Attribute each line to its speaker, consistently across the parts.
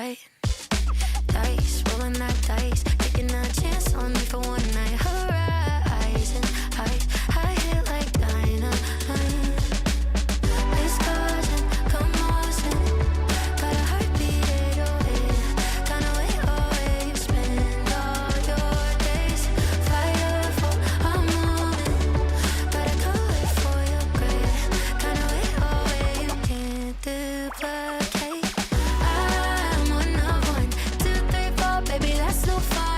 Speaker 1: right. Dice, rolling that dice, taking a chance on me for one night. Horizon, high hit like dynamite. It's causing commotion, got a heartbeat 808. Kinda way away, you spend all your days. Fireful, I'm moving, gotta go wait for your grave. Kinda way away, you can't duplicate. I'm one of one, two, three, four, baby, that's no fun.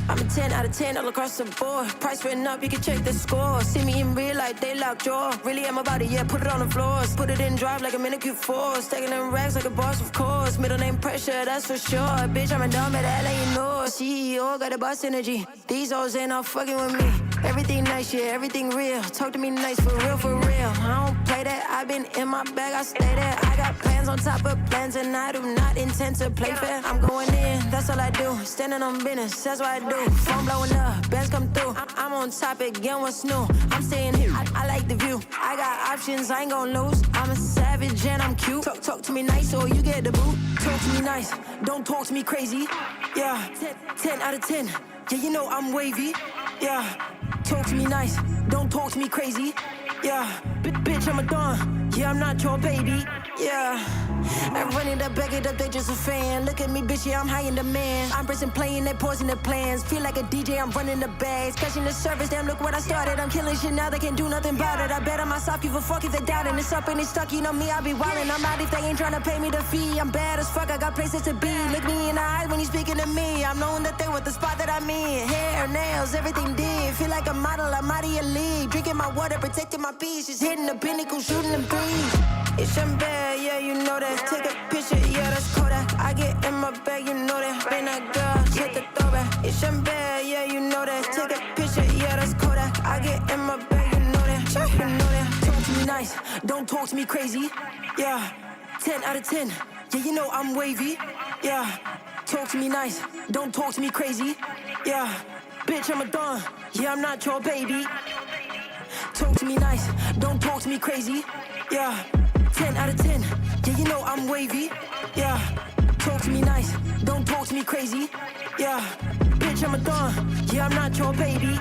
Speaker 2: I'm a 10 out of 10 all across the board. Price written up, you can check the score. See me in real life, they lock jaw. Really am about it, yeah, put it on the floors. Put it in drive like a manicure force. Stacking them racks like a boss, of course. Middle name pressure, that's for sure. Bitch, I'm a dumb at LA, you know. CEO, got a boss energy. These hoes ain't all fucking with me. Everything nice, yeah, everything real. Talk to me nice, for real, for real. I don't play that, I've been in my bag, I stay there. I got plans on top of plans, and I do not intend to play fair. I'm going in, that's all I do. Standing on business, that's what I do. Phone blowing up, bands come through. I'm on top again, what's new? I'm staying here, I like the view. I got options, I ain't gon' lose. I'm a savage and I'm cute. Talk to me nice or you get the boot. Talk to me nice, don't talk to me crazy. Yeah, 10 out of 10. Yeah, you know I'm wavy. Yeah, talk to me nice, don't talk to me crazy. Yeah, bitch, I'm a don. Yeah, I'm not your baby. Yeah, I'm running up, back it up, they just a fan. Look at me, bitch, yeah, I'm high in demand. I'm pressing play and they pausing their plans. Feel like a DJ, I'm running the bags. Catching the service, damn, look what I started. I'm killing shit now, they can't do nothing about it. I bet on myself, give a fuck if they doubt it. It's up and it's stuck, you know me, I be wildin'. I'm out if they ain't tryna pay me the fee. I'm bad as fuck, I got places to be. Look me in the eyes when you speaking to me. I'm knowing that they want the spot that I'm in. Hair, nails, everything did. Feel like a model, I'm out of your league. Drinking my water, protecting my peace. Just hitting the pinnacle, shooting them threes. It's bad, yeah, you know that. Take a picture, yeah, that's Kodak. I get in my bag, you know that. Been that girl, check the throwback. It's bad, yeah, you know that. Take a picture, yeah, that's Kodak. I get in my bag, you know that. You know that. Talk to me nice, don't talk to me crazy. Yeah, 10 out of 10. Yeah, you know I'm wavy. Yeah, talk to me nice, don't talk to me crazy. Yeah, bitch, I'm a don. Yeah, I'm not your baby. Talk to me nice, don't talk to me crazy. Yeah, 10 out of 10. Yeah, you know I'm wavy. Yeah, talk to me nice, don't talk to me crazy. Yeah, bitch, I'm a don. Yeah, I'm not your baby.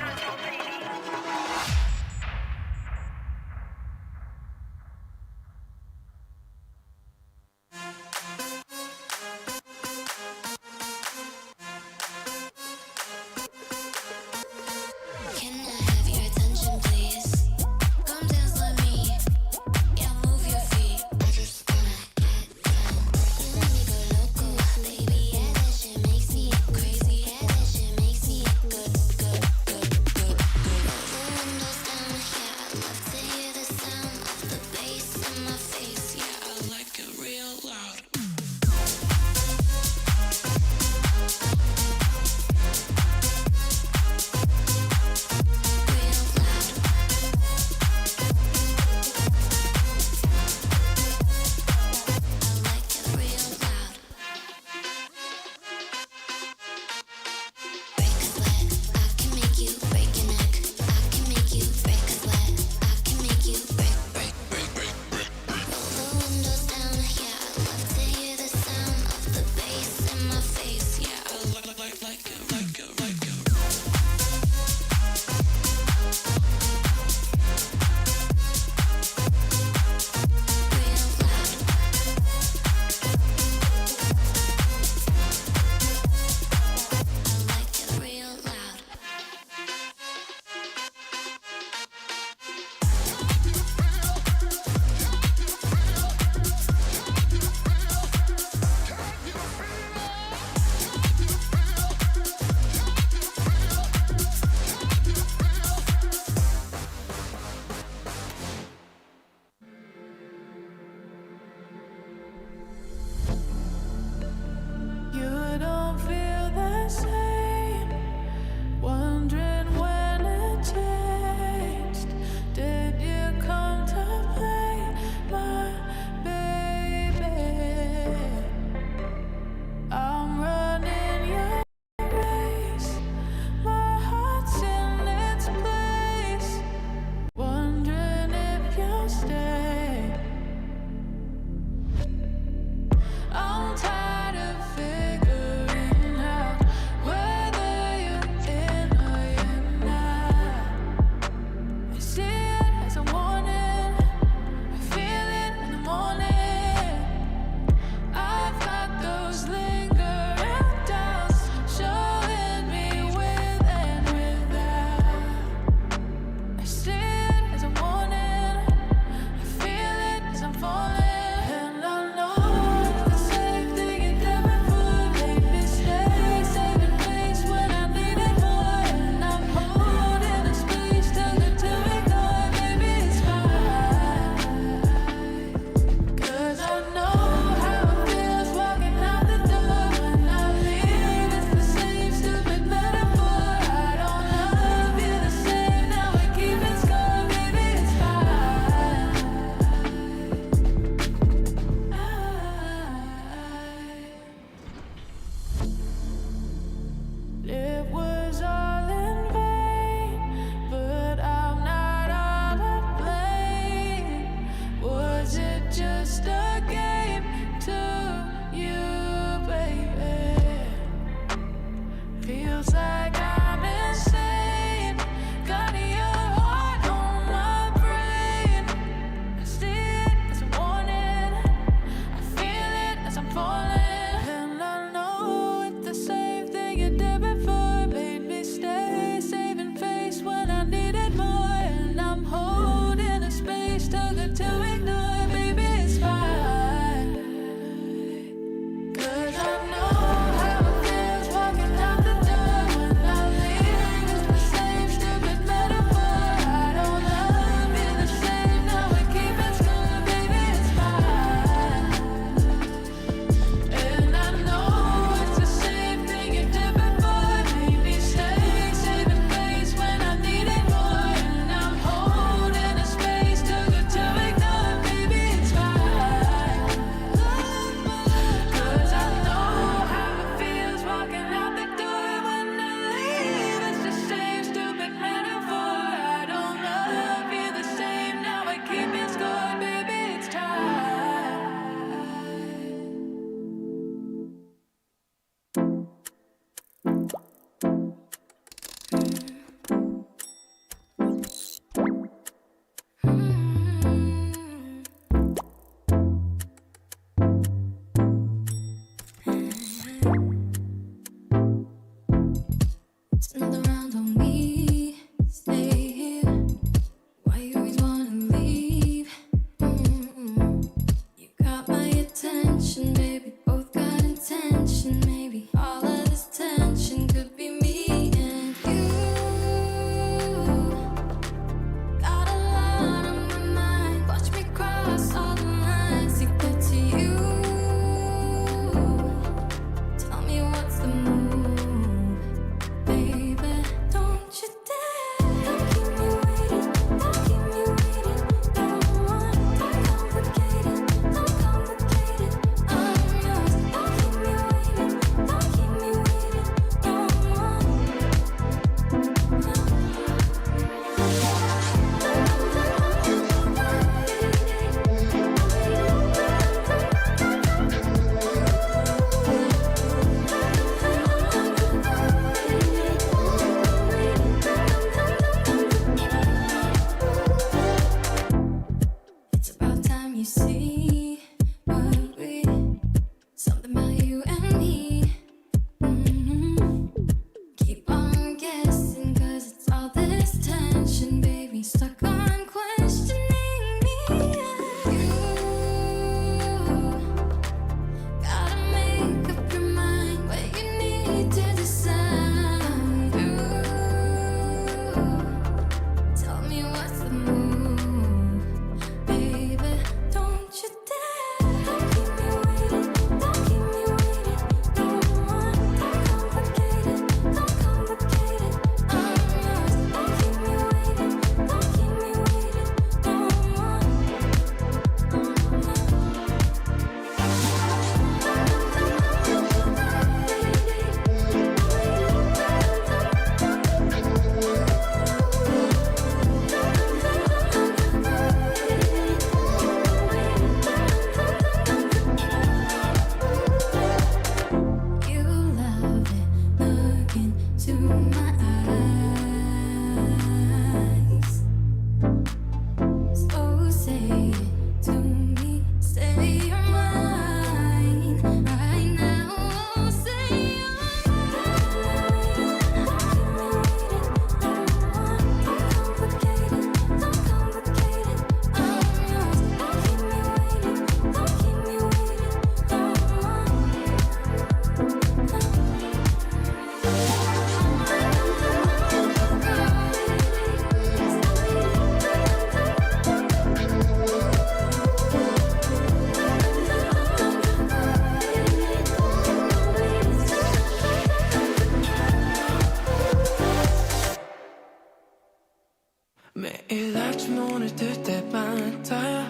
Speaker 3: 매일 아침 오늘 뜰 때마다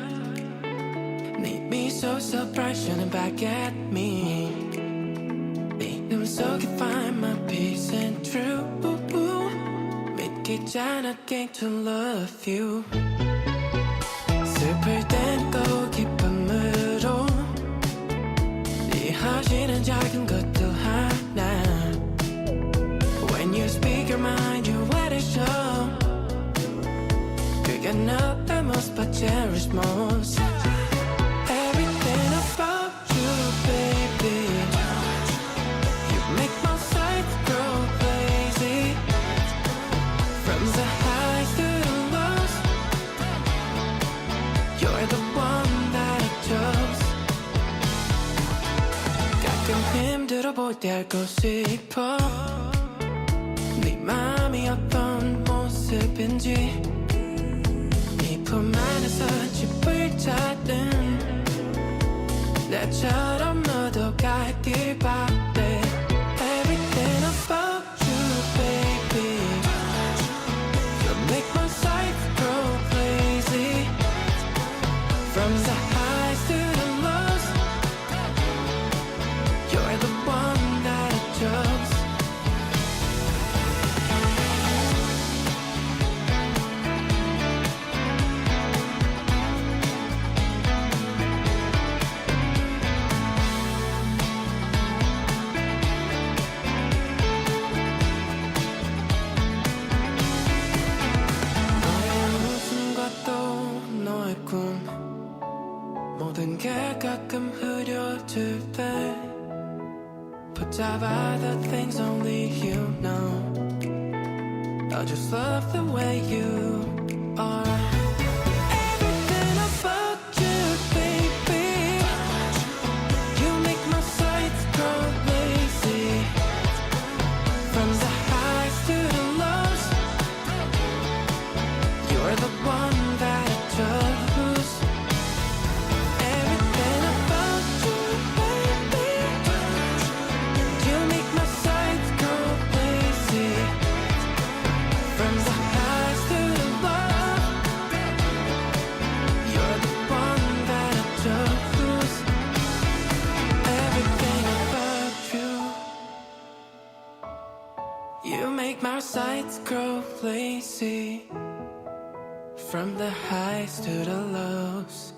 Speaker 3: 네 미소 so bright shining back at me 네 눈 속에 find my peace and truth 믿기지 않아 came to love you 슬플 땐 꼭 기쁨으로 이어지는 작은 것들 하나 When you speak your mind you let it show 그게 너 the most but cherish most Everything about you baby You make my sights grow crazy From the highs to the lows You're the one that I chose 가끔 힘들어 보일 때 알고 싶어 네 맘이 어떤 모습인지 네 품 안에서 집을 찾는 나처럼 너도 갈 길 바래 Everything about you baby You make my sights grow crazy From the highs to the lows You're the one that I chose 모든 게 가끔 흐려질 때 붙잡아 the things only you know I just love the way you are Everything about you baby You make my sights grow lazy From the highs to the lows You're the one that I chose Everything about you, baby You make my sights go crazy From the highs to the lows You're the one that I chose Everything about you You make my sights grow lazy From the highs to the lows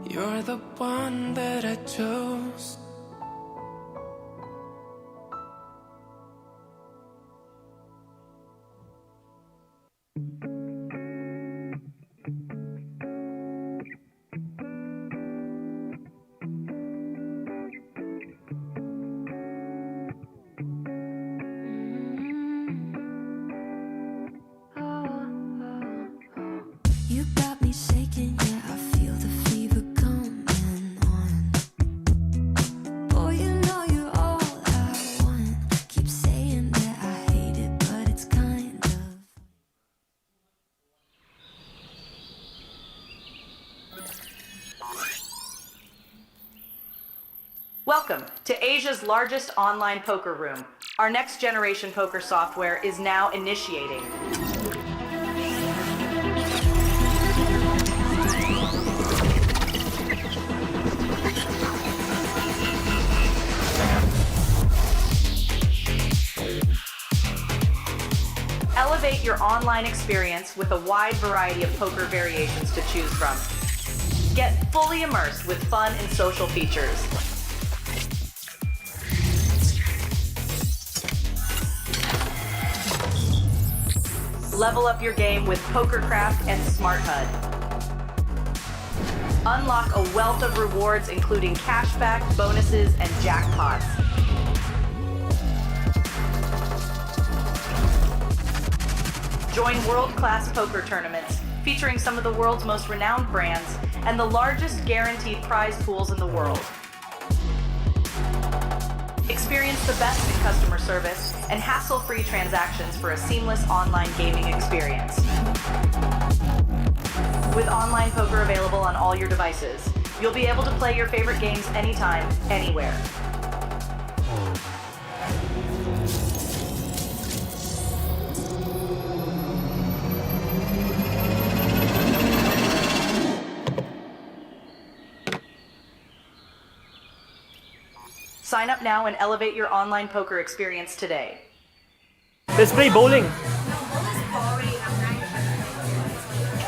Speaker 3: You're the one that I chose
Speaker 1: You got me shaking, yeah, I feel the fever coming on. Boy, you know you're all I want. Keep saying that I hate it, but it's kind of.
Speaker 4: Welcome to Asia's largest online poker room. Our next generation poker software is now initiating. Elevate your online experience with a wide variety of poker variations to choose from. Get fully immersed with fun and social features. Level up your game with PokerCraft and Smart HUD. Unlock a wealth of rewards including cashback, bonuses, and jackpots. Join world-class poker tournaments featuring some of the world's most renowned brands and the largest guaranteed prize pools in the world. Experience the best in customer service and hassle-free transactions for a seamless online gaming experience. With online poker available on all your devices, you'll be able to play your favorite games anytime, anywhere. Sign up now and elevate your online poker experience today.
Speaker 5: Let's play bowling.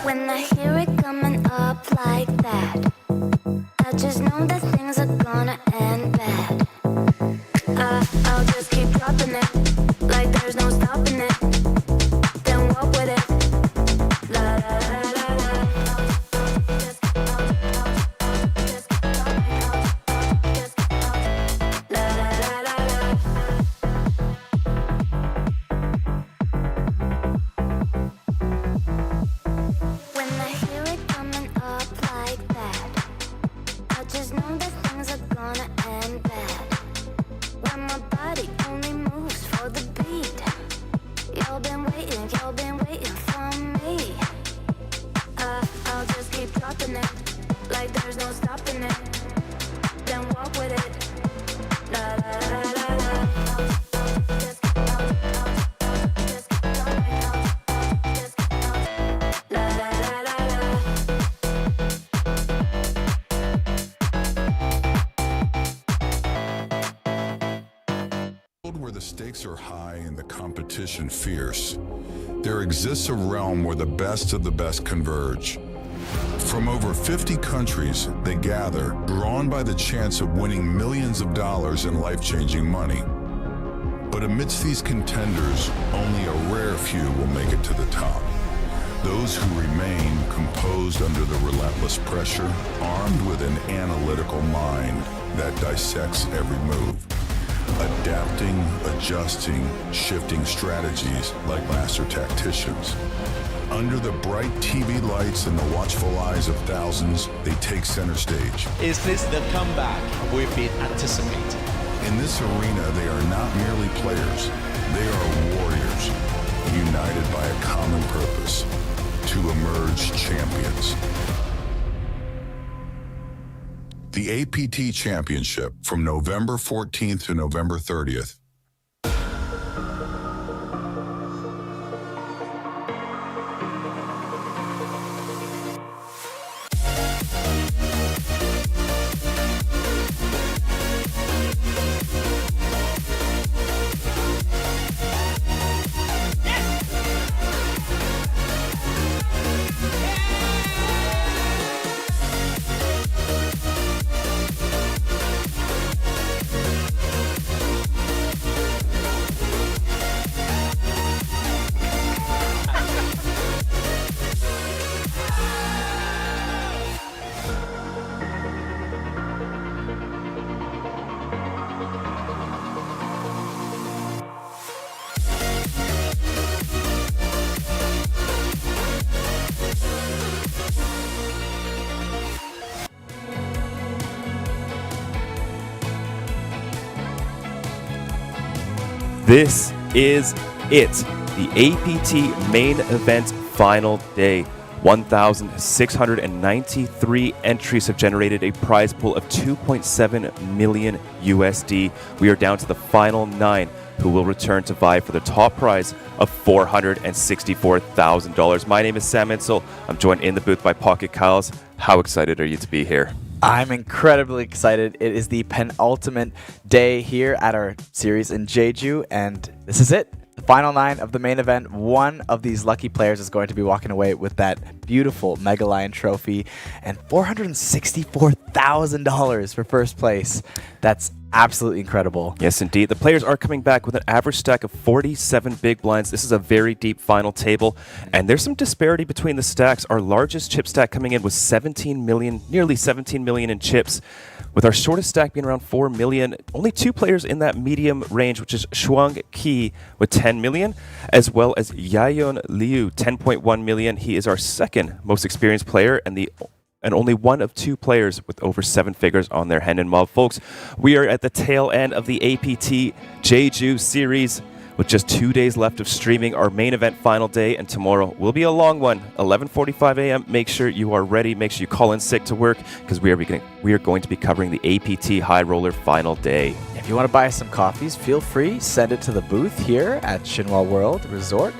Speaker 1: When I hear it coming up like that, I just know that things are gonna end bad. I'll just keep dropping it, like there's no stopping it. Then walk with it. La la la la la. Just keep la la la la la. When I hear it coming up like that, I just know that things are gonna end bad. When my body only moves for the beat, y'all been waiting for me. I'll just keep dropping it, like there's no stopping it. Then walk with it. La la la la la. Just keep dropping it. Just keep la la la la la.
Speaker 6: Where the stakes are high and the competition fierce, there exists a realm where the best of the best converge. From over 50 countries, they gather, drawn by the chance of winning millions of dollars in life-changing money. But amidst these contenders, only a rare few will make it to the top. Those who remain composed under the relentless pressure, armed with an analytical mind that dissects every move. Adapting, adjusting, shifting strategies like master tacticians. Under the bright TV lights and the watchful eyes of thousands, they take center stage.
Speaker 7: Is this the comeback we've been anticipating?
Speaker 6: In this arena, they are not merely players. They are warriors, united by a common purpose, to emerge champions. The APT Championship from November 14th to November 30th.
Speaker 8: This is it, the APT main event final day. 1,693 entries have generated a prize pool of 2.7 million USD. We are down to the final 9 who will return to vie for the top prize of $464,000. My name is Sam Insel. I'm joined in the booth by Pocket Kyles. How excited are you to be here?
Speaker 9: I'm incredibly excited. It is the penultimate day here at our series in Jeju, and this is it. The final 9 of the main event. One of these lucky players is going to be walking away with that beautiful Mega Lion trophy and $464,000 for first place. That's absolutely incredible.
Speaker 8: Yes, indeed. The players are coming back with an average stack of 47 big blinds. This is a very deep final table, and there's some disparity between the stacks. Our largest chip stack coming in was 17 million, nearly 17 million in chips, with our shortest stack being around 4 million. Only 2 players in that medium range, which is Shuang Qi with 10 million, as well as Yayon Liu, 10.1 million. He is our second most experienced player and only one of 2 players with over 7 figures on their hand and mob. Folks, we are at the tail end of the APT Jeju series with just 2 days left of streaming. Our main event final day, and tomorrow will be a long one, 11:45 a.m. Make sure you are ready. Make sure you call in sick to work, because we are going to be covering the APT High Roller final day.
Speaker 9: If you want to buy some coffees, feel free. Send it to the booth here at Shinhwa World Resort.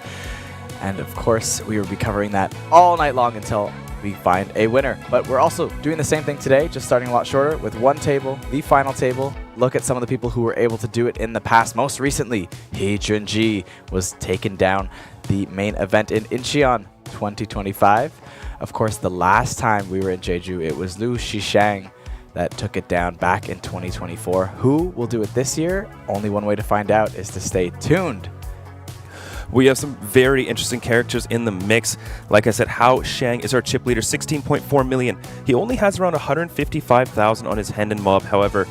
Speaker 9: And of course, we will be covering that all night long until we find a winner. But we're also doing the same thing today, just starting a lot shorter with one table, the final table. Look at some of the people who were able to do it in the past. Most recently, Hee Chun-ji was taken down the main event in Incheon 2025. Of course, the last time we were in Jeju, it was Liu Shishang that took it down back in 2024. Who will do it this year? Only one way to find out is to stay tuned.
Speaker 8: We have some very interesting characters in the mix. Like I said, Hao Shang is our chip leader, 16.4 million. He only has around 155,000 on his Hendon mob. However,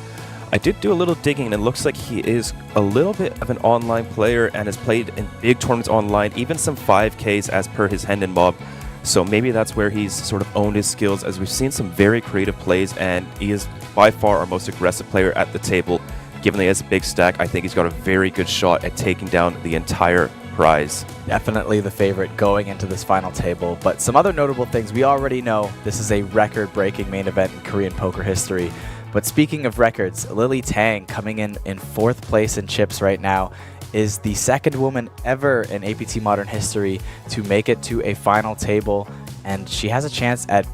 Speaker 8: I did do a little digging, and it looks like he is a little bit of an online player and has played in big tournaments online, even some 5Ks as per his Hendon mob. So maybe that's where he's sort of owned his skills, as we've seen some very creative plays, and he is by far our most aggressive player at the table. Given that he has a big stack, I think he's got a very good shot at taking down the entire prize.
Speaker 9: Definitely the favorite going into this final table. But some other notable things, we already know this is a record-breaking main event in Korean poker history. But speaking of records, Lily Tang, coming in 4th place in chips right now, is the second woman ever in APT Modern history to make it to a final table, and she has a chance at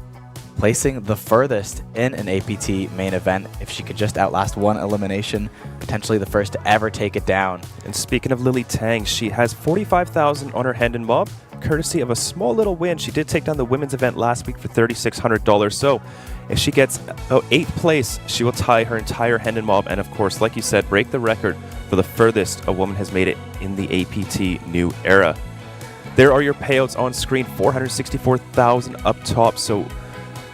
Speaker 9: placing the furthest in an APT main event if she could just outlast one elimination, potentially the first to ever take it down.
Speaker 8: And speaking of Lily Tang, she has 45,000 on her Hendon mob, courtesy of a small little win. She did take down the women's event last week for $3,600. So if she gets about 8th place, she will tie her entire Hendon mob, and of course, like you said, break the record for the furthest a woman has made it in the APT new era. There are your payouts on screen, 464,000 up top, so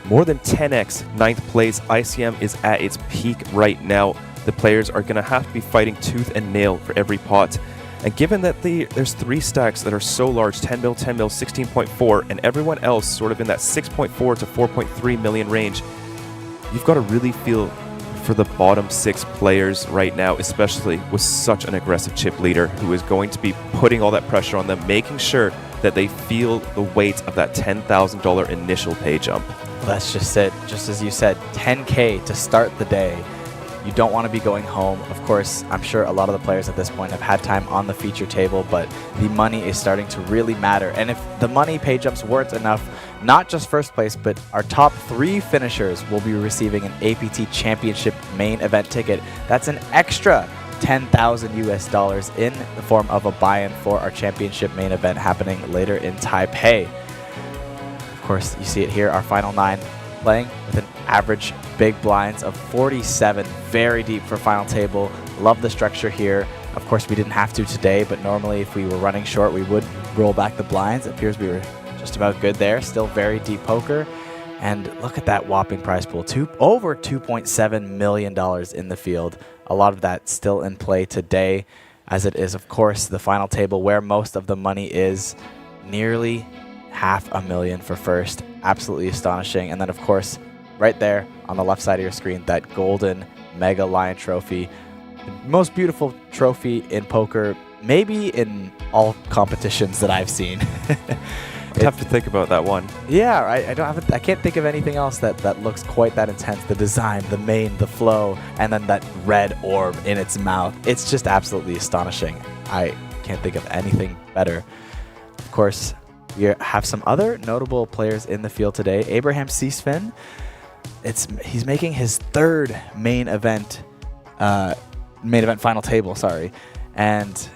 Speaker 8: more than 10x 9th place. ICM is at its peak right now. The players are going to have to be fighting tooth and nail for every pot. And given that there's 3 stacks that are so large, 10 mil, 10 mil, 16.4, and everyone else sort of in that 6.4 to 4.3 million range, you've got to really feel for the bottom 6 players right now, especially with such an aggressive chip leader who is going to be putting all that pressure on them, making sure that they feel the weight of that $10,000 initial pay jump.
Speaker 9: That's just it. Just as you said, 10K to start the day. You don't want to be going home. Of course, I'm sure a lot of the players at this point have had time on the feature table, but the money is starting to really matter. And if the money pay jumps weren't enough, not just first place, but our top 3 finishers will be receiving an APT Championship main event ticket. That's an extra 10,000 US dollars in the form of a buy-in for our championship main event happening later in Taipei. Of course, you see it here, our final 9 playing with an average big blinds of 47, very deep for final table. Love the structure here. Of course, we didn't have to today, but normally if we were running short, we would roll back the blinds. It appears we were just about good there. Still very deep poker. And look at that whopping prize pool, over $2.7 million in the field. A lot of that still in play today, as it is, of course, the final table where most of the money is. Nearly $500,000 for first. Absolutely astonishing. And then, of course, right there on the left side of your screen, that golden Mega Lion trophy. The most beautiful trophy in poker, maybe in all competitions that I've seen.
Speaker 8: Tough to think about that one.
Speaker 9: Yeah, I can't think of anything else that looks quite that intense. The design, the mane, the flow, and then that red orb in its mouth. It's just absolutely astonishing. I can't think of anything better. Of course, we have some other notable players in the field today. Abraham Seasfin. He's making his 3rd main event final table, and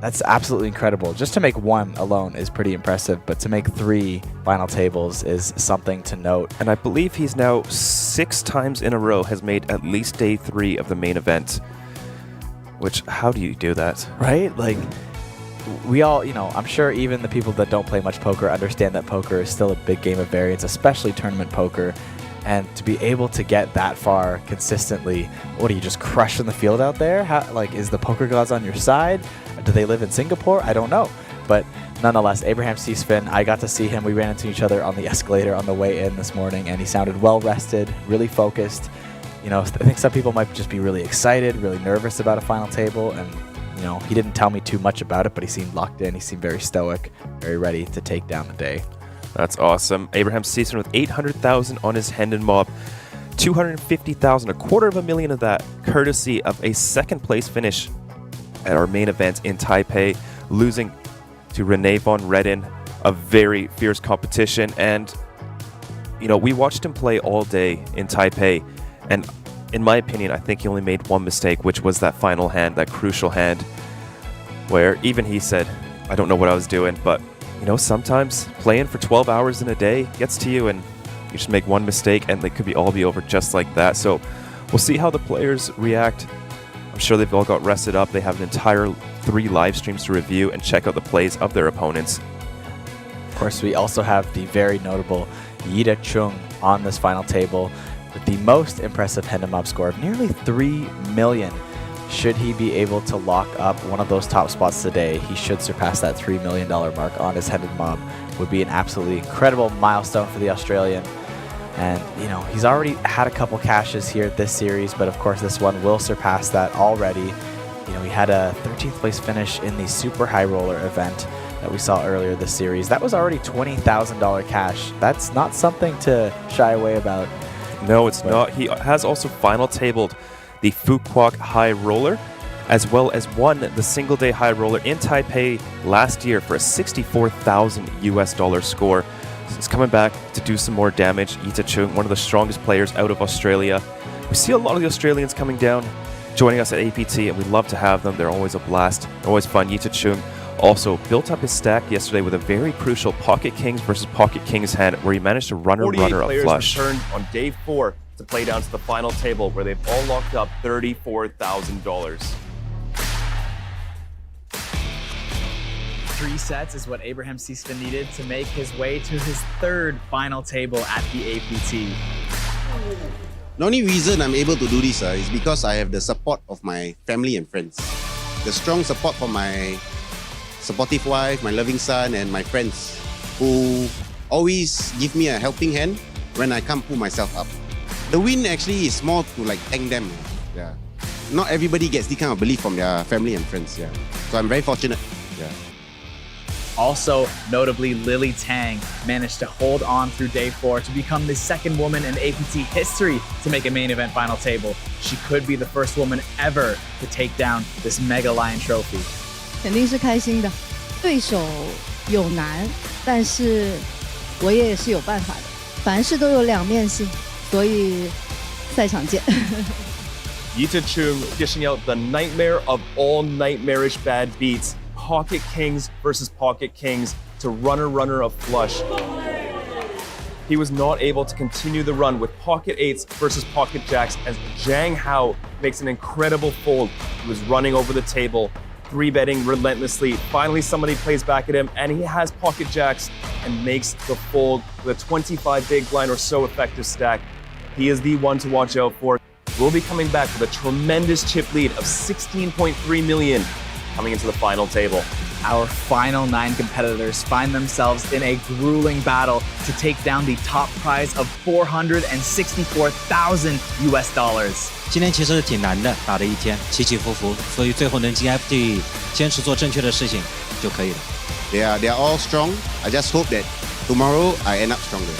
Speaker 9: that's absolutely incredible. Just to make 1 alone is pretty impressive, but to make 3 final tables is something to note.
Speaker 8: And I believe he's now 6 times in a row has made at least day 3 of the main event. Which, how do you do that?
Speaker 9: Right? Like, we all, I'm sure even the people that don't play much poker understand that poker is still a big game of variance, especially tournament poker. And to be able to get that far consistently, what are you, just crushing the field out there? Is the poker gods on your side? Do they live in Singapore? I don't know. But nonetheless, Abraham Seasfin, I got to see him. We ran into each other on the escalator on the way in this morning, and he sounded well rested, really focused. I think some people might just be really excited, really nervous about a final table, and he didn't tell me too much about it, but he seemed locked in. He seemed very stoic, very ready to take down the day.
Speaker 8: That's awesome. Abraham Season with 800,000 on his Hendon mob, 250,000, $250,000 of that courtesy of a 2nd place finish at our main event in Taipei, losing to Renee von Redden, a very fierce competition. And you know, we watched him play all day in Taipei, and in my opinion, I think he only made one mistake, which was that final hand, that crucial hand, where even he said, I don't know what I was doing, but, you know, sometimes playing for 12 hours in a day gets to you, and you just make one mistake, and they could all be over just like that. So we'll see how the players react. I'm sure they've all got rested up. They have an entire 3 live streams to review and check out the plays of their opponents.
Speaker 9: Of course, we also have the very notable Yida Chung on this final table with the most impressive head and mob score of nearly 3 million. Should he be able to lock up one of those top spots today, he should surpass that $3 million mark on his head and mob. Would be an absolutely incredible milestone for the Australian. And, you know, he's already had a couple cashes here this series, but of course this one will surpass that already. You know, he had a 13th place finish in the Super High Roller event that we saw earlier this series. That was already $20,000 cash. That's not something to shy away about.
Speaker 8: No, it's not. He has also final tabled the Fukuoka High Roller, as well as won the single day high roller in Taipei last year for a $64,000 score. So he's coming back to do some more damage. Yida Chung, one of the strongest players out of Australia. We see a lot of the Australians coming down, joining us at APT, and we love to have them. They're always a blast, always fun. Yida Chung also built up his stack yesterday with a very crucial Pocket Kings versus Pocket Kings hand, where he managed to runner a flush.
Speaker 5: Returned on day 4 to play down to the final table, where they've all locked up $34,000.
Speaker 10: 3 sets is what Abraham Seaspan needed to make his way to his 3rd final table at the APT.
Speaker 11: The only reason I'm able to do this is because I have the support of my family and friends. The strong support from my supportive wife, my loving son, and my friends, who always give me a helping hand when I can't pull myself up. The win actually is more to like thank them. Yeah. Not everybody gets this kind of belief from their family and friends. Yeah. So I'm very fortunate. Yeah.
Speaker 10: Also, notably, Lily Tang managed to hold on through day 4 to become the 2nd woman in APT history to make a main event final table. She could be the first woman ever to take down this Mega Lion Trophy.
Speaker 12: 肯定是开心的，对手有难，但是我也是有办法的。凡事都有两面性，所以赛场见。
Speaker 5: Yida Chung dishing out the nightmare of all nightmarish bad beats. Pocket Kings versus Pocket Kings to runner of flush. He was not able to continue the run with Pocket 8s versus Pocket Jacks as Zhang Hao makes an incredible fold. He was running over the table, 3-betting relentlessly. Finally, somebody plays back at him, and he has Pocket Jacks and makes the fold with a 25 big blind or so effective stack. He is the one to watch out for. We'll be coming back with a tremendous chip lead of 16.3 million coming into the final table.
Speaker 10: Our final 9 competitors find themselves in a grueling battle to take down the top prize of $464,000 US.
Speaker 13: 今天其实挺难的，打了一天，起起伏伏，所以最后能进 FT， 坚持做正确的事情就可以了。
Speaker 11: They are all strong. I just hope that tomorrow I end up stronger.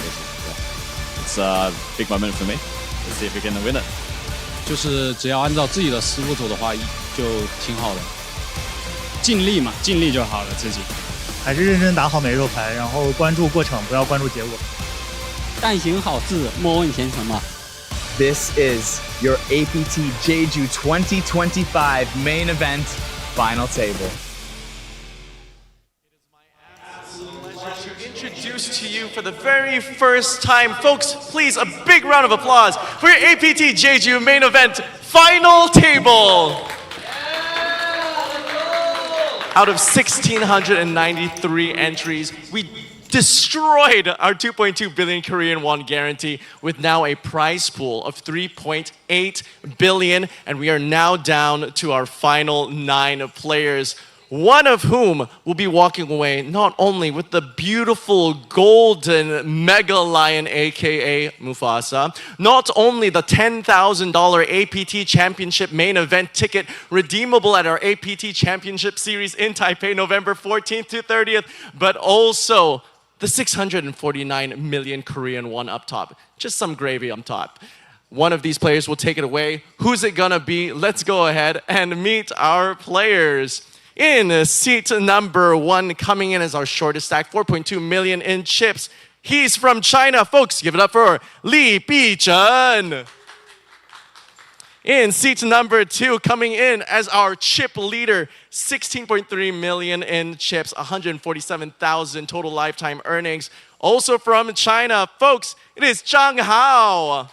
Speaker 14: It's a big moment for me. Let's see if we can win it.
Speaker 15: 就是只要按照自己的思路走的话，就挺好的。尽力嘛，尽力就好了，自己。
Speaker 16: 还是认真打好每一手牌，然后关注过程，不要关注结果。
Speaker 15: 但行好事，莫问前程嘛。
Speaker 10: This is your APT Jeju 2025 main event final table.
Speaker 17: To introduce to you for the very first time, folks, please a big round of applause for your APT Jeju main event final table. Out of 1,693 entries, we destroyed our 2.2 billion Korean won guarantee with now a prize pool of 3.8 billion, and we are now down to our final 9 players, one of whom will be walking away not only with the beautiful golden Mega Lion, aka Mufasa, not only the $10,000 APT Championship main event ticket redeemable at our APT Championship Series in Taipei, November 14th to 30th, but also the 649 million Korean won up top. Just some gravy on top. One of these players will take it away. Who's it gonna be? Let's go ahead and meet our players. In seat number 1, coming in as our shortest stack, 4.2 million in chips, He's from China. Folks, give it up for Li Bizhen. In seat number 2, coming in as our chip leader, 16.3 million in chips, 147,000 total lifetime earnings. Also from China, folks, it is Zhang Hao.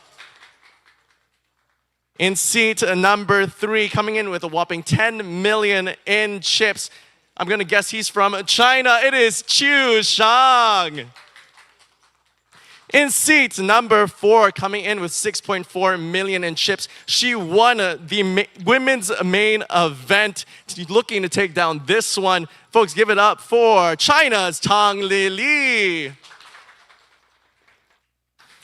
Speaker 17: In seat number 3, coming in with a whopping 10 million in chips. I'm gonna guess he's from China. It is Chu Shang. In seat number 4, coming in with 6.4 million in chips, she won the women's main event. Looking to take down this one. Folks, give it up for China's Tang Lili.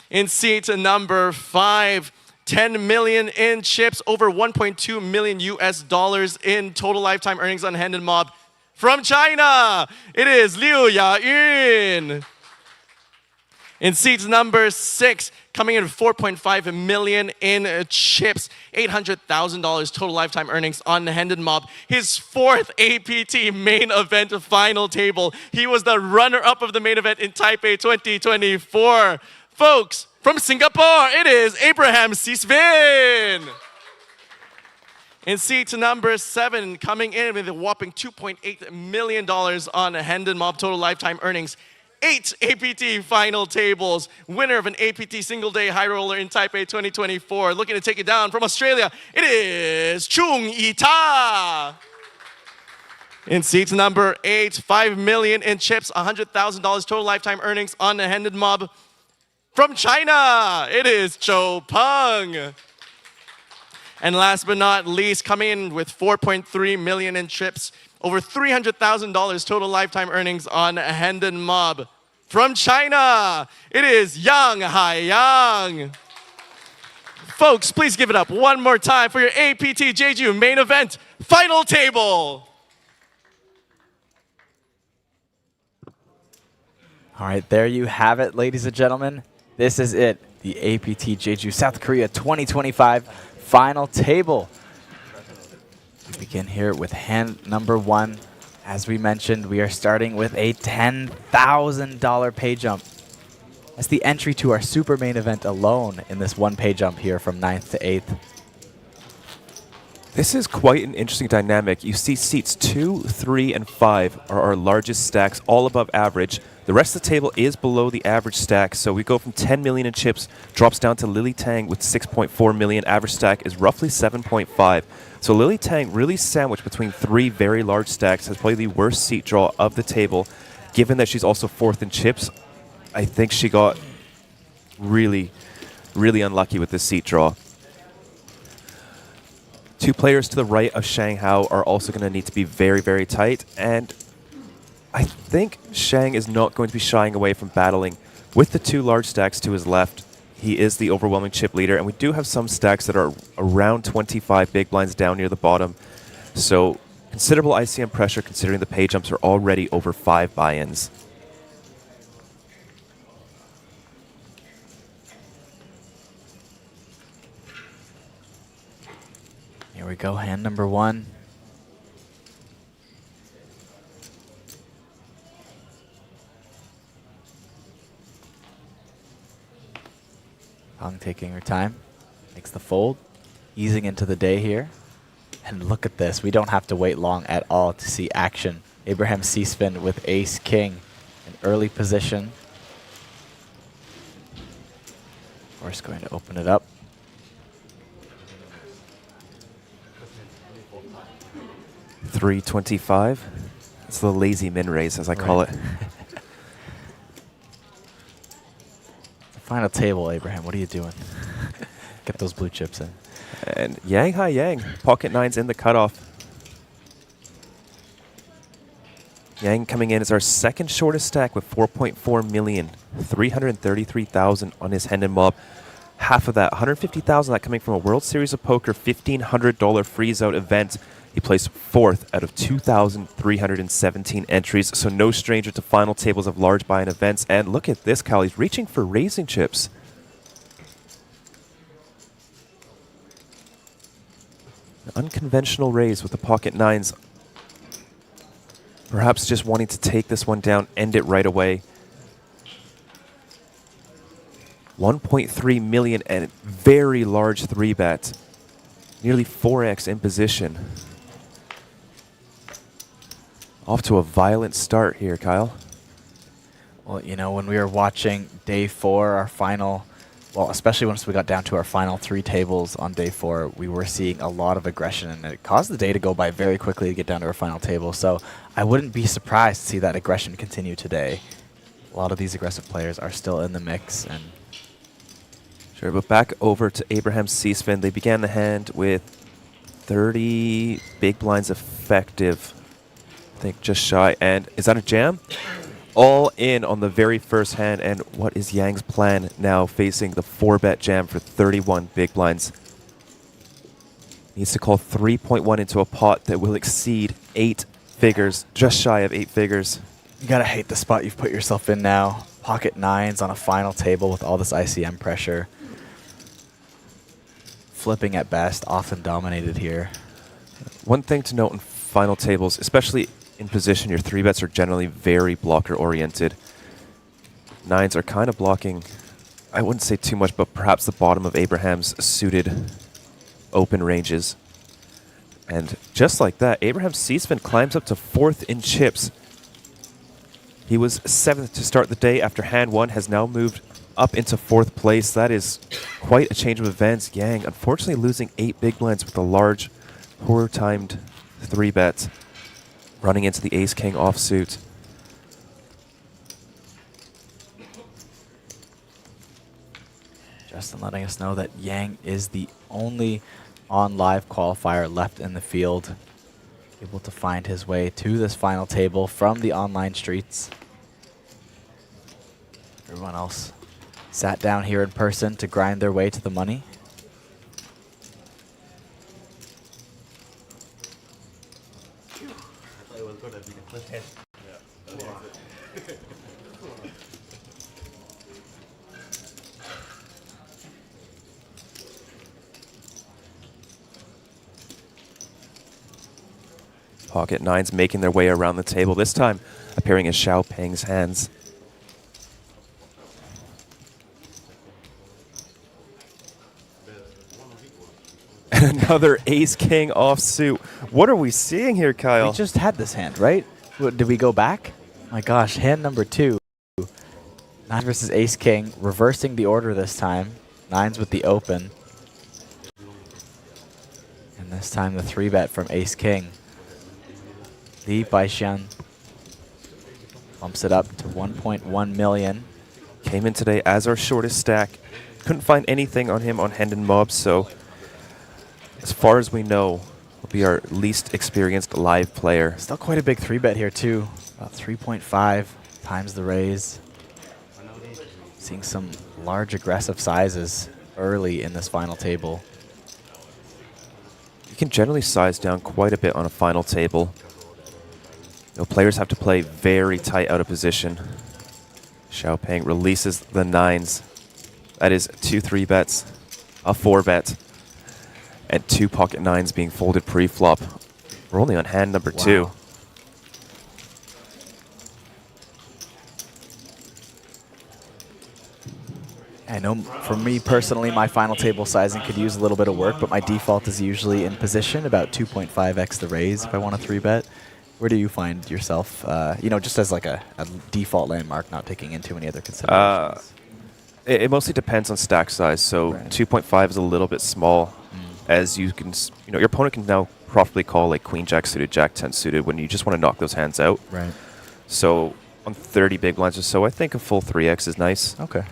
Speaker 17: In seat number 5, 10 million in chips, over 1.2 million US dollars in total lifetime earnings on Hand and Mob. From China, it is Liu Yayun. In seat number 6, coming in with 4.5 million in chips, $800,000 total lifetime earnings on the Hand and Mob. His 4th APT main event final table. He was the runner-up of the main event in Taipei 2024. Folks, from Singapore, it is Abraham Sisvin. In seat number 7, coming in with a whopping $2.8 million on the Hand and Mob total lifetime earnings. 8 APT final tables. Winner of an APT single day high roller in Taipei 2024. Looking to take it down from Australia, it is Chung Ita. In seat number 8, 5 million in chips, $100,000 total lifetime earnings on the Hand and Mob. From China, it is Zhou Peng. And last but not least, coming in with 4.3 million in chips, over $300,000 total lifetime earnings on Hand and Mob. From China, it is Yang Haiyang. Folks, please give it up one more time for your APT Jeju main event final table.
Speaker 9: All right, there you have it, ladies and gentlemen. This is it, the APT Jeju South Korea 2025 final table. We begin here with hand number 1. As we mentioned, we are starting with a $10,000 pay jump. That's the entry to our super main event alone in this one pay jump here from 9th to 8th.
Speaker 8: This is quite an interesting dynamic. You see seats 2, 3, and 5 are our largest stacks, all above average. The rest of the table is below the average stack, so we go from 10 million in chips, drops down to Lily Tang with 6.4 million. Average stack is roughly 7.5. So Lily Tang really sandwiched between 3 very large stacks, has probably the worst seat draw of the table. Given that she's also 4th in chips, I think she got really, really unlucky with this seat draw. 2 players to the right of Shang Hao are also going to need to be very, very tight, and I think Shang is not going to be shying away from battling with the 2 large stacks to his left. He is the overwhelming chip leader, and we do have some stacks that are around 25 big blinds down near the bottom. So considerable ICM pressure considering the pay jumps are already over 5 buy-ins.
Speaker 9: Here we go, hand number 1. Peng taking her time, makes the fold, easing into the day here. And look at this, we don't have to wait long at all to see action. Abraham C-spin with ace king, an early position. Of course, going to open it up.
Speaker 8: $325. It's the lazy min raise, as I call it.
Speaker 9: Final table, Abraham. What are you doing? Get those blue chips in.
Speaker 8: And Yang Haiyang, pocket 9's in the cutoff. Yang coming in as our second shortest stack with 4.4 million, 333,000 on his Hand and Mob. Half of that, 150,000 that coming from a World Series of Poker $1,500 freeze-out event. He placed 4th out of 2,317 entries, so no stranger to final tables of large buy-in events. And look at this, Kyle. He's reaching for raising chips. An unconventional raise with the pocket 9s. Perhaps just wanting to take this one down, end it right away. 1.3 million and very large 3-bet. Nearly 4x in position. Off to a violent start here, Kyle.
Speaker 9: Well, you know, when we were watching day 4, our final, well, especially once we got down to our final 3 tables on day 4, we were seeing a lot of aggression, and it caused the day to go by very quickly to get down to our final table. So I wouldn't be surprised to see that aggression continue today. A lot of these aggressive players are still in the mix. And
Speaker 8: sure, but back over to Abraham Seasfin. They began the hand with 30 big blinds effective. I think just shy. And is that a jam? All in on the very first hand. And what is Yang's plan now, facing the 4-bet jam for 31 big blinds? Needs to call 3.1 into a pot that will exceed 8 figures, just shy of 8 figures.
Speaker 9: you gotta hate the spot you've put yourself in now. Pocket 9s on a final table with all this ICM pressure. Flipping at best, often dominated here.
Speaker 8: One thing to note in final tables, especially in position, your 3-bets are generally very blocker-oriented. 9s are kind of blocking, I wouldn't say too much, but perhaps the bottom of Abraham's suited open ranges. And just like that, Abraham Seasfin climbs up to 4th in chips. He was 7th to start the day after hand 1, has now moved up into 4th place. That is quite a change of events. Yang, unfortunately, losing 8 big blinds with a large, poor-timed 3-bet, running into the ace-king offsuit.
Speaker 9: Justin letting us know that Yang is the only on-live qualifier left in the field, able to find his way to this final table from the online streets. Everyone else sat down here in person to grind their way to the money.
Speaker 8: Pocket 9s making their way around the table, this time appearing as Xiao Peng's hands. Another ace-king offsuit. What are we seeing here, Kyle?
Speaker 9: We just had this hand, right? Did we go back? My gosh, hand number 2. 9 versus ace-king, reversing the order this time. 9s with the open. And this time the 3-bet from ace-king. Li Baixian bumps it up to 1.1 million.
Speaker 8: Came in today as our shortest stack. Couldn't find anything on him on hand and mob, so as far as we know, will be our least experienced live player.
Speaker 9: Still quite a big 3-bet here too. About 3.5 times the raise. Seeing some large aggressive sizes early in this final table.
Speaker 8: You can generally size down quite a bit on a final table. You know, players have to play very tight out of position. Xiao Peng releases the 9s. That is 2 3-bets, a 4-bet, and 2 pocket 9s being folded pre-flop. We're only on hand number 2.
Speaker 9: I know for me personally, my final table sizing could use a little bit of work, but my default is usually in position, about 2.5x the raise if I want a 3-bet. Where do you find yourself, you know, just as like a default landmark, not taking into any other considerations?
Speaker 8: It mostly depends on stack size. So 2.5 is a little bit small, as you can, you know, your opponent can now properly call like Queen Jack suited, Jack 10 suited when you just want to knock those hands out.
Speaker 9: Right.
Speaker 8: So on 30 big blinds or so, I think a full 3x is nice.
Speaker 9: Okay.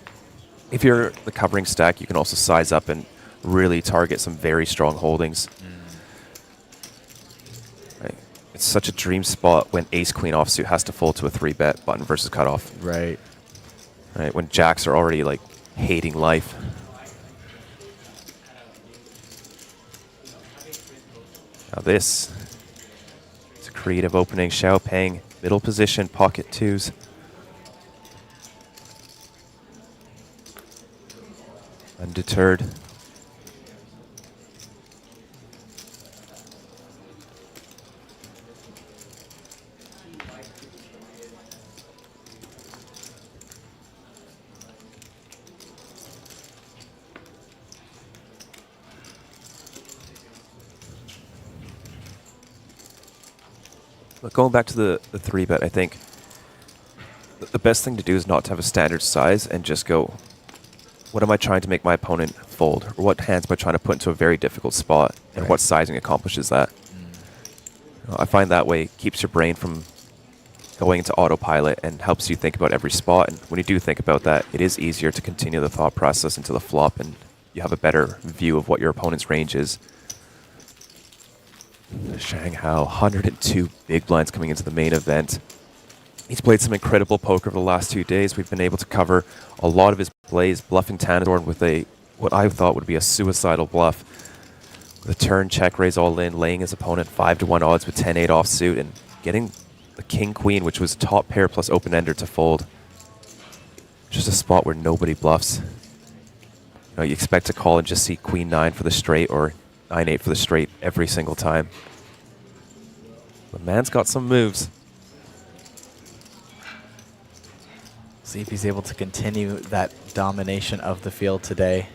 Speaker 8: If you're the covering stack, you can also size up and really target some very strong holdings. Right. It's such a dream spot when ace-queen offsuit has to fold to a 3-bet button versus cutoff.
Speaker 9: Right.
Speaker 8: Right, when jacks are already like hating life. Now this, it's a creative opening. Xiao Peng, middle position, pocket 2s. Undeterred. But going back to the 3-bet, I think the best thing to do is not to have a standard size and just go, what am I trying to make my opponent fold? Or what hands am I trying to put into a very difficult spot? And what sizing accomplishes that? I find that way keeps your brain from going into autopilot and helps you think about every spot. And when you do think about that, it is easier to continue the thought process into the flop, and you have a better view of what your opponent's range is. Shang Hao, 102 big blinds coming into the main event. He's played some incredible poker over the last 2 days. We've been able to cover a lot of his plays, bluffing Tanadorn with what I thought would be a suicidal bluff. The turn check raise all in, laying his opponent 5-1 odds with 10-8 offsuit, and getting the king-queen, which was top pair plus open-ender, to fold. Just a spot where nobody bluffs. You expect to call and just see queen-9 for the straight or 9-8 for the straight every single time. But man's got some moves.
Speaker 9: See if he's able to continue that domination of the field today.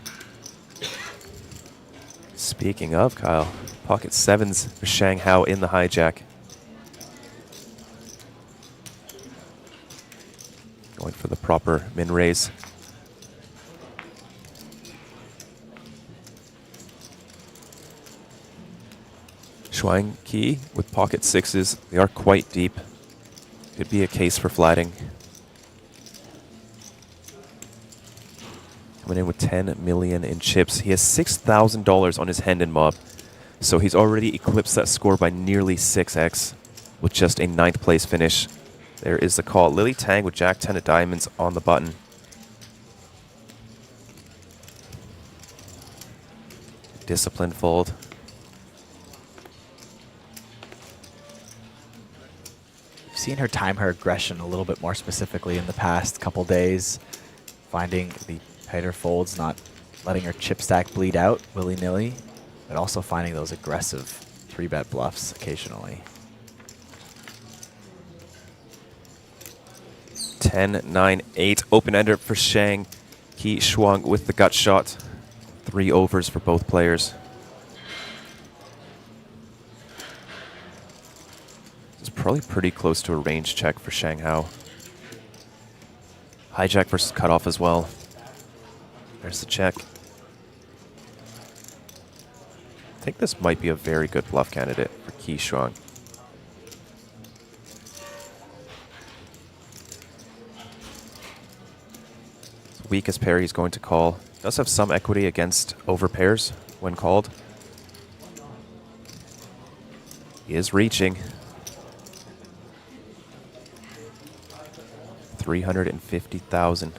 Speaker 8: Speaking of, Kyle, pocket 7s for Shang Hao in the hijack. Going for the proper min raise. Shuang Qi with pocket 6s. They are quite deep. Could be a case for flatting. Coming in with 10 million in chips. He has $6,000 on his Hendon mob. So he's already eclipsed that score by nearly 6x with just a 9th place finish. There is the call. Lily Tang with Jack 10 of diamonds on the button. Disciplined fold.
Speaker 9: We've seen her time her aggression a little bit more specifically in the past couple days, finding the tighter folds, not letting her chip stack bleed out willy-nilly, but also finding those aggressive 3-bet bluffs occasionally.
Speaker 8: 10, 9, 8. Open-ender for Shang. Qi Shuang with the gut shot. 3 overs for both players. This is probably pretty close to a range check for Shang Hao. Hijack versus cutoff as well. There's the check. I think this might be a very good bluff candidate for Qi Shuang. Weakest pair he's going to call. Does have some equity against over pairs when called. He is reaching. 350,000.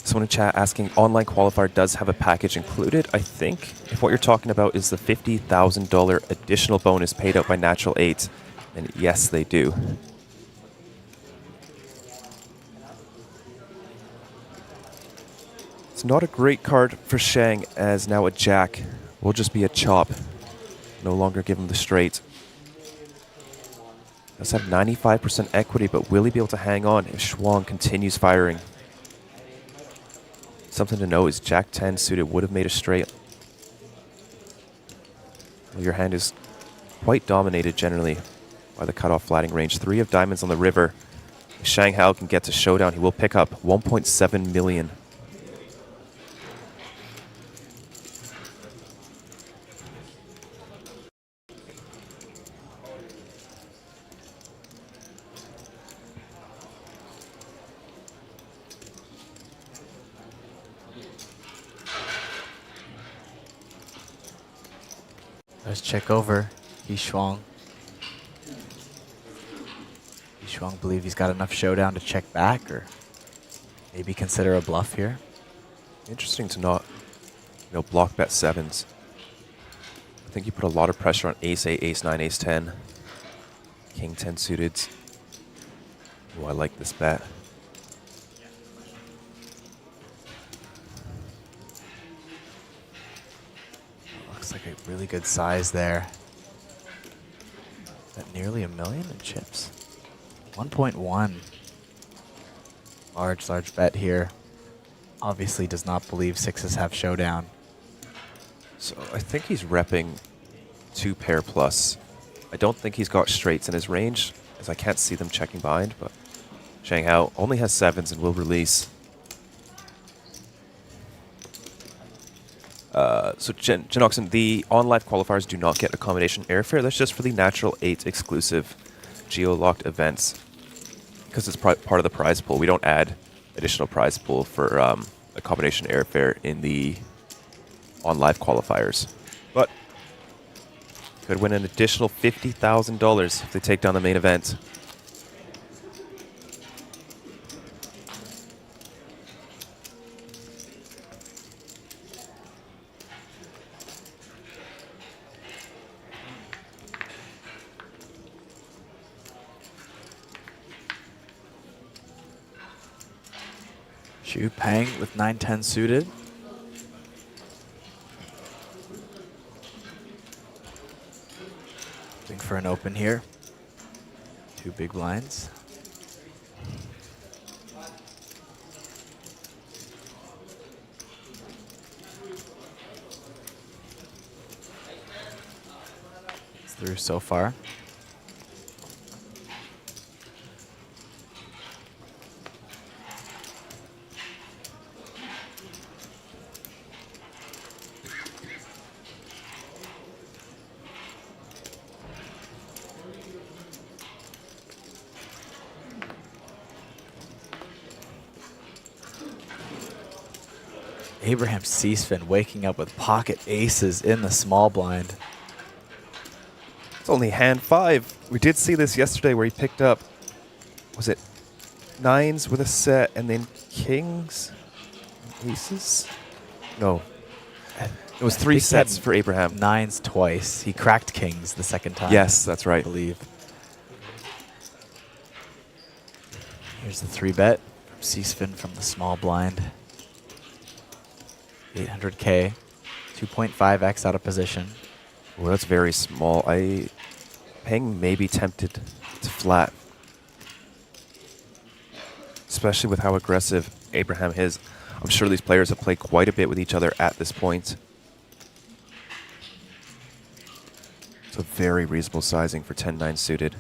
Speaker 8: Someone in chat asking, online qualifier does have a package included. I think if what you're talking about is the $50,000 additional bonus paid out by Natural 8, then yes, they do. It's not a great card for Shang, as now a jack will just be a chop. No longer give him the straight. Does have 95% equity, but will he be able to hang on if Shuang continues firing? Something to know is Jack 10 suited would have made a straight. Well, your hand is quite dominated generally by the cutoff flatting range. 3 of diamonds on the river. If Shang Hao can get to showdown, he will pick up 1.7 million.
Speaker 9: Let's check over Qi Shuang. Qi Shuang believe he's got enough showdown to check back, or maybe consider a bluff here.
Speaker 8: Interesting to not, block bet 7s. I think you put a lot of pressure on ace 8, ace 9, ace 10, king 10 suited. Oh, I like this bet.
Speaker 9: Looks like a really good size there. At nearly $1 million in chips. 1.1. Large bet here. Obviously does not believe sixes have showdown.
Speaker 8: So I think he's repping 2 pair plus. I don't think he's got straights in his range, as I can't see them checking behind, but Shanghao only has 7s and will release. So Jinoxen, the on-live qualifiers do not get accommodation airfare. That's just for the Natural 8 exclusive geo-locked events. Because it's part of the prize pool. We don't add additional prize pool for accommodation airfare in the on-live qualifiers. But could win an additional $50,000 if they take down the main event.
Speaker 9: Xu Peng with 9-10 suited. Looking for an open here. 2 big blinds. It's through so far. Abraham Seasfin waking up with pocket aces in the small blind.
Speaker 8: It's only hand 5. We did see this yesterday where he picked up, was it 9s with a set and then kings? Aces? No. It was 3 sets for Abraham.
Speaker 9: 9s twice. He cracked kings the second time.
Speaker 8: Yes, that's right.
Speaker 9: I believe. Here's the 3-bet from Seasfin from the small blind. 800K, 2.5x out of position.
Speaker 8: Well, that's very small. Peng may be tempted to flat. Especially with how aggressive Abraham is. I'm sure these players have played quite a bit with each other at this point. It's a very reasonable sizing for 10-9 suited.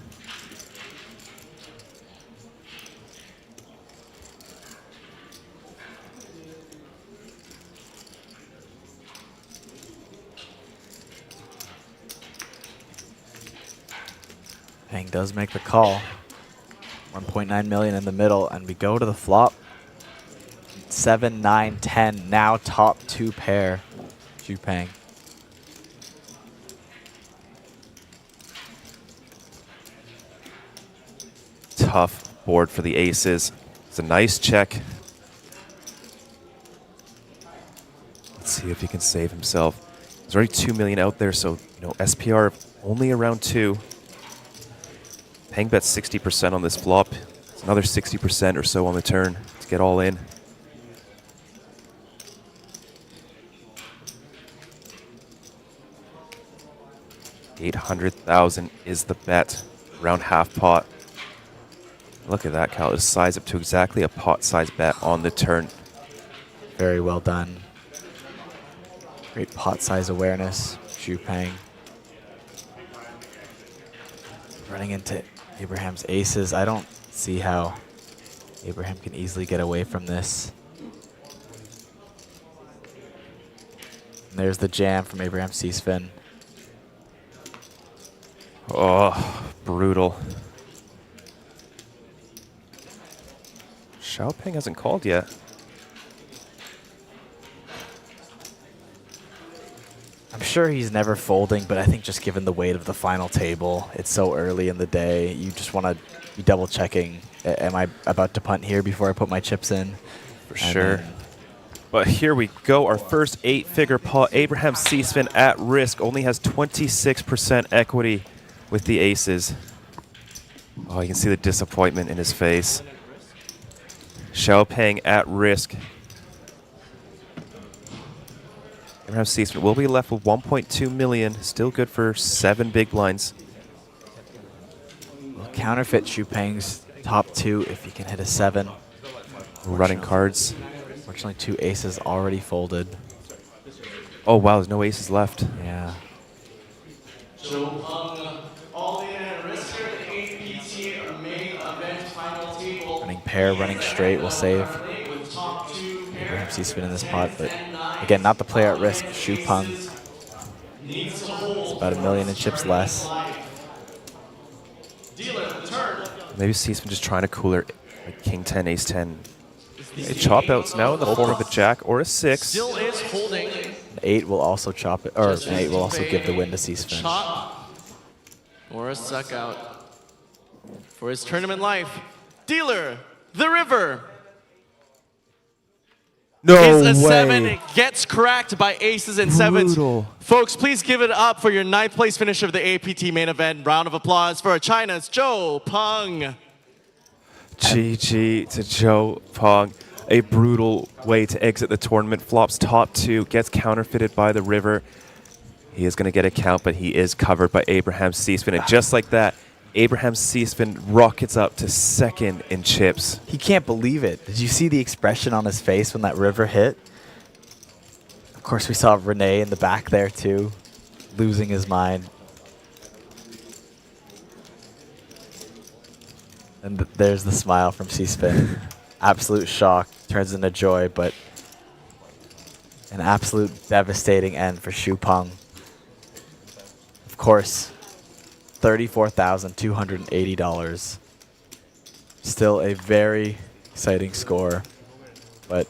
Speaker 9: Peng does make the call. 1.9 million in the middle, and we go to the flop. 7, 9, 10. Now top 2 pair. Xu Peng.
Speaker 8: Tough board for the aces. It's a nice check. Let's see if he can save himself. There's already 2 million out there, so SPR only around 2. Peng bets 60% on this flop. It's another 60% or so on the turn to get all in. $800,000 is the bet, around half pot. Look at that, Cal. It'll size up to exactly a pot size bet on the turn.
Speaker 9: Very well done. Great pot size awareness, Xu Peng. Running into Abraham's aces. I don't see how Abraham can easily get away from this. And there's the jam from Abraham Seasfin.
Speaker 8: Oh, brutal. Xiaopeng hasn't called yet.
Speaker 9: I'm sure he's never folding, but I think just given the weight of the final table, it's so early in the day, you just want to be double checking. Am I about to punt here before I put my chips in?
Speaker 8: For sure. But here we go, our first 8-figure pot. Abraham Seasfin at risk, only has 26% equity with the aces. Oh, you can see the disappointment in his face. Xiaopeng at risk. Abraham Seasfin will be left with 1.2 million. Still good for 7 big blinds.
Speaker 9: counterfeit Xupeng's top 2 if he can hit a 7.
Speaker 8: Running cards.
Speaker 9: Fortunately, 2 aces already folded.
Speaker 8: Oh wow, there's no aces left.
Speaker 9: Yeah. Running pair, running straight will save. Abraham C-spin in this pot, but again, not the player at risk. Xupeng. It's about $1 million in chips less.
Speaker 8: Maybe C-spin just trying to cooler like King 10, Ace 10. A chop outs now in the form of a jack or a 6.
Speaker 17: Still is holding.
Speaker 9: An 8 will also chop it, or an 8 will also give the win to C-spin.
Speaker 17: Chop or a suck out for his tournament life. Dealer, the river.
Speaker 8: No
Speaker 17: is a
Speaker 8: way.
Speaker 17: 7. It gets cracked by aces and sevens.
Speaker 8: Brutal.
Speaker 17: Folks, please give it up for your 9th place finisher of the APT main event. Round of applause for China's Zhou Peng.
Speaker 8: GG to Zhou Peng. A brutal way to exit the tournament. Flops top 2, gets counterfeited by the river. He is going to get a count, but he is covered by Abraham C-spin. And just like that, Abraham C-spin rockets up to 2nd in chips.
Speaker 9: He can't believe it. Did you see the expression on his face when that river hit? Of course, we saw Renee in the back there too, losing his mind. And there's the smile from C-spin. Absolute shock turns into joy, but an absolute devastating end for Xupeng. Of course, $34,280. Still a very exciting score, but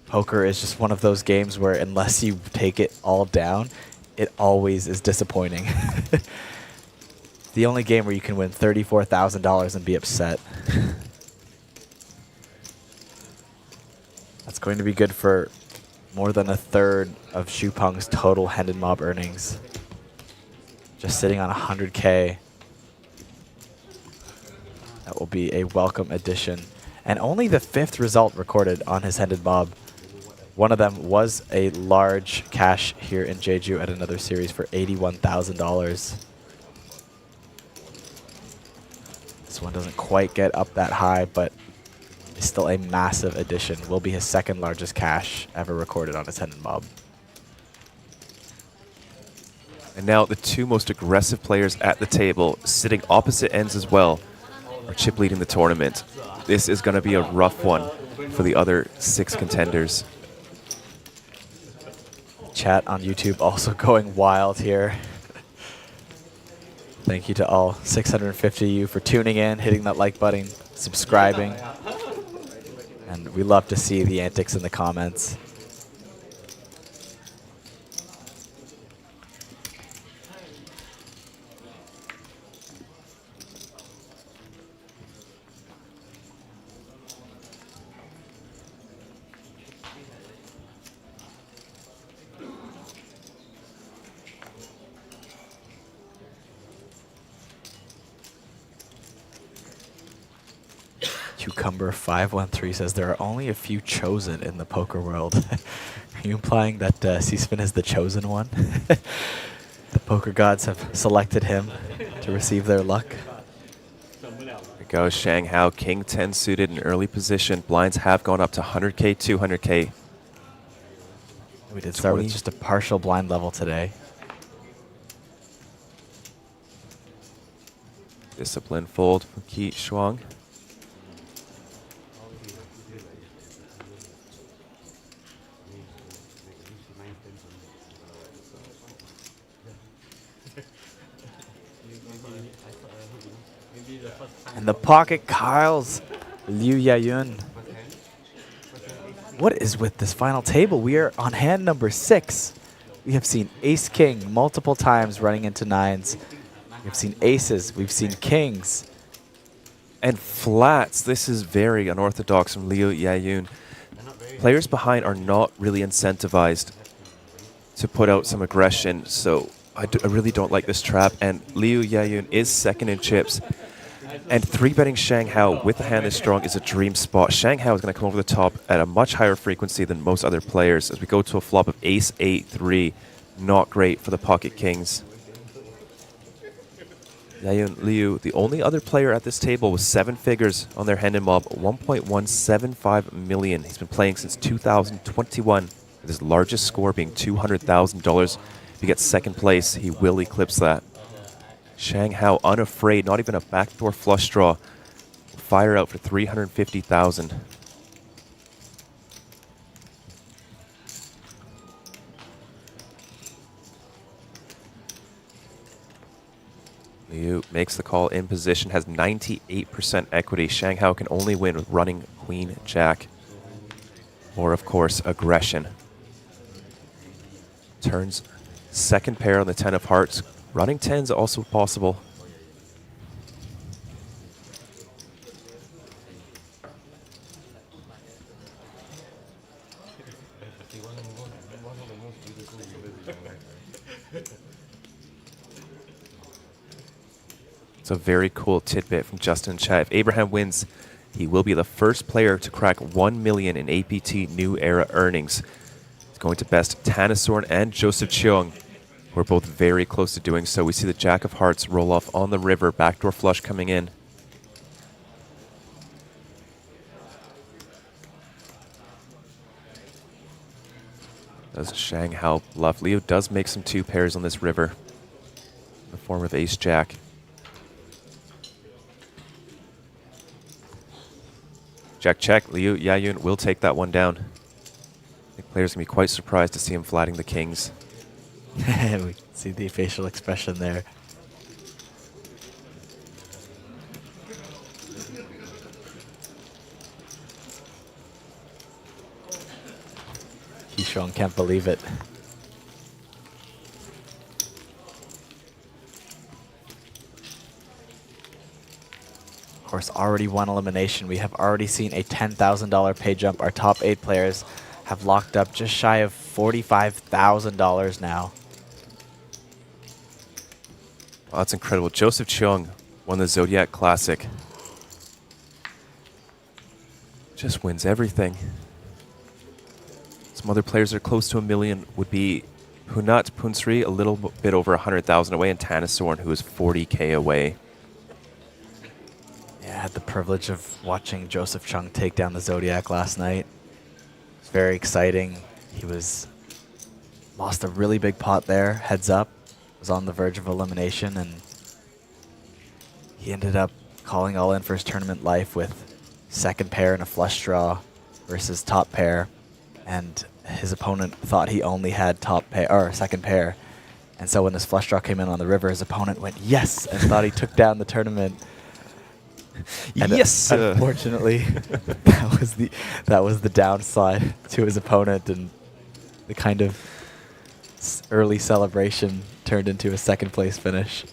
Speaker 9: poker is just one of those games where unless you take it all down, it always is disappointing. The only game where you can win $34,000 and be upset. That's going to be good for more than a third of Xupeng's total hand and mob earnings. Just sitting on 100K. That will be a welcome addition. And only the 5th result recorded on his hand and mob. One of them was a large cash here in Jeju at another series for $81,000. This one doesn't quite get up that high, but it's still a massive addition. Will be his 2nd largest cash ever recorded on his hand and mob.
Speaker 8: And now the 2 most aggressive players at the table, sitting opposite ends as well, are chip leading the tournament. This is going to be a rough one for the other 6 contenders.
Speaker 9: Chat on YouTube also going wild here. Thank you to all 650 of you for tuning in, hitting that like button, subscribing. And we love to see the antics in the comments. Cucumber 513 says there are only a few chosen in the poker world. Are you implying that C-spin is the chosen one? The poker gods have selected him to receive their luck.
Speaker 8: There goes Shang Hao, King 10 suited in early position. Blinds have gone up to 100K, 200K.
Speaker 9: We did start with just a partial blind level today.
Speaker 8: Discipline fold from Qi Shuang.
Speaker 9: And the pocket Kyles, Liu Yayun. What is with this final table? We are on hand number 6. We have seen Ace King multiple times running into 9s. We've seen aces, we've seen kings.
Speaker 8: And flats. This is very unorthodox from Liu Yayun. Players behind are not really incentivized to put out some aggression, so I really don't like this trap. And Liu Yayun is 2nd in chips. And 3-betting Shang Hao with a hand this strong is a dream spot. Shang Hao is going to come over the top at a much higher frequency than most other players as we go to a flop of Ace 8-3. Not great for the pocket kings. Yayun Liu, the only other player at this table with 7 figures on their hand and mob, 1.175 million. He's been playing since 2021, with his largest score being $200,000. If he gets second place, he will eclipse that. Shang Hao, unafraid, not even a backdoor flush draw. Fire out for 350,000. Liu makes the call in position, has 98% equity. Shang Hao can only win with running Queen Jack. Or, of course, aggression. Turns second pair on the 10 of hearts. Running 10's also possible. It's a very cool tidbit from Justin in chat. If Abraham wins, he will be the first player to crack 1 million in APT New Era earnings. It's going to best Tanasorn and Joseph Cheong, who are both very close to doing so. We see the Jack of Hearts roll off on the river, backdoor flush coming in. Does Shang Hao bluff? Leo does make some 2 pairs on this river in the form of Ace Jack. Jack check. Liu Yayun will take that one down. I think players can be quite surprised to see him flatting the kings.
Speaker 9: We can see the facial expression there. Kishong can't believe it. Of course, already one elimination. We have already seen a $10,000 pay jump. Our top 8 players have locked up just shy of $45,000 now.
Speaker 8: Wow, that's incredible. Joseph Cheong won the Zodiac Classic. Just wins everything. Some other players that are close to 1 million would be Hunat Punsri, a little bit over 100,000 away, and Tanasorn, who is 40K away.
Speaker 9: Yeah, I had the privilege of watching Joseph Chung take down the Zodiac last night. It was very exciting. He lost a really big pot there, heads up. Was on the verge of elimination, and he ended up calling all in for his tournament life with second pair and a flush draw versus top pair. And his opponent thought he only had top pair or second pair. And so when this flush draw came in on the river, his opponent went yes and thought he took down the tournament. And
Speaker 8: yes.
Speaker 9: Unfortunately, that was the downside to his opponent, and the kind of early celebration turned into a second place finish.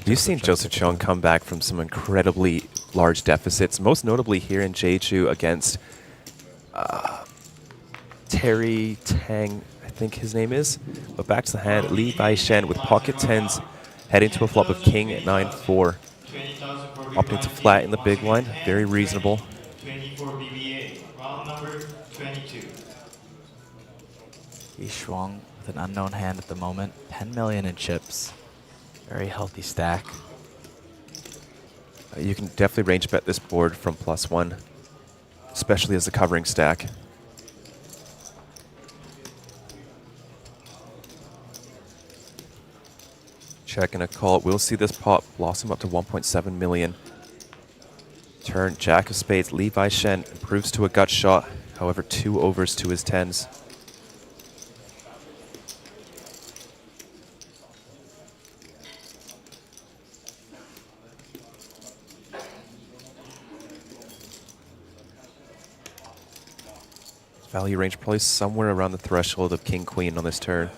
Speaker 8: We've seen Joseph Cheong come back from some incredibly large deficits, most notably here in Jeju against Terry Tang, I think his name is. But back to the hand, Li Baishen with pocket 10s, heading to a flop of king at 9-4. Opting to flat in the big blind, very reasonable.
Speaker 17: 24 BBA, round number 22.
Speaker 9: Yi Shuang with an unknown hand at the moment. 10 million in chips. Very healthy stack.
Speaker 8: You can definitely range bet this board from +1, especially as a covering stack. Check and a call. We'll see this pot blossom up to 1.7 million. Turn, Jack of Spades, Levi Shen improves to a gut shot. However, 2 overs to his 10s. Value range probably somewhere around the threshold of King Queen on this turn.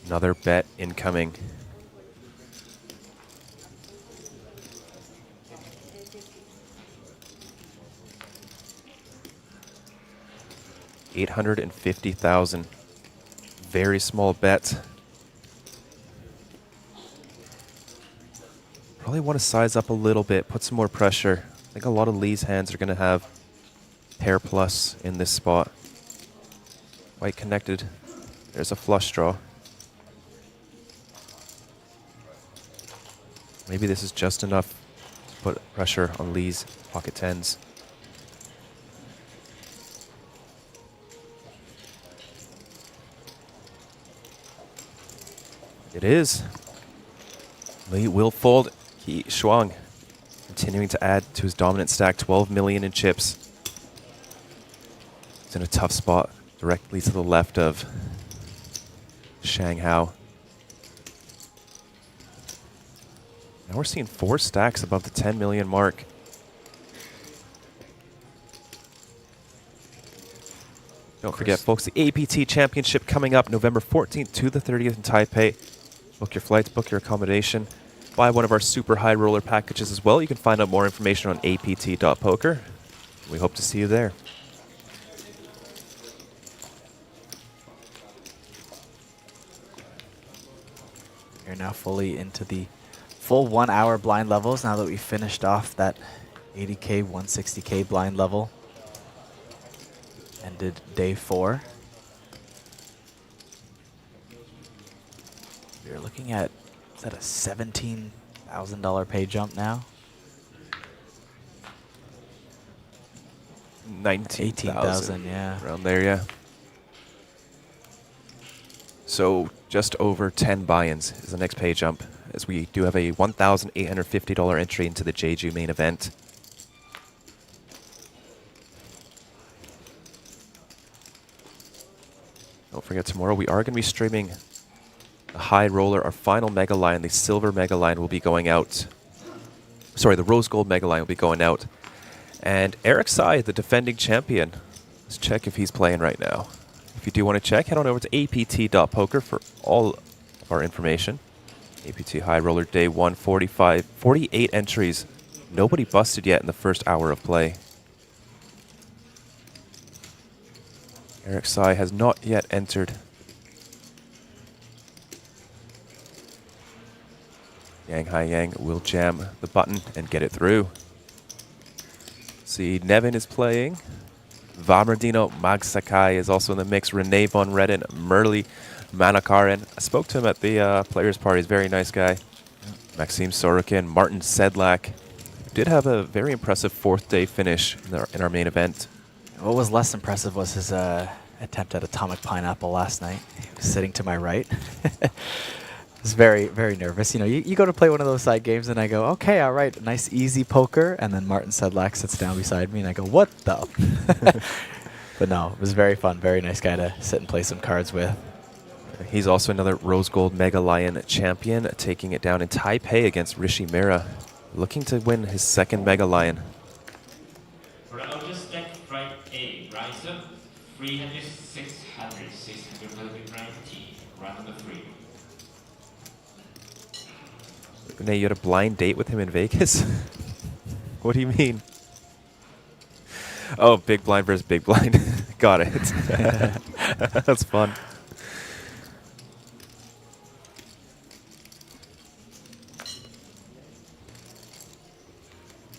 Speaker 8: Another bet incoming. $850,000. Very small bet. Probably want to size up a little bit, put some more pressure I think a lot of Lee's hands are going to have pair plus in this spot. White connected. There's a flush draw. Maybe this is just enough to put pressure on Lee's pocket tens. It is. Lee will fold. He Shuang continuing to add to his dominant stack, 12 million in chips. He's in a tough spot directly to the left of Shanghao. Now we're seeing 4 stacks above the 10 million mark. Don't forget, folks, the APT Championship coming up November 14th to the 30th in Taipei. Book your flights, book your accommodation. Buy one of our super high roller packages as well. You can find out more information on apt.poker. We hope to see you there.
Speaker 9: We're now fully into the full 1 hour blind levels now that we finished off that 80K, 160K blind level. Ended day 4. We're looking at, is that a $17,000 pay jump now?
Speaker 8: 18,000,
Speaker 9: yeah.
Speaker 8: Around there, yeah. So just over 10 buy-ins is the next pay jump, as we do have a $1,850 entry into the Jeju main event. Don't forget, tomorrow we are going to be streaming the high roller, our final Mega Lion. The silver Mega Lion will be going out. Sorry, the rose gold Mega Lion will be going out. And Eric Sai, the defending champion. Let's check if he's playing right now. If you do want to check, head on over to apt.poker for all of our information. APT High Roller Day 145, 48 entries. Nobody busted yet in the first hour of play. Eric Sai has not yet entered. Yang Hai Yang will jam the button and get it through. See, Nevin is playing. Vamardino Mag Sakai is also in the mix. Renee Von Redden, Merli Manakaran. I spoke to him at the players' party. He's a very nice guy. Maxime Sorokin, Martin Sedlak. Did have a very impressive 4th day finish in our main event.
Speaker 9: What was less impressive was his attempt at Atomic Pineapple last night. He was sitting to my right. I was very, very nervous. You know, you go to play one of those side games and I go, okay, all right, nice easy poker. And then Martin Sedlak sits down beside me and I go, what the? But no, it was very fun. Very nice guy to sit and play some cards with.
Speaker 8: He's also another Rose Gold Mega Lion champion, taking it down in Taipei against Rishi Mehra, looking to win his 2nd Mega Lion.
Speaker 18: For the largest stack, right A, rise up, 300, 600, 600, right T, round the 3.
Speaker 8: Renee, you had a blind date with him in Vegas? What do you mean? Oh, big blind versus big blind. Got it. That's fun.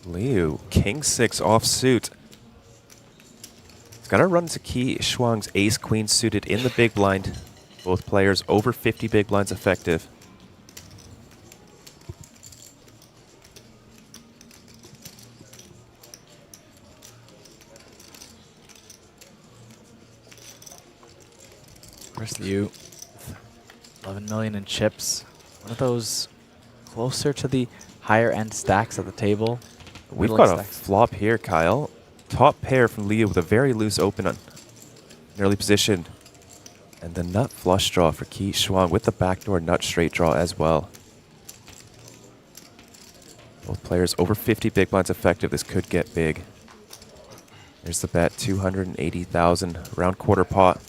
Speaker 8: Liu, King 6 offsuit. He's gonna run to Qi Shuang's Ace Queen suited in the big blind. Both players over 50 big blinds effective.
Speaker 9: Where's Liu? 11 million in chips. One of those closer to the higher end stacks at the table.
Speaker 8: We've got a flop here, Kyle. Top pair from Liu with a very loose open on an early position. And the nut flush draw for Qi Shuang with the backdoor nut straight draw as well. Both players over 50 big blinds effective. This could get big. There's the bet, 280,000, around quarter pot.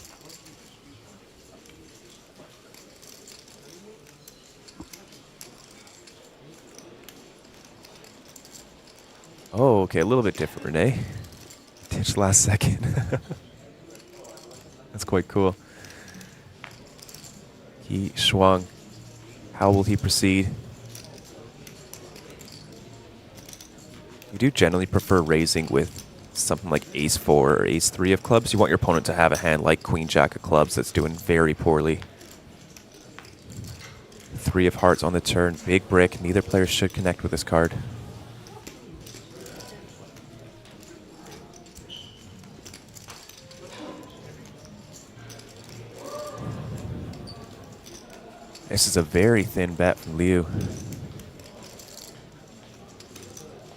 Speaker 8: Oh, okay, a little bit different, Renee. Ditch last second. That's quite cool. Qi Shuang, how will he proceed? do generally prefer raising with something like ace-4 or ace-3 of clubs. You want your opponent to have a hand like queen-jack of clubs that's doing very poorly. 3 of hearts on the turn, big brick. Neither player should connect with this card. This is a very thin bet from Liu.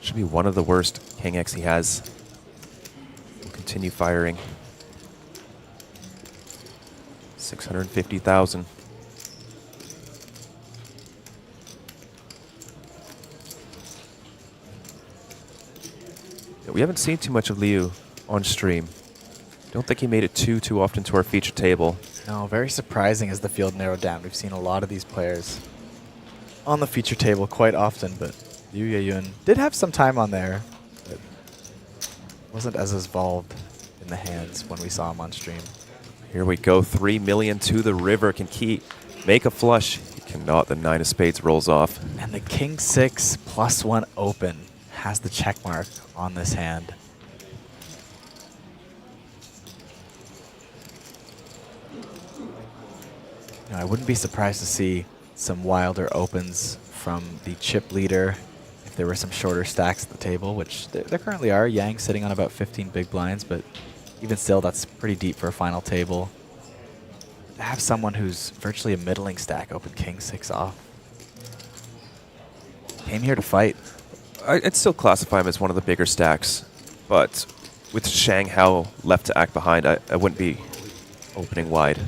Speaker 8: Should be one of the worst King X he has. We'll continue firing. 650,000. We haven't seen too much of Liu on stream. Don't think he made it too often to our feature table.
Speaker 9: No, very surprising as the field narrowed down. We've seen a lot of these players on the feature table quite often, but Liu Yeyun did have some time on there, but wasn't as involved in the hands when we saw him on stream.
Speaker 8: Here we go, 3 million to the river. Can Key make a flush? He cannot. The 9 of spades rolls off.
Speaker 9: And the King 6 +1 open has the check mark on this hand. I wouldn't be surprised to see some wilder opens from the chip leader if there were some shorter stacks at the table, which there currently are. Yang sitting on about 15 big blinds, but even still, that's pretty deep for a final table. To have someone who's virtually a middling stack open King 6 off. Came here to fight.
Speaker 8: I'd still classify him as one of the bigger stacks, but with Shang Hao left to act behind, I wouldn't be opening wide.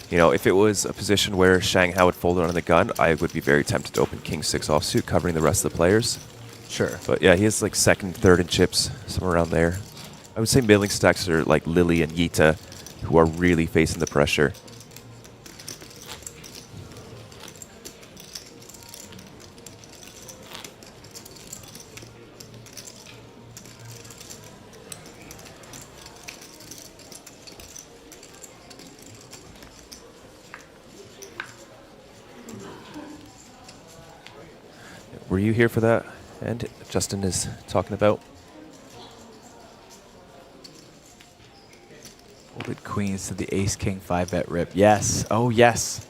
Speaker 8: You know, if it was a position where Shang Hao had folded on the gun, I would be very tempted to open King 6 offsuit, covering the rest of the players.
Speaker 9: Sure.
Speaker 8: But yeah, he has like second, third in chips, somewhere around there. I would say middling stacks are like Lily and Yita, who are really facing the pressure. Were you here for that? And Justin is talking about.
Speaker 9: Folded queens to the ace-king 5-bet rip. Yes. Oh, yes.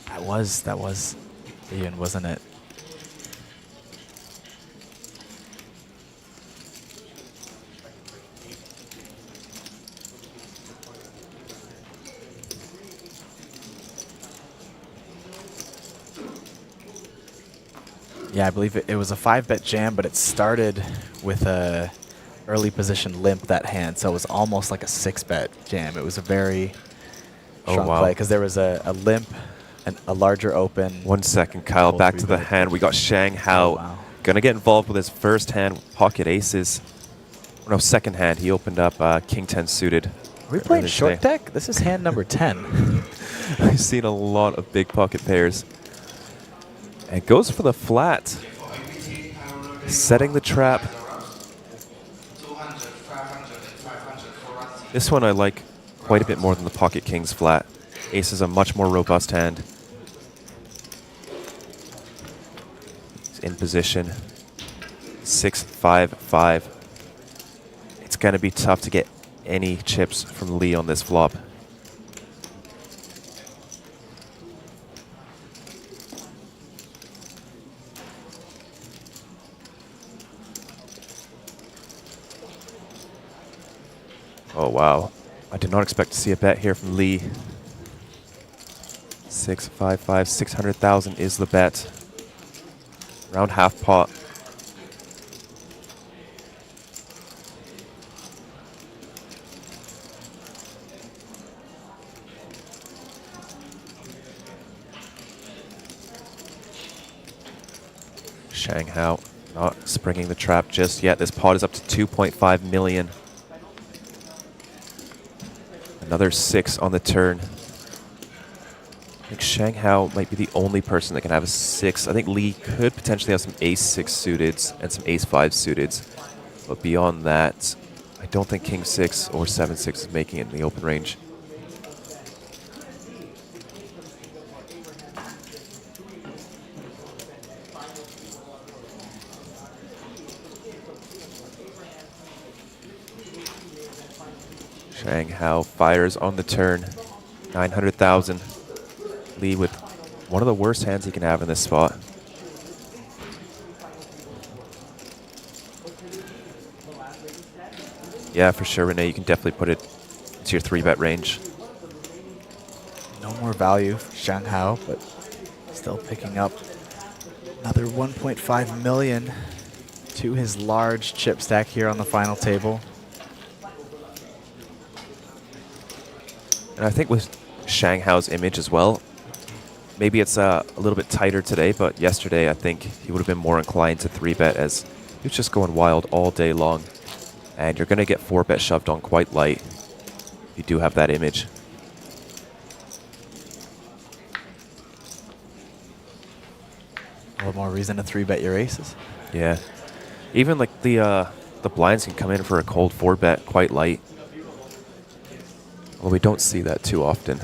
Speaker 9: That was Ian, wasn't it? Yeah, I believe it was a 5-bet jam, but it started with a early position limp that hand, so it was almost like a 6-bet jam. It was a very strong play because there was a limp and a larger open.
Speaker 8: 1 second, Kyle, back to the hand. We got Shang Hao gonna get involved with his first hand, pocket aces. No, second hand, he opened up King 10 suited.
Speaker 9: Are we playing short deck? This is hand number 10.
Speaker 8: I've seen a lot of big pocket pairs. And goes for the flat, setting the trap. This one I like quite a bit more than the pocket king's flat. Ace is a much more robust hand. He's in position. 6-5-5. It's going to be tough to get any chips from Lee on this flop. Oh, wow. I did not expect to see a bet here from Lee. 6-5-5, 600,000 is the bet. Around half pot. Shang Hao not springing the trap just yet. This pot is up to 2.5 million. Another 6 on the turn. I think Shang Hao might be the only person that can have a 6. I think Lee could potentially have some ace-6 suiteds and some ace-5 suiteds. But beyond that, I don't think King 6 or 7-6 is making it in the open range. Shang Hao fires on the turn. 900,000. Lee with one of the worst hands he can have in this spot. Yeah, for sure, Renee. You can definitely put it to your 3-bet range.
Speaker 9: No more value for Shang Hao, but still picking up another 1.5 million to his large chip stack here on the final table.
Speaker 8: And I think with Shang Hao's image as well, maybe it's a little bit tighter today, but yesterday I think he would have been more inclined to 3-bet as he was just going wild all day long. And you're going to get 4-bet shoved on quite light if you do have that image.
Speaker 9: A little more reason to 3-bet your aces.
Speaker 8: Yeah. Even like the blinds can come in for a cold 4-bet quite light. Well, we don't see that too often.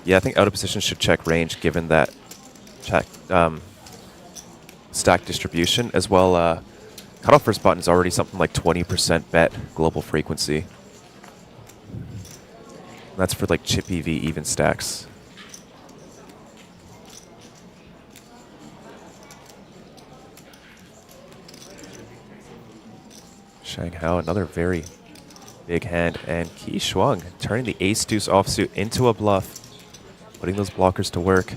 Speaker 8: Yeah, I think out of position should check range given that stack distribution as well. Cutoff first button is already something like 20% bet global frequency. That's for like chip EV even stacks. Shang Hao, another very big hand, and Qi Shuang turning the ace-deuce offsuit into a bluff, putting those blockers to work.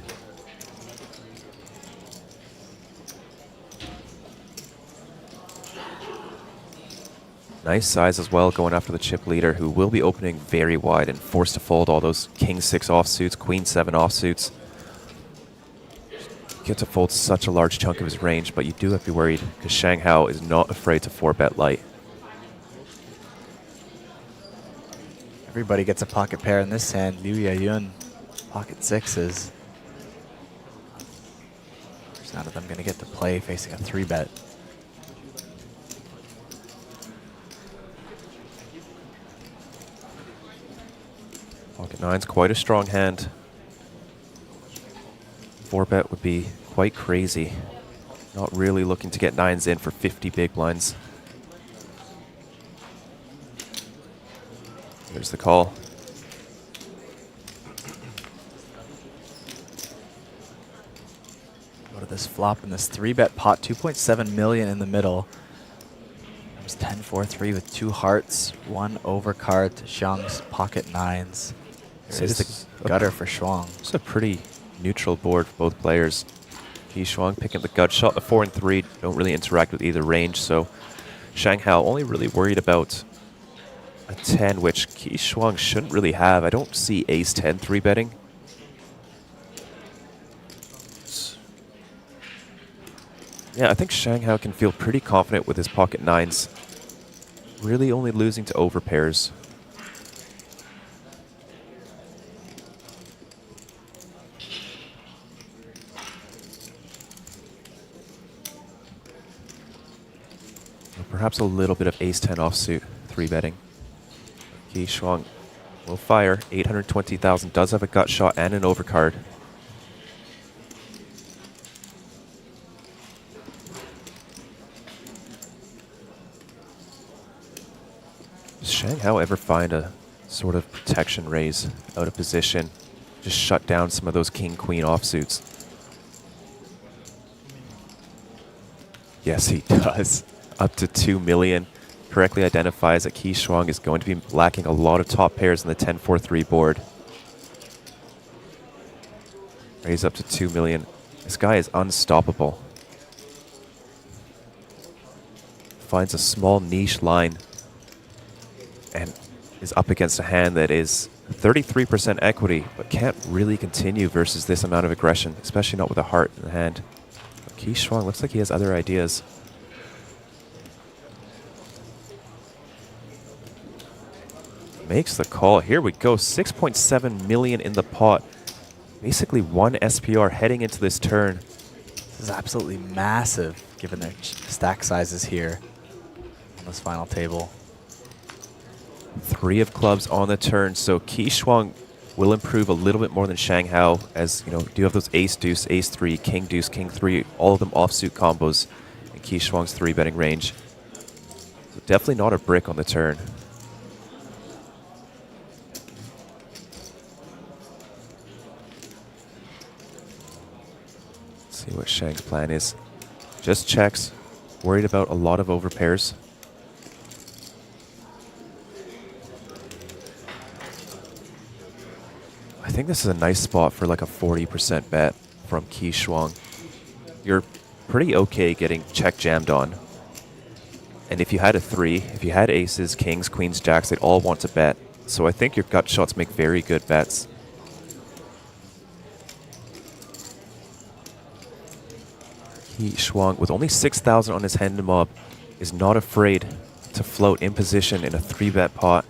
Speaker 8: Nice size as well, going after the chip leader, who will be opening very wide and forced to fold all those king-6 offsuits, queen-7 offsuits. You get to fold such a large chunk of his range, but you do have to be worried because Shang Hao is not afraid to 4-bet light.
Speaker 9: Everybody gets a pocket pair in this hand. Liu Yayun, pocket 6s. There's none of them going to get to play facing a 3-bet.
Speaker 8: Pocket 9's quite a strong hand. 4-bet would be quite crazy. Not really looking to get 9s in for 50 big blinds. There's the call.
Speaker 9: Go to this flop in this 3-bet pot, 2.7 million in the middle. There's 10-4-3 with 2 hearts, 1 overcard to Xiang's pocket 9s. This is the gutter for Shuang.
Speaker 8: It's a pretty neutral board for both players. Qi Shuang picking up the gut shot. The 4 and 3 don't really interact with either range, so Shang Hao only really worried about a 10, which Qi Shuang shouldn't really have. I don't see ace-10 3-betting. Yeah, I think Shang Hao can feel pretty confident with his pocket 9s. Really only losing to overpairs. Perhaps a little bit of ace-10 offsuit 3-betting. Qi Shuang will fire. 820,000, does have a gut shot and an overcard. Does Shang Hao ever find a sort of protection raise out of position? Just shut down some of those king-queen offsuits. Yes, he does. Up to 2 million. Correctly identifies that Qi Shuang is going to be lacking a lot of top pairs in the 10-4-3 board. Raise up to 2 million. This guy is unstoppable. Finds a small niche line and is up against a hand that is 33% equity, but can't really continue versus this amount of aggression, especially not with a heart in the hand. But Qi Shuang looks like he has other ideas. Makes the call. Here we go. 6.7 million in the pot. Basically 1 SPR heading into this turn.
Speaker 9: This is absolutely massive given their stack sizes here on this final table.
Speaker 8: 3 of clubs on the turn, so Qi Shuang will improve a little bit more than Shang Hao, as you know, do have those ace-deuce, ace-3, king-deuce, king-3, all of them offsuit combos in Qi Shuang's 3-betting range. Definitely not a brick on the turn. Let's see what Shang's plan is. Just checks. Worried about a lot of overpairs. I think this is a nice spot for like a 40% bet from Qi Shuang. You're pretty okay getting check jammed on. And if you had a 3, if you had aces, kings, queens, jacks, they'd all want to bet. So I think your gut shots make very good bets. Qi Shuang, with only 6,000 on his hand mob, is not afraid to float in position in a 3-bet pot.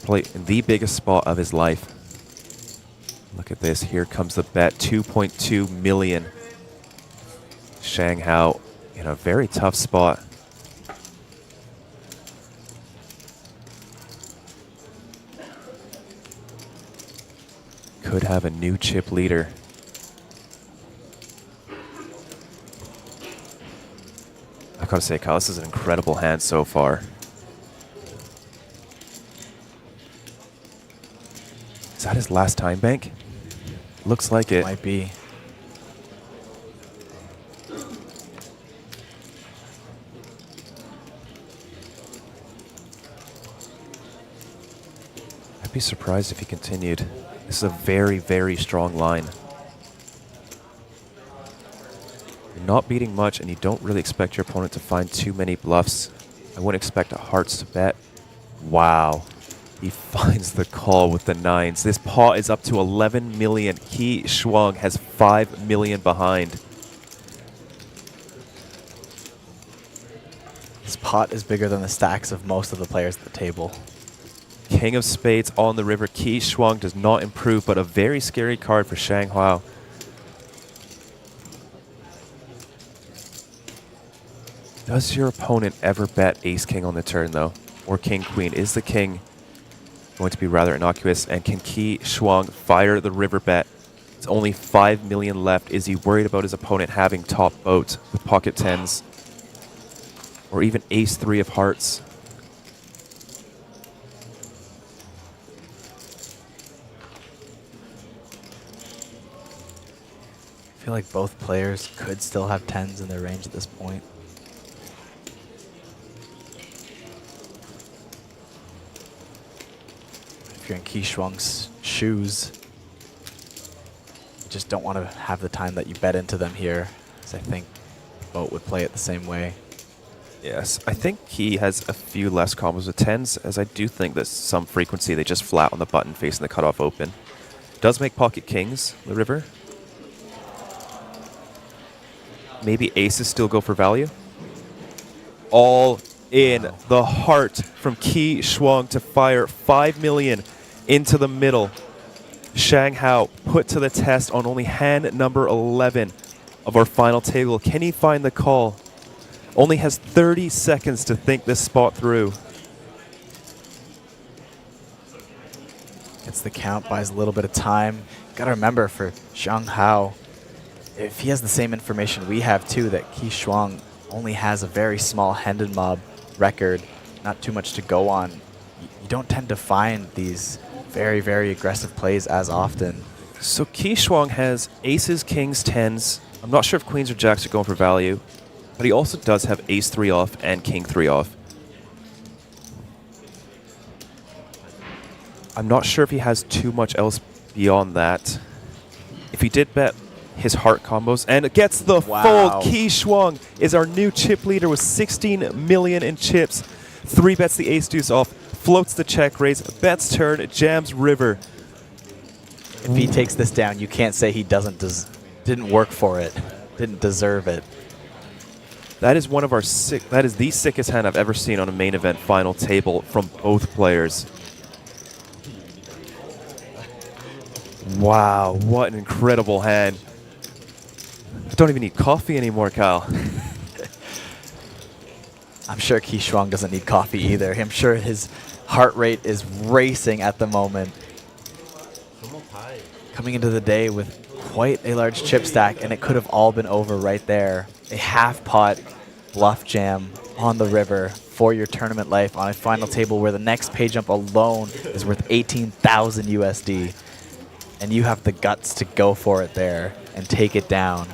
Speaker 8: Play in the biggest spot of his life. Look at this. Here comes the bet. 2.2 million. Shang Hao in a very tough spot. Could have a new chip leader. I gotta say, Kyle, this is an incredible hand so far. Is that his last time bank? Looks like it.
Speaker 9: Might be.
Speaker 8: I'd be surprised if he continued. This is a very, very strong line. You're not beating much, and you don't really expect your opponent to find too many bluffs. I wouldn't expect hearts to bet. Wow. He finds the call with the 9s. This pot is up to 11 million. Qi Shuang has 5 million behind.
Speaker 9: This pot is bigger than the stacks of most of the players at the table.
Speaker 8: King of Spades on the river. Qi Shuang does not improve, but a very scary card for Shang Hao. Does your opponent ever bet Ace-King on the turn, though? Or King-Queen? Is the King going to be rather innocuous? And can Qi Shuang fire the river bet? It's only 5 million left. Is he worried about his opponent having top boat with pocket 10s? Or even Ace-3 of hearts?
Speaker 9: I feel like both players could still have 10s in their range at this point. If you're in Qi Shuang's shoes, you just don't want to have the time that you bet into them here, because I think both would play it the same way.
Speaker 8: Yes, I think he has a few less combos with 10s, as I do think that some frequency they just flat on the button facing the cutoff open. Does make pocket kings, the river. Maybe aces still go for value. All in. Wow. The heart from Qi Shuang to fire 5 million into the middle. Shang Hao put to the test on only hand number 11 of our final table. Can he find the call? Only has 30 seconds to think this spot through.
Speaker 9: Gets the count, buys a little bit of time. Gotta remember, for Shang Hao, if he has the same information we have too, that Qi Shuang only has a very small hand and mob record, not too much to go on, you don't tend to find these very, very aggressive plays as often.
Speaker 8: So Qi Shuang has aces, kings, 10s. I'm not sure if queens or jacks are going for value, but he also does have ace-3 off and king-3 off. I'm not sure if he has too much else beyond that. If he did bet his heart combos, and it gets the fold. Qi Shuang is our new chip leader with 16 million in chips. 3 bets the ace-deuce off, floats the check raise, bets turn, jams river.
Speaker 9: If he takes this down, you can't say he didn't work for it, didn't deserve it.
Speaker 8: That is one of our that is the sickest hand I've ever seen on a main event final table from both players. Wow, what an incredible hand. I don't even need coffee anymore, Kyle.
Speaker 9: I'm sure Qi Shuang doesn't need coffee either. I'm sure his heart rate is racing at the moment. Coming into the day with quite a large chip stack, and it could have all been over right there. A half pot bluff jam on the river for your tournament life on a final table where the next pay jump alone is worth 18,000 USD. And you have the guts to go for it there and take it down.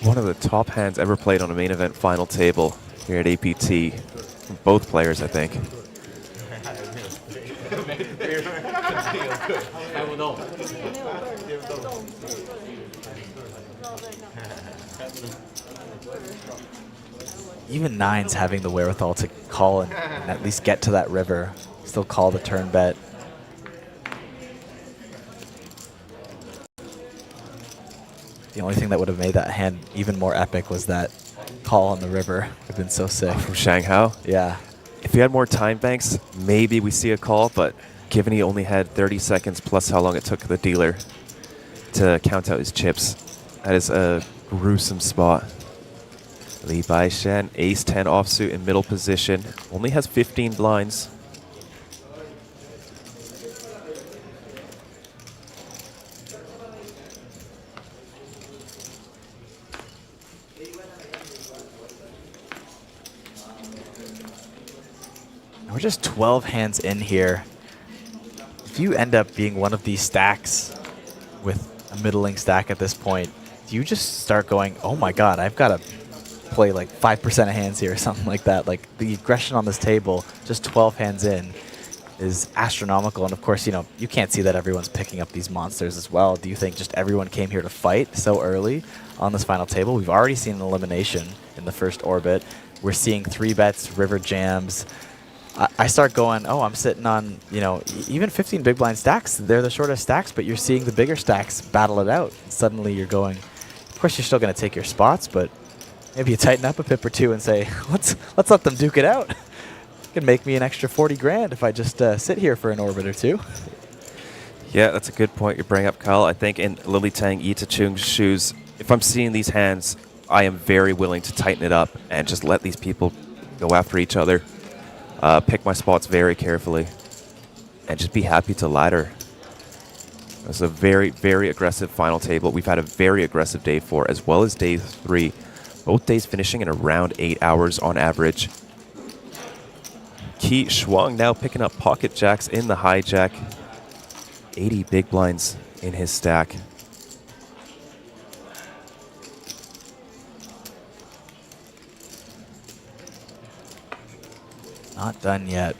Speaker 8: One of the top hands ever played on a main event final table here at APT. From both players, I think.
Speaker 9: Even Nine's having the wherewithal to call and at least get to that river. Still call the turn bet. The only thing that would have made that hand even more epic was that call on the river. Would have been so sick.
Speaker 8: From Shanghai?
Speaker 9: Yeah.
Speaker 8: If he had more time banks, maybe we see a call, but given he only had 30 seconds plus how long it took the dealer to count out his chips, that is a gruesome spot. Li Baishan, ace-10 offsuit in middle position, only has 15 blinds.
Speaker 9: We're just 12 hands in here. If you end up being one of these stacks with a middling stack at this point, do you just start going, oh my god, I've got to play like 5% of hands here or something like that? Like the aggression on this table, just 12 hands in, is astronomical. And of course, you know, you can't see that everyone's picking up these monsters as well. Do you think just everyone came here to fight so early on this final table? We've already seen an elimination in the first orbit. We're seeing 3-bets, river jams. I start going, oh, I'm sitting on, you know, even 15 big blind stacks. They're the shortest stacks, but you're seeing the bigger stacks battle it out. And suddenly you're going, of course, you're still going to take your spots, but maybe you tighten up a pip or two and say, let's let them duke it out. It can make me an extra 40 grand if I just sit here for an orbit or two.
Speaker 8: Yeah, that's a good point you bring up, Kyle. I think in Lily Tang, Yi Chung's shoes, if I'm seeing these hands, I am very willing to tighten it up and just let these people go after each other. Pick my spots very carefully and just be happy to ladder. It's a very, very aggressive final table. We've had a very aggressive day 4 as well as day 3. Both days finishing in around 8 hours on average. Qi Shuang now picking up pocket jacks in the hijack. 80 big blinds in his stack.
Speaker 9: Not done yet.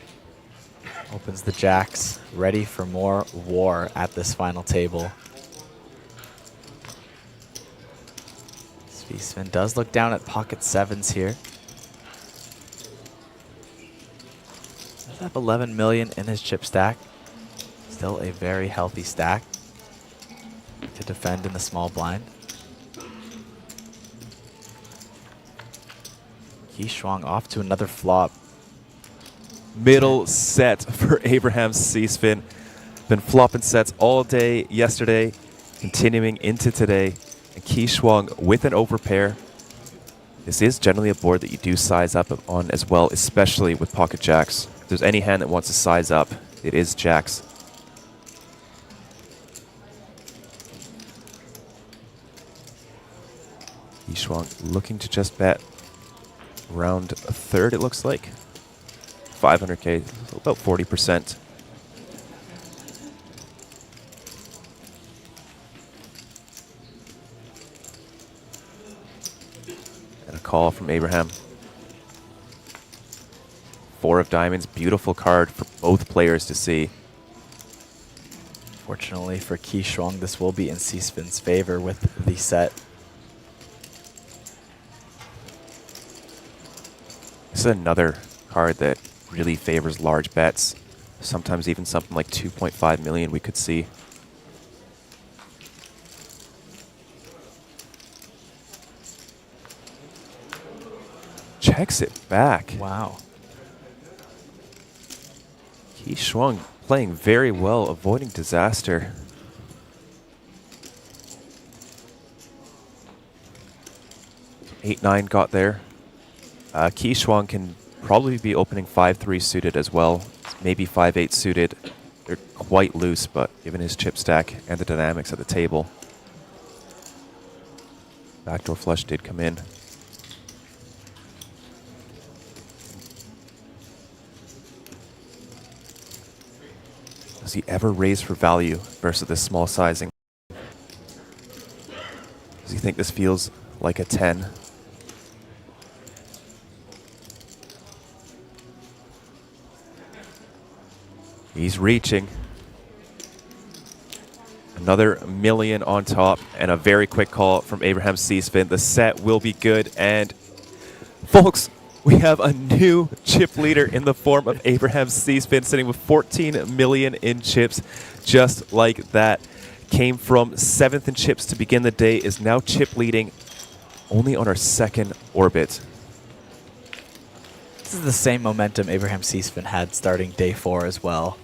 Speaker 9: Opens the jacks, ready for more war at this final table. Sven does look down at pocket 7s here. Does have 11 million in his chip stack. Still a very healthy stack to defend in the small blind. Qi Shuang off to another flop.
Speaker 8: Middle set for Abraham Seasfin. Been flopping sets all day yesterday, continuing into today. And Qi Shuang with an overpair. This is generally a board that you do size up on as well, especially with pocket jacks. If there's any hand that wants to size up, it is jacks. Qi Shuang looking to just bet around a third, it looks like. 500K, about 40%. And a call from Abraham. 4 of diamonds, beautiful card for both players to see.
Speaker 9: Fortunately for Qi Shuang, this will be in Seasfin's favor with the set.
Speaker 8: This is another card that really favors large bets. Sometimes even something like 2.5 million we could see. Checks it back.
Speaker 9: Wow.
Speaker 8: Qi Shuang playing very well, avoiding disaster. So 8-9 got there. Qi Shuang can probably be opening 5-3 suited as well, maybe 5-8 suited. They're quite loose, but given his chip stack and the dynamics at the table. Backdoor flush did come in. Does he ever raise for value versus this small sizing? Does he think this feels like a 10? He's reaching. Another million on top, and a very quick call from Abraham C-Spin. The set will be good, and folks, we have a new chip leader in the form of Abraham C-Spin, sitting with 14 million in chips, just like that. Came from 7th in chips to begin the day, is now chip leading only on our 2nd orbit.
Speaker 9: This is the same momentum Abraham C-Spin had starting day 4 as well.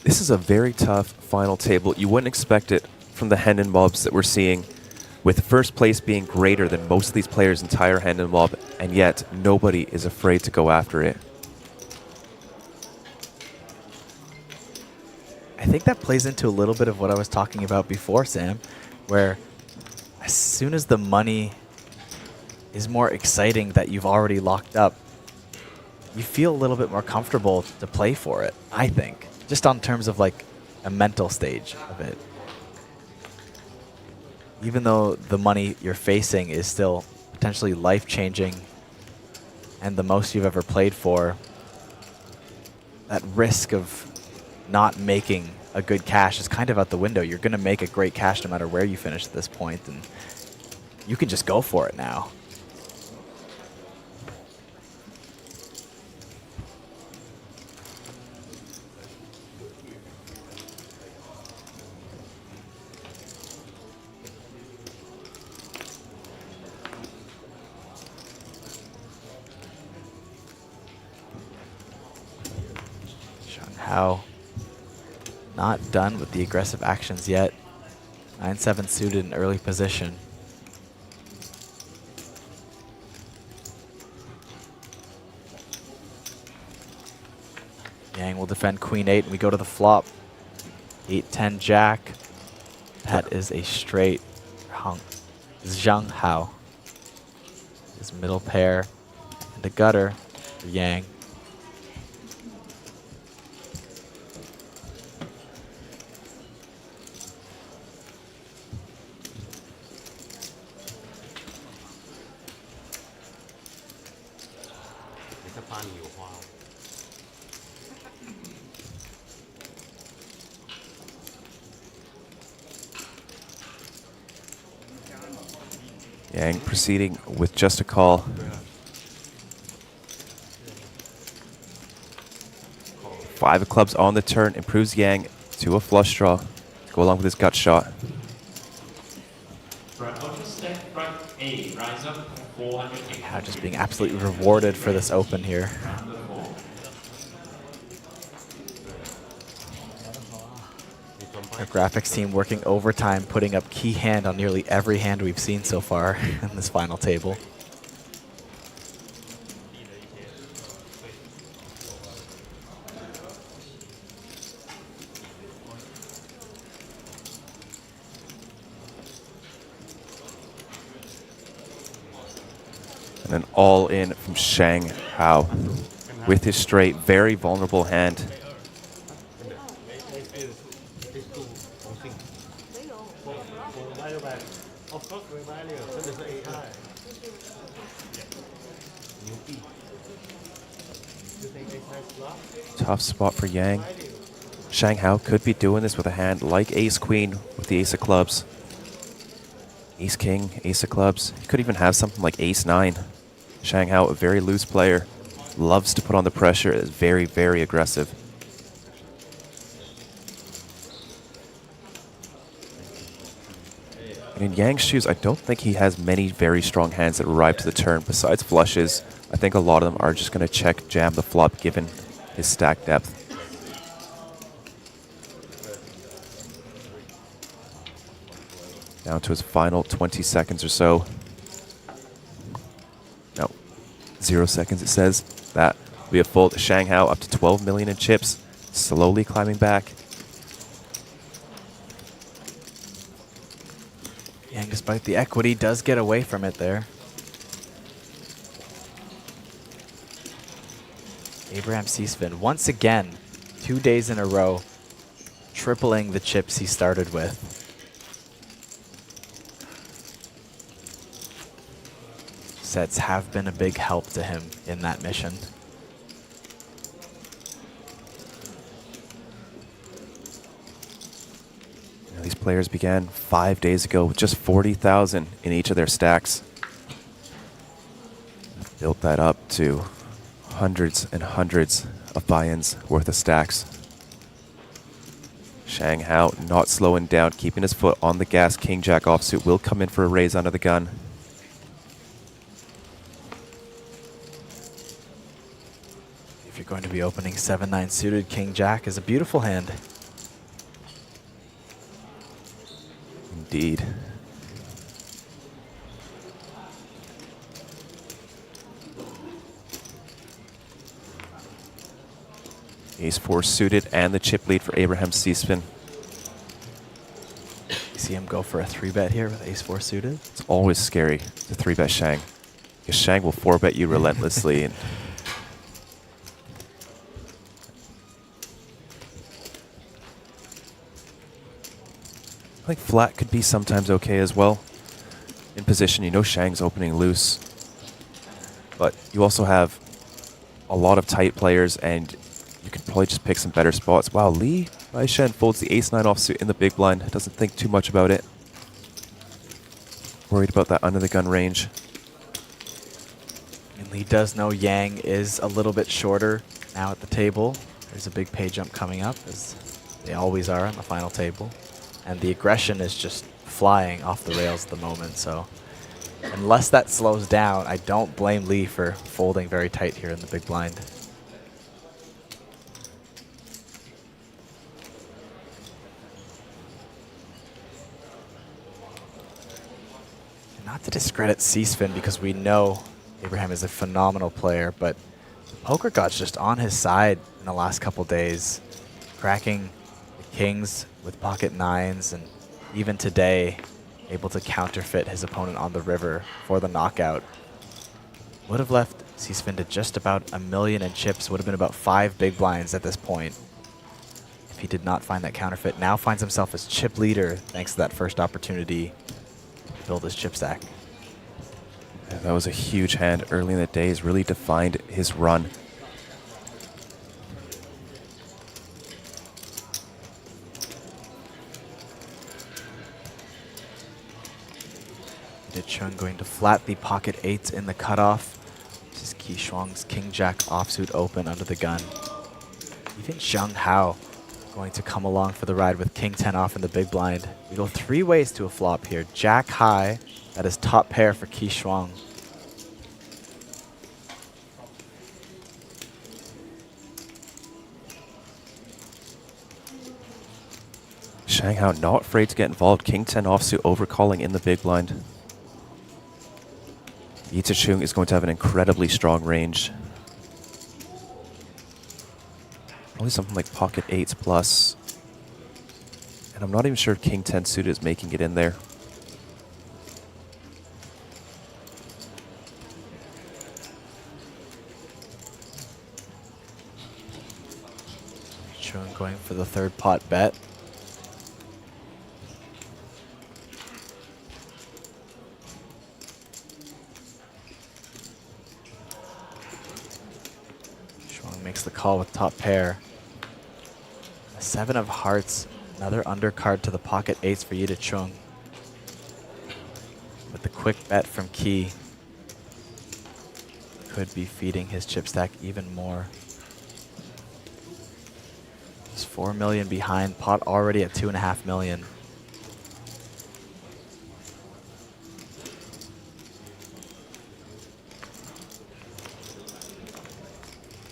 Speaker 8: This is a very tough final table. You wouldn't expect it from the hand and mobs that we're seeing, with first place being greater than most of these players' entire hand and mob, and yet nobody is afraid to go after it.
Speaker 9: I think that plays into a little bit of what I was talking about before, Sam, where as soon as the money is more exciting that you've already locked up, you feel a little bit more comfortable to play for it, I think. Just on terms of like a mental stage of it. Even though the money you're facing is still potentially life-changing and the most you've ever played for, that risk of not making a good cash is kind of out the window. You're going to make a great cash no matter where you finish at this point, and you can just go for it now. Shanghao not done with the aggressive actions yet. 9-7 suited in early position. Yang will defend Queen 8 and we go to the flop. 8-10 Jack. That is a straight Zhang Hao. His middle pair and a gutter for Yang.
Speaker 8: Yang proceeding with just a call. Five of clubs on the turn improves Yang to a flush draw to go along with his gut shot.
Speaker 9: Yeah, just being absolutely rewarded for this open here. Our graphics team working overtime, putting up key hand on nearly every hand we've seen so far in this final table.
Speaker 8: And an all in from Shang Hao with his straight, very vulnerable hand. Tough spot for Yang. Shang Hao could be doing this with a hand like Ace Queen with the Ace of Clubs. Ace King, Ace of Clubs. He could even have something like Ace 9. Shang Hao, a very loose player, loves to put on the pressure, is very, very aggressive. And in Yang's shoes, I don't think he has many very strong hands that arrive to the turn. Besides flushes, I think a lot of them are just going to check jam the flop given his stack depth. Down to his final 20 seconds or so. No, 0 seconds it says. That will be a fold. Shang Hao up to 12 million in chips, slowly climbing back.
Speaker 9: Yang, despite the equity, does get away from it there. Abraham Seasfin, once again, 2 days in a row, tripling the chips he started with. Sets have been a big help to him in that mission.
Speaker 8: These players began 5 days ago with just 40,000 in each of their stacks. Built that up to hundreds and hundreds of buy-ins worth of stacks. Shang Hao not slowing down, keeping his foot on the gas. King Jack offsuit will come in for a raise under the gun.
Speaker 9: If you're going to be opening 7-9 suited, King Jack is a beautiful hand.
Speaker 8: Indeed. Ace-4 suited and the chip lead for Abraham Seasfin.
Speaker 9: You see him go for a 3-bet here with Ace-4 suited?
Speaker 8: It's always scary to 3-bet Shang, because Shang will 4-bet you relentlessly. And I think flat could be sometimes okay as well. In position, you know Shang's opening loose. But you also have a lot of tight players, and you could probably just pick some better spots. Wow, Lee Baishen folds the ace-9 offsuit in the big blind. Doesn't think too much about it. Worried about that under the gun range.
Speaker 9: And Lee does know Yang is a little bit shorter now at the table. There's a big pay jump coming up, as they always are on the final table. And the aggression is just flying off the rails at the moment, so unless that slows down, I don't blame Lee for folding very tight here in the big blind. Not to discredit Seasfin, because we know Abraham is a phenomenal player, but the poker god's just on his side in the last couple days, cracking the kings with pocket 9s, and even today able to counterfeit his opponent on the river for the knockout. Would have left Seasfin to just about $1 million in chips, would have been about 5 big blinds at this point if he did not find that counterfeit. Now finds himself as chip leader thanks to that first opportunity to build his chip stack.
Speaker 8: Yeah, that was a huge hand early in the day. He's really defined his run.
Speaker 9: Chun going to flat the pocket 8s in the cutoff. This is Qi Shuang's King Jack offsuit open under the gun. Even Zhang Hao going to come along for the ride with King 10 off in the big blind. We go 3 ways to a flop here. Jack high, that is top pair for Qi Shuang.
Speaker 8: Shang Hao not afraid to get involved. King 10 offsuit overcalling in the big blind. Yita Chung is going to have an incredibly strong range. Probably something like pocket 8s plus. And I'm not even sure if King 10 suited is making it in there.
Speaker 9: Chung going for the 3rd pot bet. Makes the call with top pair. A 7 of hearts, another undercard to the pocket 8s for Yita Chung. With the quick bet from Qi, could be feeding his chip stack even more. He's 4 million behind, pot already at 2.5 million.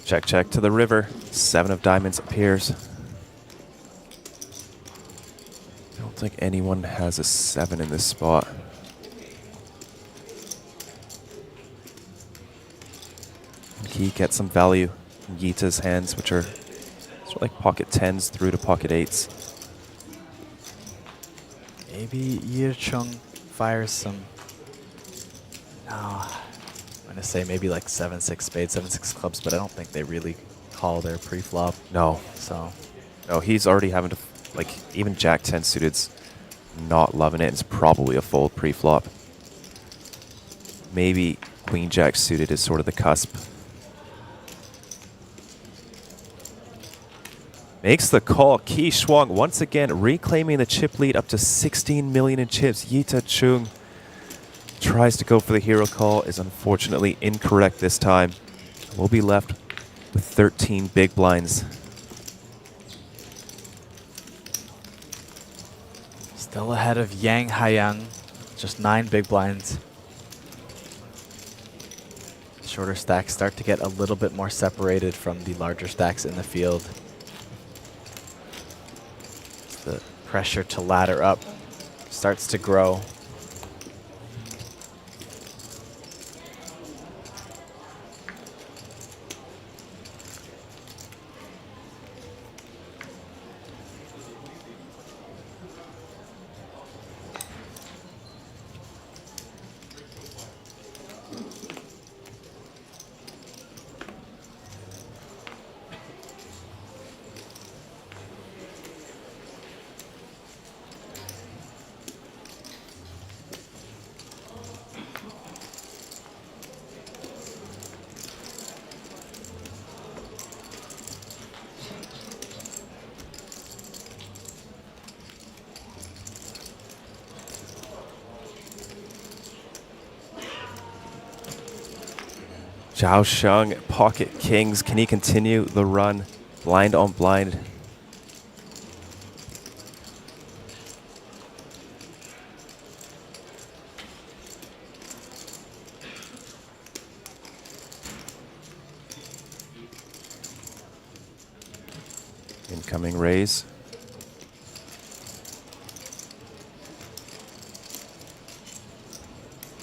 Speaker 8: Check, check to the river. 7 of diamonds appears. I don't think anyone has a 7 in this spot. And Qi gets some value in Yita's hands, which are sort of like pocket 10s through to pocket 8s.
Speaker 9: Maybe Yita Chung fires some. No. I'm going to say maybe like 7-6 spades, 7-6 clubs, but I don't think they really call there pre-flop.
Speaker 8: No.
Speaker 9: So.
Speaker 8: No, he's already having to, like, even Jack 10 suited's not loving it. It's probably a fold pre-flop. Maybe Queen Jack suited is sort of the cusp. Makes the call. Ki Shuang once again reclaiming the chip lead up to 16 million in chips. Yita Chung tries to go for the hero call, is unfortunately incorrect this time. We'll be left with 13 big blinds.
Speaker 9: Still ahead of Yang Haiyang, just 9 big blinds. Shorter stacks start to get a little bit more separated from the larger stacks in the field. The pressure to ladder up starts to grow.
Speaker 8: Zhao Sheng, pocket kings. Can he continue the run? Blind on blind. Incoming raise.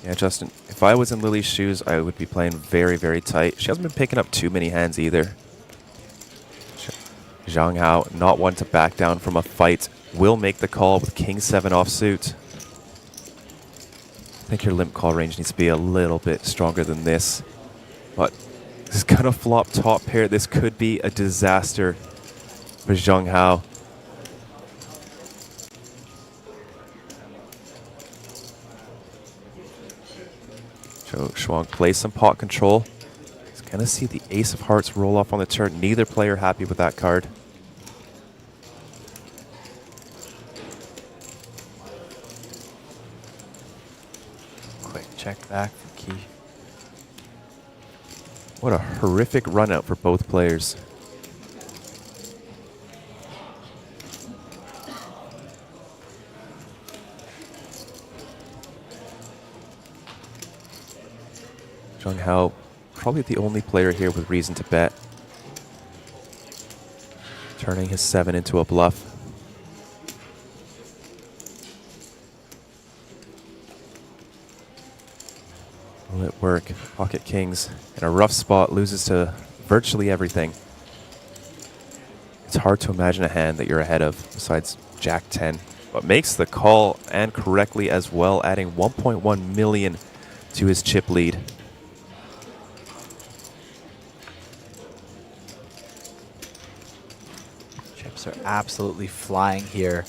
Speaker 8: Yeah, Justin, if I was in Lily's shoes, I would be playing very, very tight. She hasn't been picking up too many hands either. Zhang Hao, not one to back down from a fight, will make the call with King 7 offsuit. I think your limp call range needs to be a little bit stronger than this. But this is going to flop top pair. This could be a disaster for Zhang Hao. So Shuang plays some pot control. He's going to see the ace of hearts roll off on the turn. Neither player happy with that card.
Speaker 9: Quick check back for Ki.
Speaker 8: What a horrific run out for both players. Zhang Hao, probably the only player here with reason to bet. Turning his 7 into a bluff. Will it work? Pocket kings in a rough spot, loses to virtually everything. It's hard to imagine a hand that you're ahead of besides Jack 10, but makes the call and correctly as well, adding 1.1 million to his chip lead.
Speaker 9: Chips are absolutely flying here.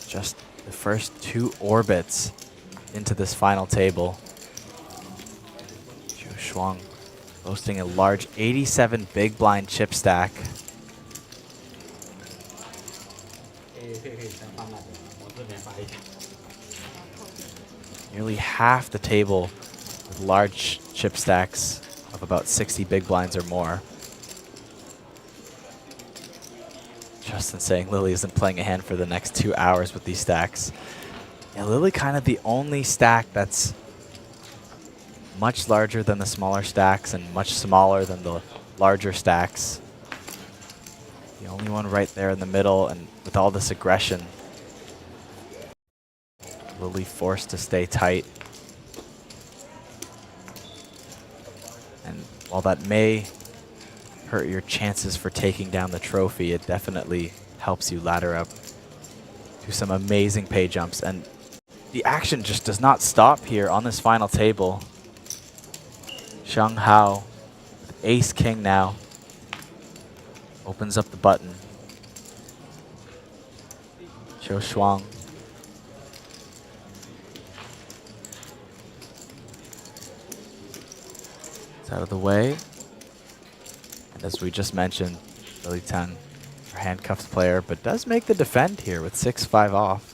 Speaker 9: Just the first 2 orbits into this final table. Zhou Shuang boasting a large 87 big blind chip stack. Nearly half the table with large chip stacks of about 60 big blinds or more. Justin saying Lily isn't playing a hand for the next 2 hours with these stacks. Yeah, Lily kind of the only stack that's much larger than the smaller stacks and much smaller than the larger stacks. The only one right there in the middle, and with all this aggression, Lily forced to stay tight. And while that may hurt your chances for taking down the trophy, it definitely helps you ladder up to some amazing pay jumps. And the action just does not stop here on this final table. Zhang Hao with ace king now. Opens up the button. Qiu Shuang. It's out of the way. And as we just mentioned, Lily Tang, our handcuffs player, but does make the defend here with 6-5 off.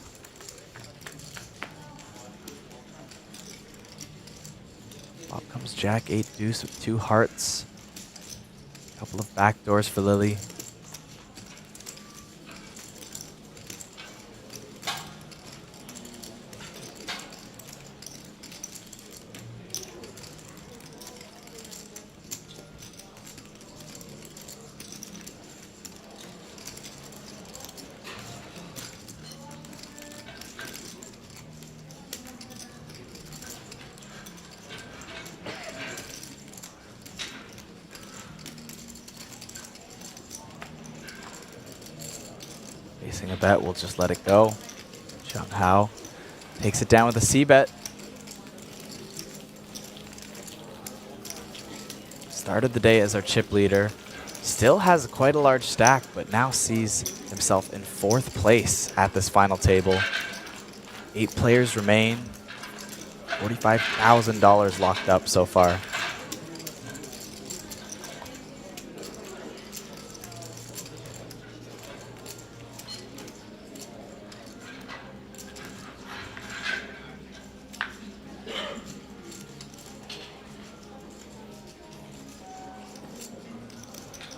Speaker 9: Up comes Jack 8 deuce with 2 hearts. Couple of backdoors for Lily. Facing a bet, we'll just let it go. Chung Hao takes it down with a C-bet. Started the day as our chip leader. Still has quite a large stack, but now sees himself in 4th place at this final table. 8 players remain. $45,000 locked up so far.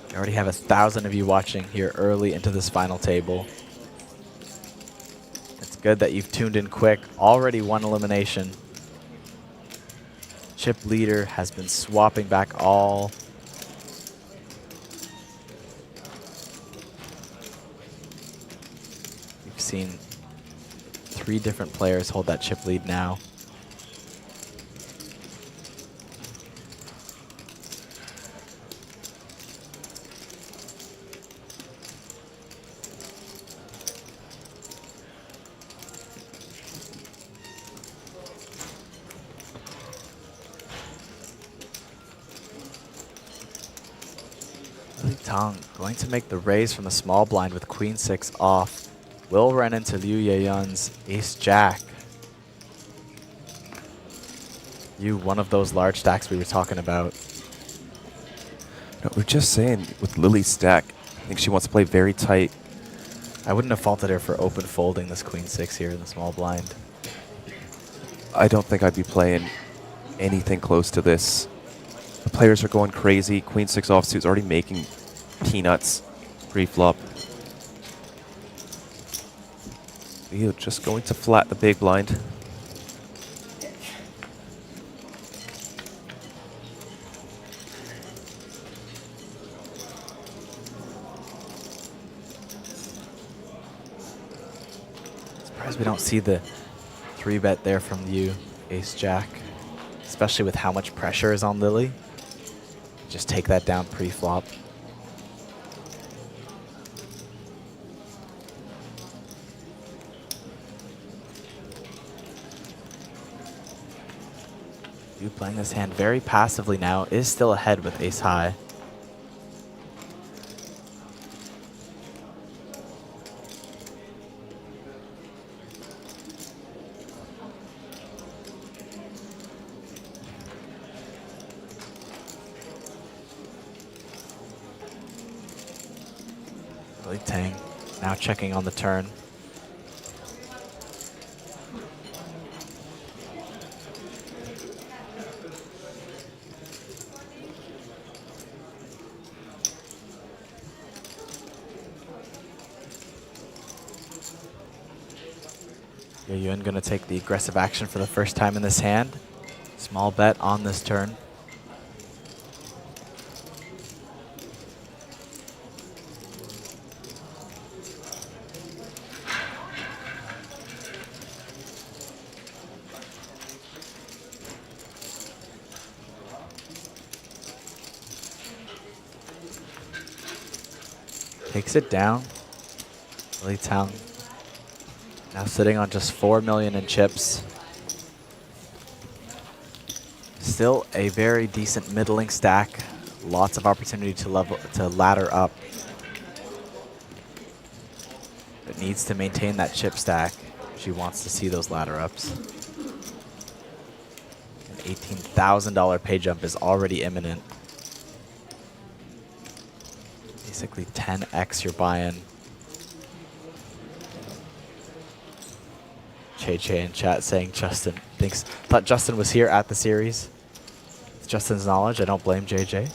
Speaker 9: We already have 1,000 of you watching here early into this final table. It's good that you've tuned in quick. Already 1 elimination. Chip leader has been swapping back all. We've seen 3 different players hold that chip lead now. Tang going to make the raise from the small blind with Queen 6 off. Will run into Liu Yeyun's Ace Jack. One of those large stacks we were talking about.
Speaker 8: No, we're just saying with Lily's stack, I think she wants to play very tight.
Speaker 9: I wouldn't have faulted her for open folding this Queen 6 here in the small blind.
Speaker 8: I don't think I'd be playing anything close to this. The players are going crazy. Queen 6 offsuit's already making peanuts pre-flop. Leo just going to flat the big blind.
Speaker 9: Surprised we don't see the 3-bet there from you, Ace Jack. Especially with how much pressure is on Lily. Just take that down pre-flop. You playing this hand very passively now, is still ahead with ace high. Lily Tang now checking on the turn. Yeyun gonna take the aggressive action for the first time in this hand. Small bet on this turn. Takes it down. Lily Tang now sitting on just 4 million in chips. Still a very decent middling stack. Lots of opportunity to ladder up. but needs to maintain that chip stack. She wants to see those ladder ups. An $18,000 pay jump is already imminent. Basically 10x your buy-in. Che in chat saying thought Justin was here at the series. With Justin's knowledge, I don't blame JJ.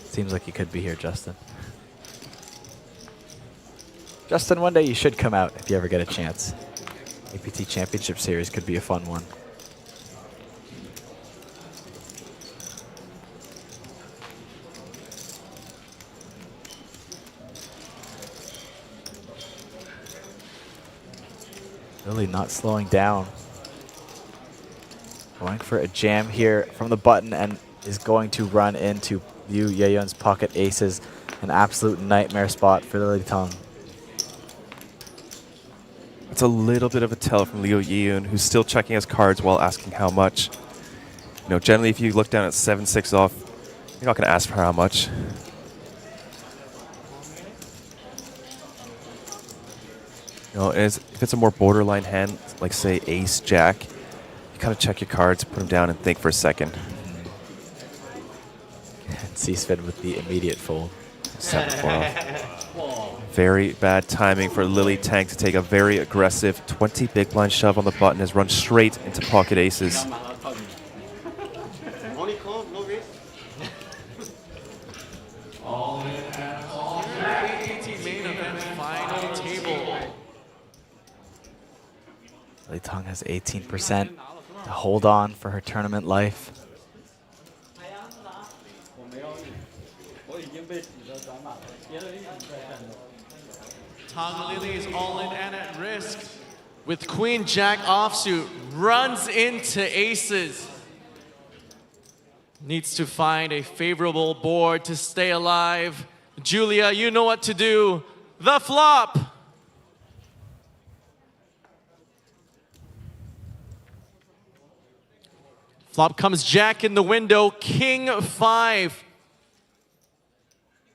Speaker 9: Seems like you could be here, Justin. Justin, one day you should come out if you ever get a chance. APT Championship Series could be a fun one. Really not slowing down. Going for a jam here from the button and is going to run into Liu Yeyun's pocket aces. An absolute nightmare spot for Lily Tong.
Speaker 8: It's a little bit of a tell from Liu Yeyun, who's still checking his cards while asking how much. You know, generally if you look down at 7-6 off, you're not going to ask for how much. You know, if it's a more borderline hand, like say Ace-Jack, you kind of check your cards, put them down, and think for a second.
Speaker 9: And C-Spin with the immediate fold.
Speaker 8: 7-4 off. Very bad timing for Lily Tang to take a very aggressive 20 big blind shove on the button, has run straight into pocket aces.
Speaker 11: Only call, no raise.
Speaker 17: APT main event final table.
Speaker 9: Lily Tong has 18% to hold on for her tournament life.
Speaker 17: Tong Lily is all in and at risk. With Queen Jack offsuit, runs into aces. Needs to find a favorable board to stay alive. Julia, you know what to do. The flop. Flop comes Jack in the window, King 5.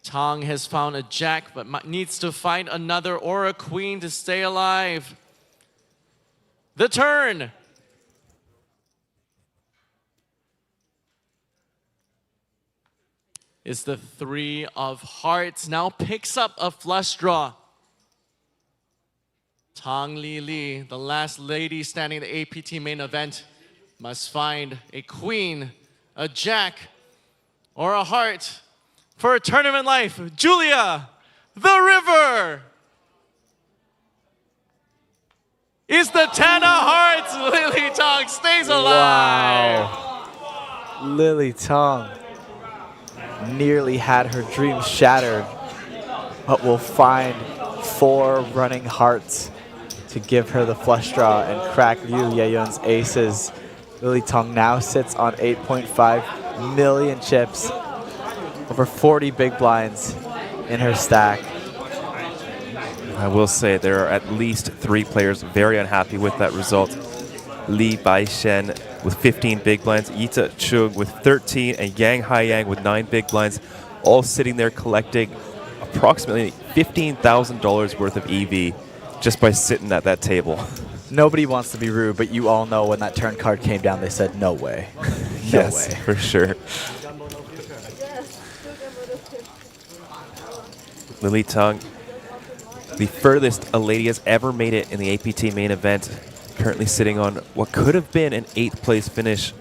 Speaker 17: Tong has found a Jack, but needs to find another or a Queen to stay alive. The turn. Is the 3 of hearts. Now picks up a flush draw. Tong Li, the last lady standing in the APT main event, must find a Queen, a Jack, or a heart for a tournament life. Julia, the river is the 10 of hearts. Lily Tong stays alive.
Speaker 9: Wow. Lily Tong nearly had her dreams shattered, but will find 4 running hearts to give her the flush draw and crack Liu Yeyun's aces. Lily Tong now sits on 8.5 million chips, over 40 big blinds in her stack.
Speaker 8: I will say there are at least 3 players very unhappy with that result. Li Baishen with 15 big blinds, Yita Chung with 13, and Yang Haiyang with 9 big blinds, all sitting there collecting approximately $15,000 worth of EV just by sitting at that table.
Speaker 9: Nobody wants to be rude, but you all know when that turn card came down, they said, no way. No
Speaker 8: Yes,
Speaker 9: way.
Speaker 8: for sure. Lily Tong, the furthest a lady has ever made it in the APT main event, currently sitting on what could have been an 8th place finish,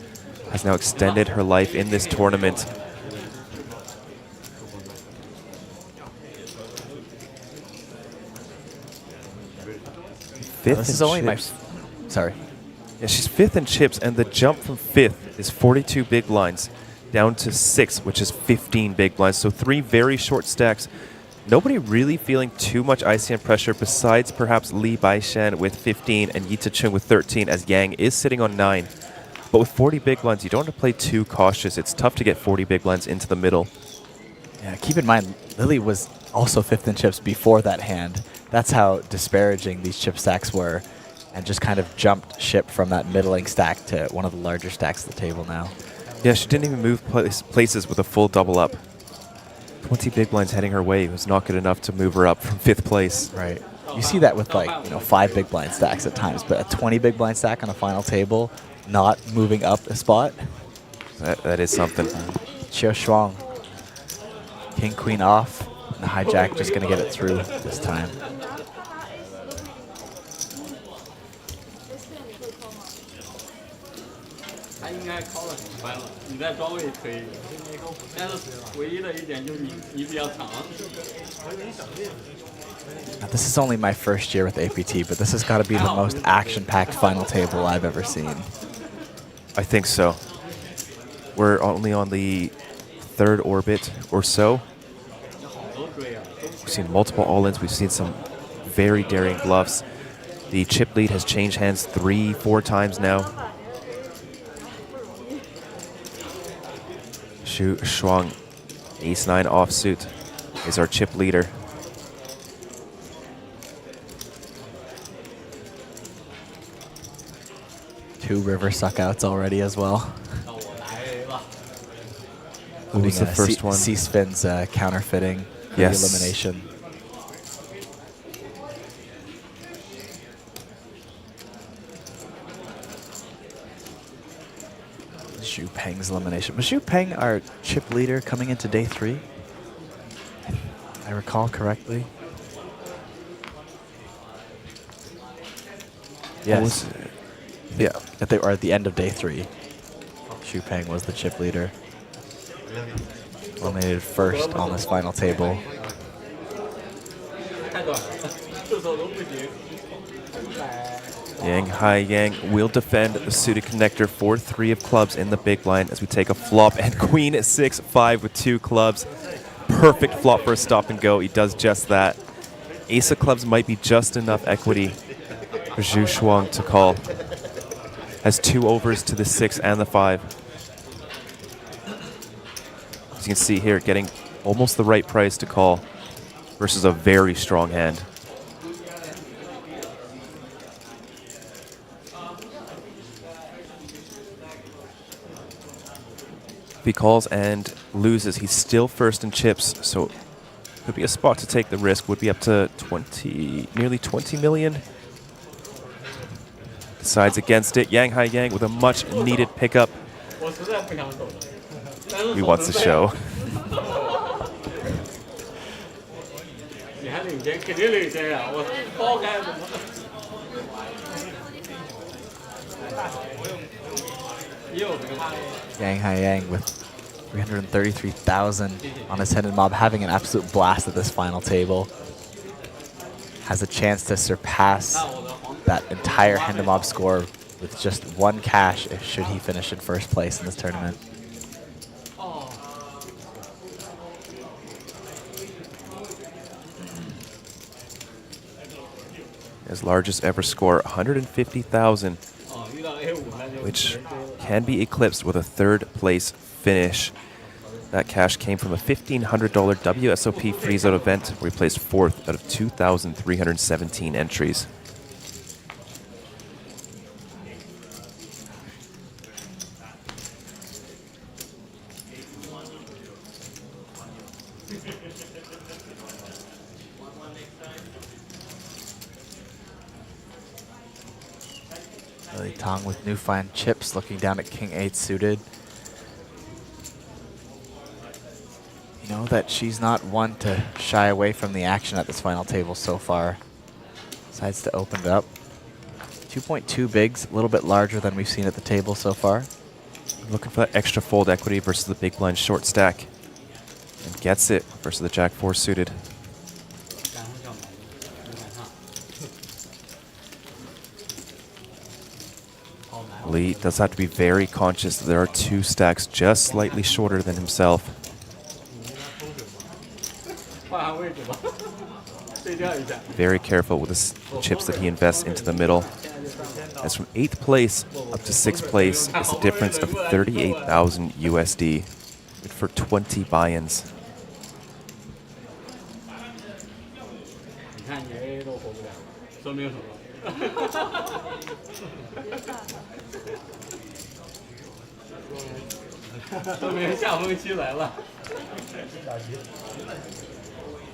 Speaker 8: has now extended her life in this tournament.
Speaker 9: This is only my... Sorry.
Speaker 8: Yeah, she's 5th in chips, and the jump from 5th is 42 big blinds down to 6th, which is 15 big blinds. So 3 very short stacks. Nobody really feeling too much ICM pressure besides perhaps Li Baishen with 15 and Yita Chung with 13, as Yang is sitting on 9. But with 40 big blinds, you don't have to play too cautious. It's tough to get 40 big blinds into the middle.
Speaker 9: Yeah, keep in mind, Lily was also 5th in chips before that hand. That's how disparaging these chip stacks were, and just kind of jumped ship from that middling stack to one of the larger stacks of the table now.
Speaker 8: Yeah, she didn't even move places with a full double up. 20 big blinds heading her way was not good enough to move her up from 5th place.
Speaker 9: Right. You see that with like 5 big blind stacks at times, but a 20 big blind stack on a final table, not moving up a spot.
Speaker 8: That is something.
Speaker 9: Chiu Shuang, king queen off, and the hijack just gonna get it through this time. Now, this is only my first year with APT, but this has got to be the most action-packed final table I've ever seen.
Speaker 8: I think so. We're only on the 3rd orbit or so. We've seen multiple all-ins. We've seen some very daring bluffs. The chip lead has changed hands 3-4 times now. Chiu Shuang, ace-9 offsuit, is our chip leader.
Speaker 9: Two river suckouts already as well.
Speaker 8: What was the first one?
Speaker 9: C-Spin's counterfeiting,
Speaker 8: yes.
Speaker 9: The elimination. Xu Peng's elimination. Was Xu Peng our chip leader coming into day 3? I recall correctly. Yes.
Speaker 8: Yeah.
Speaker 9: At the end of day 3, Xu Peng was the chip leader. Eliminated first on this final table.
Speaker 8: Yang Hai Yang will defend the suited connector for 3 of clubs in the big blind as we take a flop, and queen 6-5 with 2 clubs. Perfect flop for a stop and go. He does just that. Ace of clubs might be just enough equity for Chiu Shuang to call. Has 2 overs to the 6 and the 5. As you can see here, getting almost the right price to call versus a very strong hand. If he calls and loses, he's still first in chips, so could be a spot to take the risk. Would be up to nearly 20 million. Decides against it. Yang Hai Yang with a much needed pickup. He wants to show.
Speaker 9: Yang Hai Yang with 333,000 on his hidden mob, having an absolute blast at this final table. Has a chance to surpass that entire hidden mob score with just 1 cash should he finish in first place in this tournament.
Speaker 8: His largest ever score, 150,000, which can be eclipsed with a 3rd place finish. That cash came from a $1,500 WSOP freeze-out event where he placed 4th out of 2,317 entries.
Speaker 9: Lily Tong with newfound chips, looking down at King 8 suited. You know that she's not one to shy away from the action at this final table so far. Decides to open it up. 2.2 bigs, a little bit larger than we've seen at the table so far.
Speaker 8: Looking for that extra fold equity versus the big blind short stack. And gets it versus the Jack 4 suited. Lee does have to be very conscious that there are 2 stacks just slightly shorter than himself. Very careful with the chips that he invests into the middle. As from 8th place up to 6th place is a difference of 38,000 USD for 20 buy-ins.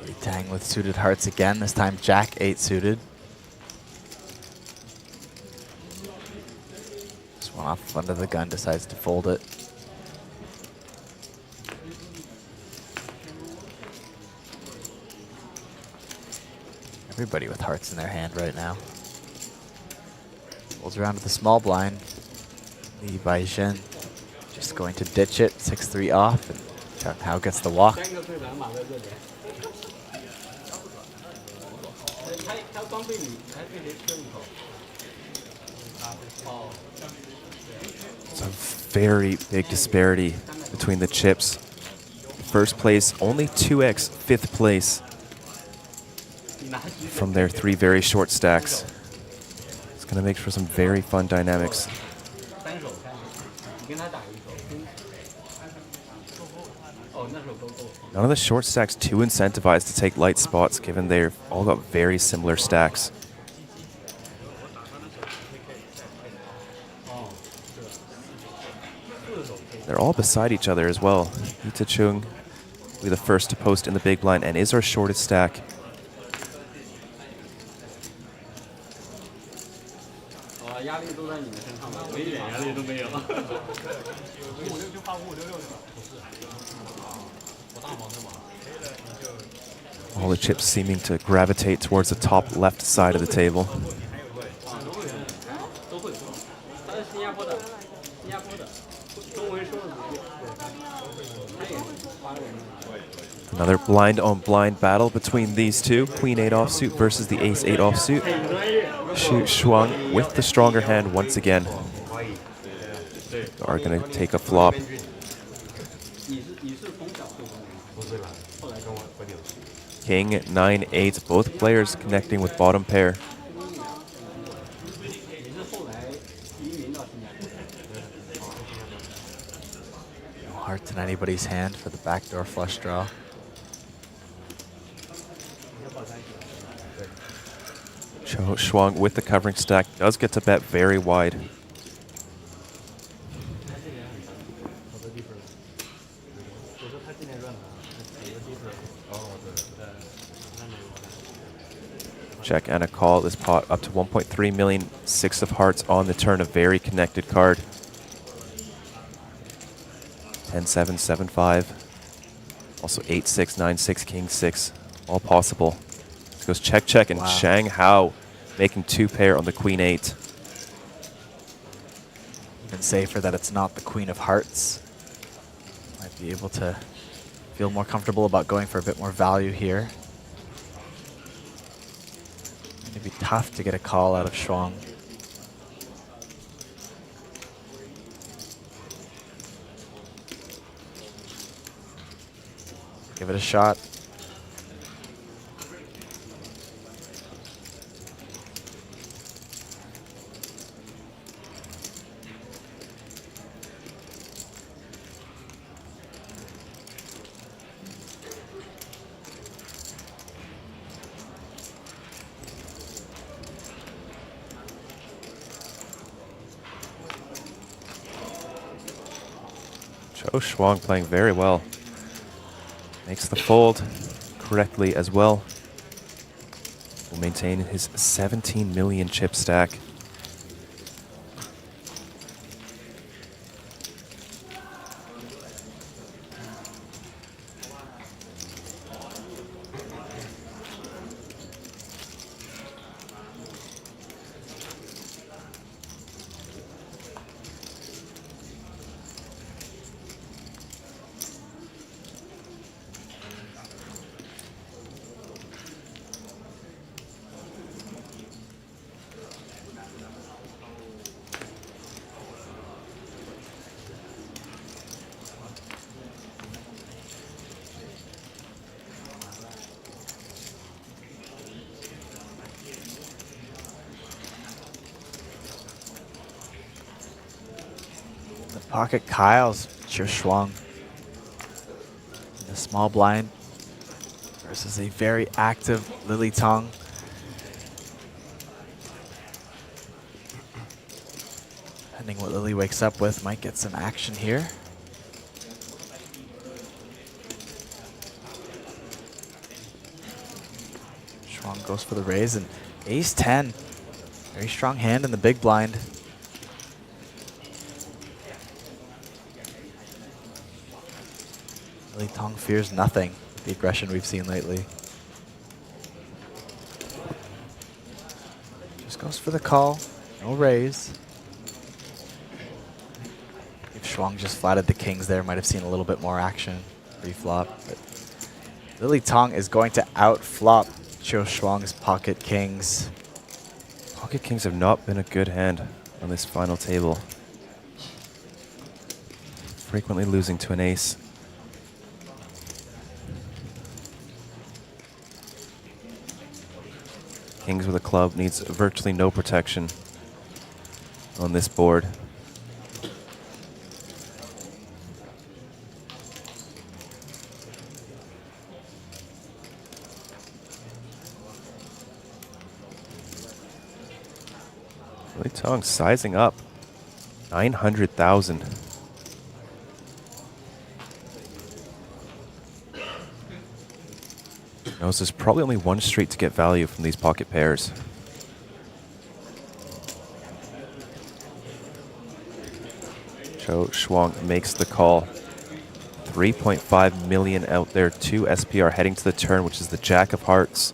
Speaker 9: Lily Tang with suited hearts again, this time Jack 8 suited. Just one off under the gun, decides to fold it. Everybody with hearts in their hand right now. Folds around to the small blind. Li Baizhen just going to ditch it, 6-3 off, and Chang Hao gets the walk.
Speaker 8: It's a very big disparity between the chips. First place, only 2x, fifth place from their 3 very short stacks. It's going to make for some very fun dynamics. None of the short stacks too incentivized to take light spots, given they've all got very similar stacks. They're all beside each other as well. Ita Chung will be the first to post in the big blind and is our shortest stack. All the chips seeming to gravitate towards the top left side of the table. Another blind-on-blind battle between these two. Queen 8 offsuit versus the Ace 8 offsuit. Xu Shuang with the stronger hand once again. Are going to take a flop. King 9-8, both players connecting with bottom pair.
Speaker 9: No hearts in anybody's hand for the backdoor flush draw.
Speaker 8: Shuang with the covering stack does get to bet very wide. Check and a call. This pot up to 1.3 million, 6 of hearts on the turn, a very connected card. 10-7, 7-5. Also 8-6, 9-6, King 6. All possible. This goes check, check, and Chang Hao making 2 pair on the Queen 8.
Speaker 9: Even safer that it's not the Queen of Hearts. Might be able to feel more comfortable about going for a bit more value here. It'd be tough to get a call out of Shuang. Give it a shot.
Speaker 8: Shuang playing very well. Makes the fold correctly as well. Will maintain his 17 million chip stack. Pocket Kyle's Shuang. The small blind versus a very active Lily Tang. Depending what Lily wakes up with, might get some action here.
Speaker 9: Shuang goes for the raise and ace 10. Very strong hand in the big blind. Lily Tong fears nothing with the aggression we've seen lately. Just goes for the call, no raise. If Shuang just flatted the kings there, might have seen a little bit more action pre-flop. But Lily Tong is going to out-flop Chiu Shuang's pocket kings.
Speaker 8: Pocket kings have not been a good hand on this final table. Frequently losing to an ace. Kings with a club needs virtually no protection on this board. Lily Tong sizing up. 900,000. Knows there's probably only one street to get value from these pocket pairs. Chiu Shuang makes the call. 3.5 million out there, 2 SPR heading to the turn, which is the Jack of Hearts.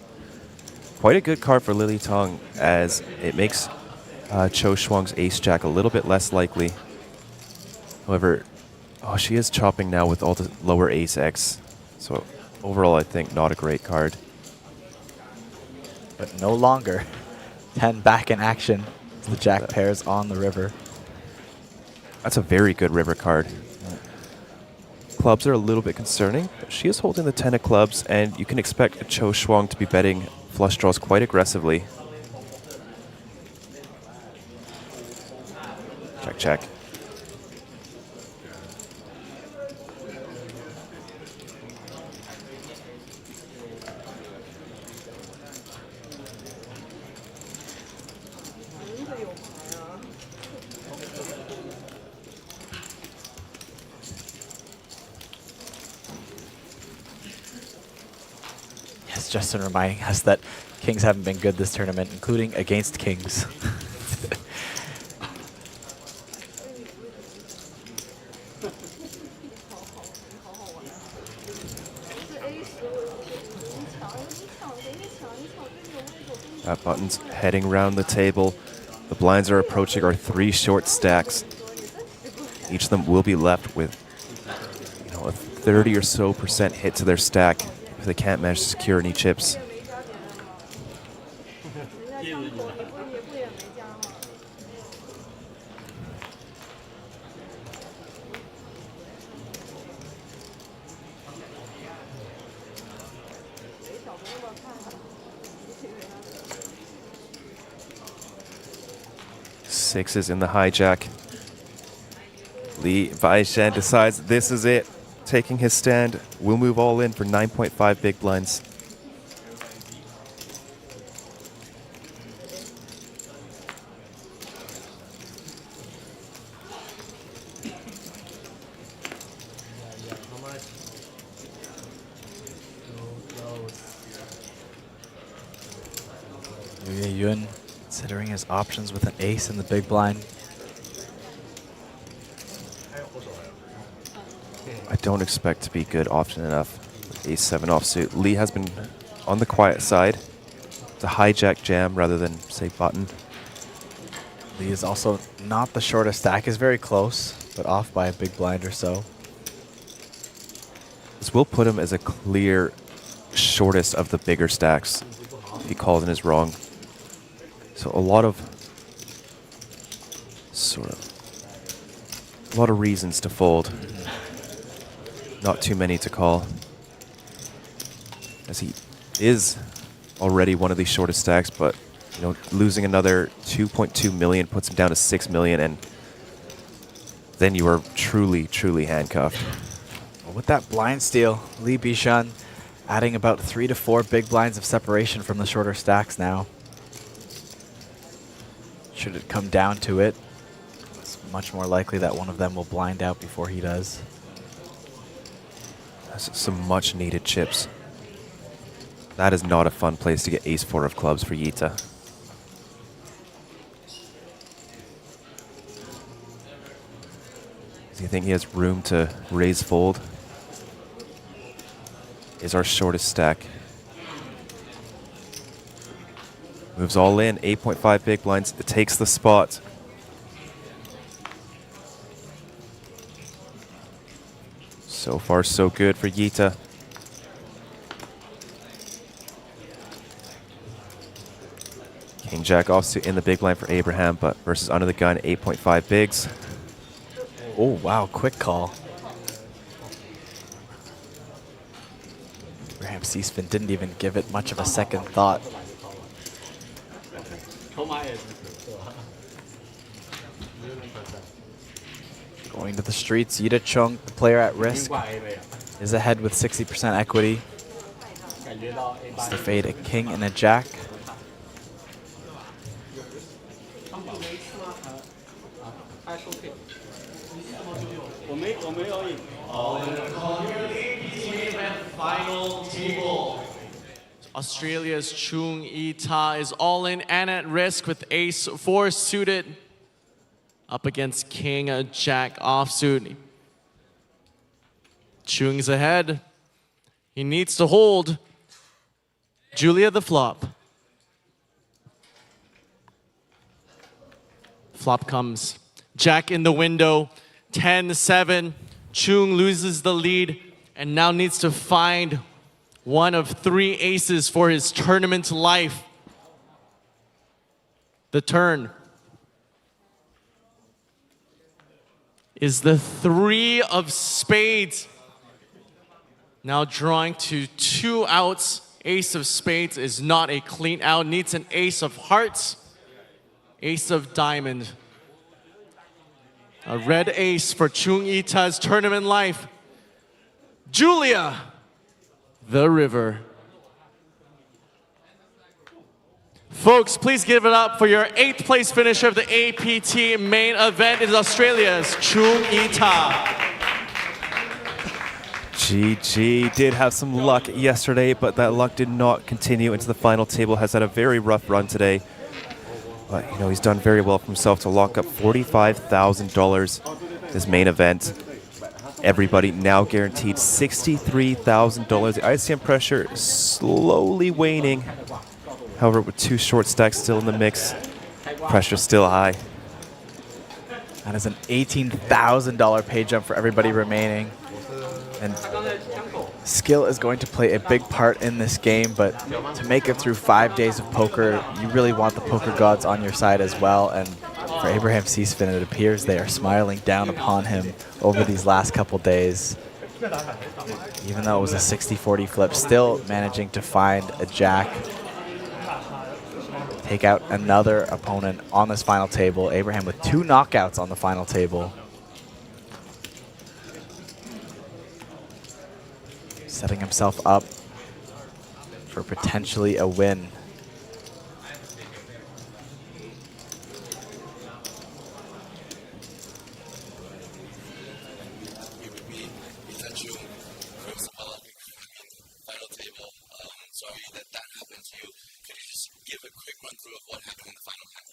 Speaker 8: Quite a good card for Lily Tong, as it makes Chiu Shuang's ace jack a little bit less likely. However, she is chopping now with all the lower ace X. So overall, I think not a great card.
Speaker 9: But no longer. 10 back in action. The jack pairs on the river.
Speaker 8: That's a very good river card. Clubs are a little bit concerning, but she is holding the 10 of clubs, and you can expect Chiu Shuang to be betting flush draws quite aggressively. Check, check.
Speaker 9: Yes, Justin reminding us that kings haven't been good this tournament, including against kings.
Speaker 8: That button's heading around the table. The blinds are approaching our 3 short stacks. Each of them will be left with, a 30 or so % hit to their stack if they can't manage to secure any chips. Sixes in the hijack. Li Baishan decides this is it. Taking his stand, will move all in for 9.5 big blinds.
Speaker 9: Liu Yun considering his options with an ace in the big blind.
Speaker 8: I don't expect to be good often enough. Ace 7 offsuit. Lee has been on the quiet side. It's a hijack jam rather than, say, button.
Speaker 9: Lee is also not the shortest stack. Is very close, but off by a big blind or so.
Speaker 8: This will put him as a clear shortest of the bigger stacks if he calls and is wrong. So a lot of reasons to fold. Not too many to call, as he is already one of the shortest stacks, but losing another 2.2 million puts him down to 6 million, and then you are truly, truly handcuffed.
Speaker 9: Well, with that blind steal, Li Bishan adding about 3 to 4 big blinds of separation from the shorter stacks now. Should it come down to it, it's much more likely that one of them will blind out before he does.
Speaker 8: That's some much needed chips. That is not a fun place to get ace-4 of clubs for Yita. Does he think he has room to raise fold? Is our shortest stack. Moves all in, 8.5 big blinds. It takes the spot. So far, so good for Yita. King Jack offsuit in the big blind for Abraham, but versus under the gun, 8.5 bigs.
Speaker 9: Oh, wow, quick call. Abraham C-spin didn't even give it much of a second thought. Going to the streets, Yita Chung, the player at risk, is ahead with 60% equity. It's to fade a king and a jack.
Speaker 17: Final table. Australia's Chung Yi-ta is all in and at risk with ace-4 suited up against king jack offsuit. Chung's ahead. He needs to hold. Julia the flop. Flop comes. Jack in the window. 10-7. Chung loses the lead and now needs to find one of 3 aces for his tournament life. The turn is the 3 of spades. Now drawing to 2 outs. Ace of spades is not a clean out. Needs an ace of hearts. Ace of diamond. A red ace for Chung Yi-ta's tournament life. Julia, the river. Folks, please give it up for your 8th place finisher of the APT main event. It is Australia's Chung Yi-ta.
Speaker 8: GG did have some luck yesterday, but that luck did not continue into the final table. Has had a very rough run today. But, you know, he's done very well for himself to lock up $45,000 this main event. Everybody now guaranteed $63,000. The ICM pressure slowly waning. However, with 2 short stacks still in the mix, pressure still high.
Speaker 9: That is an $18,000 pay jump for everybody remaining. And skill is going to play a big part in this game, but to make it through 5 days of poker, you really want the poker gods on your side as well. And for Abraham C-spin, it appears they are smiling down upon him over these last couple days. Even though it was a 60-40 flip, still managing to find a jack. Take out another opponent on this final table. Abraham with 2 knockouts on the final table. Setting himself up for potentially a win.
Speaker 19: Final table. Sorry that happened to you. Could you just give a quick run through of what happened in the final hand?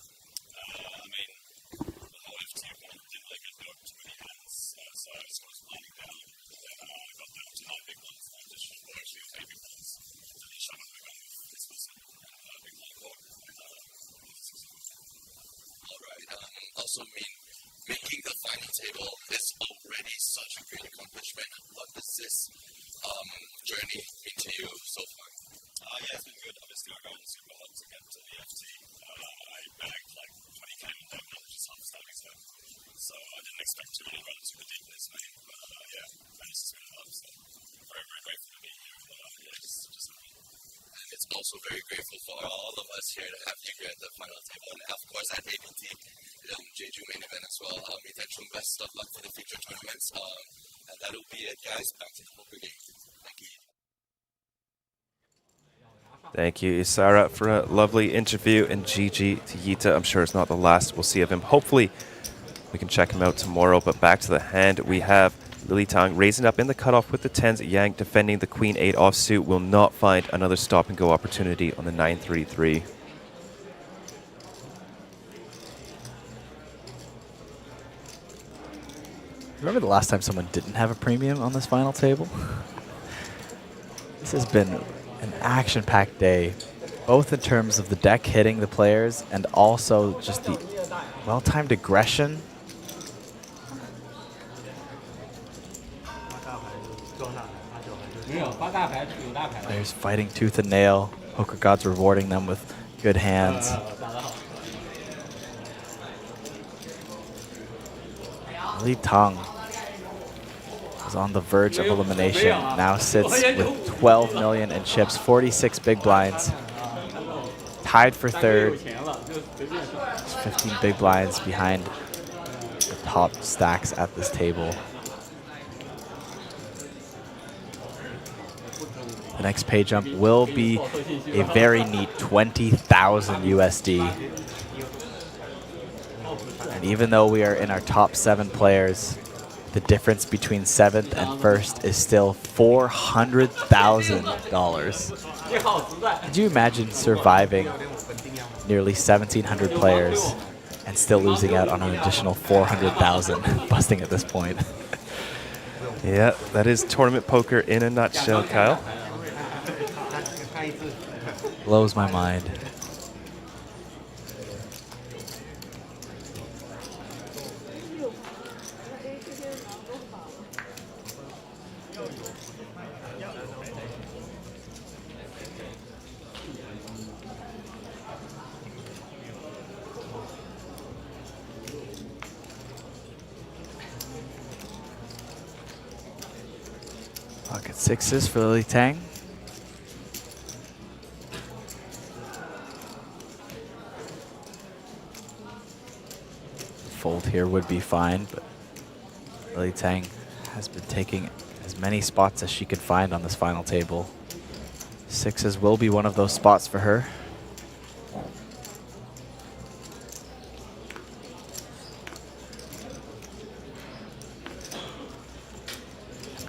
Speaker 18: I mean, the whole FT one didn't like it, got too many hands, so I just was lining down. Then I got down to 9 big ones. I just actually was 8 big ones. So then shot my big one with this was big line block.
Speaker 19: Alright, also making the final table is already such a great accomplishment. What does this journey mean to you so far?
Speaker 18: Yeah, it's been good. Obviously, I got super hard to get to the FT. I bagged like 20k on them, and just half standing so. So I didn't expect to really run super deep in this main, but yeah, managed to spin it up. So very, very grateful to be here. But yeah, just
Speaker 19: And it's also very grateful for all of us here to have you here at the final table, and of course at APT Jeju main event as well. Mitachung, best of luck for the future tournaments. And that'll be it, guys. Back to the poker game. Thank you.
Speaker 8: Thank you, Isara, for a lovely interview, and GG to Yita. I'm sure it's not the last we'll see of him. Hopefully, we can check him out tomorrow. But back to the hand, we have Lily Tang raising up in the cutoff with the 10s. Yang defending the Queen 8 offsuit will not find another stop and go opportunity on the 933.
Speaker 9: Remember the last time someone didn't have a premium on this final table? This has been an action-packed day, both in terms of the deck hitting the players and also just the well-timed aggression. Players fighting tooth and nail. Poker Gods rewarding them with good hands. Li Tang is on the verge of elimination. Now sits with 12 million in chips, 46 big blinds. Tied for third. 15 big blinds behind the top stacks at this table. The next pay jump will be a very neat 20,000 USD. And even though we are in our top 7 players, the difference between 7th and 1st is still $400,000. Could you imagine surviving nearly 1,700 players and still losing out on an additional 400,000 busting at this point?
Speaker 8: Yeah, that is tournament poker in a nutshell, Kyle.
Speaker 9: Blows my mind. Pocket sixes for Lily Tang. Fold here would be fine, but Lily Tang has been taking as many spots as she could find on this final table. Sixes will be one of those spots for her.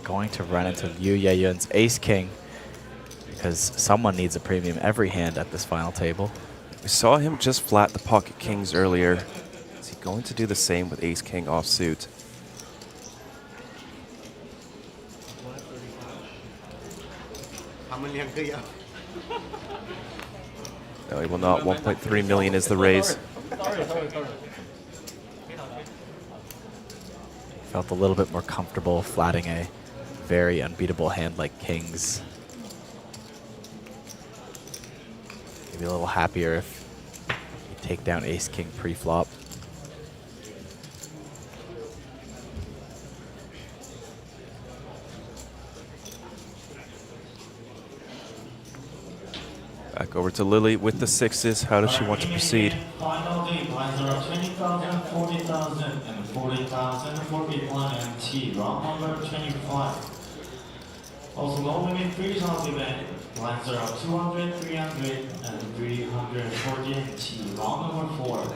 Speaker 9: Going to run into Yu Yeyun's Ace King because someone needs a premium every hand at this final table.
Speaker 8: We saw him just flat the pocket kings earlier. Is he going to do the same with Ace King offsuit? No, he will not. 1.3 million is the raise.
Speaker 9: Felt a little bit more comfortable flatting a very unbeatable hand like kings. Maybe a little happier if you take down Ace King pre-flop.
Speaker 8: Back over to Lily with the sixes. How does she want to proceed?
Speaker 20: Final day, blinds are 20,000, 40,000, and 40,000 for big blind and T. Round number 25. Also, no limit pre-round event. Blinds are 200, 300, and 340 and T. Round number 4.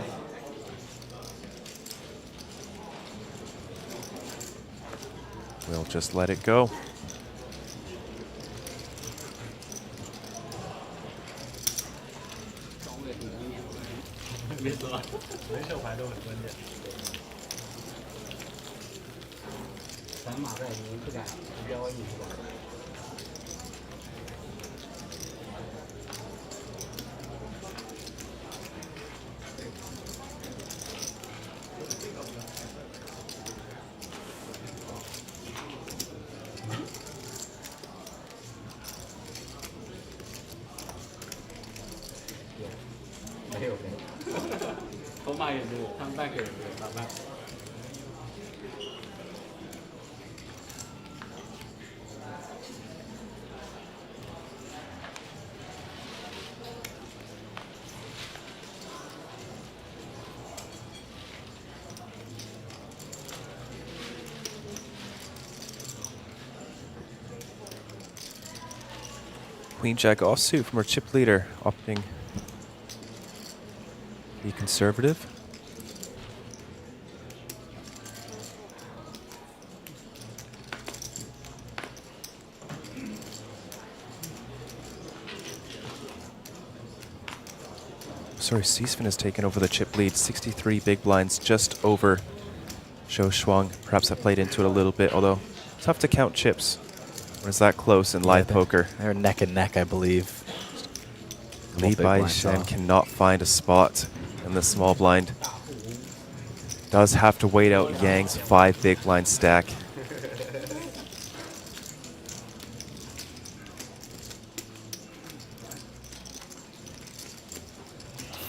Speaker 8: We'll just let it go. Queen Jack offsuit from our chip leader, opting to be conservative. sorry, Sisvin has taken over the chip lead. 63 big blinds, just over Zhou Shuang. Perhaps I played into it a little bit, although tough to count chips when it's that close in live poker.
Speaker 9: They're neck and neck, I believe.
Speaker 8: Li Baishan cannot find a spot in the small blind. Does have to wait out Yang's 5 big blind stack.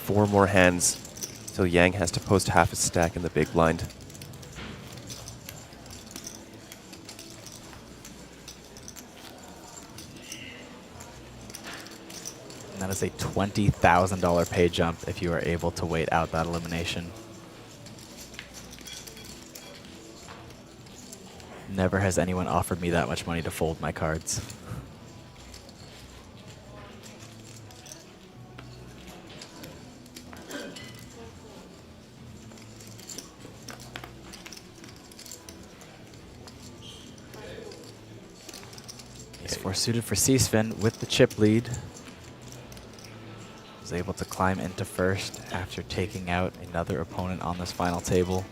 Speaker 8: Four more hands till Yang has to post half his stack in the big blind.
Speaker 9: And that is a $20,000 pay jump if you are able to wait out that elimination. Never has anyone offered me that much money to fold my cards. Ace-4 suited for Sisvin with the chip lead. Was able to climb into first after taking out another opponent on this final table.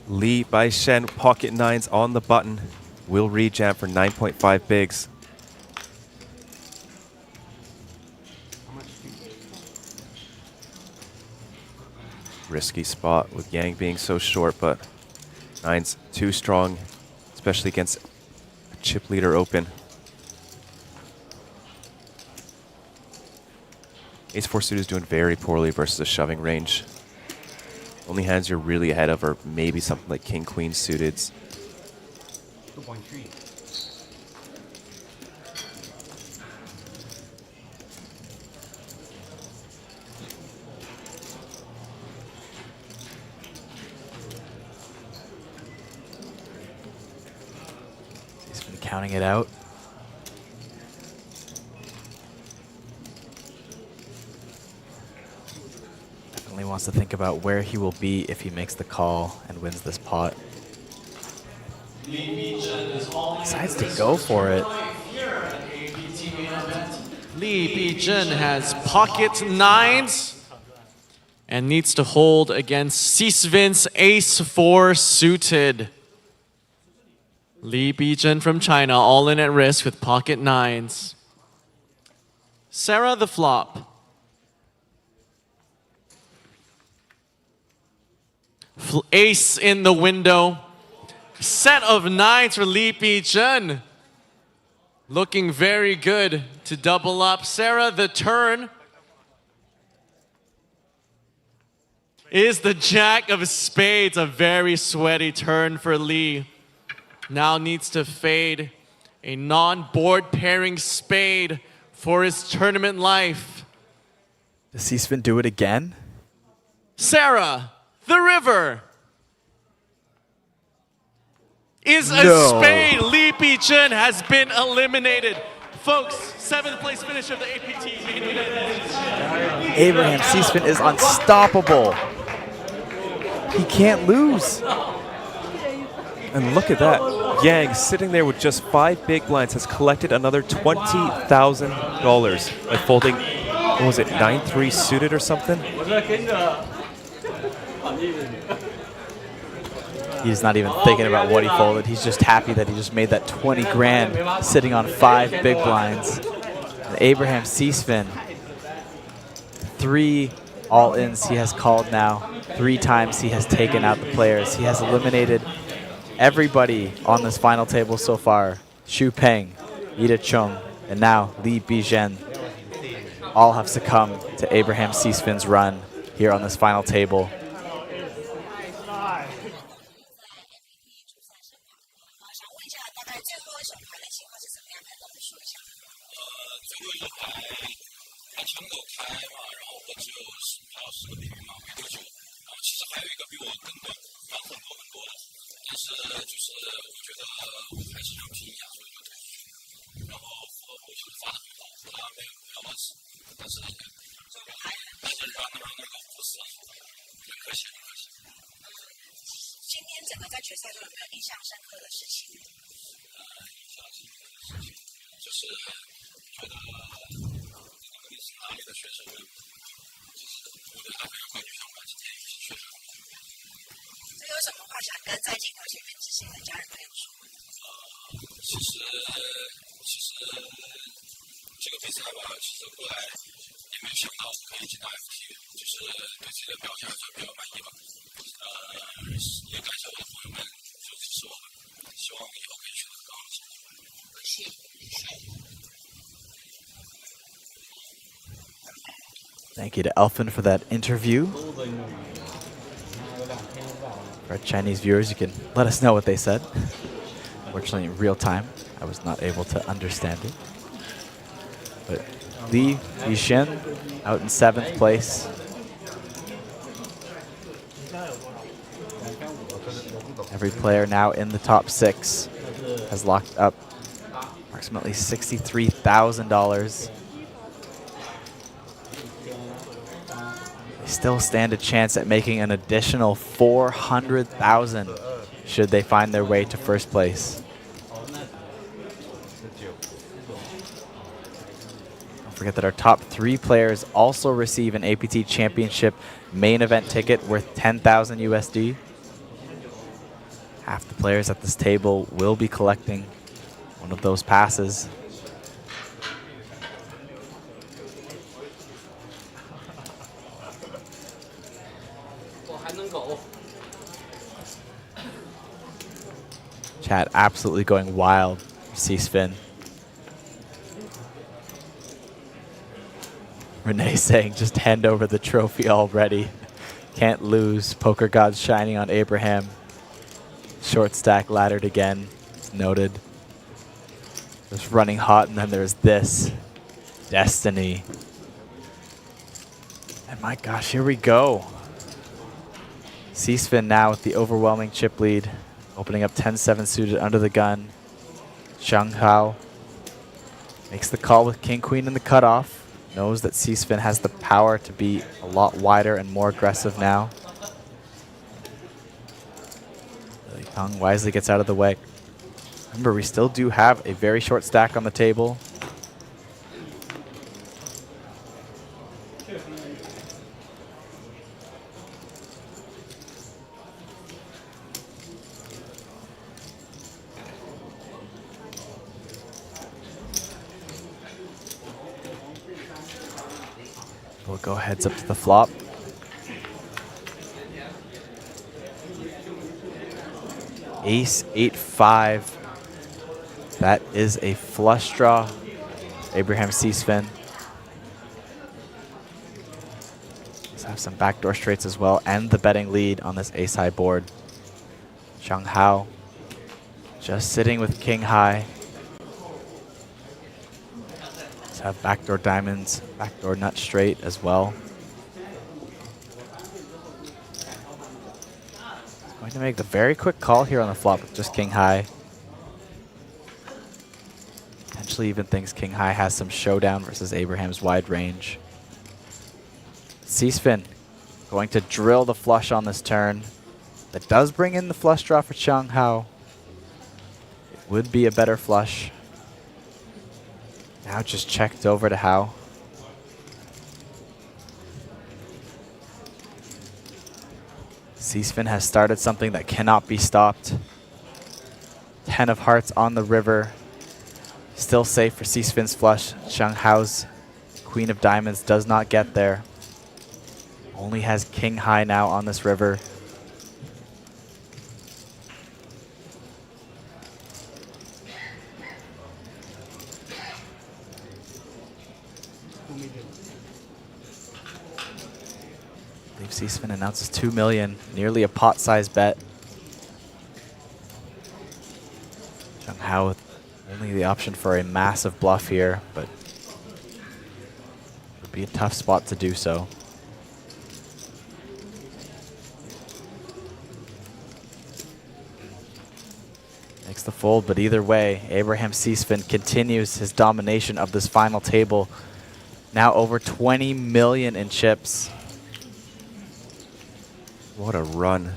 Speaker 8: Li Baishan, pocket nines on the button. Will rejam for 9.5 bigs. Risky spot with Yang being so short, but nines too strong, especially against a chip leader open. Ace-4 suit is doing very poorly versus a shoving range. Only hands you're really ahead of are maybe something like King-Queen suiteds.
Speaker 21: 2.3.
Speaker 9: He's been counting it out. Definitely wants to think about where he will be if he makes the call and wins this pot. Decides to go for it.
Speaker 17: Li Bijun has pocket nines and needs to hold against Sisvin's ace-4 suited. Li Bijun from China, all in at risk with pocket nines. Sarah the flop. Ace in the window. Set of nines for Li Bijun. Looking very good to double up. Sarah, the turn is the jack of spades. A very sweaty turn for Li. Now needs to fade a non-board pairing spade for his tournament life.
Speaker 9: Does Sisvin do it again?
Speaker 17: Sarah, the river is a
Speaker 9: No.
Speaker 17: spade. Li Bijun has been eliminated. Folks, 7th place finish of the APT main event.
Speaker 9: Abraham Sisvin is unstoppable. He can't lose.
Speaker 8: And look at that. Yang, sitting there with just 5 big blinds, has collected another $20,000 by folding, what was it, 9-3 suited or something?
Speaker 9: He's not even thinking about what he folded. He's just happy that he just made that 20 grand sitting on 5 big blinds. And Abraham Sisvin, 3 all-ins he has called now. 3 times he has taken out the players. He has eliminated everybody on this final table so far. Xu Peng, Ida Chung, and now Li Bijun all have succumbed to Abraham Sisvin's run here on this final table.
Speaker 18: 是觉得历史行业的选手们，就是我觉得他非常快就上吧，今天也是确实很好。
Speaker 2: 这有什么话想跟在镜头前面支持你的家人朋友说？
Speaker 18: 其实这个比赛吧，其实过来也没有想到可以进到 FT， 就是对自己的表现还算比较满意吧。也感谢我的朋友们就支持我们，希望以后可以取得更好的成绩。谢谢。
Speaker 9: Thank you to Elfin for that interview. For our Chinese viewers, you can let us know what they said. Unfortunately, in real time, I was not able to understand it. But Li Yixin out in 7th place. Every player now in the top 6 has locked up approximately $63,000. They still stand a chance at making an additional $400,000 should they find their way to first place. Don't forget that our top 3 players also receive an APT Championship main event ticket worth 10,000 USD. Half the players at this table will be collecting one of those passes. Chat absolutely going wild for C-Spin. Renee saying just hand over the trophy already. Can't lose. Poker gods shining on Abraham. Short stack laddered again. It's noted. Just running hot, and then there's this. Destiny. And my gosh, here we go. C-Spin now with the overwhelming chip lead. Opening up 10-7 suited under the gun. Zhang Hao makes the call with King-Queen in the cutoff. Knows that C-Spin has the power to be a lot wider and more aggressive now. Lily Peng wisely gets out of the way. Remember, we still do have a very short stack on the table. We'll go heads up to the flop. Ace 8-5. That is a flush draw. Abraham C-Spin. Let's have some backdoor straights as well, and the betting lead on this ace high board. Zhang Hao just sitting with king high. Let's have backdoor diamonds, backdoor nut straight as well. Going to make the very quick call here on the flop with just king high. Potentially even thinks king high has some showdown versus Abraham's wide range. C-Spin going to drill the flush on this turn. That does bring in the flush draw for Zhang Hao. It would be a better flush. Now just checked over to Hao. C-Spin has started something that cannot be stopped. 10 of hearts on the river. Still safe for C-Spin's flush. Zhang Hao's queen of diamonds does not get there. Only has king high now on this river. I believe C-Spin announces 2 million, nearly a pot-sized bet. Zhang Hao with only the option for a massive bluff here, but it would be a tough spot to do so. Makes the fold, but either way, Abraham C-Spin continues his domination of this final table. Now over 20 million in chips.
Speaker 8: What a run.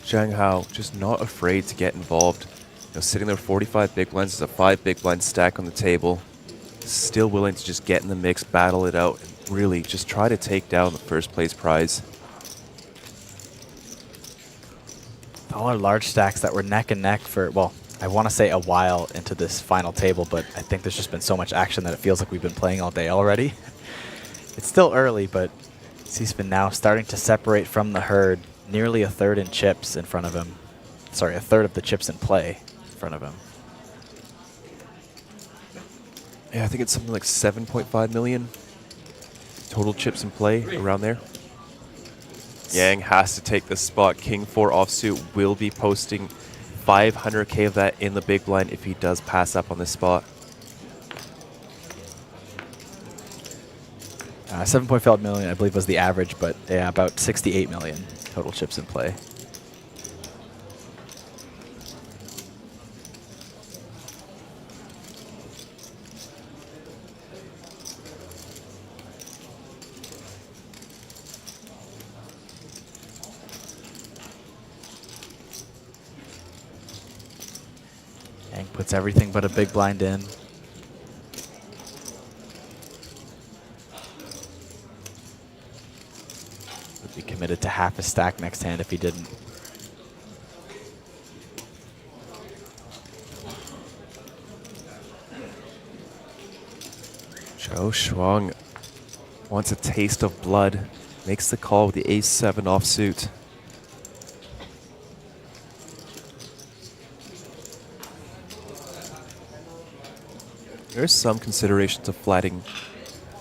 Speaker 8: Zhang Hao just not afraid to get involved. You know, sitting there 45 big blinds, there's a 5 big blind stack on the table. Still willing to just get in the mix, battle it out, and really just try to take down the first place prize.
Speaker 9: All our large stacks that were neck and neck for, well, I want to say a while into this final table, but I think there's just been so much action that it feels like we've been playing all day already. It's still early, but he's been now starting to separate from the herd. Nearly a third in chips in front of him. Sorry, a third of the chips in play in front of him.
Speaker 8: Yeah, I think it's something like 7.5 million total chips in play, around there. Yang has to take this spot. King 4 offsuit will be posting 500k of that in the big blind if he does pass up on this spot.
Speaker 9: 7.5 million, I believe, was the average, but yeah, about 68 million total chips in play. Yang puts everything but a big blind in. Would be committed to half a stack next hand if he didn't.
Speaker 8: Zhou Shuang wants a taste of blood. Makes the call with the ace-7 offsuit. There's some consideration to flatting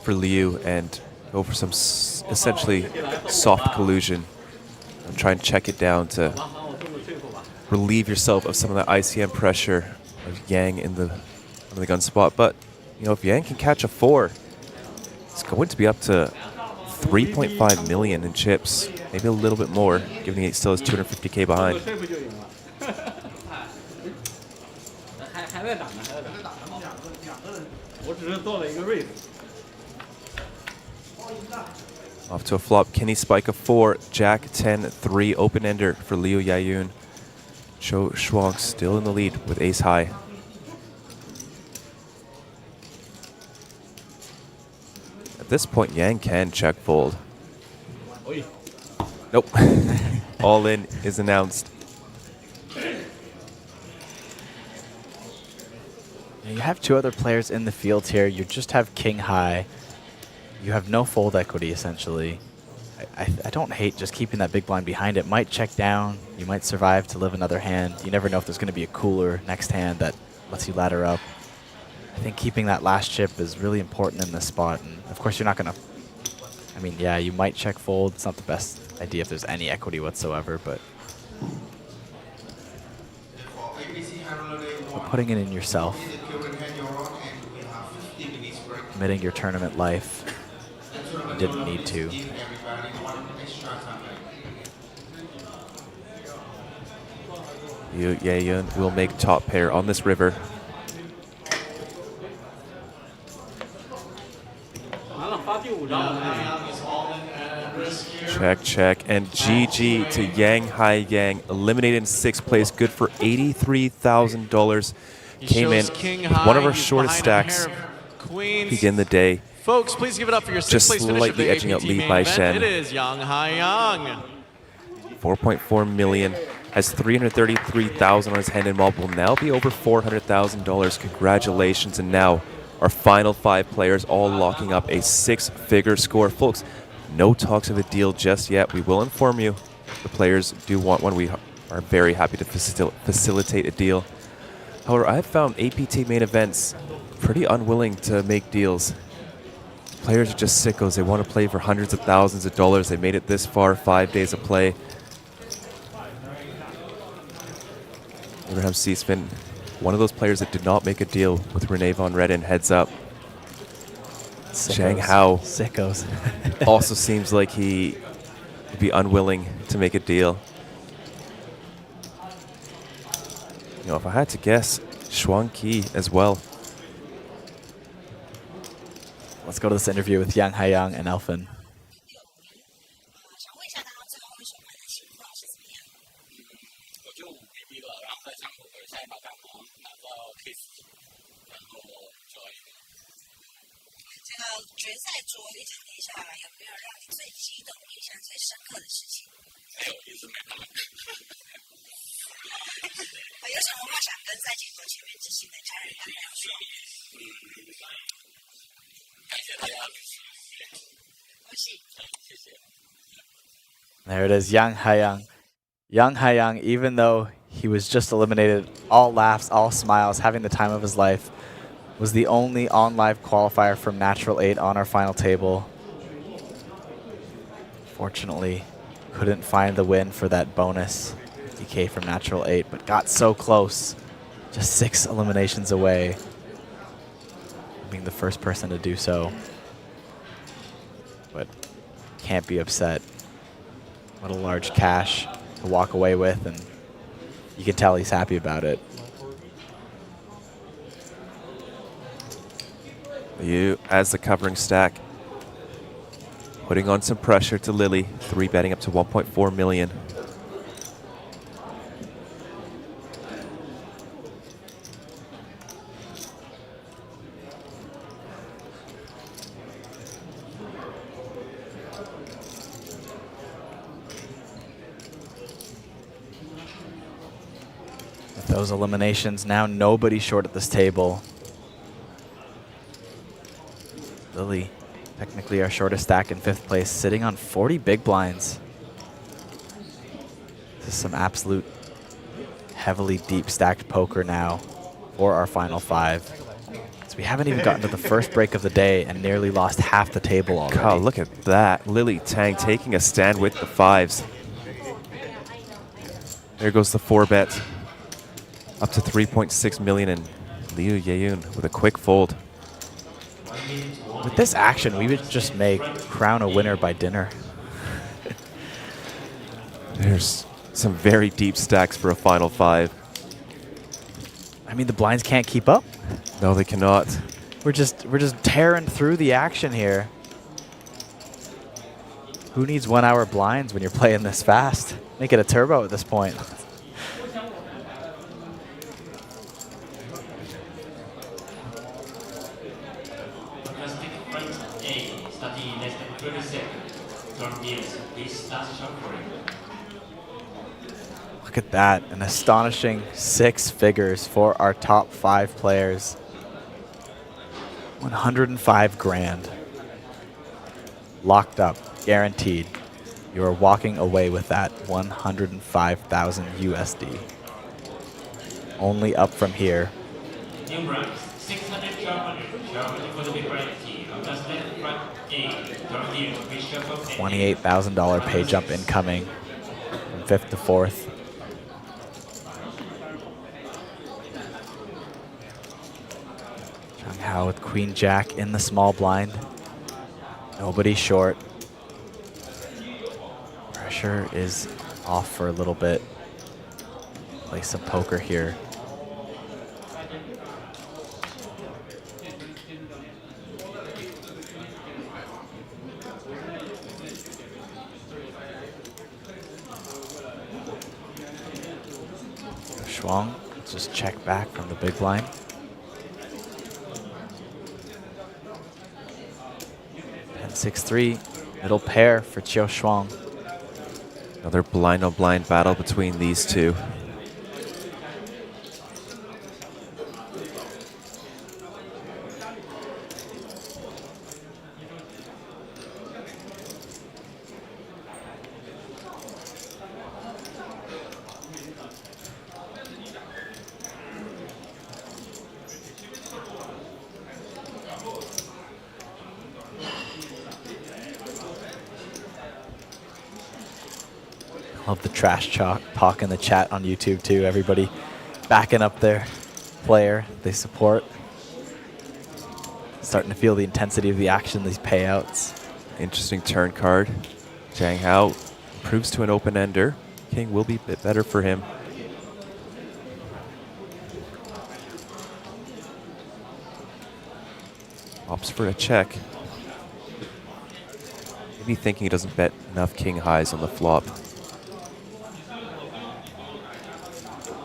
Speaker 8: for Liu and go for some essentially soft collusion and try and check it down to relieve yourself of some of that ICM pressure of Yang in the gun spot. But you know, if Yang can catch a 4, it's going to be up to 3.5 million in chips, maybe a little bit more, given he still has 250k behind. Off to a flop. Can he spike a 4? Jack 10, 3 open-ender for Liu Yayun. Zhou Shuang still in the lead with ace high. At this point, Yang can check fold. Nope. All in is announced.
Speaker 9: You have two other players in the field here. You just have king high. You have no fold equity, essentially. I don't hate just keeping that big blind behind it. Might check down. You might survive to live another hand. You never know if there's going to be a cooler next hand that lets you ladder up. I think keeping that last chip is really important in this spot. And of course, you're not going to... I mean, yeah, you might check fold. It's not the best idea if there's any equity whatsoever, but putting it in yourself, committing your tournament life, you didn't need to.
Speaker 8: Liu Yayun will make top pair on this river. Check, check, and GG to Yang Hai Yang, eliminated in 6th place, good for $83,000. Came in with one of our shortest stacks. Begin the day.
Speaker 17: Folks, please give it up for your 6th place finish of the
Speaker 8: edging out
Speaker 17: APT
Speaker 8: lead
Speaker 17: main
Speaker 8: by
Speaker 17: event.
Speaker 8: Shen.
Speaker 17: It is Yang Hai Yang.
Speaker 8: 4.4 million, has 333,000 on his hand and mob, will now be over $400,000. Congratulations, and now our final 5 players all locking up a 6-figure score. Folks, no talks of a deal just yet. We will inform you. The players do want one. We are very happy to facilitate a deal. However, I've found APT main events pretty unwilling to make deals. Players are just sickos. They want to play for hundreds of thousands of dollars. They made it this far, 5 days of play. Abraham Seasfin, one of those players that did not make a deal with Renee Von Redden, heads up. Zhang Hao
Speaker 9: sickos.
Speaker 8: Also seems like he would be unwilling to make a deal. You know, if I had to guess, Shuang Qi as well.
Speaker 9: Let's go to this interview with Yang Haiyang and Elfin.
Speaker 2: 决赛桌一整天下来，有没有让你最激动、印象最深刻的事情？
Speaker 18: 没有，一直没他们。
Speaker 2: 有什么话想跟在镜头前面执行的家人朋友说？
Speaker 18: 感谢大家的支持。
Speaker 2: 恭喜！
Speaker 18: 谢谢。
Speaker 9: There it is, Yang Haiyang. Yang Haiyang, even though he was just eliminated, all laughs, all smiles, having the time of his life, was the only on-live qualifier from Natural 8 on our final table. Fortunately, couldn't find the win for that bonus DK from Natural 8, but got so close. Just 6 eliminations away from being the first person to do so. But can't be upset. What a large cash to walk away with, and you can tell he's happy about it.
Speaker 8: You, as the covering stack, putting on some pressure to Lily, 3 betting up to 1.4 million.
Speaker 9: With those eliminations, now nobody short at this table. Lily, technically our shortest stack in 5th place, sitting on 40 big blinds. This is some absolute heavily deep stacked poker now for our final 5. So we haven't even gotten to the first break of the day and nearly lost half the table already.
Speaker 8: God, look at that. Lily Tang taking a stand with the 5s. There goes the 4-bet. Up to 3.6 million, and Liu Yeyun with a quick fold.
Speaker 9: With this action, we would just make crown a winner by dinner.
Speaker 8: There's some very deep stacks for a final 5.
Speaker 9: I mean, the blinds can't keep up.
Speaker 8: No, they cannot.
Speaker 9: We're just tearing through the action here. Who needs 1 hour blinds when you're playing this fast? Make it a turbo at this point. Look at that, an astonishing 6 figures for our top 5 players. 105 grand. Locked up, guaranteed. You are walking away with that 105,000 USD. Only up from here. $28,000 pay jump incoming from 5th to 4th. Chang Hao with Queen Jack in the small blind. Nobody short. Pressure is off for a little bit. Play some poker here. Shuang, just check back from the big blind. And 6-3, middle pair for Chiao Shuang.
Speaker 8: Another blind-on-blind battle between these two.
Speaker 9: Love the trash talk in the chat on YouTube too. Everybody backing up their player they support. Starting to feel the intensity of the action, these payouts.
Speaker 8: Interesting turn card. Chang Hao improves to an open-ender. King will be a bit better for him. Opts for a check. Maybe thinking he doesn't bet enough king highs on the flop.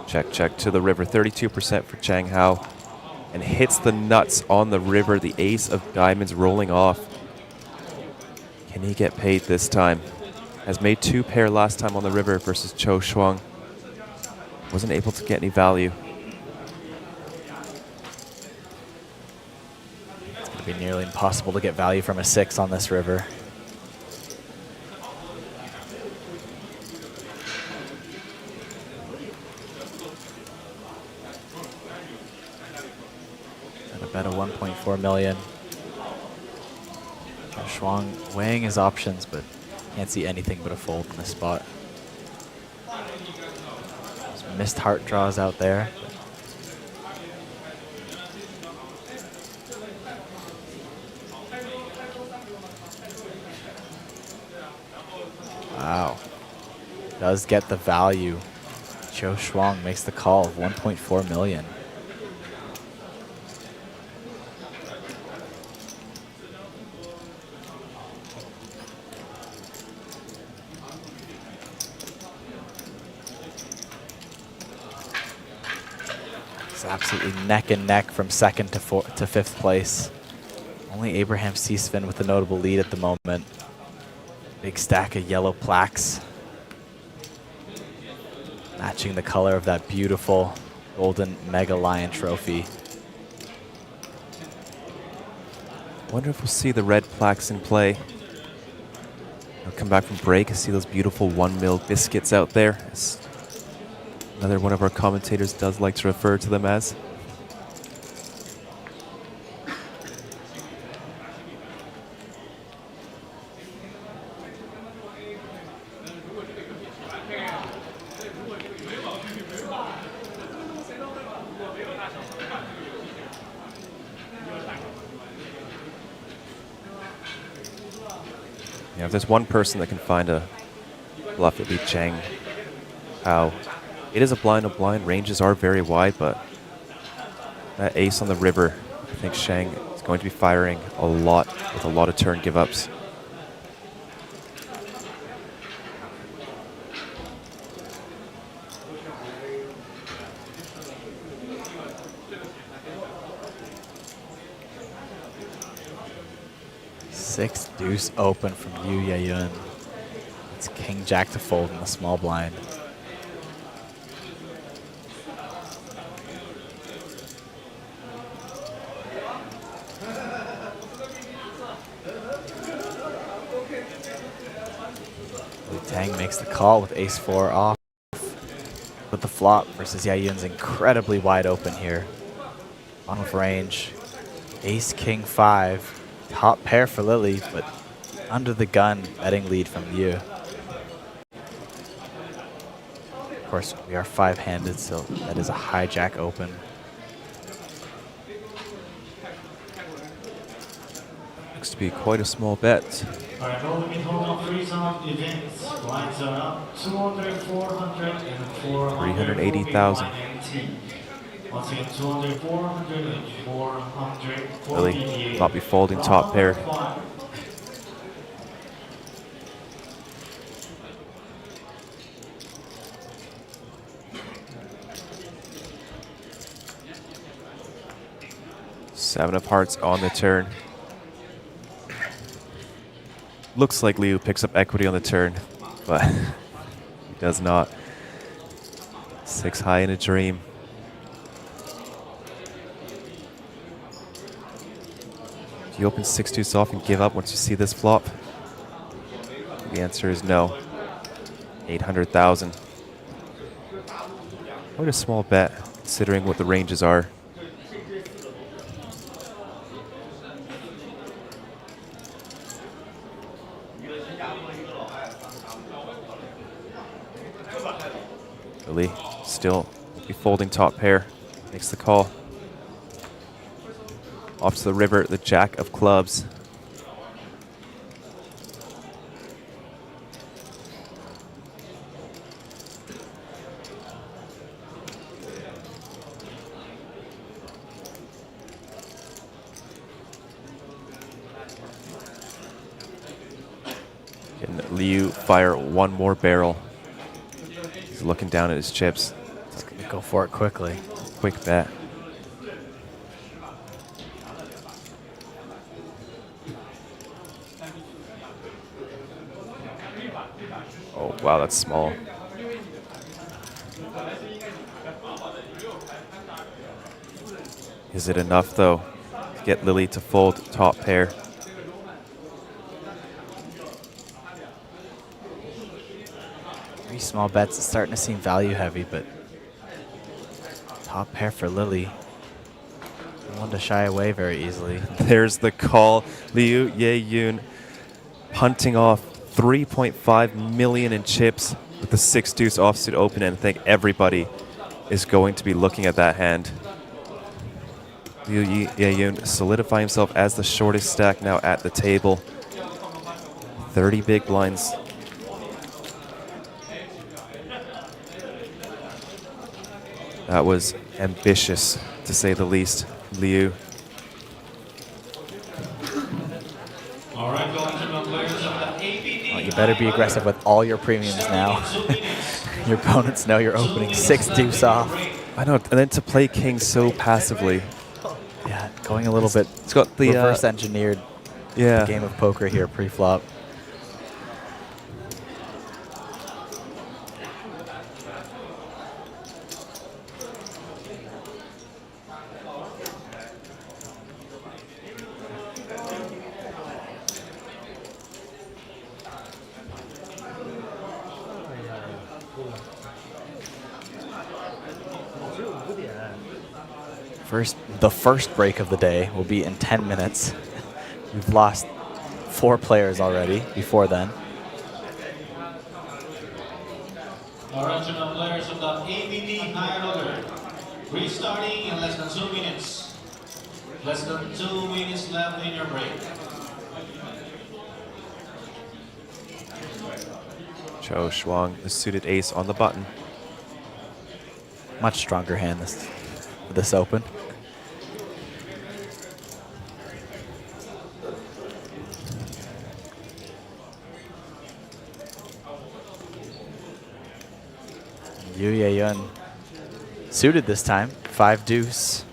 Speaker 8: Check, check to the river. 32% for Chang Hao. and hits the nuts on the river. The ace of diamonds rolling off. Can he get paid this time? Has made 2 pair last time on the river versus Cho Shuang. Wasn't able to get any value.
Speaker 9: It's going to be nearly impossible to get value from a 6 on this river. And a bet of 1.4 million. Cho Shuang weighing his options, but can't see anything but a fold in this spot. Some missed heart draws out there. Wow. Does get the value. Cho Shuang makes the call of 1.4 million. It's absolutely neck and neck from 2nd to 5th place. Only Abraham Seasvin with a notable lead at the moment. Big stack of yellow plaques. Matching the color of that beautiful golden Mega Lion trophy.
Speaker 8: Wonder if we'll see the red plaques in play. I'll come back from break and see those beautiful 1 mil biscuits out there. As another one of our commentators does like to refer to them as. Yeah, if there's one person that can find a bluff, it'd be Cheng Hao. It is a blind of blind. Ranges are very wide, but that ace on the river, I think Shang is going to be firing a lot with a lot of turn give-ups.
Speaker 9: Six deuce open from Yu Yayun. It's king jack to fold in the small blind. Tang makes the call with ace 4 off with the flop versus Yayun's incredibly wide open here. On with range. Ace king 5. Top pair for Lily, but under the gun betting lead from Yu. Of course, we are 5-handed, so that is a hijack open.
Speaker 8: Looks to be quite a small bet.
Speaker 20: Alright, no limit hold on freeze-on events. Blinds are up 200, 400, and 400.
Speaker 8: 380,000.
Speaker 20: Once again, 200, 400, and 400.
Speaker 8: Lily not be folding top pair. Seven of hearts on the turn. Looks like Liu picks up equity on the turn, but he does not. 6 high in a dream. Do you open 6 deuce off and give up once you see this flop? The answer is no. 800,000. Quite a small bet considering what the ranges are. Lily still be folding top pair. Makes the call. Off to the river, the jack of clubs. Can Liu fire one more barrel? He's looking down at his chips.
Speaker 9: He's gonna go for it quickly.
Speaker 8: Quick bet. Oh, wow, that's small. Is it enough, though, to get Lily to fold top pair?
Speaker 9: Three small bets. It's starting to seem value heavy, but top pair for Lily. Don't want to shy away very easily.
Speaker 8: There's the call. Liu Ye-yoon punting off 3.5 million in chips with the 6-deuce offsuit open, and I think everybody is going to be looking at that hand. Liu Ye-yoon solidifying himself as the shortest stack now at the table. 30 big blinds. That was ambitious, to say the least, Liu.
Speaker 20: All right, going to the players of the APT.
Speaker 9: Well, you better be aggressive with all your premiums now. Your opponents know you're opening 6-deuce off.
Speaker 8: I know, and then to play king so passively.
Speaker 9: Yeah, going a little bit.
Speaker 8: It's got the
Speaker 9: reverse engineered
Speaker 8: yeah.
Speaker 9: game of poker here pre-flop. The first break of the day will be in 10 minutes. We've lost 4 players already before then.
Speaker 20: Original players of the APT higher order. Restarting in less than 2 minutes. Less than 2 minutes left in your break.
Speaker 8: Cho Shuang, the suited ace on the button.
Speaker 9: Much stronger hand this open. Yu Ye-yun suited this time, 5-deuce.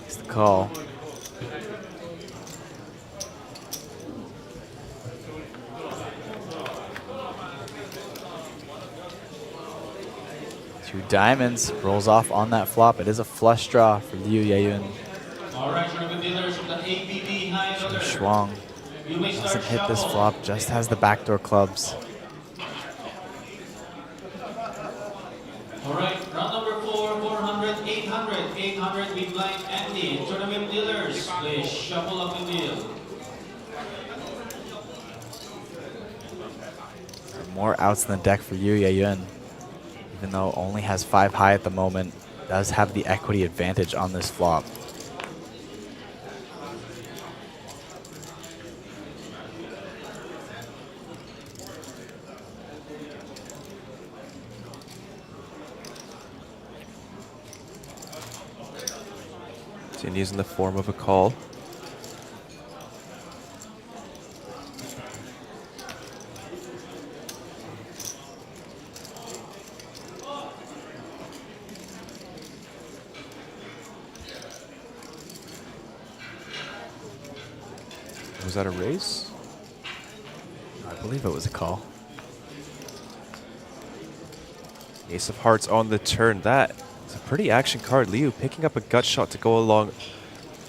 Speaker 9: It's the call. Two diamonds, rolls off on that flop. It is a flush draw for Liu Ye-yun.
Speaker 20: All right, dealers from the APT high order.
Speaker 9: Shuang doesn't hit this flop, just has the backdoor clubs.
Speaker 20: All right, round number 4, 400, 800, 800 big blind Andy. Tournament dealers, please shuffle up the deal.
Speaker 9: More outs in the deck for Yu Ye-yun. Even though only has 5 high at the moment, does have the equity advantage on this flop.
Speaker 8: Continues in the form of a call. Was that a raise?
Speaker 9: I believe it was a call.
Speaker 8: Ace of Hearts on the turn. That is a pretty action card. Liu picking up a gut shot to go along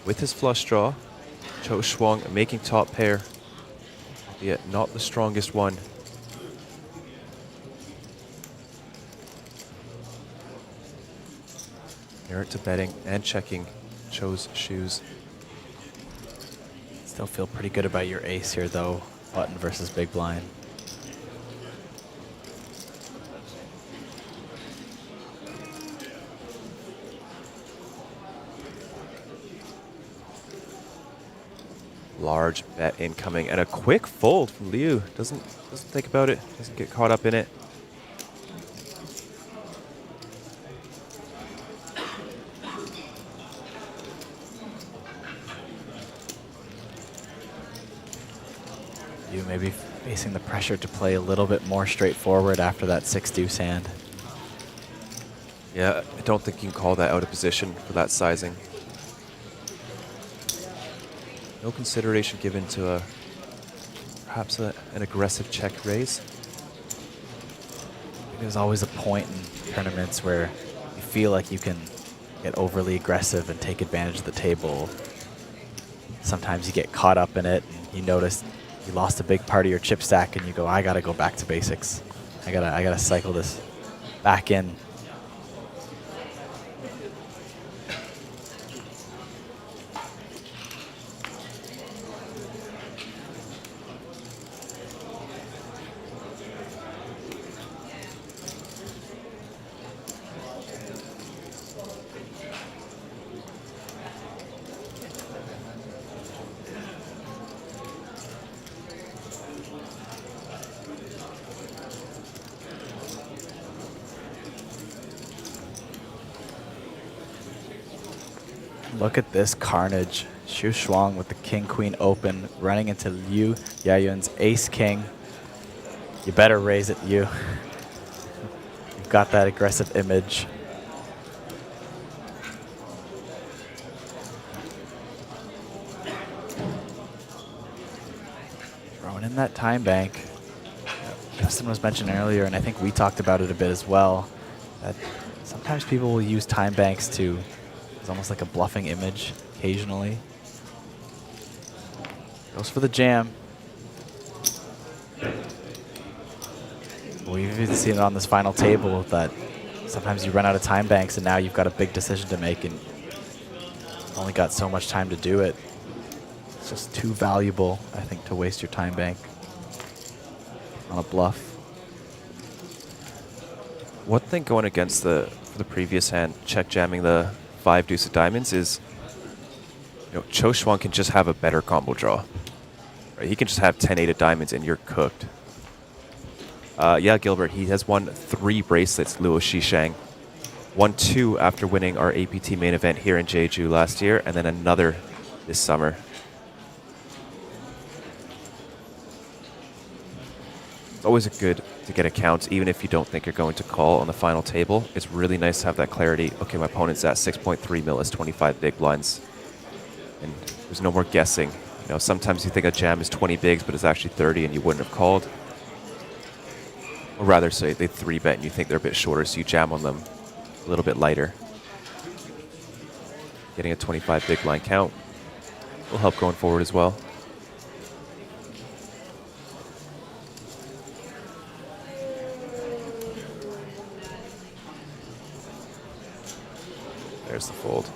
Speaker 8: with his flush draw. Cho Shuang making top pair, yet not the strongest one. Merit to betting and checking Cho's shoes.
Speaker 9: Still feel pretty good about your ace here, though. Button versus big blind.
Speaker 8: Large bet incoming and a quick fold from Liu. Doesn't think about it. Doesn't get caught up in it.
Speaker 9: You maybe facing the pressure to play a little bit more straightforward after that 6-deuce hand.
Speaker 8: Yeah, I don't think you can call that out of position for that sizing. No consideration given to perhaps an aggressive check raise.
Speaker 9: There's always a point in tournaments where you feel like you can get overly aggressive and take advantage of the table. Sometimes you get caught up in it and you notice you lost a big part of your chip stack and you go, I gotta go back to basics. I gotta cycle this back in. Look at this carnage. Xu Shuang with the king-queen open, running into Liu Yayun's ace-king. You better raise it, Yu. You've got that aggressive image. Throwing in that time bank. Justin was mentioning earlier, and I think we talked about it a bit as well, that sometimes people will use time banks to, it's almost like a bluffing image occasionally. Goes for the jam. We've even seen it on this final table that sometimes you run out of time banks and now you've got a big decision to make and only got so much time to do it. It's just too valuable, I think, to waste your time bank on a bluff.
Speaker 8: One thing going against the previous hand, check jamming the 5 deuce of diamonds, is Cho Shuang can just have a better combo draw. Right? He can just have 10-8 of diamonds and you're cooked. Yeah, Gilbert, he has won 3 bracelets, Luo Shishang. Won 2 after winning our APT main event here in Jeju last year, and then another this summer. It's always good to get a count, even if you don't think you're going to call on the final table. It's really nice to have that clarity. Okay, my opponent's at 6.3 mil, is 25 big blinds. And there's no more guessing. Sometimes you think a jam is 20 bigs, but it's actually 30 and you wouldn't have called. Or rather say they 3-bet and you think they're a bit shorter, so you jam on them a little bit lighter. Getting a 25 big blind count will help going forward as well. There's the fold.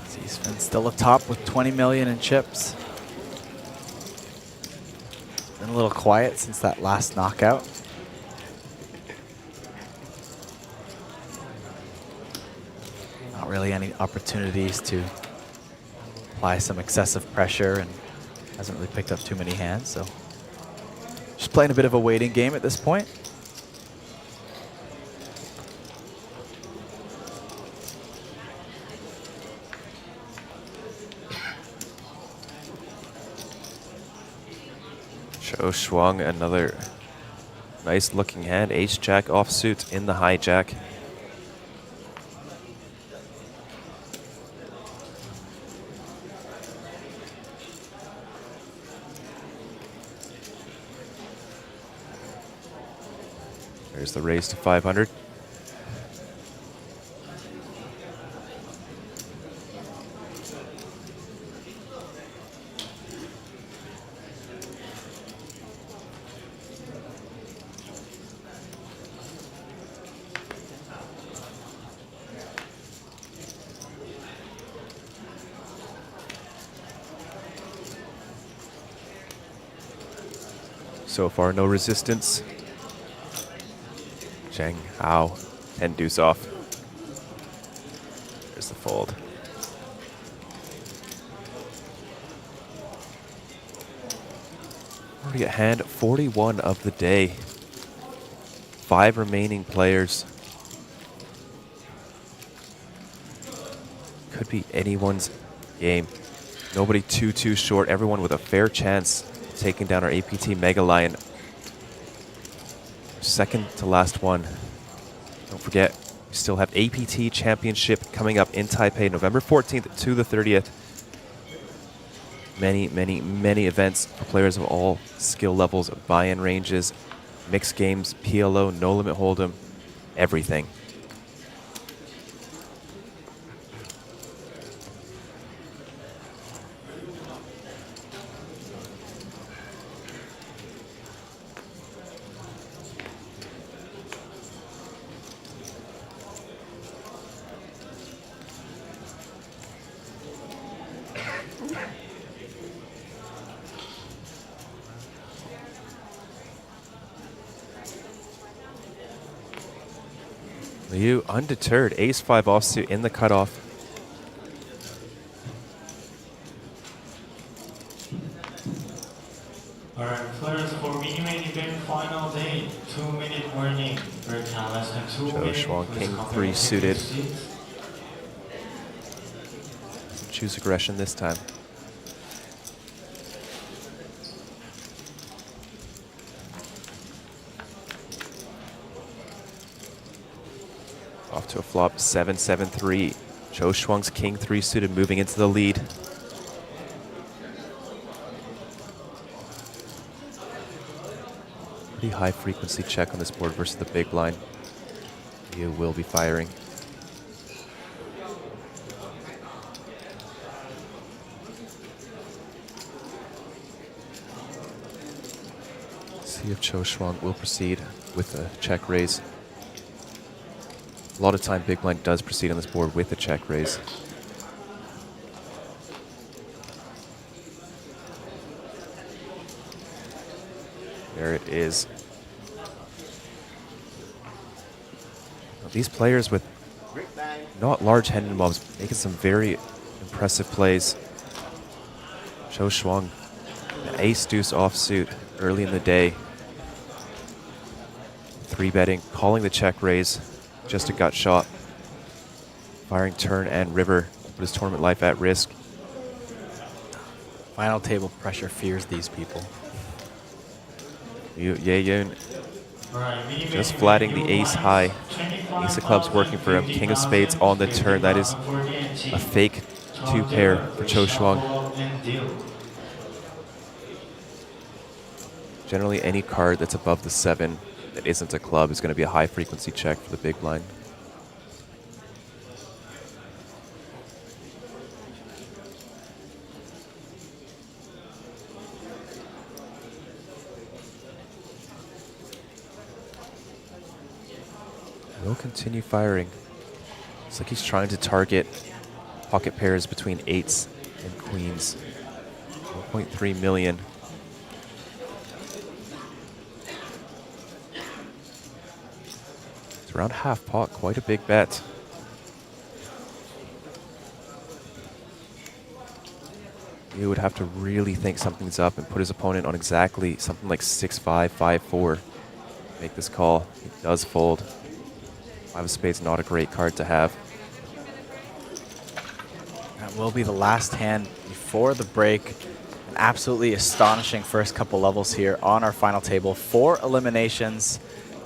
Speaker 9: Seasman still up top with 20 million in chips. Been a little quiet since that last knockout. Not really any opportunities to apply some excessive pressure, and hasn't really picked up too many hands, so just playing a bit of a waiting game at this point.
Speaker 8: Cho Shuang, another nice looking hand. Ace-Jack offsuit in the hijack. There's the raise to 500. So far, no resistance. Zheng Hao, 10 deuce off. There's the fold. Already at hand 41 of the day. 5 remaining players. Could be anyone's game. Nobody too short. Everyone with a fair chance taking down our APT Mega Lion. Second to last one. Don't forget, we still have APT Championship coming up in Taipei, November 14th to the 30th. Many events for players of all skill levels, buy-in ranges, mixed games, PLO, no limit hold'em, everything. Liu undeterred, ace-5 offsuit in the cutoff.
Speaker 20: Alright, players for mini-main event final day, 2-minute warning. Break time less than 2 minutes.
Speaker 8: Schwang, king 3 suited. Choose aggression this time. Off to a flop, 7-7-3. Zhou Shuang's king 3 suited moving into the lead. Pretty high frequency check on this board versus the big blind. You will be firing. See if Zhou Shuang will proceed with a check raise. A lot of time big blind does proceed on this board with a check raise. There it is. Now, these players with not large hand and mobs making some very impressive plays. Zhou Shuang, an ace-deuce offsuit early in the day. 3-betting, calling the check raise. Just a gut shot. Firing turn and river. Put his tournament life at risk.
Speaker 9: Final table pressure fears these people.
Speaker 8: Ye-Yun just flatting the ace high. Ace of clubs working for him. King of spades on the turn. That is a fake 2-pair for Zhou Shuang. Generally, any card that's above the 7 that isn't a club is going to be a high frequency check for the big blind. He'll continue firing. Looks like he's trying to target pocket pairs between 8s and queens. 1.3 million. It's around half pot, quite a big bet. He would have to really think something's up and put his opponent on exactly something like 6-5, 5-4. Make this call. He does fold. 5 of spades, not a great card to have.
Speaker 9: That will be the last hand before the break. An absolutely astonishing first couple levels here on our final table. 4 eliminations.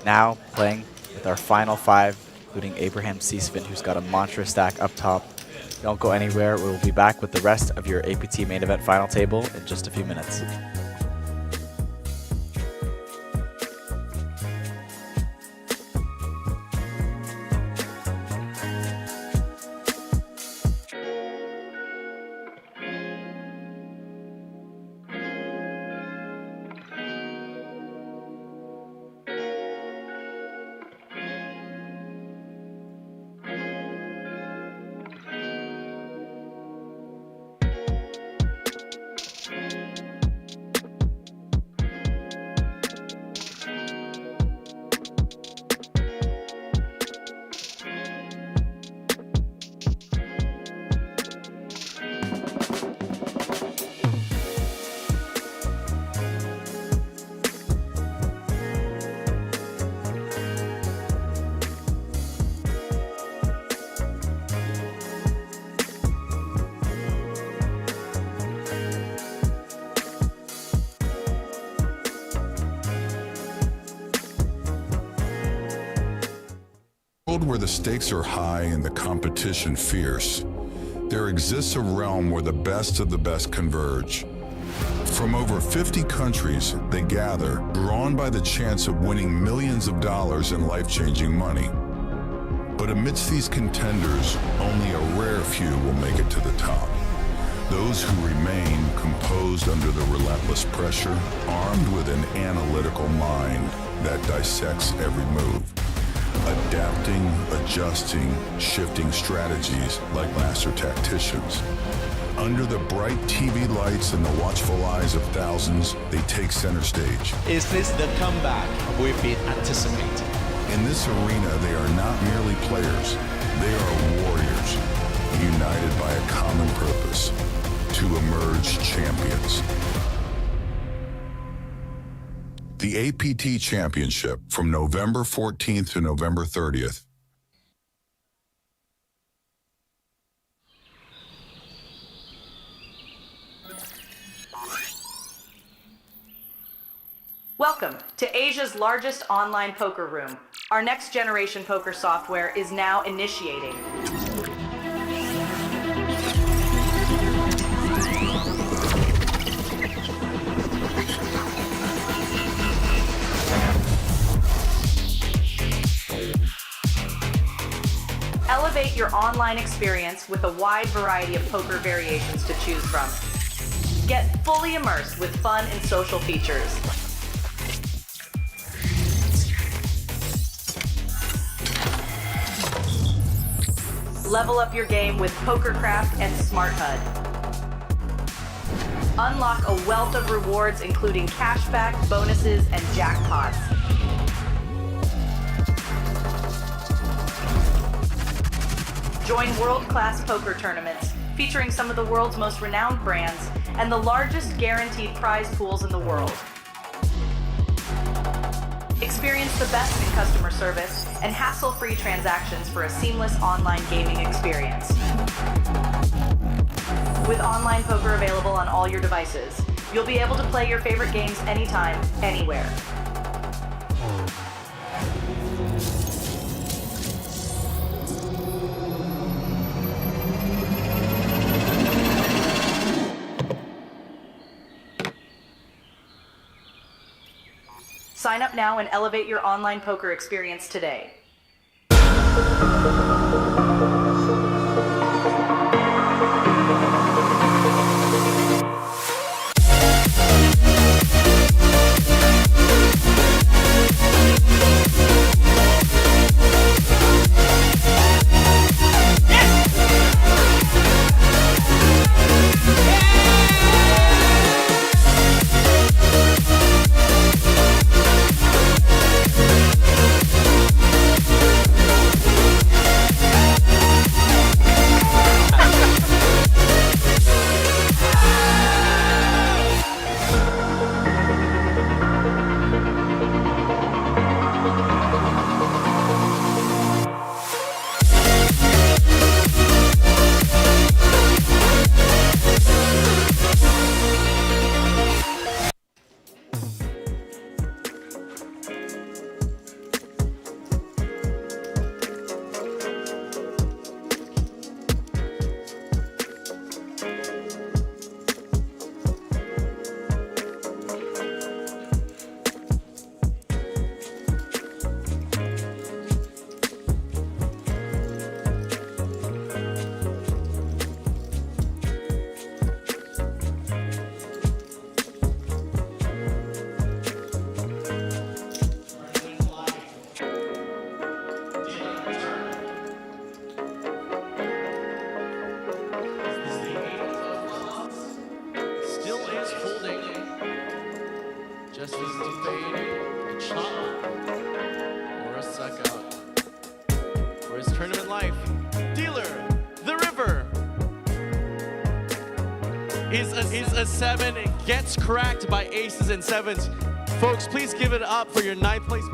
Speaker 9: Now playing with our final 5, including Abraham Seasvin, who's got a mantra stack up top. Don't go anywhere. We'll be back with the rest of your APT main event final table in just a few minutes.
Speaker 6: world where the stakes are high and the competition fierce, there exists a realm where the best of the best converge. From over 50 countries, they gather, drawn by the chance of winning millions of dollars in life-changing money. But amidst these contenders, only a rare few will make it to the top. Those who remain composed under the relentless pressure, armed with an analytical mind that dissects every move, adapting, adjusting, shifting strategies like master tacticians. Under the bright TV lights and the watchful eyes of thousands, they take center stage.
Speaker 7: Is this the comeback we've been anticipating?
Speaker 6: In this arena, they are not merely players. They are warriors, united by a common purpose: to emerge champions. The APT Championship from November 14th to November 30th.
Speaker 4: Welcome to Asia's largest online poker room. Our next generation poker software is now initiating. Elevate your online experience with a wide variety of poker variations to choose from. Get fully immersed with fun and social features. Level up your game with PokerCraft and Smart HUD. Unlock a wealth of rewards including cashback, bonuses, and jackpots. Join world-class poker tournaments featuring some of the world's most renowned brands and the largest guaranteed prize pools in the world. Experience the best in customer service and hassle-free transactions for a seamless online gaming experience. With online poker available on all your devices, you'll be able to play your favorite games anytime, anywhere. Sign up now and elevate your online poker experience today.
Speaker 17: Just as debating a chop or a suck out. For his tournament life, dealer, the river, is a 7. It gets cracked by aces and 7s. Folks, please give it up for your 9th place.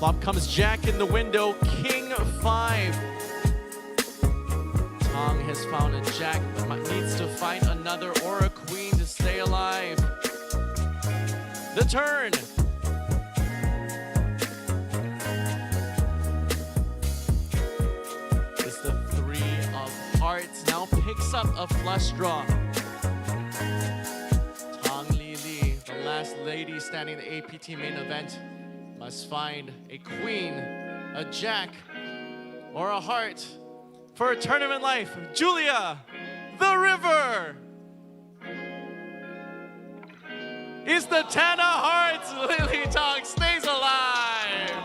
Speaker 17: Flop comes Jack in the window, King 5. Tong has found a Jack, but needs to find another or a Queen to stay alive. The turn. It's the 3 of hearts, now picks up a flush draw. Tong Li, the last lady standing in the APT main event, must find a Queen, a Jack, or a heart for a tournament life. Julia, the river, is the 10 of hearts. Lily Tong stays alive.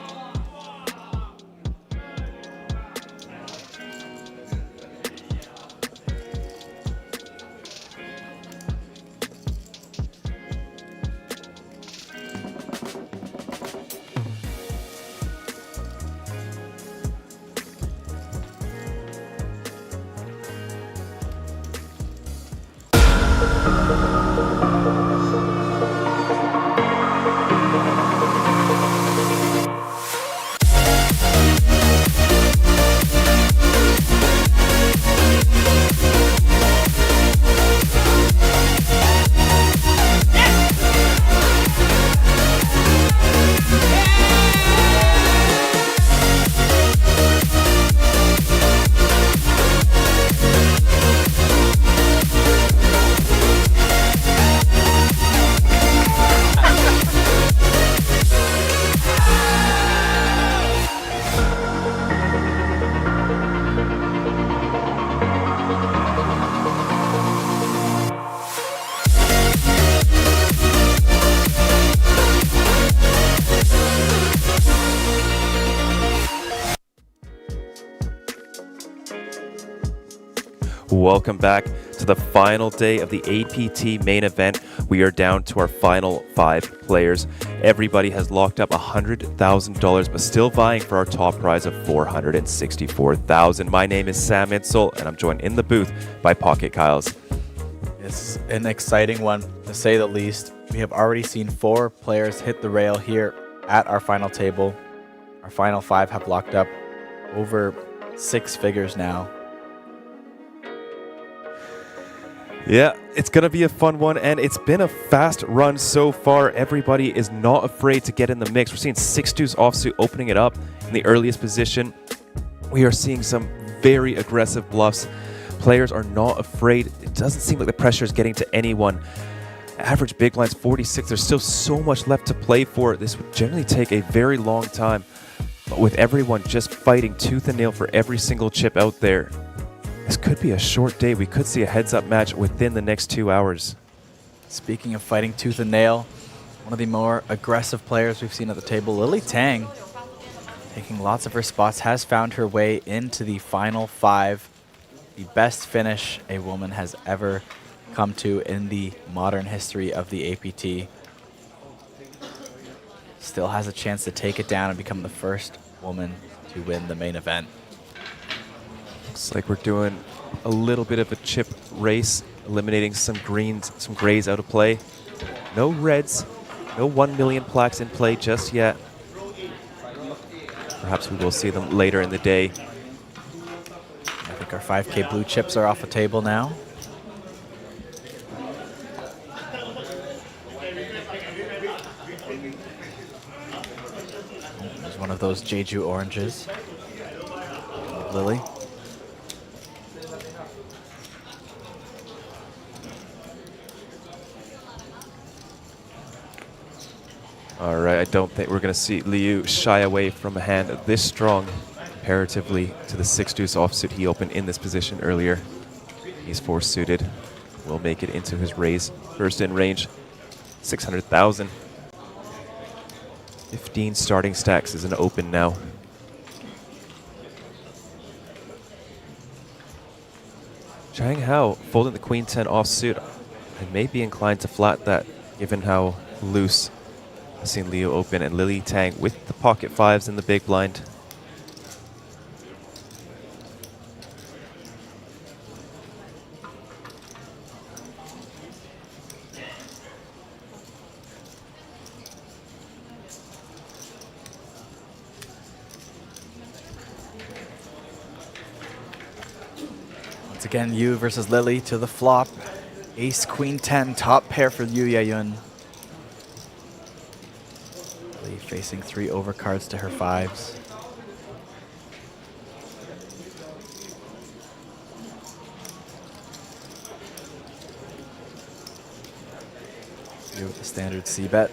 Speaker 8: Welcome back to the final day of the APT main event. We are down to our final 5 players. Everybody has locked up $100,000, but still vying for our top prize of $464,000. My name is Sam Insel, and I'm joined in the booth by Pocket Kyles.
Speaker 9: It's an exciting one, to say the least. We have already seen 4 players hit the rail here at our final table. Our final 5 have locked up over 6 figures now.
Speaker 8: Yeah, it's going to be a fun one, and it's been a fast run so far. Everybody is not afraid to get in the mix. We're seeing 6 deuce offsuit opening it up in the earliest position. We are seeing some very aggressive bluffs. Players are not afraid. It doesn't seem like the pressure is getting to anyone. Average big blinds 46. There's still so much left to play for. This would generally take a very long time. But with everyone just fighting tooth and nail for every single chip out there, this could be a short day. We could see a heads-up match within the next 2 hours.
Speaker 9: Speaking of fighting tooth and nail, one of the more aggressive players we've seen at the table, Lily Tang, taking lots of her spots, has found her way into the final 5. The best finish a woman has ever come to in the modern history of the APT. Still has a chance to take it down and become the first woman to win the main event.
Speaker 8: Looks like we're doing a little bit of a chip race, eliminating some greens, some grays out of play. No reds, no 1 million plaques in play just yet. Perhaps we will see them later in the day.
Speaker 9: I think our 5K blue chips are off the table now. There's one of those Jeju oranges. Lily.
Speaker 8: All right, I don't think we're going to see Liu shy away from a hand this strong comparatively to the 6 deuce offsuit he opened in this position earlier. He's 4 suited. Will make it into his raise. First in range, 600,000. 15 starting stacks is an open now. Chang Hao folding the queen 10 offsuit. I may be inclined to flat that given how loose I've seen Leo open, and Lily Tang with the pocket 5s in the big blind.
Speaker 9: Once again, Yu versus Lily to the flop. Ace, Queen 10, top pair for Yu Yayun. Lily facing 3 overcards to her 5s. Yu with the standard C-bet.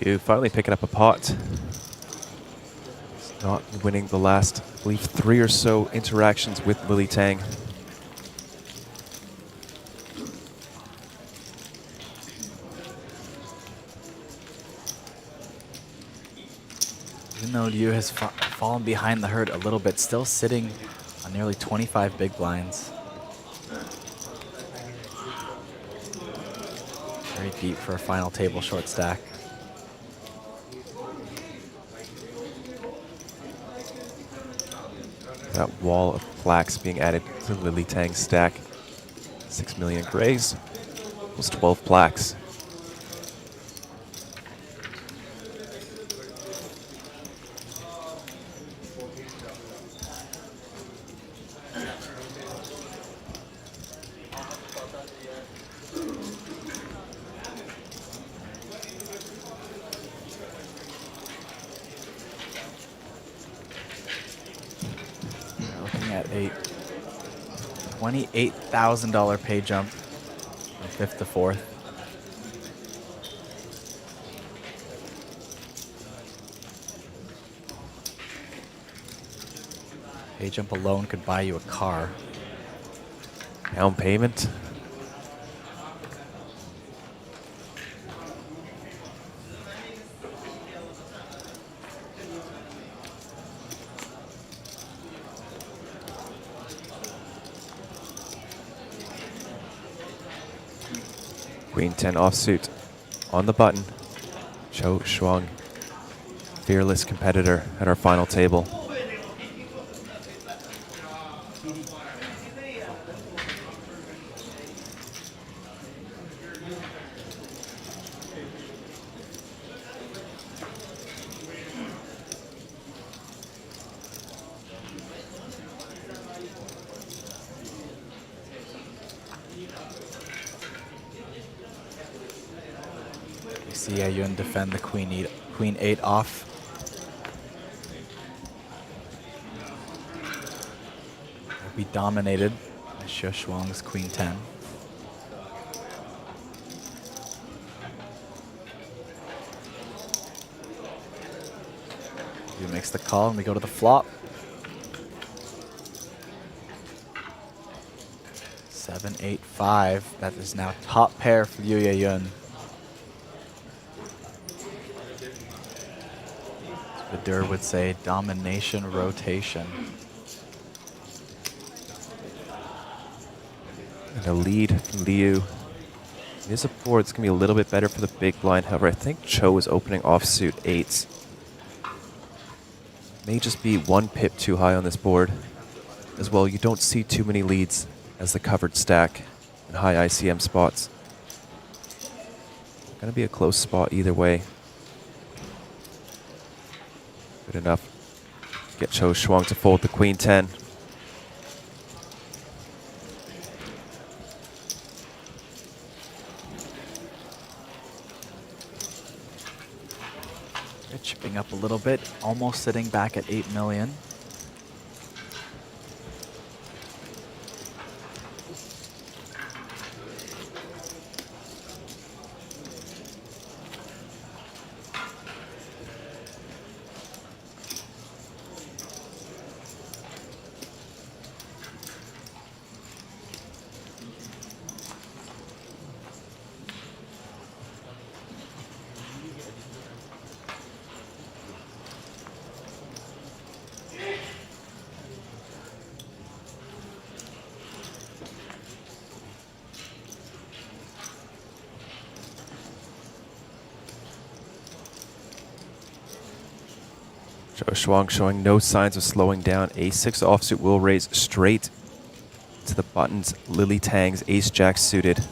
Speaker 8: You finally picking up a pot. He's not winning the last, I believe, 3 or so interactions with Lily Tang.
Speaker 9: Even though Yu has fallen behind the herd a little bit, still sitting on nearly 25 big blinds. Very deep for a final table short stack.
Speaker 8: That wall of plaques being added to Lily Tang's stack. 6 million grays, almost 12 plaques.
Speaker 9: At a $28,000 pay jump from 5th to 4th. Pay jump alone could buy you a car.
Speaker 8: Down payment. Queen 10 offsuit on the button. Cho Shuang, fearless competitor at our final table.
Speaker 9: See Yayun defend the Queen 8 off. Will be dominated by Xie Shuang's Queen 10. Yu makes the call and we go to the flop. 7, 8, 5. That is now top pair for Yu Yayun. Dur would say domination rotation.
Speaker 8: And a lead from Liu. It is a board that's going to be a little bit better for the big blind. However, I think Cho is opening offsuit 8s. May just be 1 pip too high on this board. As well, you don't see too many leads as the covered stack and high ICM spots. Going to be a close spot either way. Good enough. Get Cho Shuang to fold the Queen 10.
Speaker 9: They're chipping up a little bit, almost sitting back at 8 million.
Speaker 8: Zhou Shuang showing no signs of slowing down. Ace-6 offsuit will raise straight to the buttons. Lily Tang's Ace-Jack suited.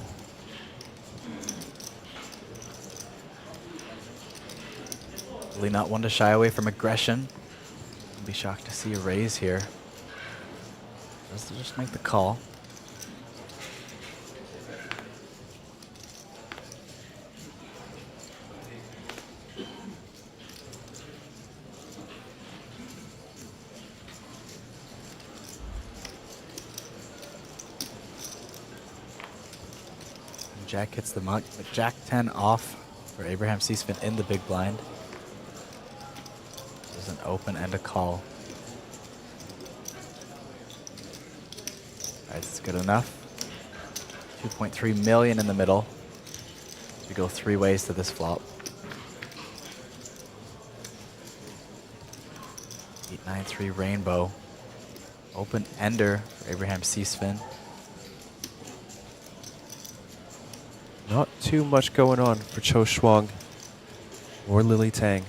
Speaker 9: Really not one to shy away from aggression. I'd be shocked to see a raise here. Let's just make the call. Jack hits the mug. Jack 10 off for Abraham Seasfin in the big blind. There's an open and a call. Alright, it's good enough. 2.3 million in the middle. We go 3 ways to this flop. 8-9-3 rainbow. Open ender for Abraham Seasfin.
Speaker 8: Not too much going on for Zhou Shuang or Lily Tang.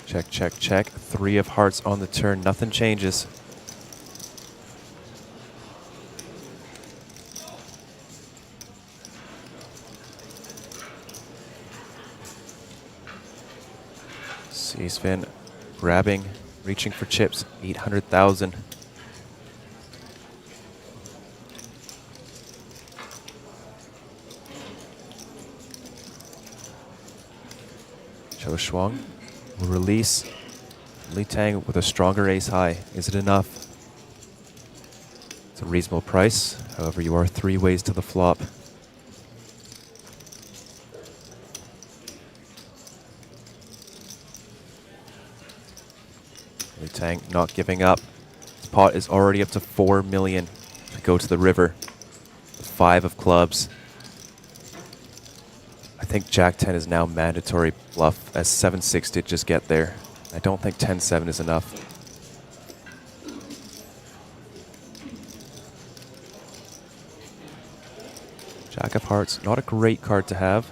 Speaker 8: Check, check, check. 3 of hearts on the turn. Nothing changes. Seasfin grabbing, reaching for chips. 800,000. Zhou Shuang will release. Li Tang with a stronger ace high. Is it enough? It's a reasonable price. However, you are 3 ways to the flop. Li Tang not giving up. His pot is already up to 4 million to go to the river. 5 of clubs. I think Jack 10 is now mandatory bluff, as 7-6 did just get there. I don't think 10-7 is enough. Jack of hearts, not a great card to have.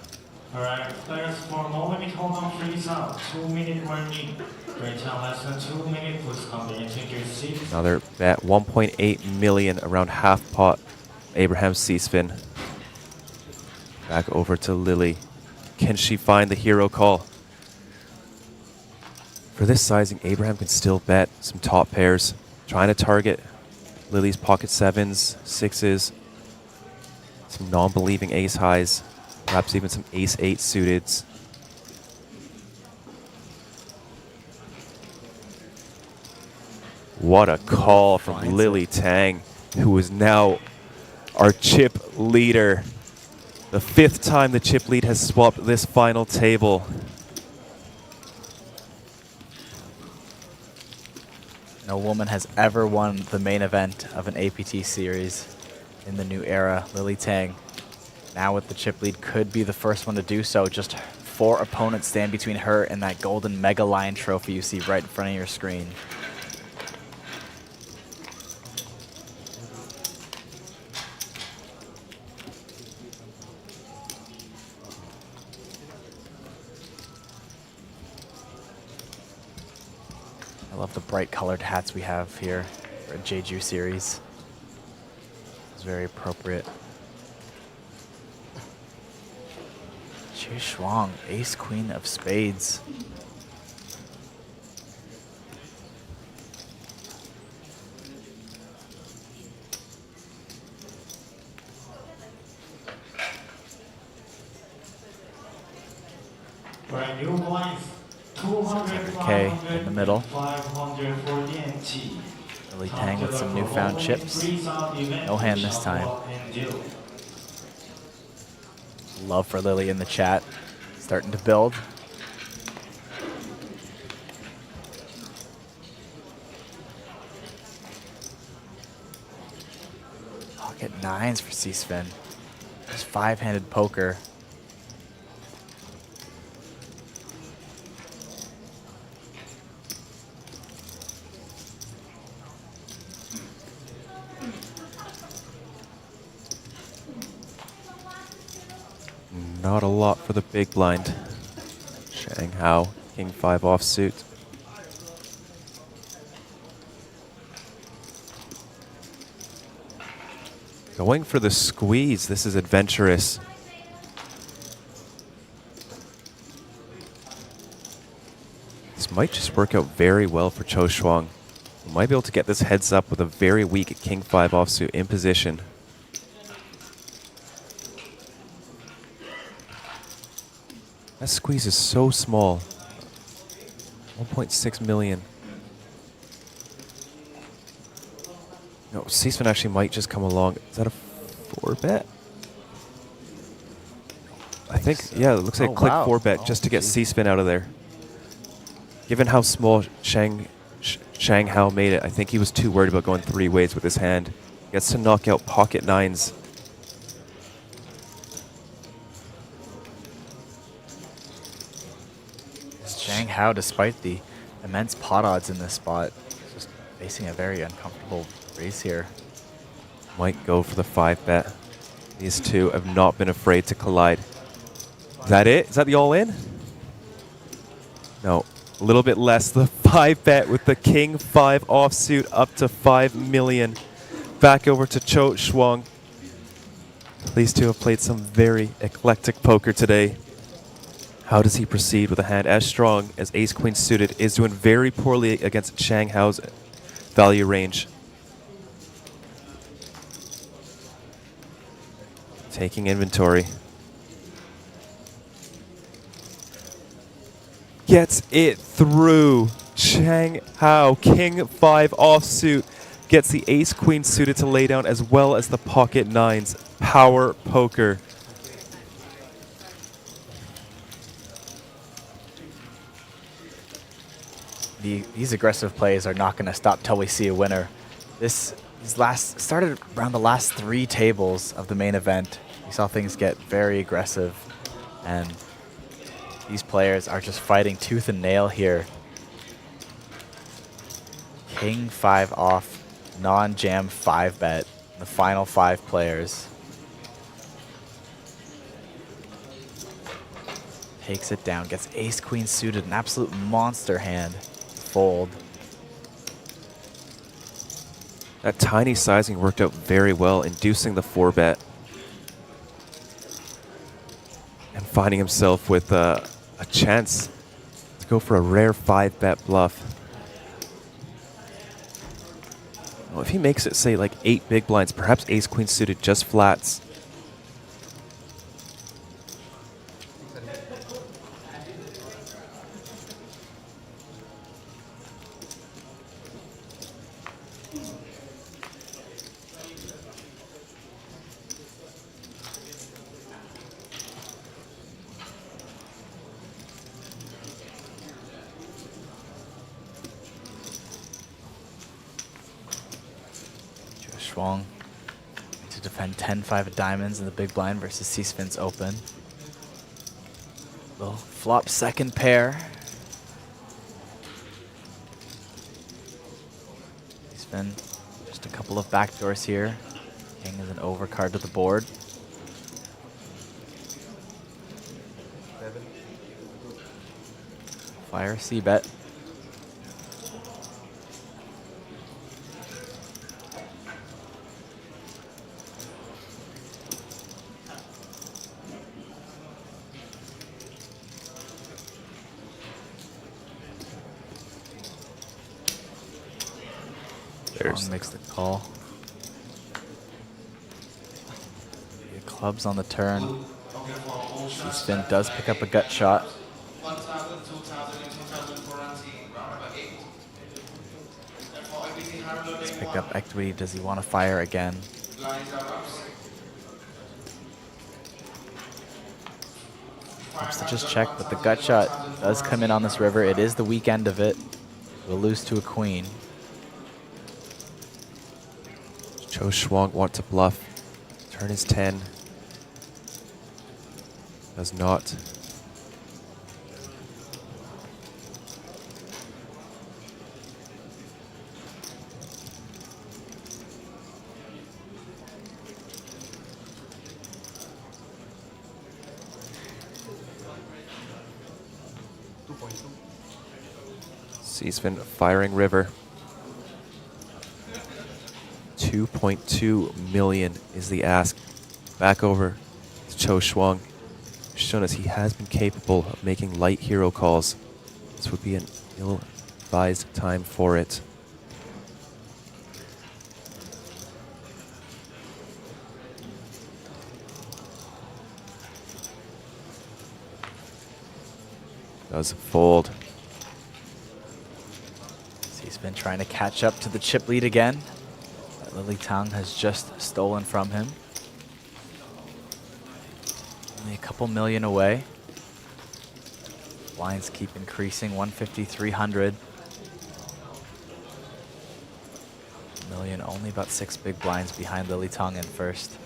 Speaker 20: Alright, players for no limit hold on freeze out. 2-minute warning. Great time less than 2 minutes. Please come in and take your seats.
Speaker 8: Another bet, 1.8 million, around half pot. Abraham Seasfin. Back over to Lily. Can she find the hero call? For this sizing, Abraham can still bet some top pairs. Trying to target Lily's pocket 7s, 6s, some non-believing ace highs, perhaps even some ace 8 suiteds. What a call from Lily Tang, who is now our chip leader. The 5th time the chip lead has swapped this final table.
Speaker 9: No woman has ever won the main event of an APT series in the new era. Lily Tang, now with the chip lead, could be the first one to do so. Just 4 opponents stand between her and that golden Mega Lion trophy you see right in front of your screen. I love the bright colored hats we have here for a Jeju series. It's very appropriate. Zhou Shuang, ace queen of spades.
Speaker 20: Brand new blinds.
Speaker 9: 200K in the middle.
Speaker 20: 540 NT.
Speaker 9: Lily Tang with some newfound chips. No hand this time. Love for Lily in the chat. Starting to build. Pocket 9s for Seasfin. Just 5-handed poker.
Speaker 8: Not a lot for the big blind. Shang Hao, king 5 offsuit. Going for the squeeze. This is adventurous. This might just work out very well for Cho Shuang. He might be able to get this heads up with a very weak king 5 offsuit in position. That squeeze is so small. 1.6 million. No, C-Spin actually might just come along. Is that a 4-bet? I think, yeah, it looks like a click 4-bet just to get C-Spin out of there. Given how small Shang Hao made it, I think he was too worried about going 3 ways with his hand. He gets to knock out pocket 9s.
Speaker 9: Shang Hao, despite the immense pot odds in this spot, is just facing a very uncomfortable race here.
Speaker 8: Might go for the 5-bet. These two have not been afraid to collide. Is that it? Is that the all-in? No. A little bit less. The 5-bet with the king 5 offsuit up to 5 million. Back over to Cho Shuang. These two have played some very eclectic poker today. How does he proceed with a hand as strong as ace-queen suited? Is doing very poorly against Shang Hao's value range. Taking inventory. Gets it through. Shang Hao, king 5 offsuit, gets the ace-queen suited to lay down as well as the pocket 9s. Power poker.
Speaker 9: These aggressive plays are not going to stop till we see a winner. These started around the last 3 tables of the main event. We saw things get very aggressive, and these players are just fighting tooth and nail here. King 5 off, non-jam 5-bet, the final 5 players. Takes it down, gets ace-queen suited, an absolute monster hand. Fold.
Speaker 8: That tiny sizing worked out very well, inducing the 4-bet. And finding himself with a chance to go for a rare 5-bet bluff. Well, if he makes it, say, like 8 big blinds, perhaps ace-queen suited just flats.
Speaker 9: Shuang to defend 10-5 of diamonds in the big blind versus C-Spin's open. Little flop second pair. C-Spin, just a couple of backdoors here. King is an overcard to the board. Fire C-bet. Makes the call. The clubs on the turn. C-Spin does pick up a gut shot. Let's pick up equity. Does he want to fire again? Wants to just check, but the gut shot does come in on this river. It is the weak end of it. We'll lose to a queen.
Speaker 8: Cho Shuang wants to bluff. Turn is 10. Does not. C-Spin firing river. 2.2 million is the ask. Back over to Cho Shuang. Shown us he has been capable of making light hero calls. This would be an ill-advised time for it. Does fold.
Speaker 9: He's been trying to catch up to the chip lead again that Lily Tang has just stolen from him. Only a couple million away. Blinds keep increasing, 150, 300. Million, only about 6 big blinds behind Lily Tang in first.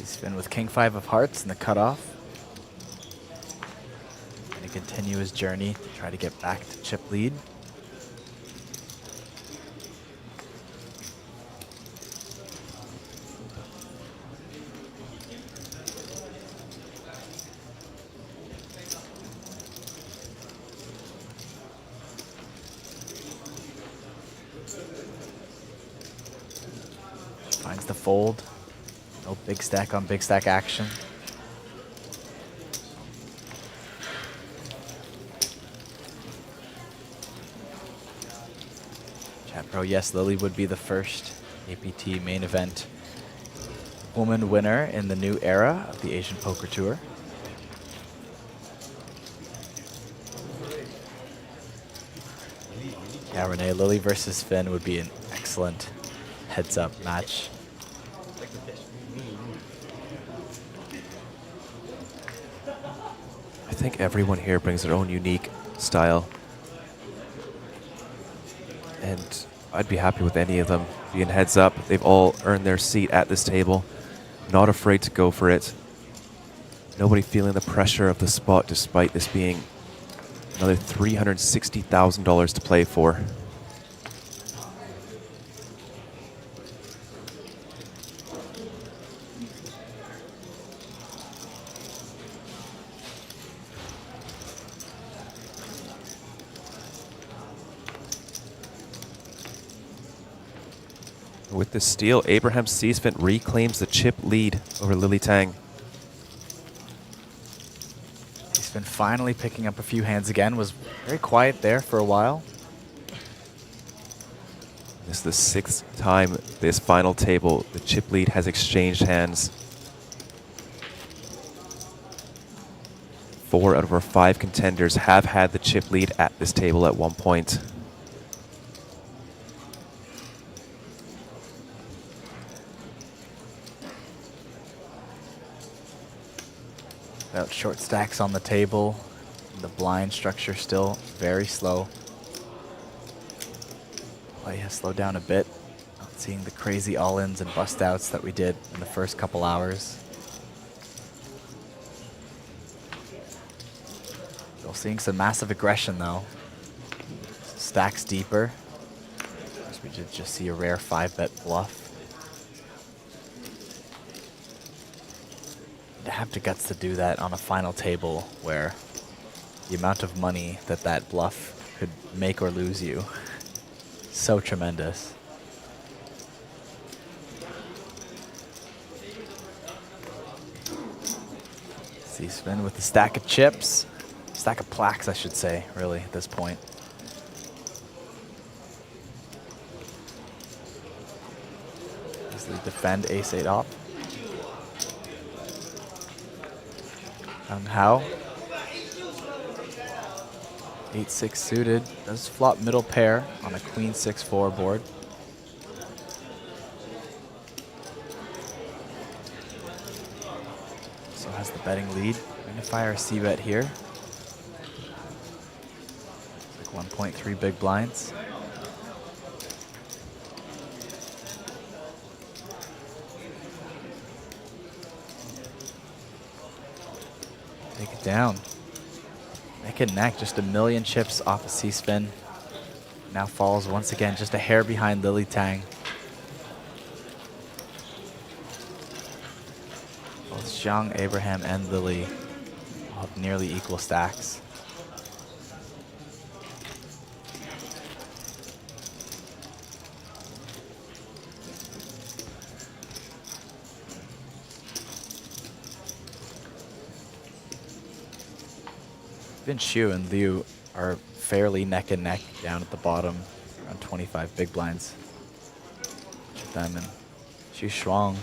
Speaker 9: Spin with King 5 of Hearts in the cutoff. Going to continue his journey to try to get back to chip lead. Finds the fold. No big stack on big stack action. Chat Pro, yes, Lily would be the first APT main event woman winner in the new era of the Asian Poker Tour. Yeah, Renee, Lily versus Finn would be an excellent heads-up match.
Speaker 8: I think everyone here brings their own unique style. And I'd be happy with any of them being heads up. They've all earned their seat at this table. Not afraid to go for it. Nobody feeling the pressure of the spot despite this being another $360,000 to play for. With the steal, Abraham C-Spin reclaims the chip lead over Lily Tang.
Speaker 9: C-Spin finally picking up a few hands again. Was very quiet there for a while.
Speaker 8: This is the 6th time this final table, the chip lead has exchanged hands. 4 out of our 5 contenders have had the chip lead at this table at one point.
Speaker 9: About short stacks on the table. The blind structure still very slow. Play has slowed down a bit. Not seeing the crazy all-ins and bust-outs that we did in the first couple hours. Still seeing some massive aggression though. Stacks deeper. As we did just see a rare 5-bet bluff. To have the guts to do that on a final table where the amount of money that that bluff could make or lose you, so tremendous. C-Spin with the stack of chips, stack of plaques I should say, really, at this point. Easily defend ace-8 off. And how? 8-6 suited. Does flop middle pair on a queen 6-4 board. Also has the betting lead. Magnifier C-bet here. It's like 1.3 big blinds. Take it down. Neck and neck, just a million chips off a C-spin. Now falls once again, just a hair behind Lily Tang. Both Xiang, Abraham, and Lily all have nearly equal stacks. Vin Xu and Liu are fairly neck and neck down at the bottom, around 25 big blinds. Them and Xu Shuang.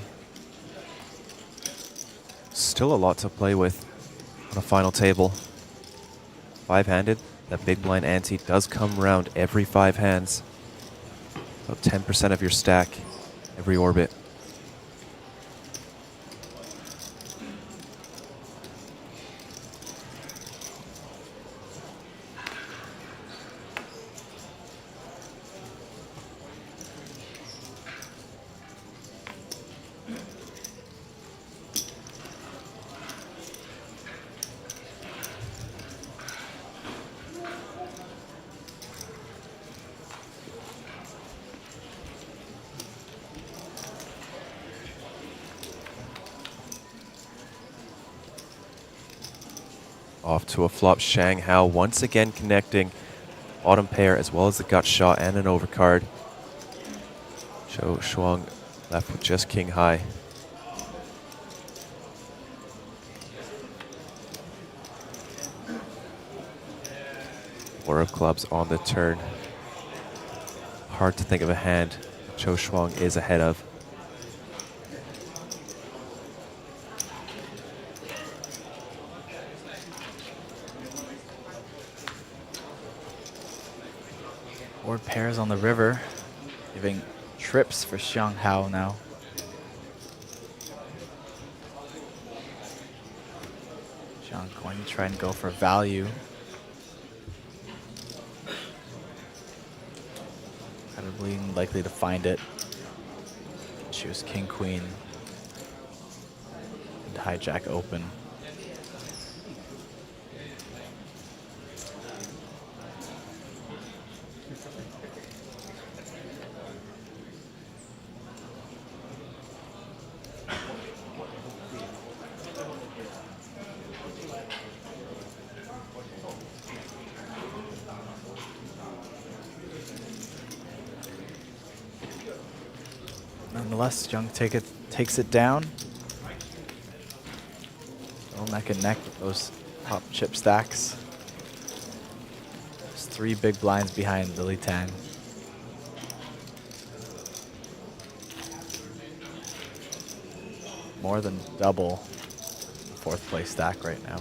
Speaker 8: Still a lot to play with on a final table. 5-handed, that big blind ante does come round every 5 hands. About 10% of your stack every orbit. Off to a flop, Shang Hao once again connecting bottom pair as well as the gut shot and an overcard. Zhou Shuang left with just king high. Four of clubs on the turn. Hard to think of a hand Zhou Shuang is ahead of.
Speaker 9: Board pairs on the river, giving trips for Xiang Hao now. Xiang going to try and go for value. Incredibly likely to find it. Choose King Queen and hijack open. Nonetheless, Jung takes it down. Still neck and neck with those top chip stacks. There's 3 big blinds behind Lily Tang. More than double the 4th place stack right now.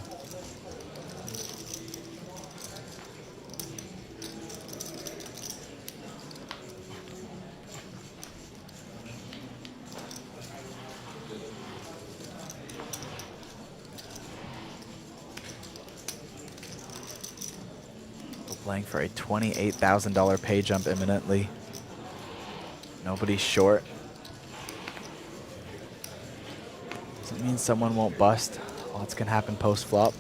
Speaker 9: Playing for a $28,000 pay jump imminently. Nobody's short. Doesn't mean someone won't bust. Lots can happen post-flop.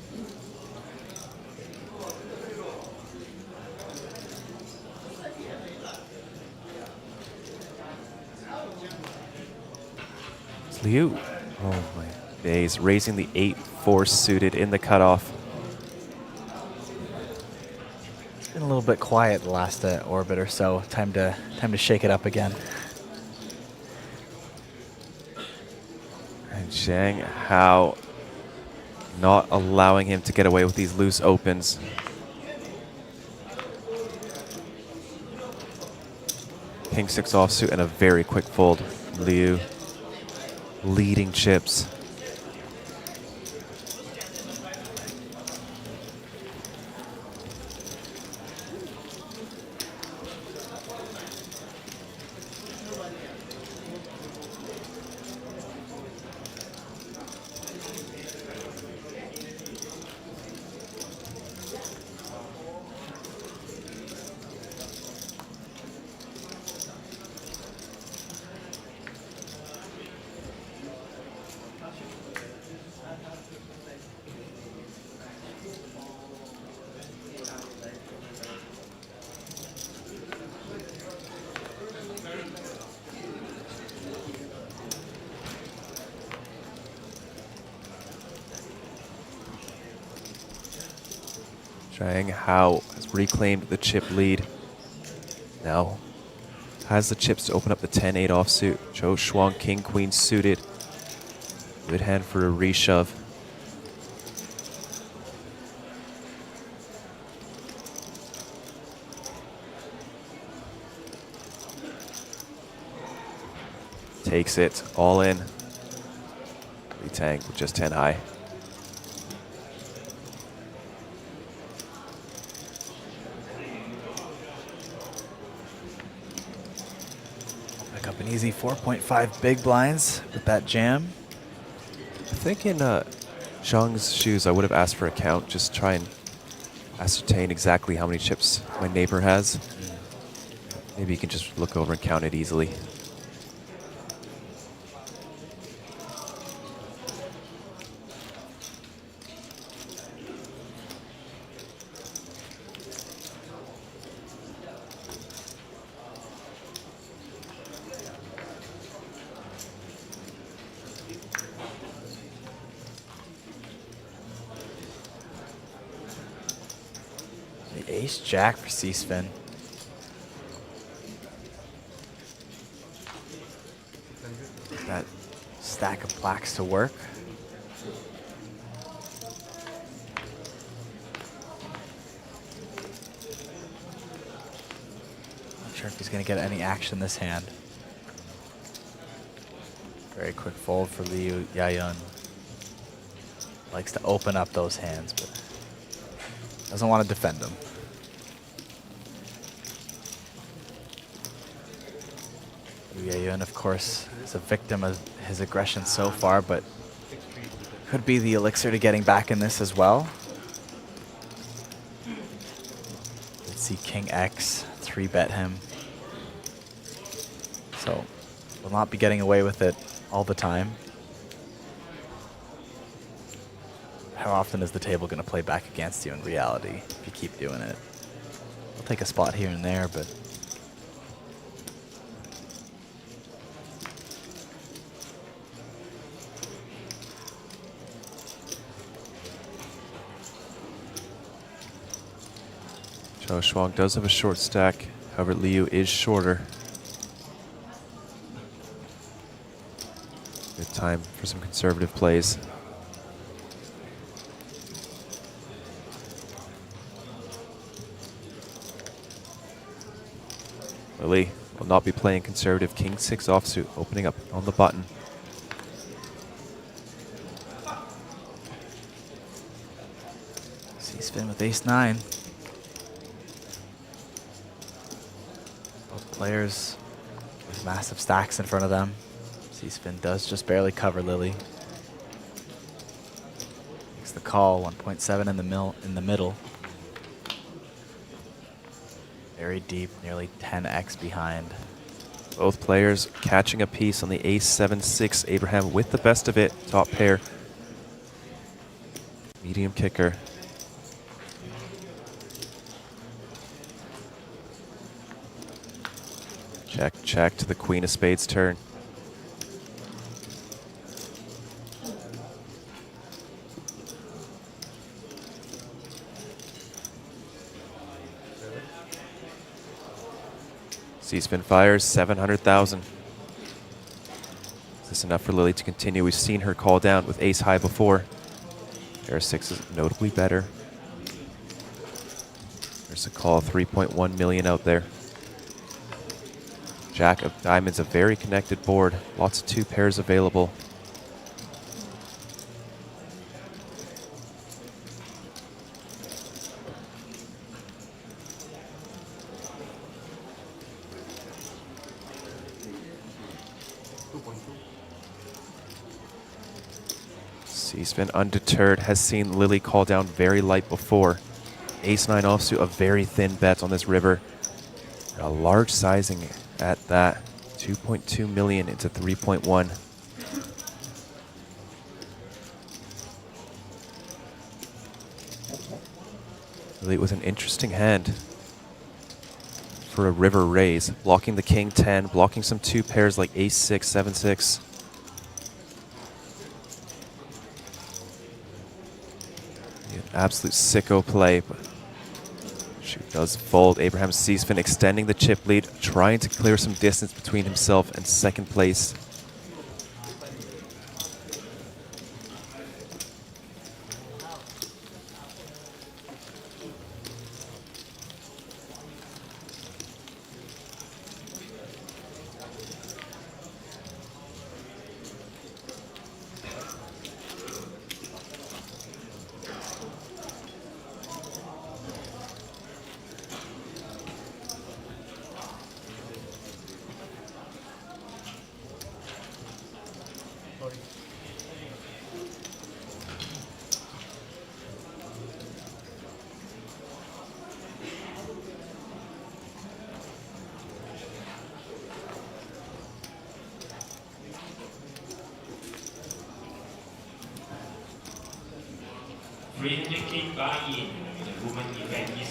Speaker 8: It's Liu. Oh my days. Raising the 8-4 suited in the cutoff.
Speaker 9: Been a little bit quiet the last orbit or so. Time to shake it up again.
Speaker 8: And Zhang Hao not allowing him to get away with these loose opens. King 6 offsuit and a very quick fold. Liu leading chips. Zhang Hao has reclaimed the chip lead. Now has the chips to open up the 10-8 offsuit. Zhou Shuang, king, queen suited. Good hand for a reshove. Takes it all in. Li Tang with just 10 high.
Speaker 9: Pick up an easy 4.5 big blinds with that jam.
Speaker 8: I think in Zhang's shoes, I would have asked for a count, just try and ascertain exactly how many chips my neighbor has. Maybe you can just look over and count it easily.
Speaker 9: The ace-jack for C-spin. That stack of plaques to work. Not sure if he's going to get any action this hand. Very quick fold for Liu Yayun. Likes to open up those hands, but doesn't want to defend them. Liu Yayun, of course, is a victim of his aggression so far, but could be the elixir to getting back in this as well. Let's see King X 3-bet him. So, will not be getting away with it all the time. How often is the table going to play back against you in reality if you keep doing it? I'll take a spot here and there, but
Speaker 8: Zhou Shuang does have a short stack, however Liu is shorter. Good time for some conservative plays. Lily will not be playing conservative. King 6 offsuit opening up on the button.
Speaker 9: C-spin with ace-9. Both players with massive stacks in front of them. C-spin does just barely cover Lily. Makes the call, 1.7 in the middle. Very deep, nearly 10x behind.
Speaker 8: Both players catching a piece on the ace 7-6. Abraham with the best of it. Top pair. Medium kicker. Check, check to the queen of spades turn. C-spin fires, 700,000. Is this enough for Lily to continue? We've seen her call down with ace high before. Pair of 6 is notably better. There's a call, 3.1 million out there. Jack of diamonds, a very connected board. Lots of 2 pairs available. C-spin undeterred, has seen Lily call down very light before. Ace-9 offsuit, a very thin bet on this river. A large sizing at that. 2.2 million into 3.1. Lily with an interesting hand for a river raise. Blocking the king 10, blocking some 2 pairs like ace 6, 7, 6. Absolute sicko play, but She does fold. Abraham Seesman extending the chip lead, trying to clear some distance between himself and second place.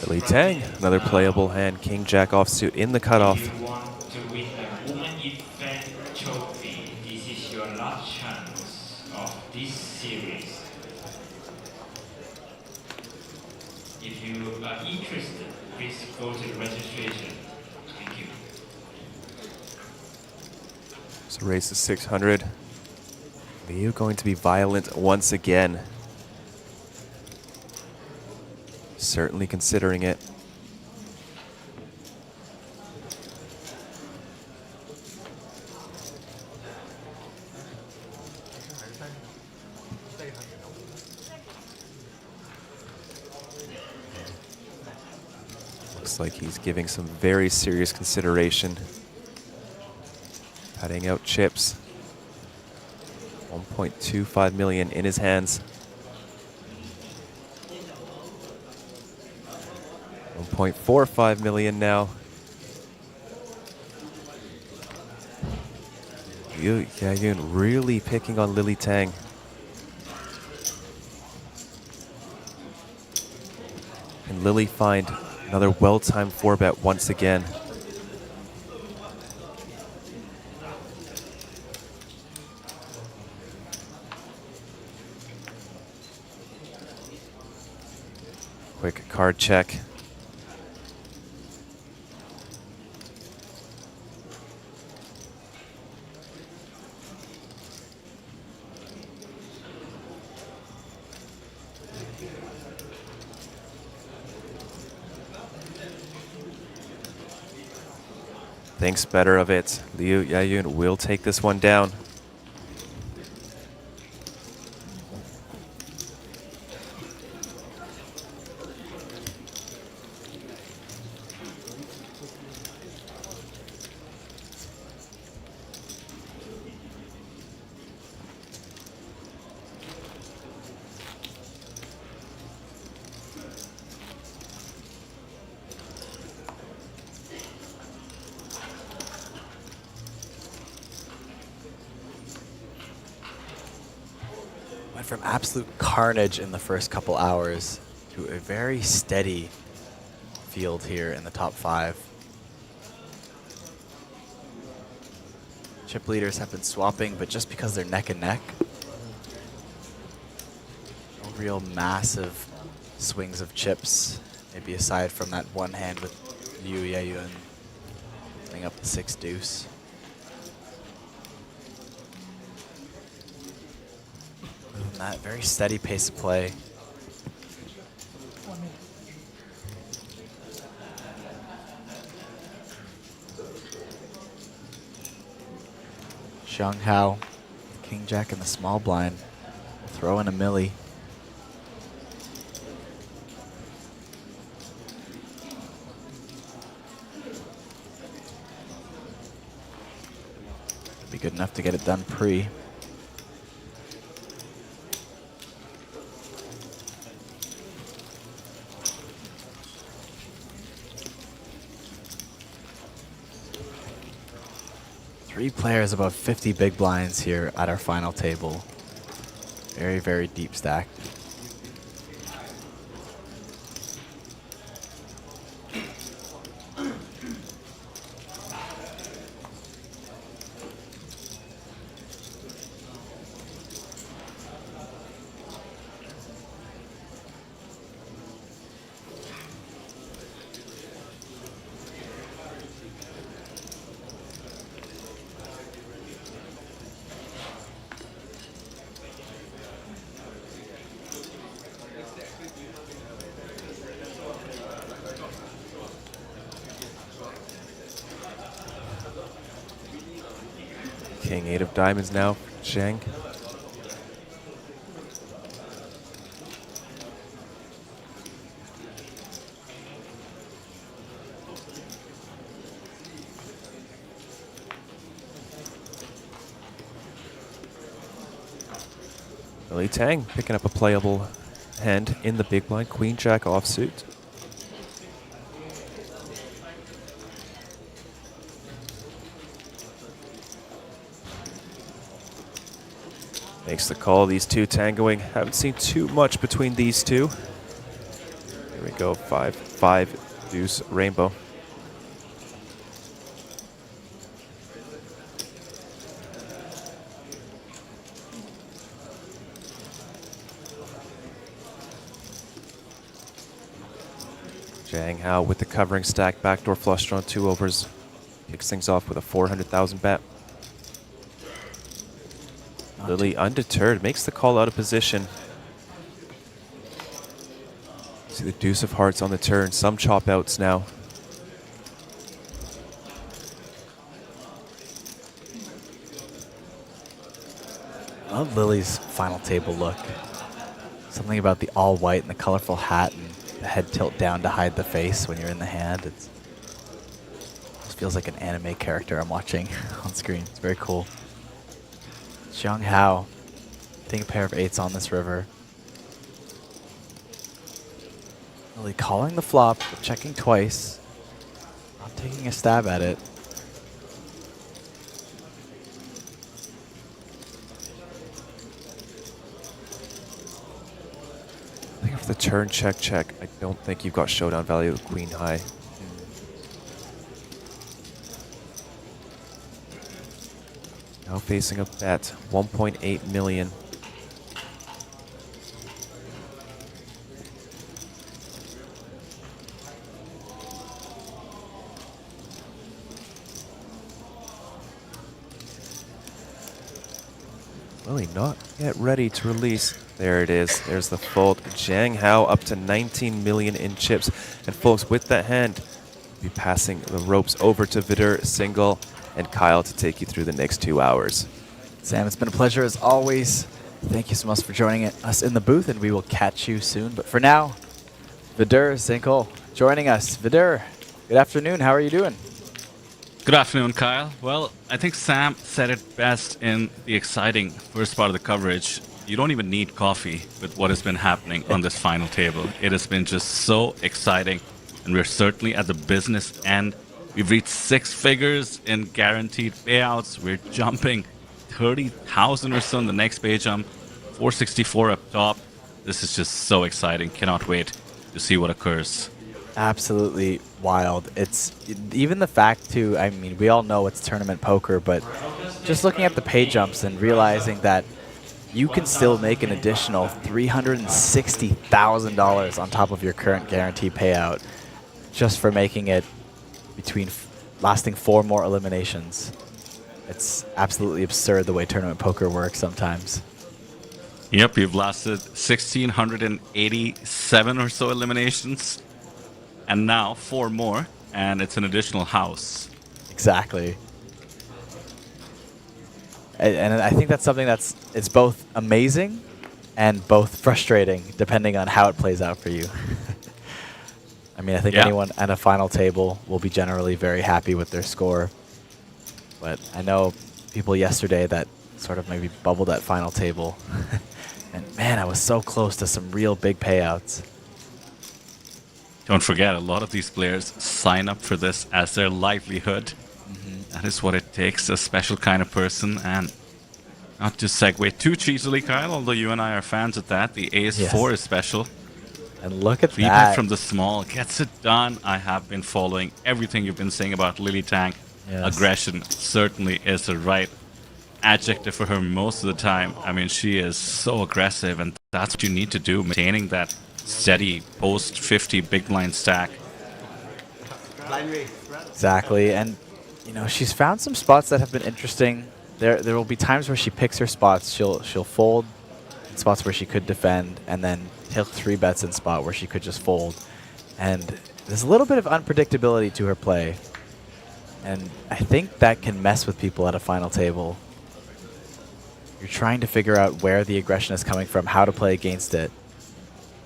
Speaker 8: Lily Tang, another playable hand, King Jack offsuit in the cutoff.
Speaker 20: If you want to win the Women Event Trophy, this is your last chance of this series. If you are interested, please go to the registration. Thank you.
Speaker 8: So race to 600. Liu going to be violent once again. Certainly considering it. Looks like he's giving some very serious consideration. Patting out chips. 1.25 million in his hands. 1.45 million now. Liu Yayun really picking on Lily Tang. Can Lily find another well-timed 4-bet once again? Quick card check. Thinks better of it. Liu Yayun will take this one down.
Speaker 9: Went from absolute carnage in the first couple hours to a very steady field here in the top 5. Chip leaders have been swapping, but just because they're neck and neck. No real massive swings of chips, maybe aside from that one hand with Liu Yayun putting up the 6 deuce. That very steady pace of play. Xiang Hao, King Jack in the small blind, throw in a millie. Be good enough to get it done pre. Three players above 50 big blinds here at our final table. Very, very deep stack.
Speaker 8: King 8 of diamonds now for Zhang. Lily Tang picking up a playable hand in the big blind. Queen Jack offsuit. Makes the call. These two tangoing. Haven't seen too much between these two. Here we go. 5-5 deuce rainbow. Zhang Hao with the covering stack, backdoor flush drawn, 2 overs. Kicks things off with a 400,000 bet. Lily undeterred, makes the call out of position. See the deuce of hearts on the turn, some chop outs now.
Speaker 9: I love Lily's final table look. Something about the all white and the colorful hat and the head tilt down to hide the face when you're in the hand. It feels like an anime character I'm watching on screen. It's very cool. Zhang Hao, hitting a pair of 8s on this river. Lily calling the flop, but checking twice. Not taking a stab at it.
Speaker 8: I think for the turn check, I don't think you've got showdown value with Queen High. Now facing a bet, 1.8 million. Lily not yet ready to release. There it is. There's the fold. Zhang Hao up to 19 million in chips. And folks, with that hand, we'll be passing the ropes over to Vidur Singhal and Kyle to take you through the next 2 hours.
Speaker 9: Sam, it's been a pleasure as always. Thank you so much for joining us in the booth, and we will catch you soon. But for now, Vidur Singhal joining us. Vidur, good afternoon. How are you doing?
Speaker 3: Good afternoon, Kyle. Well, I think Sam said it best in the exciting first part of the coverage. You don't even need coffee with what has been happening on this final table. It has been just so exciting, and we're certainly at the business end. We've reached 6 figures in guaranteed payouts. We're jumping 30,000 or so in the next pay jump, 464 up top. This is just so exciting. Cannot wait to see what occurs.
Speaker 9: Absolutely wild. It's even the fact too, I mean, we all know it's tournament poker, but just looking at the pay jumps and realizing that you can still make an additional $360,000 on top of your current guaranteed payout just for making it between lasting 4 more eliminations. It's absolutely absurd the way tournament poker works sometimes.
Speaker 3: Yep, you've lasted 1,687 or so eliminations, and now 4 more, and it's an additional house.
Speaker 9: Exactly. And I think that's something it's both amazing and both frustrating, depending on how it plays out for you. I mean, I think anyone at a final table will be generally very happy with their score. But I know people yesterday that sort of maybe bubbled at final table. And man, I was so close to some real big payouts.
Speaker 3: Don't forget, a lot of these players sign up for this as their livelihood. That is what it takes, a special kind of person. And not to segue too cheesily, Kyle, although you and I are fans of that, the Ace-4 is special.
Speaker 9: And look at
Speaker 3: 3-bet
Speaker 9: that.
Speaker 3: from the small gets it done. I have been following everything you've been saying about Lily Tang.
Speaker 9: Yes.
Speaker 3: Aggression certainly is the right adjective for her most of the time. I mean, she is so aggressive, and that's what you need to do, maintaining that steady post-50 big blind stack.
Speaker 9: Exactly, and you know, she's found some spots that have been interesting. There will be times where she picks her spots. She'll fold in spots where she could defend, and then take 3 bets in spot where she could just fold. And there's a little bit of unpredictability to her play, and I think that can mess with people at a final table. You're trying to figure out where the aggression is coming from, how to play against it.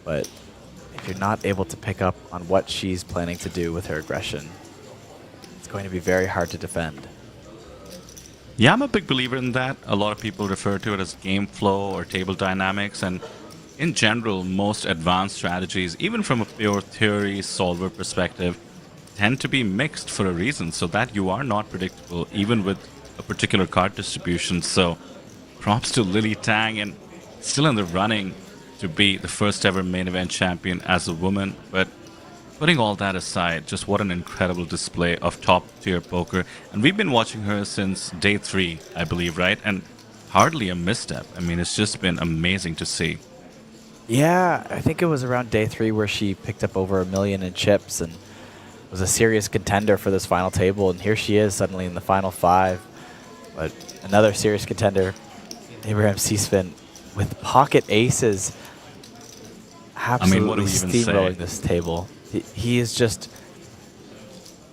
Speaker 9: But if you're not able to pick up on what she's planning to do with her aggression, it's going to be very hard to defend.
Speaker 3: Yeah, I'm a big believer in that. A lot of people refer to it as game flow or table dynamics, and in general, most advanced strategies, even from a pure theory solver perspective, tend to be mixed for a reason, so that you are not predictable, even with a particular card distribution. So props to Lily Tang, and still in the running to be the first ever main event champion as a woman. But putting all that aside, just what an incredible display of top tier poker. And we've been watching her since day 3, I believe, right? And hardly a misstep. I mean, it's just been amazing to see.
Speaker 9: Yeah, I think it was around day 3 where she picked up over $1 million in chips and was a serious contender for this final table. And here she is suddenly in the final 5. But another serious contender, Abraham Seesfin, with pocket aces, absolutely
Speaker 3: what do we even
Speaker 9: steamrolling
Speaker 3: say?
Speaker 9: this table. He is just,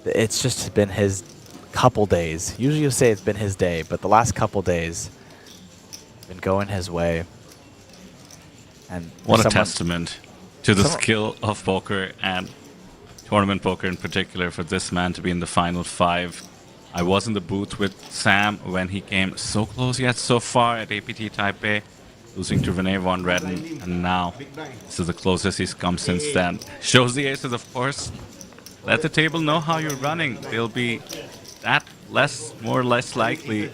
Speaker 9: it's just been his couple days. Usually you'll say it's been his day, but the last couple days been going his way. And
Speaker 3: what a testament to the skill of poker and tournament poker in particular for this man to be in the final 5. I was in the booth with Sam when he came so close yet so far at APT Taipei, losing to Renee Von Redden, and now this is the closest he's come since then. Shows the aces, of course. Let the table know how you're running. They'll be that more or less likely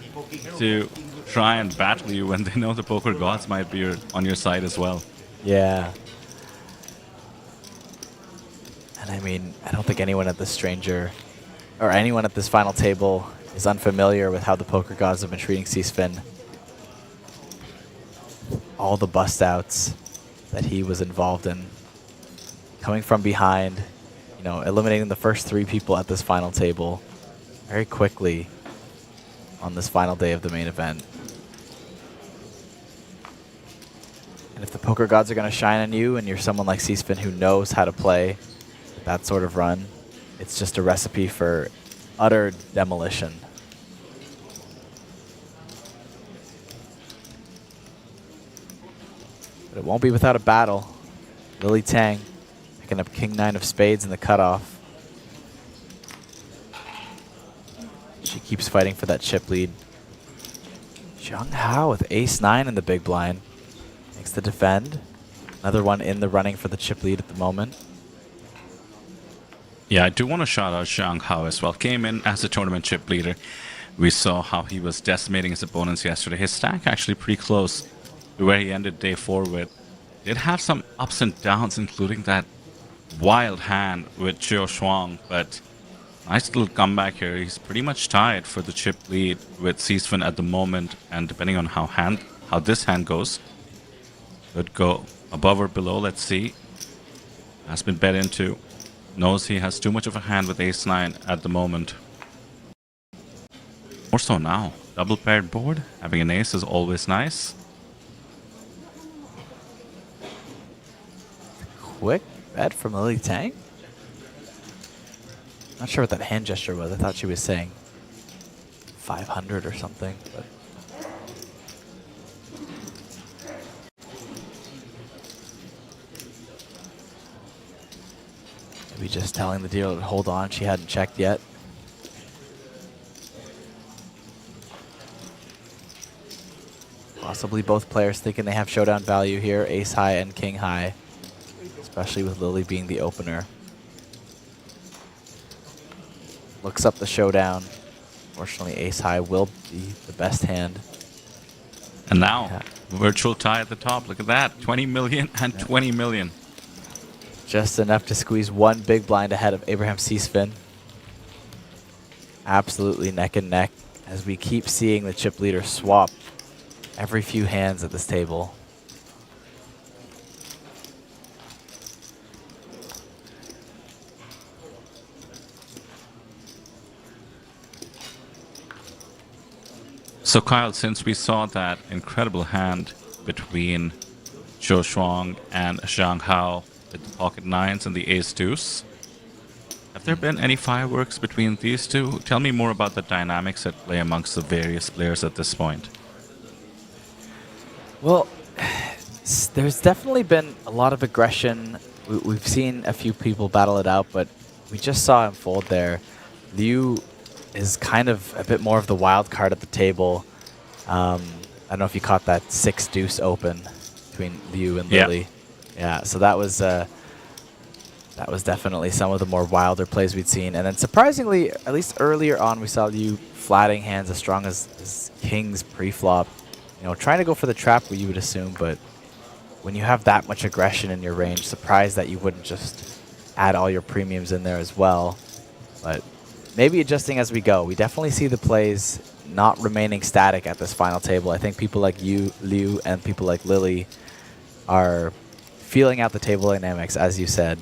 Speaker 3: to try and battle you when they know the poker gods might be on your side as well.
Speaker 9: Yeah. And I mean, I don't think anyone at this anyone at this final table is unfamiliar with how the poker gods have been treating Seesfin. All the bust outs that he was involved in, coming from behind, you know, eliminating the first 3 people at this final table very quickly on this final day of the main event. And if the poker gods are going to shine on you and you're someone like Seesfin who knows how to play that sort of run, it's just a recipe for utter demolition. But it won't be without a battle. Lily Tang picking up King 9 of spades in the cutoff. She keeps fighting for that chip lead. Zhang Hao with ace 9 in the big blind. Makes the defend. Another one in the running for the chip lead at the moment.
Speaker 3: Yeah, I do want to shout out Zhang Hao as well. Came in as a tournament chip leader. We saw how he was decimating his opponents yesterday. His stack actually pretty close to where he ended day 4 with. Did have some ups and downs, including that wild hand with Chiu Shuang, but nice little comeback here. He's pretty much tied for the chip lead with Seesfin at the moment, and depending on how this hand goes, could go above or below. Let's see. Has been bet into. Knows he has too much of a hand with ace 9 at the moment. More so now. Double paired board. Having an ace is always nice.
Speaker 9: Quick bet from Lily Tang. Not sure what that hand gesture was. I thought she was saying 500 or something. But maybe just telling the dealer to hold on. She hadn't checked yet. Possibly both players thinking they have showdown value here, ace high and king high, especially with Lily being the opener. Looks up the showdown. Fortunately, ace high will be the best hand.
Speaker 3: And now, virtual tie at the top. Look at that. 20 million and 20 million.
Speaker 9: Just enough to squeeze one big blind ahead of Abraham Seesfin. Absolutely neck and neck as we keep seeing the chip leader swap every few hands at this table.
Speaker 3: So Kyle, since we saw that incredible hand between Chiu Shuang and Zhang Hao with the pocket 9s and the ace 2s, have there been any fireworks between these two? Tell me more about the dynamics at play amongst the various players at this point.
Speaker 9: Well, there's definitely been a lot of aggression. We've seen a few people battle it out, but we just saw him fold there. Liu is kind of a bit more of the wild card at the table. I don't know if you caught that 6 deuce open between Liu and Lily. Yeah, so that was definitely some of the more wilder plays we'd seen. And then surprisingly, at least earlier on, we saw Liu flatting hands as strong as kings pre-flop. You know, trying to go for the trap, what you would assume, but when you have that much aggression in your range, surprised that you wouldn't just add all your premiums in there as well. But maybe adjusting as we go. We definitely see the plays not remaining static at this final table. I think people like Liu, and people like Lily are feeling out the table dynamics, as you said.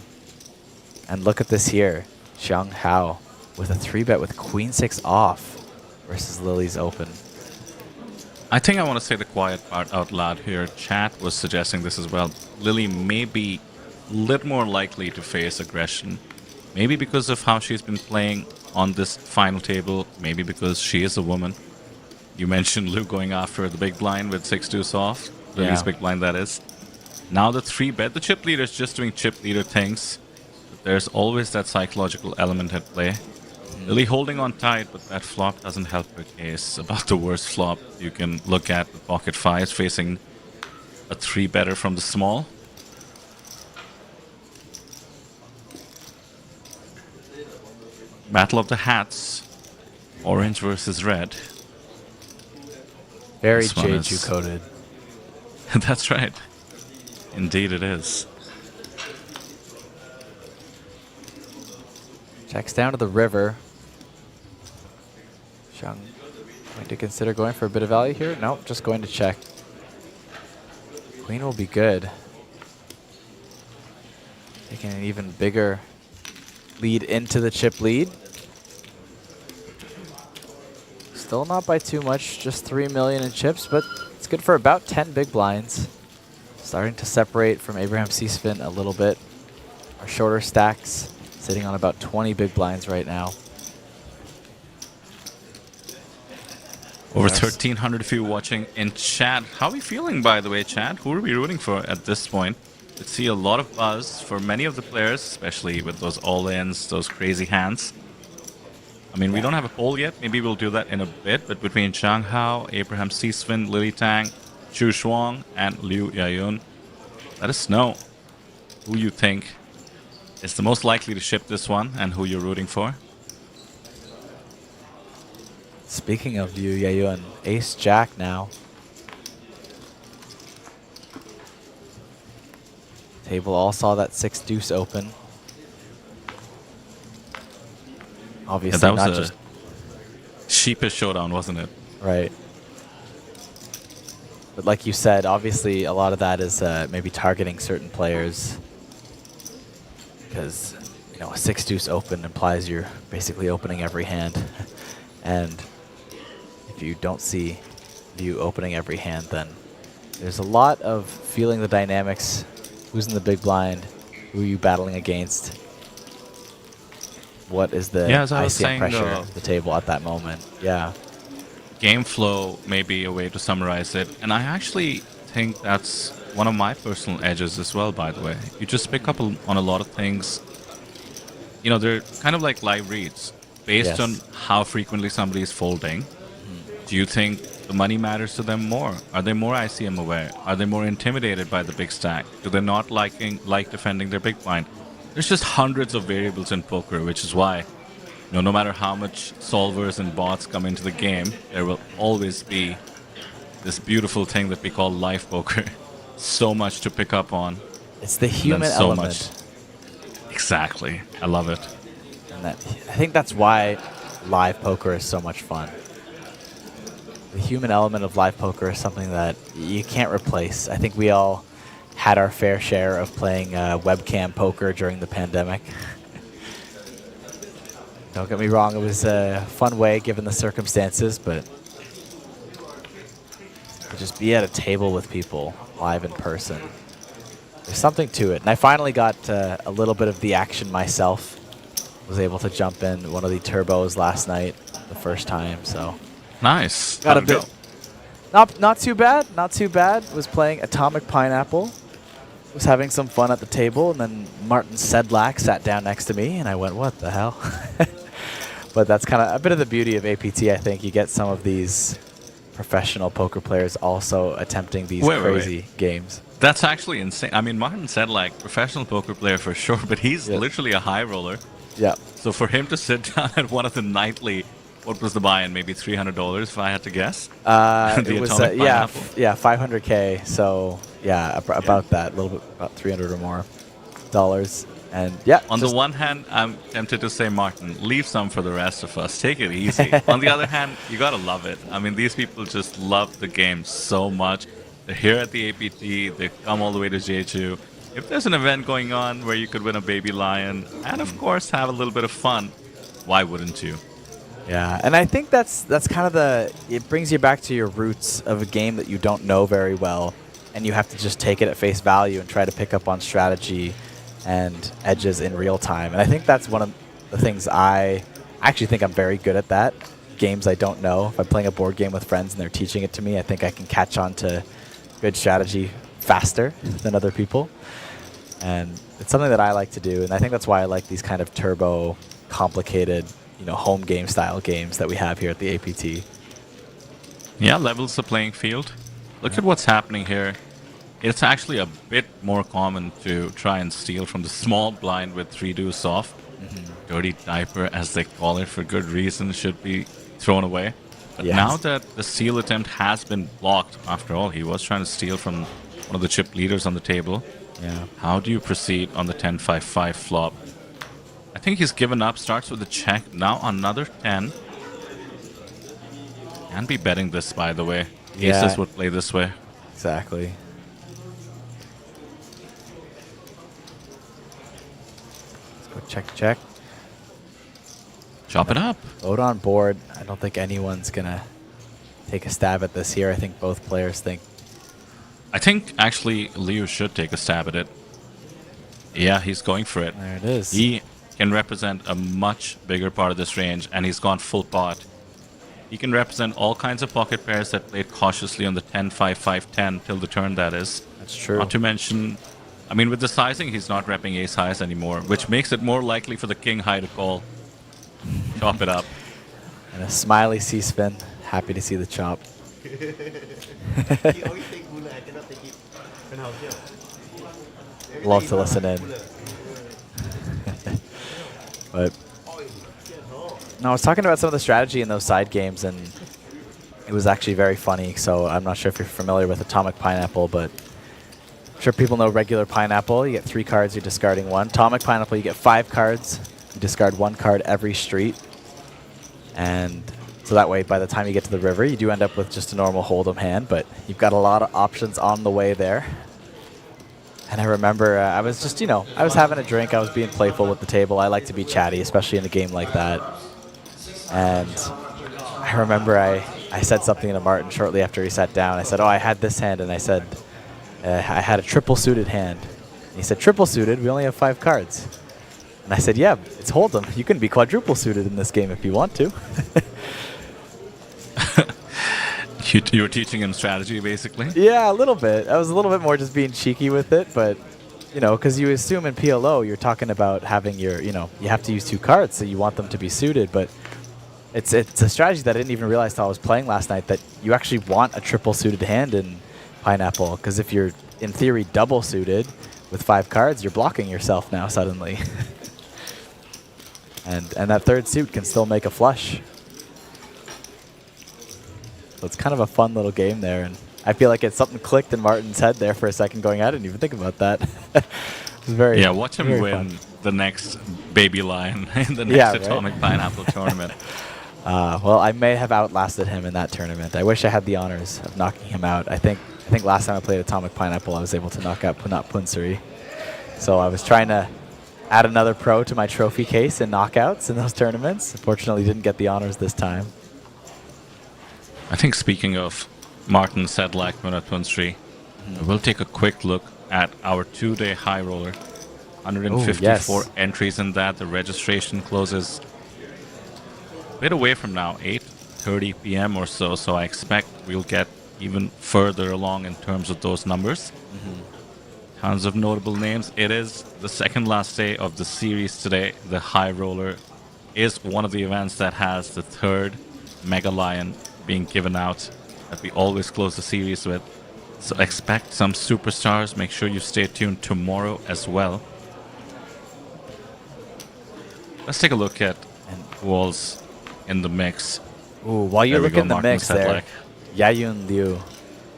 Speaker 9: And look at this here. Xiang Hao with a 3-bet with queen 6 off versus Lily's open.
Speaker 3: I think I want to say the quiet part out loud here. Chat was suggesting this as well. Lily may be a little more likely to face aggression. Maybe because of how she's been playing on this final table. Maybe because she is a woman. You mentioned Liu going after the big blind with 6 deuce off. Lily's big blind, that is. Now the 3-bet. The chip leader is just doing chip leader things. But there's always that psychological element at play. Lily holding on tight, but that flop doesn't help her case. About the worst flop you can look at with pocket 5s facing a 3-better from the small. Battle of the Hats. Orange versus red.
Speaker 9: Very Jeju coded.
Speaker 3: That's right. Indeed it is.
Speaker 9: Checks down to the river. Xiang going to consider going for a bit of value here? Nope, just going to check. Queen will be good. Taking an even bigger lead into the chip lead. Still not by too much, just 3 million in chips, but it's good for about 10 big blinds. Starting to separate from Abraham Seasfin a little bit. Our shorter stacks sitting on about 20 big blinds right now.
Speaker 3: Over 1,300 of you watching in chat. How are we feeling, by the way, chat? Who are we rooting for at this point? Let's see a lot of buzz for many of the players, especially with those all-ins, those crazy hands. I mean, we don't have a poll yet. Maybe we'll do that in a bit. But between Xiang Hao, Abraham Seasfin, Lily Tang, Chu Shuang, and Liu Yayun, let us know who you think is the most likely to ship this one and who you're rooting for.
Speaker 9: Speaking of Liu Yayun, ace jack now. Table all saw that 6 deuce open. Obviously,
Speaker 3: that was
Speaker 9: not
Speaker 3: a
Speaker 9: just
Speaker 3: sheepish showdown, wasn't it?
Speaker 9: Right. But like you said, obviously a lot of that is maybe targeting certain players. Because, you know, a 6 deuce open implies you're basically opening every hand. And if you don't see Liu opening every hand, then there's a lot of feeling the dynamics. Who's in the big blind? Who are you battling against? What is the ICM pressure of the table at that moment? Yeah.
Speaker 3: Game flow may be a way to summarize it. And I actually think that's one of my personal edges as well, by the way. You just pick up on a lot of things. You know, they're kind of like live reads. Based on how frequently somebody is folding, do you think the money matters to them more? Are they more ICM aware? Are they more intimidated by the big stack? Do they not like defending their big blind? There's just hundreds of variables in poker, which is why, you know, no matter how much solvers and bots come into the game, there will always be this beautiful thing that we call live poker. So much to pick up on.
Speaker 9: It's the human element.
Speaker 3: Exactly. I love it.
Speaker 9: And I think that's why live poker is so much fun. The human element of live poker is something that you can't replace. I think we all had our fair share of playing webcam poker during the pandemic. Don't get me wrong, it was a fun way given the circumstances, but to just be at a table with people live in person, there's something to it. And I finally got a little bit of the action myself. Was able to jump in one of the turbos last night, the first time, so.
Speaker 3: Nice.
Speaker 9: Got a bit. Not too bad. Not too bad. Was playing Atomic Pineapple. Was having some fun at the table, and then Martin Sedlak sat down next to me, and I went, "What the hell?" But that's kind of a bit of the beauty of APT. I think you get some of these professional poker players also attempting these crazy games.
Speaker 3: That's actually insane. I mean, Martin said like professional poker player for sure, but he's literally a high roller.
Speaker 9: Yeah.
Speaker 3: So for him to sit down at one of the nightly, what was the buy-in? Maybe $300 if I had to guess.
Speaker 9: It was yeah, 500K. So yeah, about that, a little bit, about 300 or more dollars. And yeah.
Speaker 3: On the one hand, I'm tempted to say, Martin, leave some for the rest of us. Take it easy. On the other hand, you gotta love it. I mean, these people just love the game so much. They're here at the APT. They come all the way to Jeju. If there's an event going on where you could win a baby lion and, of course, have a little bit of fun, why wouldn't you?
Speaker 9: Yeah, and I think that's kind of it brings you back to your roots of a game that you don't know very well, and you have to just take it at face value and try to pick up on strategy and edges in real time. And I think that's one of the things I actually think I'm very good at that. Games I don't know. If I'm playing a board game with friends and they're teaching it to me, I think I can catch on to good strategy faster than other people. And it's something that I like to do, and I think that's why I like these kind of turbo, complicated, home game style games that we have here at the APT.
Speaker 3: Yeah, levels the playing field. Look at what's happening here. It's actually a bit more common to try and steal from the small blind with 3 deuce off. Dirty diaper, as they call it, for good reason, should be thrown away. But now that the steal attempt has been blocked, after all, he was trying to steal from one of the chip leaders on the table.
Speaker 9: Yeah.
Speaker 3: How do you proceed on the 10-5-5 flop? I think he's given up, starts with a check, now another 10. Can be betting this, by the way. Aces would play this way.
Speaker 9: Exactly. Let's go check.
Speaker 3: Chop it up.
Speaker 9: Vote on board. I don't think anyone's going to take a stab at this here. I think both players think.
Speaker 3: I think, actually, Liu should take a stab at it. Yeah, he's going for it.
Speaker 9: There it is.
Speaker 3: He can represent a much bigger part of this range, and he's gone full pot. He can represent all kinds of pocket pairs that played cautiously on the 10-5-5-10 till the turn, that is.
Speaker 9: That's true.
Speaker 3: Not to mention, I mean, with the sizing, he's not repping ace highs anymore, which makes it more likely for the king high to call. Chop it up.
Speaker 9: And a smiley C-spin. Happy to see the chop. Love to listen in. But no, I was talking about some of the strategy in those side games, and it was actually very funny. So I'm not sure if you're familiar with Atomic Pineapple, but I'm sure people know regular Pineapple. You get 3 cards, you're discarding 1. Atomic Pineapple, you get 5 cards. You discard 1 card every street. And so that way, by the time you get to the river, you do end up with just a normal Hold'em hand, but you've got a lot of options on the way there. And I remember I was just, I was having a drink. I was being playful with the table. I like to be chatty, especially in a game like that. And I remember I said something to Martin shortly after he sat down. I said, I had this hand, and I said, I had a triple suited hand. And he said, triple suited? We only have 5 cards. And I said, yeah, it's Hold'em. You can be quadruple suited in this game if you want to.
Speaker 3: You were teaching him strategy, basically?
Speaker 9: Yeah, a little bit. I was a little bit more just being cheeky with it, but, because you assume in PLO you're talking about having your, you have to use 2 cards, so you want them to be suited, but it's a strategy that I didn't even realize till I was playing last night, that you actually want a triple suited hand in Pineapple, because if you're, in theory, double suited with 5 cards, you're blocking yourself now suddenly. And that 3rd suit can still make a flush. So it's kind of a fun little game there, and I feel like something clicked in Martin's head there for a second going, I didn't even think about that. It was very
Speaker 3: Yeah, watch him win the next baby lion in the next Atomic Pineapple tournament.
Speaker 9: Well, I may have outlasted him in that tournament. I wish I had the honors of knocking him out. I think last time I played Atomic Pineapple, I was able to knock out Punat Punsuri. So I was trying to add another pro to my trophy case in knockouts in those tournaments. Unfortunately, didn't get the honors this time.
Speaker 3: I think speaking of Martin Sedlak, Punat Punsuri, we'll take a quick look at our 2-day high roller. 154 entries in that. The registration closes a bit away from now, 8:30 p.m. or so. So I expect we'll get even further along in terms of those numbers. Tons of notable names. It is the second last day of the series today. The High Roller is one of the events that has the third Mega Lion being given out that we always close the series with. So expect some superstars. Make sure you stay tuned tomorrow as well. Let's take a look at who all's in the mix.
Speaker 9: Ooh, while you're
Speaker 3: There we
Speaker 9: looking in
Speaker 3: go,
Speaker 9: the
Speaker 3: Martin
Speaker 9: mix there,
Speaker 3: Sedlak.
Speaker 9: Yayun Liu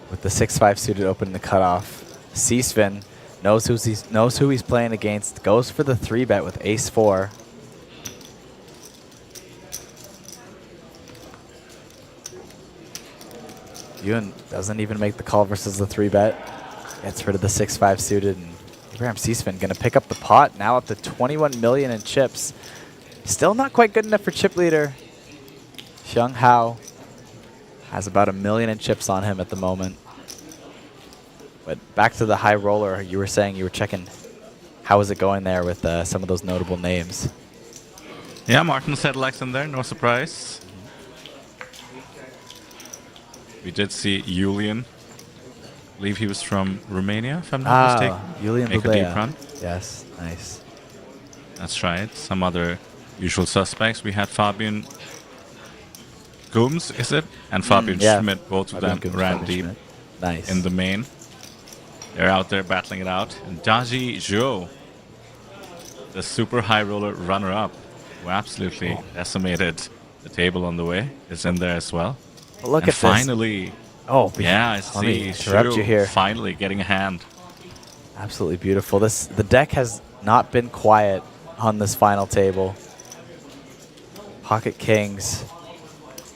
Speaker 9: with the 6-5 suited opening the cutoff. C-Spin knows who he's playing against, goes for the 3-bet with ace-4. Yun doesn't even make the call versus the 3-bet. Gets rid of the 6-5 suited, and Abraham C-Spin going to pick up the pot, now up to 21 million in chips. Still not quite good enough for chip leader. Xiang Hao has about 1 million in chips on him at the moment. But back to the High Roller, you were saying you were checking how is it going there with some of those notable names.
Speaker 3: Yeah, Martin Sedlak's in there, no surprise. We did see Julian. I believe he was from Romania, if I'm not mistaken.
Speaker 9: Julian
Speaker 3: Make a deep run.
Speaker 9: Yes, nice.
Speaker 3: That's right. Some other usual suspects. We had Fabian Gooms, is it? And Fabian Schmidt, both of them ran deep in the main. They're out there battling it out. And Daji Zhou, the super high roller runner-up, who absolutely decimated the table on the way, is in there as well.
Speaker 9: But look
Speaker 3: and
Speaker 9: at
Speaker 3: finally,
Speaker 9: this. Oh,
Speaker 3: yeah, I
Speaker 9: let me
Speaker 3: see
Speaker 9: interrupt you here.
Speaker 3: Finally getting a hand.
Speaker 9: Absolutely beautiful. The deck has not been quiet on this final table. Pocket Kings,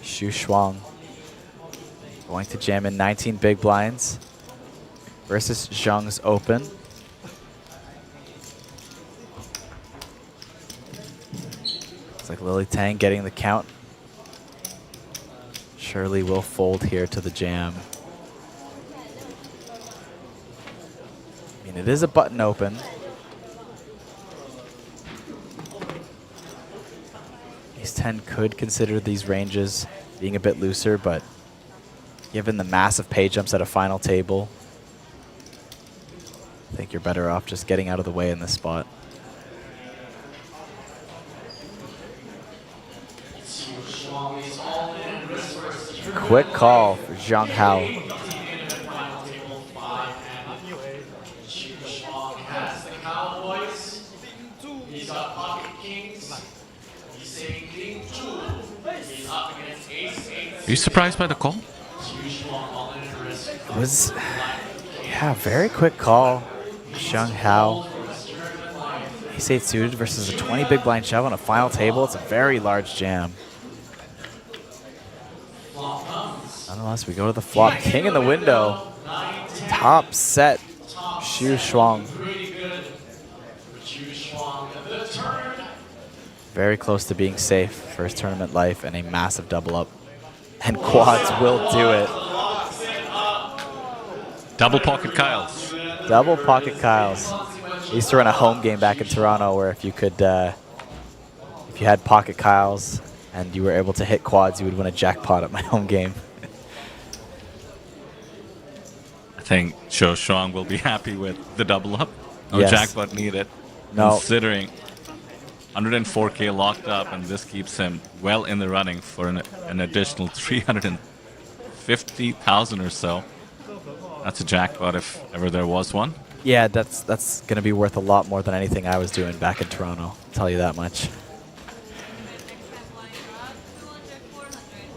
Speaker 9: Xu Shuang going to jam in 19 big blinds versus Zhang's open. It's like Lily Tang getting the count. Shirley will fold here to the jam. I mean, it is a button open. Ace 10 could consider these ranges being a bit looser, but given the massive pay jumps at a final table, I think you're better off just getting out of the way in this spot. Quick call for Zhang Hao.
Speaker 3: Are you surprised by the call?
Speaker 9: It was, yeah, very quick call. Zhang Hao. Ace 8 suited versus a 20 big blind shove on a final table. It's a very large jam. Nonetheless, we go to the flop. King in the window. Top set. Xu Shuang. Very close to being safe. First tournament life and a massive double up. And quads will do it.
Speaker 3: Double pocket Kyles.
Speaker 9: Double pocket Kyles. I used to run a home game back in Toronto where if you could, if you had pocket Kyles and you were able to hit quads, you would win a jackpot at my home game.
Speaker 3: I think Xu Shuang will be happy with the double up. No
Speaker 9: Yes.
Speaker 3: jackpot needed.
Speaker 9: No.
Speaker 3: Considering 104K locked up, and this keeps him well in the running for an additional 350,000 or so. That's a jackpot if ever there was one.
Speaker 9: Yeah, that's going to be worth a lot more than anything I was doing back in Toronto. I'll tell you that much.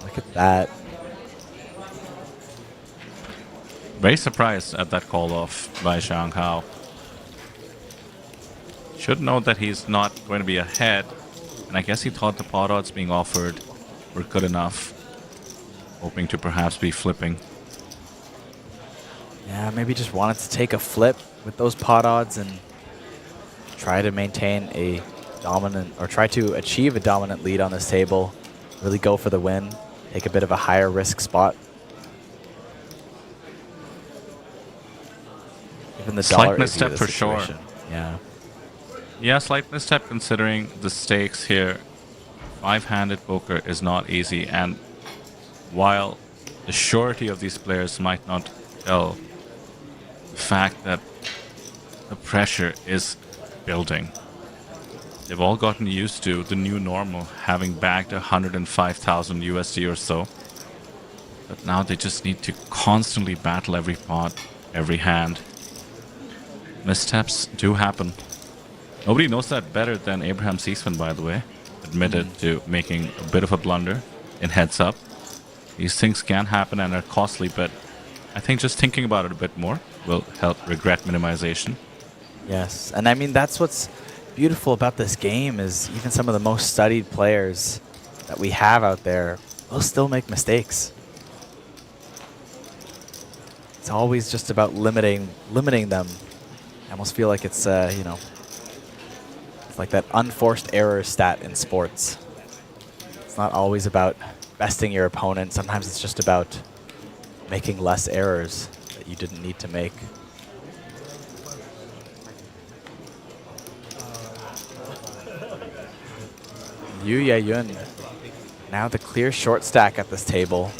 Speaker 9: Look at that.
Speaker 3: Very surprised at that call off by Zhang Hao. Should note that he's not going to be ahead, and I guess he thought the pot odds being offered were good enough, hoping to perhaps be flipping.
Speaker 9: Yeah, maybe just wanted to take a flip with those pot odds and try to maintain a dominant, or try to achieve a dominant lead on this table. Really go for the win, take a bit of a higher risk spot. Even the
Speaker 3: Slight misstep for sure.
Speaker 9: Yeah.
Speaker 3: Yeah, slight misstep considering the stakes here. Five-handed poker is not easy, and while the surety of these players might not tell the fact that the pressure is building. They've all gotten used to the new normal, having bagged 105,000 USD or so. But now they just need to constantly battle every pot, every hand. Missteps do happen. Nobody knows that better than Abraham Seisman, by the way. Admitted to making a bit of a blunder in heads up. These things can happen and are costly, but I think just thinking about it a bit more will help regret minimization.
Speaker 9: Yes, and I mean, that's what's beautiful about this game is even some of the most studied players that we have out there will still make mistakes. It's always just about limiting them. I almost feel like it's, you know, it's like that unforced error stat in sports. It's not always about besting your opponent. Sometimes it's just about making less errors that you didn't need to make. Yu Ye-yun, now the clear short stack at this table.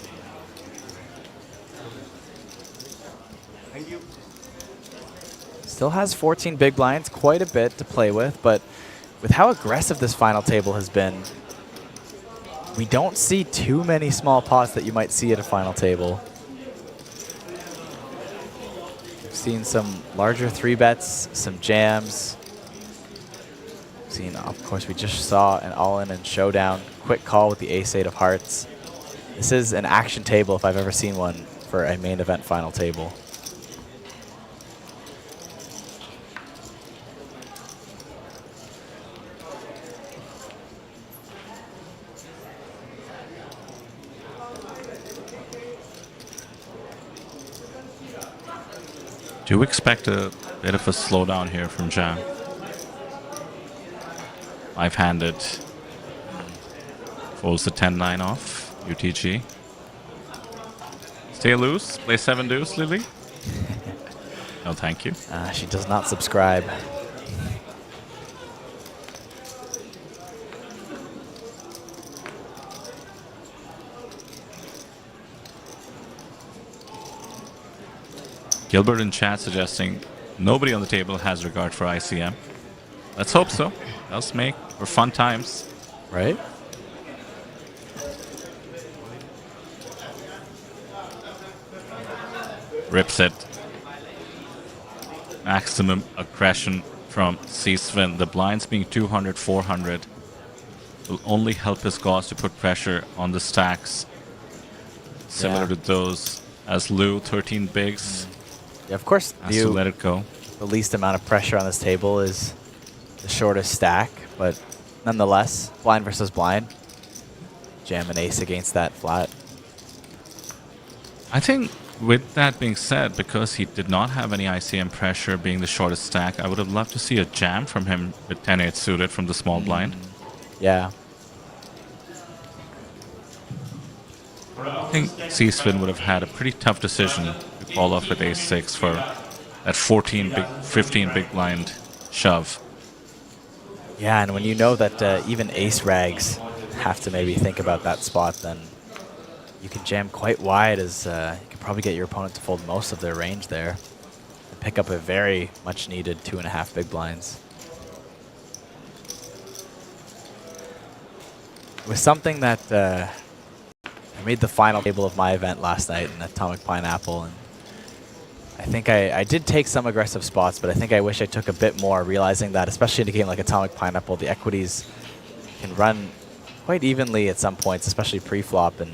Speaker 9: Still has 14 big blinds, quite a bit to play with, but with how aggressive this final table has been, we don't see too many small pots that you might see at a final table. We've seen some larger 3-bets, some jams. Of course, we just saw an all-in and showdown. Quick call with the ace-8 of hearts. This is an action table if I've ever seen one for a main event final table.
Speaker 3: Do you expect a bit of a slowdown here from Jam? Five-handed. Folds the 10-9 off. UTG. Stay loose. Play 7 deuce, Lily. No, thank you.
Speaker 9: She does not subscribe.
Speaker 3: Gilbert in chat suggesting nobody on the table has regard for ICM. Let's hope so. Let's make for fun times.
Speaker 9: Right?
Speaker 3: Rips it. Maximum aggression from Seisman. The blinds being 200, 400 will only help his cause to put pressure on the stacks. Similar to those as Lou, 13 bigs.
Speaker 9: Yeah, of course,
Speaker 3: has to let it go.
Speaker 9: The least amount of pressure on this table is the shortest stack, but nonetheless, blind versus blind. Jam an ace against that flat.
Speaker 3: I think with that being said, because he did not have any ICM pressure being the shortest stack, I would have loved to see a jam from him with 10-8 suited from the small blind.
Speaker 9: Yeah.
Speaker 3: I think Seisman would have had a pretty tough decision to call off with ace-6 for that 15 big blind shove.
Speaker 9: Yeah, and when you know that even ace rags have to maybe think about that spot, then you can jam quite wide as you can probably get your opponent to fold most of their range there and pick up a very much needed 2.5 big blinds. It was something that I made the final table of my event last night in Atomic Pineapple, and I think I did take some aggressive spots, but I think I wish I took a bit more, realizing that especially in a game like Atomic Pineapple, the equities can run quite evenly at some points, especially pre-flop, and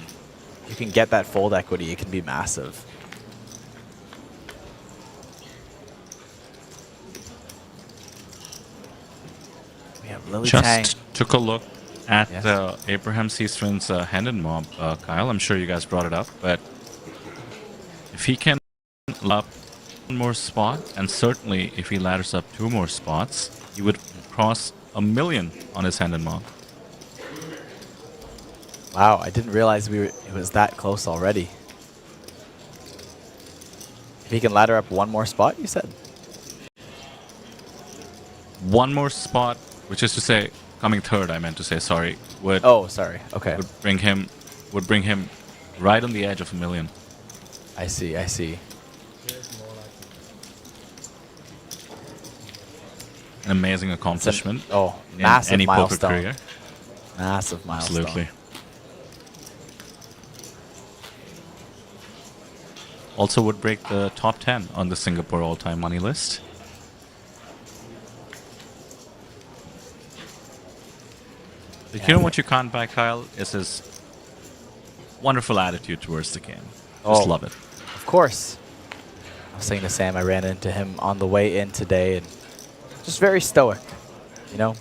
Speaker 9: you can get that fold equity, it can be massive. We have Lily Tang.
Speaker 3: Just took a look at Abraham Seisman's hand and mob, Kyle. I'm sure you guys brought it up, but if he can up one more spot, and certainly if he ladders up 2 more spots, he would cross 1 million on his hand and mob.
Speaker 9: Wow, I didn't realize it was that close already. If he can ladder up 1 more spot, you said?
Speaker 3: 1 more spot, which is to say, coming third, I meant to say, sorry.
Speaker 9: Oh, sorry. Okay.
Speaker 3: Would bring him right on the edge of $1 million.
Speaker 9: I see, I see.
Speaker 3: An amazing accomplishment. In
Speaker 9: massive
Speaker 3: any
Speaker 9: milestone.
Speaker 3: poker career.
Speaker 9: Massive milestone.
Speaker 3: Absolutely. Also would break the top 10 on the Singapore all-time money list. But you know what you can't buy, Kyle? Is his wonderful attitude towards the game. Just love it.
Speaker 9: Of course. I was saying to Sam, I ran into him on the way in today, and just very stoic, you know?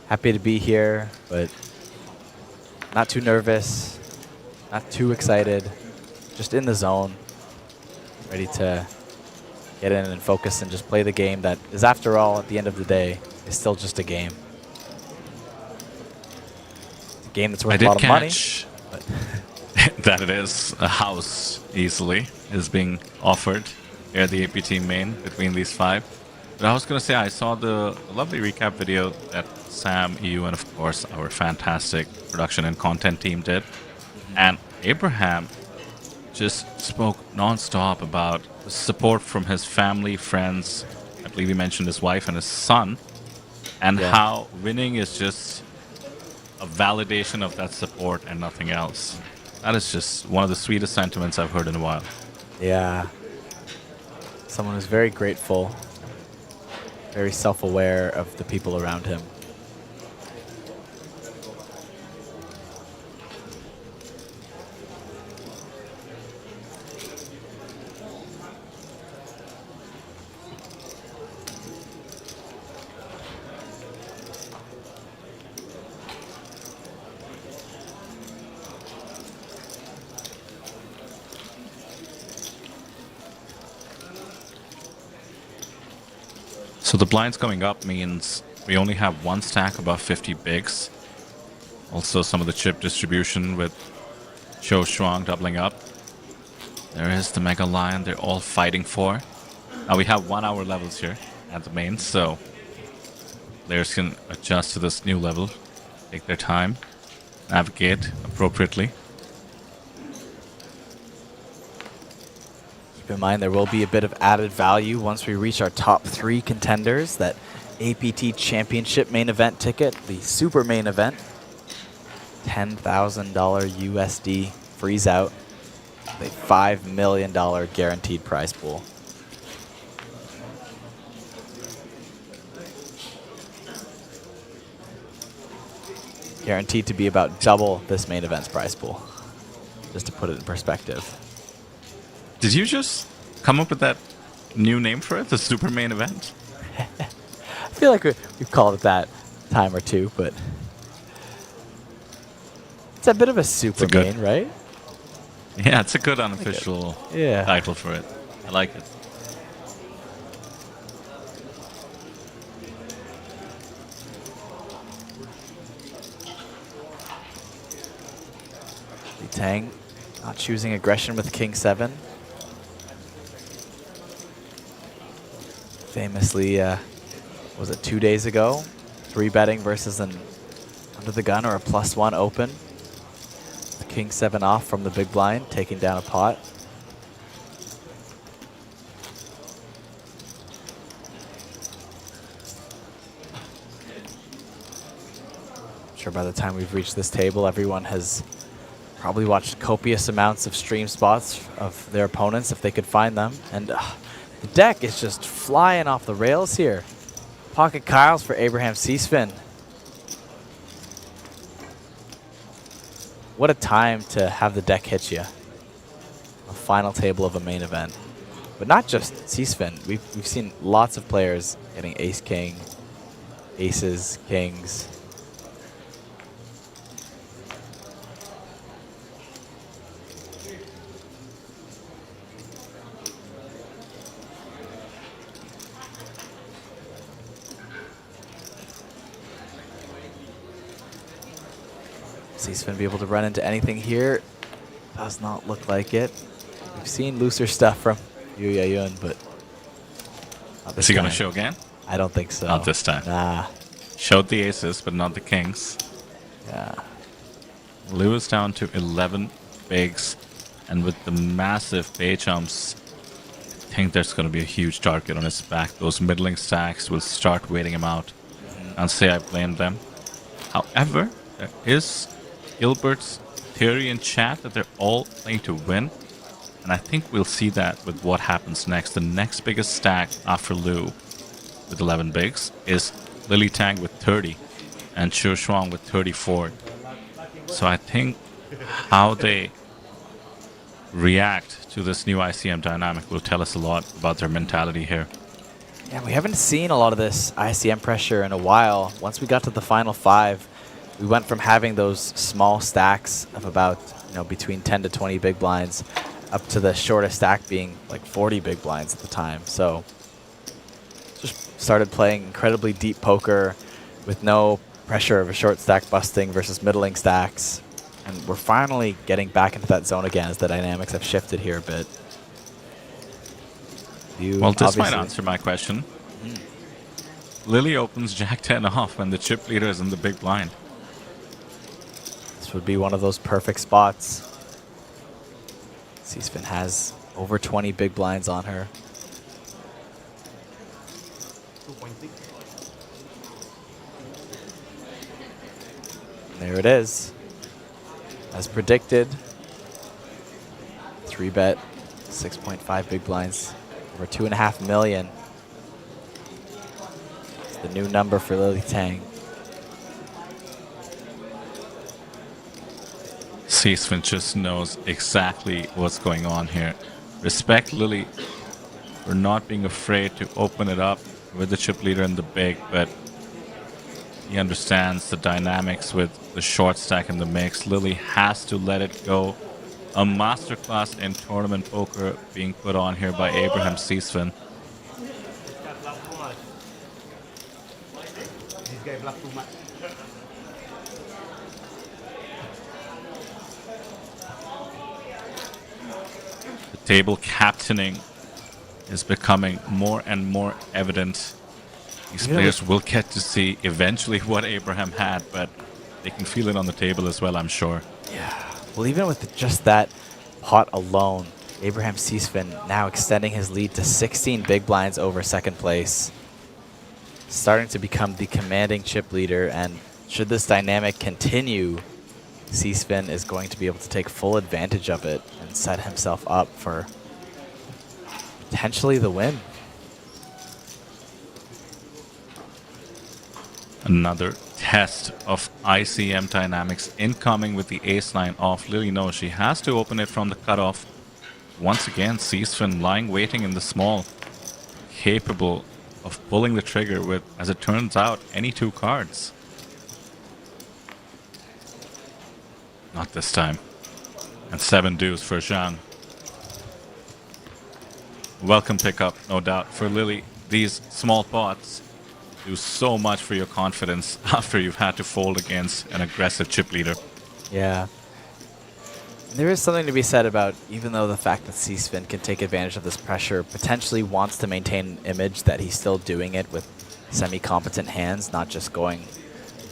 Speaker 9: Happy to be here, but not too nervous, not too excited, just in the zone, ready to get in and focus and just play the game that is, after all, at the end of the day, is still just a game. It's a game that's worth a lot of money. But
Speaker 3: That it is. A house, easily, is being offered here at the APT main between these 5. But I was going to say, I saw the lovely recap video that Sam, you, and of course our fantastic production and content team did. And Abraham just spoke non-stop about the support from his family, friends. I believe he mentioned his wife and his son. And how winning is just a validation of that support and nothing else. That is just one of the sweetest sentiments I've heard in a while.
Speaker 9: yeah, someone who's very grateful, very self-aware of the people around him.
Speaker 3: So the blinds going up means we only have one stack above 50 bigs. Also some of the chip distribution with Cho Shuang doubling up. There is the Mega Lion they're all fighting for. Now we have 1 hour levels here at the main, so players can adjust to this new level, take their time, navigate appropriately.
Speaker 9: Keep in mind there will be a bit of added value once we reach our top 3 contenders. That APT Championship main event ticket, the super main event, $10,000 USD freeze out, with a $5 million guaranteed prize pool. Guaranteed to be about double this main event's prize pool, just to put it in perspective.
Speaker 3: Did you just come up with that new name for it, the super main event?
Speaker 9: I feel like we've called it that a time or two, but it's a bit of a super main, right?
Speaker 3: Yeah, it's a good unofficial title for it. I like it.
Speaker 9: Li Tang not choosing aggression with King 7. Famously, was it 2 days ago? 3-betting versus an under the gun or a +1 open. King 7 off from the big blind, taking down a pot. I'm sure by the time we've reached this table, everyone has probably watched copious amounts of stream spots of their opponents if they could find them. And the deck is just flying off the rails here. Pocket Kyles for Abraham C-Spin. What a time to have the deck hit you. A final table of a main event. But not just C-Spin. We've seen lots of players getting ace-king, aces, kings. C-Spin be able to run into anything here. Does not look like it. We've seen looser stuff from Yu Yayun, but
Speaker 3: is he going to show again?
Speaker 9: I don't think so.
Speaker 3: Not this time.
Speaker 9: Nah.
Speaker 3: Showed the aces, but not the kings.
Speaker 9: Yeah.
Speaker 3: Liu is down to 11 bigs, and with the massive bay jumps, I think there's going to be a huge target on his back. Those middling stacks will start waiting him out. I'll say I blame them. However, there is Gilbert's theory in chat that they're all playing to win. And I think we'll see that with what happens next. The next biggest stack after Liu with 11 bigs is Lily Tang with 30 and Xu Shuang with 34. So I think how they react to this new ICM dynamic will tell us a lot about their mentality here.
Speaker 9: Yeah, we haven't seen a lot of this ICM pressure in a while. Once we got to the final 5, we went from having those small stacks of about, between 10 to 20 big blinds up to the shortest stack being like 40 big blinds at the time. So just started playing incredibly deep poker with no pressure of a short stack busting versus middling stacks. And we're finally getting back into that zone again as the dynamics have shifted here a bit.
Speaker 3: Well, this might answer my question. Lily opens Jack 10 off when the chip leader is in the big blind.
Speaker 9: This would be one of those perfect spots. C-Spin has over 20 big blinds on her. And there it is. As predicted, 3-bet, 6.5 big blinds, over 2.5 million. It's the new number for Lily Tang.
Speaker 3: C-Spin just knows exactly what's going on here. Respect Lily for not being afraid to open it up with the chip leader in the big, but he understands the dynamics with the short stack in the mix. Lily has to let it go. A masterclass in tournament poker being put on here by Abraham C-Spin. The table captaining is becoming more and more evident. These players will get to see eventually what Abraham had, but they can feel it on the table as well, I'm sure.
Speaker 9: Yeah. Well, even with just that pot alone, Abraham C-Spin now extending his lead to 16 big blinds over second place. Starting to become the commanding chip leader, and should this dynamic continue, C-Spin is going to be able to take full advantage of it and set himself up for potentially the win.
Speaker 3: Another test of ICM dynamics incoming with the ace-9 off. Lily knows she has to open it from the cutoff. Once again, C-Spin lying waiting in the small, capable of pulling the trigger with, as it turns out, any 2 cards. Not this time. And 7 deuce for Zhang. Welcome pickup, no doubt, for Lily. These small pots do so much for your confidence after you've had to fold against an aggressive chip leader.
Speaker 9: Yeah. There is something to be said about, even though the fact that C-Spin can take advantage of this pressure, potentially wants to maintain an image that he's still doing it with semi-competent hands, not just going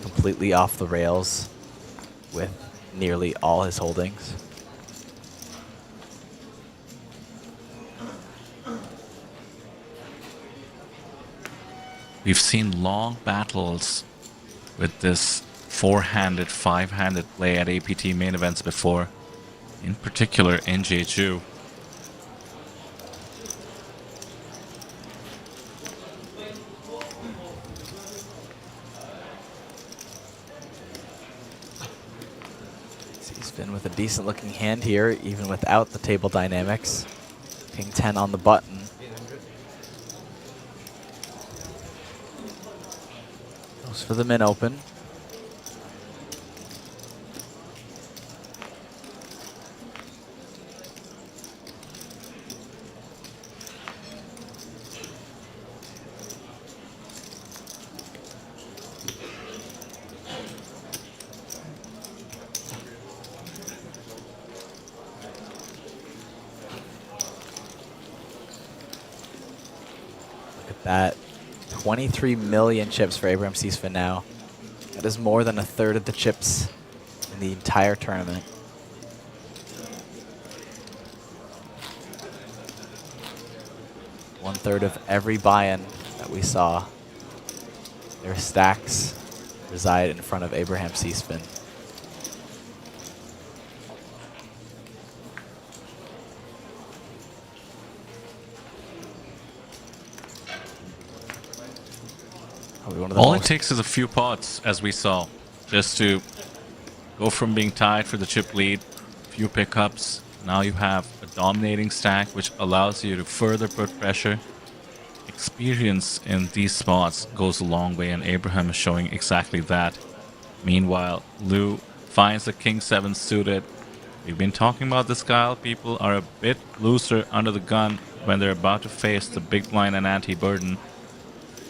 Speaker 9: completely off the rails with nearly all his holdings.
Speaker 3: We've seen long battles with this 4-handed, 5-handed play at APT main events before, in particular in Jeju.
Speaker 9: C-Spin with a decent looking hand here, even without the table dynamics. King 10 on the button. Goes for the min open. Look at that. 23 million chips for Abraham C-Spin now. That is more than a third of the chips in the entire tournament. 1/3 of every buy-in that we saw. Their stacks reside in front of Abraham Seaspin.
Speaker 3: All it takes is a few pots, as we saw, just to go from being tied for the chip lead, few pickups. Now you have a dominating stack, which allows you to further put pressure. Experience in these spots goes a long way, and Abraham is showing exactly that. Meanwhile, Lou finds the King 7 suited. We've been talking about this, Kyle. People are a bit looser under the gun when they're about to face the big blind and anti-burden.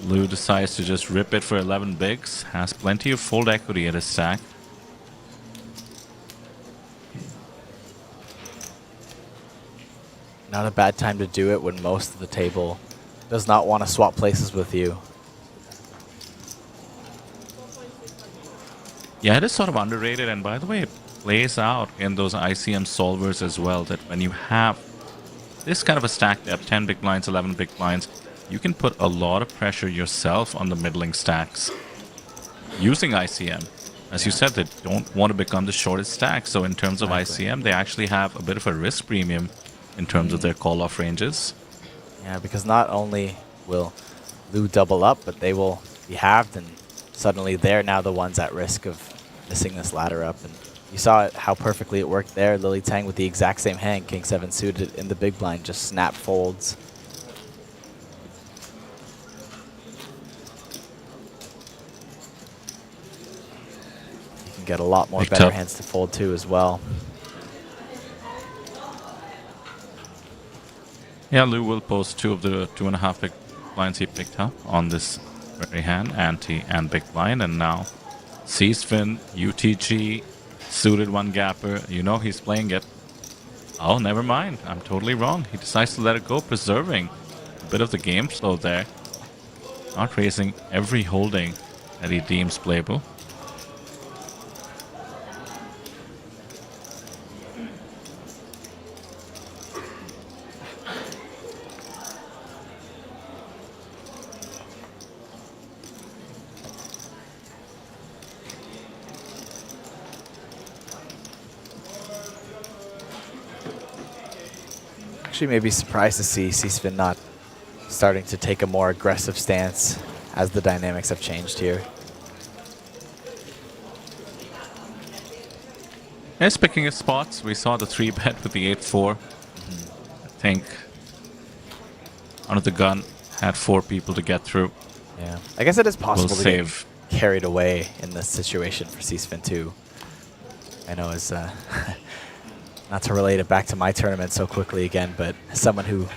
Speaker 3: Lou decides to just rip it for 11 bigs, has plenty of fold equity at his stack.
Speaker 9: Not a bad time to do it when most of the table does not want to swap places with you.
Speaker 3: Yeah, it is sort of underrated, and by the way, it plays out in those ICM solvers as well, that when you have this kind of a stack depth, 10 big blinds, 11 big blinds, you can put a lot of pressure yourself on the middling stacks using ICM. As you said, they don't want to become the shortest stack, so in terms of ICM, they actually have a bit of a risk premium in terms of their call-off ranges.
Speaker 9: Yeah, because not only will Lou double up, but they will be halved, and suddenly they're now the ones at risk of missing this ladder up. And you saw it, how perfectly it worked there. Lily Tang with the exact same hand, King 7 suited in the big blind, just snap folds. You can get a lot more better hands to fold too as well.
Speaker 3: Yeah, Lou will post 2 of the 2.5 big blinds he picked up on this very hand, anti and big blind, and now Seaspin, UTG, suited 1 gapper. You know he's playing it. Oh, never mind. I'm totally wrong. He decides to let it go, preserving a bit of the game flow there. Not raising every holding that he deems playable.
Speaker 9: Actually, maybe surprised to see Seaspin not starting to take a more aggressive stance as the dynamics have changed here.
Speaker 3: He's picking his spots. We saw the 3-bet with the 8-4. I think under the gun had 4 people to get through.
Speaker 9: Yeah, I guess it is possible to
Speaker 3: save.
Speaker 9: get carried away in this situation for Seaspin too. I know it's not to relate it back to my tournament so quickly again, but as someone who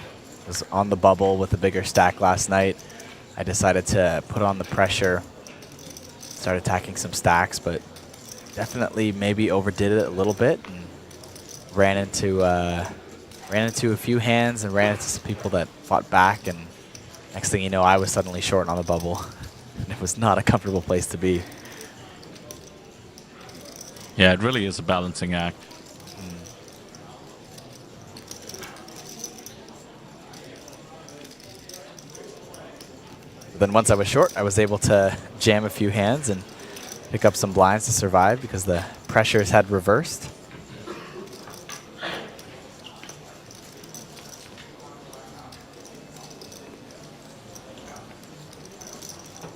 Speaker 9: was on the bubble with a bigger stack last night, I decided to put on the pressure, start attacking some stacks, but definitely maybe overdid it a little bit and ran into a few hands and ran into some people that fought back, and next thing you know, I was suddenly short on the bubble. And it was not a comfortable place to be.
Speaker 3: Yeah, it really is a balancing act.
Speaker 9: Then once I was short, I was able to jam a few hands and pick up some blinds to survive because the pressures had reversed.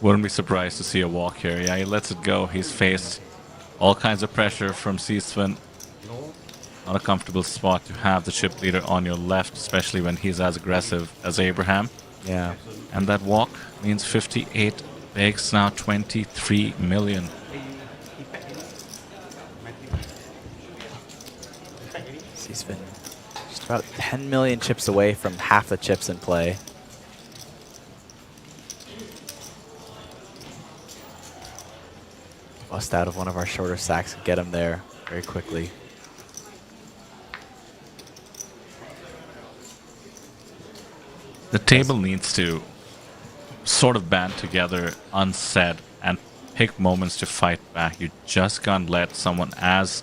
Speaker 3: Wouldn't be surprised to see a walk here. Yeah, he lets it go. He's faced all kinds of pressure from Seaspin. Not a comfortable spot to have the chip leader on your left, especially when he's as aggressive as Abraham.
Speaker 9: Yeah.
Speaker 3: And that walk means 58 bigs, now 23 million.
Speaker 9: Seaspin just about 10 million chips away from half the chips in play. Bust out of one of our shorter stacks and get him there very quickly.
Speaker 3: The table needs to sort of band together, unsaid, and pick moments to fight back. You just can't let someone as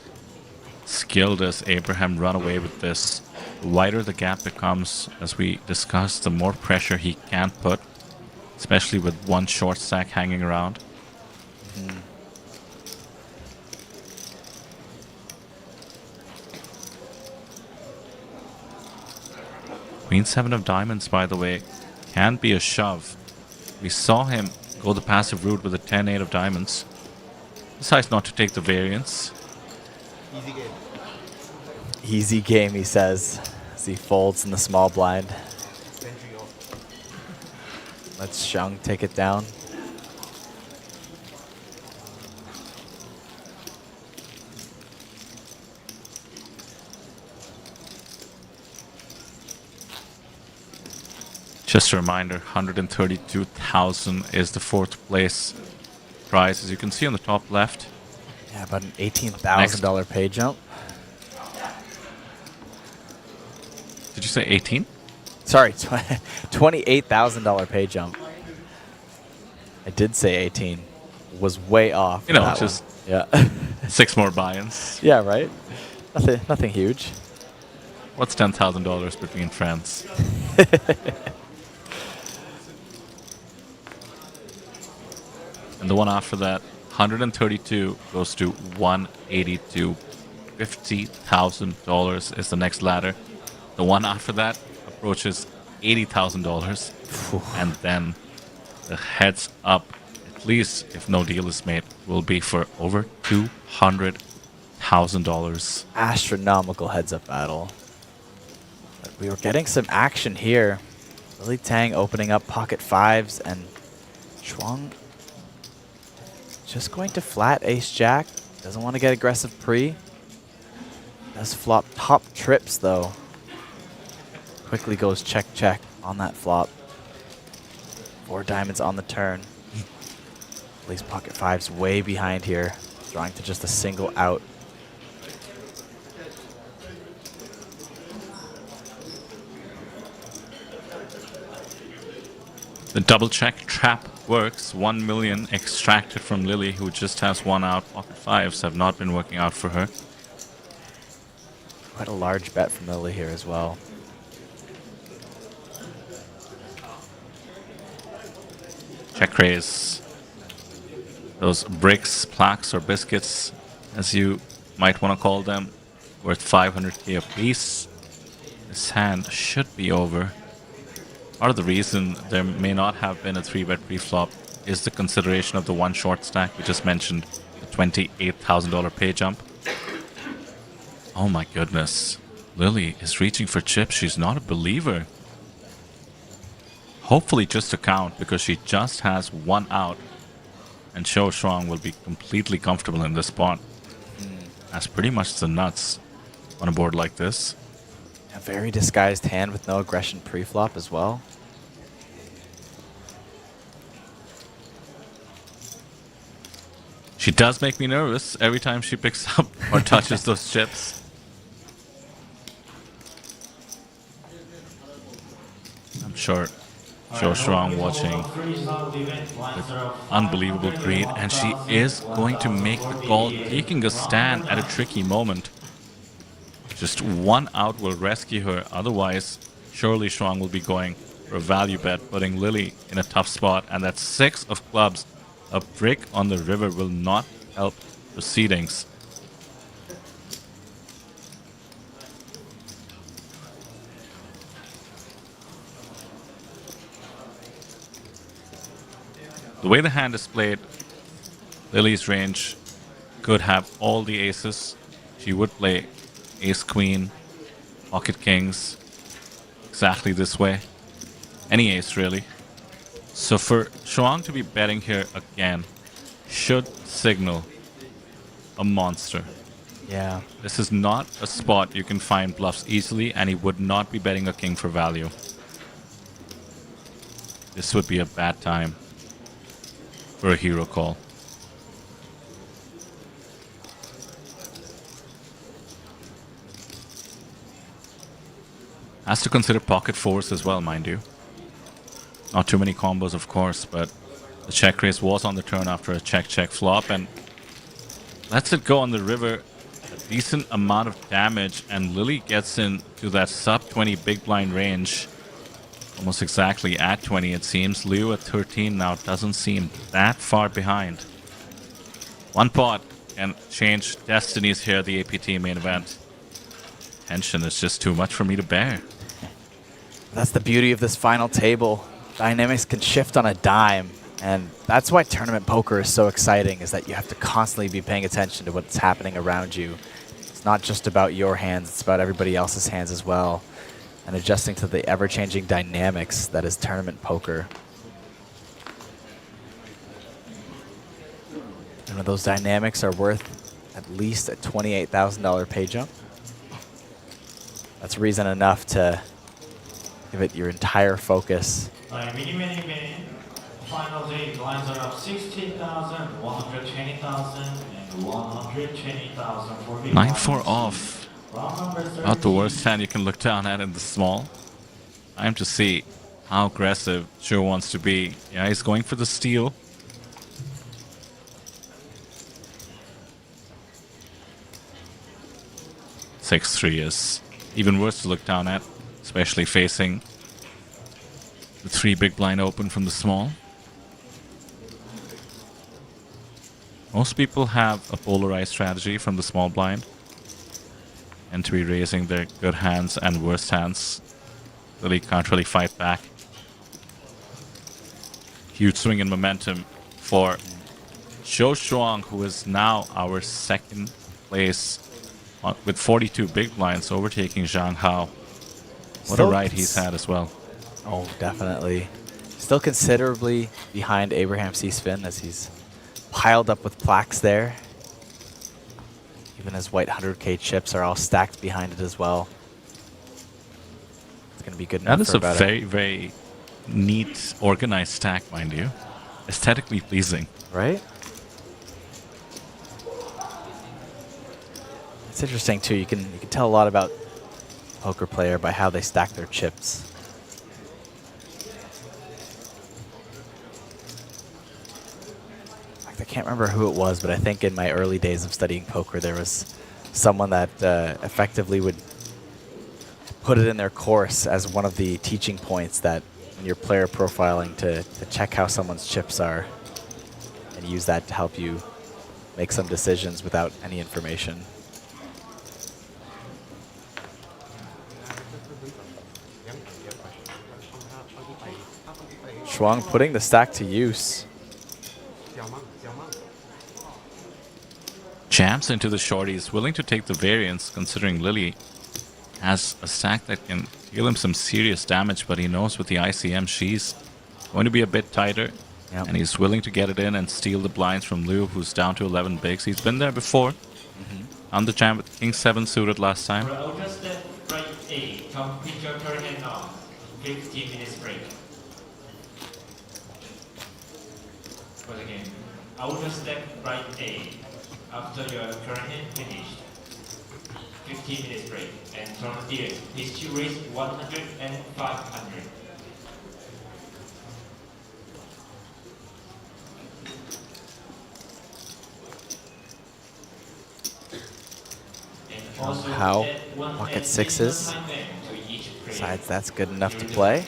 Speaker 3: skilled as Abraham run away with this. The wider the gap becomes, as we discussed, the more pressure he can put, especially with one short stack hanging around. Queen 7 of diamonds, by the way, can be a shove. We saw him go the passive route with a 10-8 of diamonds. Decides not to take the variance.
Speaker 11: Easy game.
Speaker 9: Easy game, he says, as he folds in the small blind. Let's Xiang take it down.
Speaker 3: Just a reminder, 132,000 is the fourth place prize, as you can see on the top left.
Speaker 9: Yeah, about an $18,000 pay jump.
Speaker 3: Did you say 18?
Speaker 9: Sorry, $28,000 pay jump. I did say 18. Was way off.
Speaker 3: You know,
Speaker 9: that
Speaker 3: just
Speaker 9: one. Yeah.
Speaker 3: 6 more buy-ins.
Speaker 9: Yeah, right? Nothing huge.
Speaker 3: What's $10,000 between friends? And the one after that, 132 goes to 182. $50,000 is the next ladder. The one after that approaches $80,000. And then the heads up, at least if no deal is made, will be for over $200,000.
Speaker 9: Astronomical heads-up battle. But we were getting some action here. Lily Tang opening up pocket fives, and Chuang just going to flat ace-jack. Doesn't want to get aggressive pre. Does flop top trips, though. Quickly goes check-check on that flop. 4 diamonds on the turn. Lily's pocket fives way behind here, drawing to just a single out.
Speaker 3: The double check trap works. 1 million extracted from Lily, who just has 1 out. Pocket fives have not been working out for her.
Speaker 9: Quite a large bet from Lily here as well.
Speaker 3: Check raise. Those bricks, plaques, or biscuits, as you might want to call them, worth 500k apiece. This hand should be over. Part of the reason there may not have been a 3-bet pre-flop is the consideration of the one short stack we just mentioned, the $28,000 pay jump. Oh my goodness. Lily is reaching for chips. She's not a believer. Hopefully just a count, because she just has 1 out. And Xiao Shuang will be completely comfortable in this spot. That's pretty much the nuts on a board like this.
Speaker 9: A very disguised hand with no aggression pre-flop as well.
Speaker 3: She does make me nervous every time she picks up or touches those chips. I'm sure Xiao Shuang watching with unbelievable greed, and she is going to make the call, taking a stand at a tricky moment. Just 1 out will rescue her, otherwise surely Shuang will be going for a value bet, putting Lily in a tough spot, and that 6 of clubs, a brick on the river, will not help proceedings. The way the hand is played, Lily's range could have all the aces. She would play ace-queen, pocket kings, exactly this way. Any ace, really. So for Shuang to be betting here again should signal a monster.
Speaker 9: Yeah.
Speaker 3: This is not a spot you can find bluffs easily, and he would not be betting a king for value. This would be a bad time for a hero call. Has to consider pocket fours as well, mind you. Not too many combos, of course, but the check raise was on the turn after a check-check flop, and lets it go on the river. decent amount of damage, and Lily gets into that sub 20 big blind range. Almost exactly at 20, it seems. Liu at 13 now doesn't seem that far behind. One pot can change destinies here, the APT main event. Tension is just too much for me to bear.
Speaker 9: That's the beauty of this final table. Dynamics can shift on a dime, and that's why tournament poker is so exciting, is that you have to constantly be paying attention to what's happening around you. It's not just about your hands, it's about everybody else's hands as well, and adjusting to the ever-changing dynamics that is tournament poker. And those dynamics are worth at least a $28,000 pay jump. That's reason enough to give it your entire focus.
Speaker 20: Final day lines are up 16,000, 120,000, and 120,000 for big
Speaker 3: 9-4 off. Not the worst hand you can look down at in the small. Time to see how aggressive Joe wants to be. Yeah, he's going for the steal. (6-3) is even worse to look down at, especially facing the 3 big blind open from the small. Most people have a polarized strategy from the small blind, and to be raising their good hands and worst hands. Lily can't really fight back. Huge swing in momentum for Zhou Shuang, who is now our second place with 42 big blinds, overtaking Zhang Hao. What a ride he's had as well.
Speaker 9: Oh, definitely. Still considerably behind Abraham C. Svin, as he's piled up with plaques there. Even his white 100K chips are all stacked behind it as well. It's going to be good enough.
Speaker 3: That is a very, very neat, organized stack, mind you. Aesthetically pleasing.
Speaker 9: Right? It's interesting too. You can tell a lot about a poker player by how they stack their chips. I can't remember who it was, but I think in my early days of studying poker, there was someone that effectively would put it in their course as one of the teaching points that when you're player profiling to check how someone's chips are and use that to help you make some decisions without any information. Shuang putting the stack to use.
Speaker 3: Jams into the shorties, willing to take the variance, considering Lily has a stack that can deal him some serious damage, but he knows with the ICM she's going to be a bit tighter.
Speaker 9: Yep.
Speaker 3: And he's willing to get it in and steal the blinds from Liu, who's down to 11 bigs. He's been there before. On the jam with King 7 suited last time.
Speaker 20: Outer step right A, complete your turn and now. 15 minutes break. For the game. Outer step right A. After your turn hand finished. 15 minutes break. And turn deal. These two raise 100 and 500.
Speaker 9: How pocket sixes. Besides, that's good enough to play.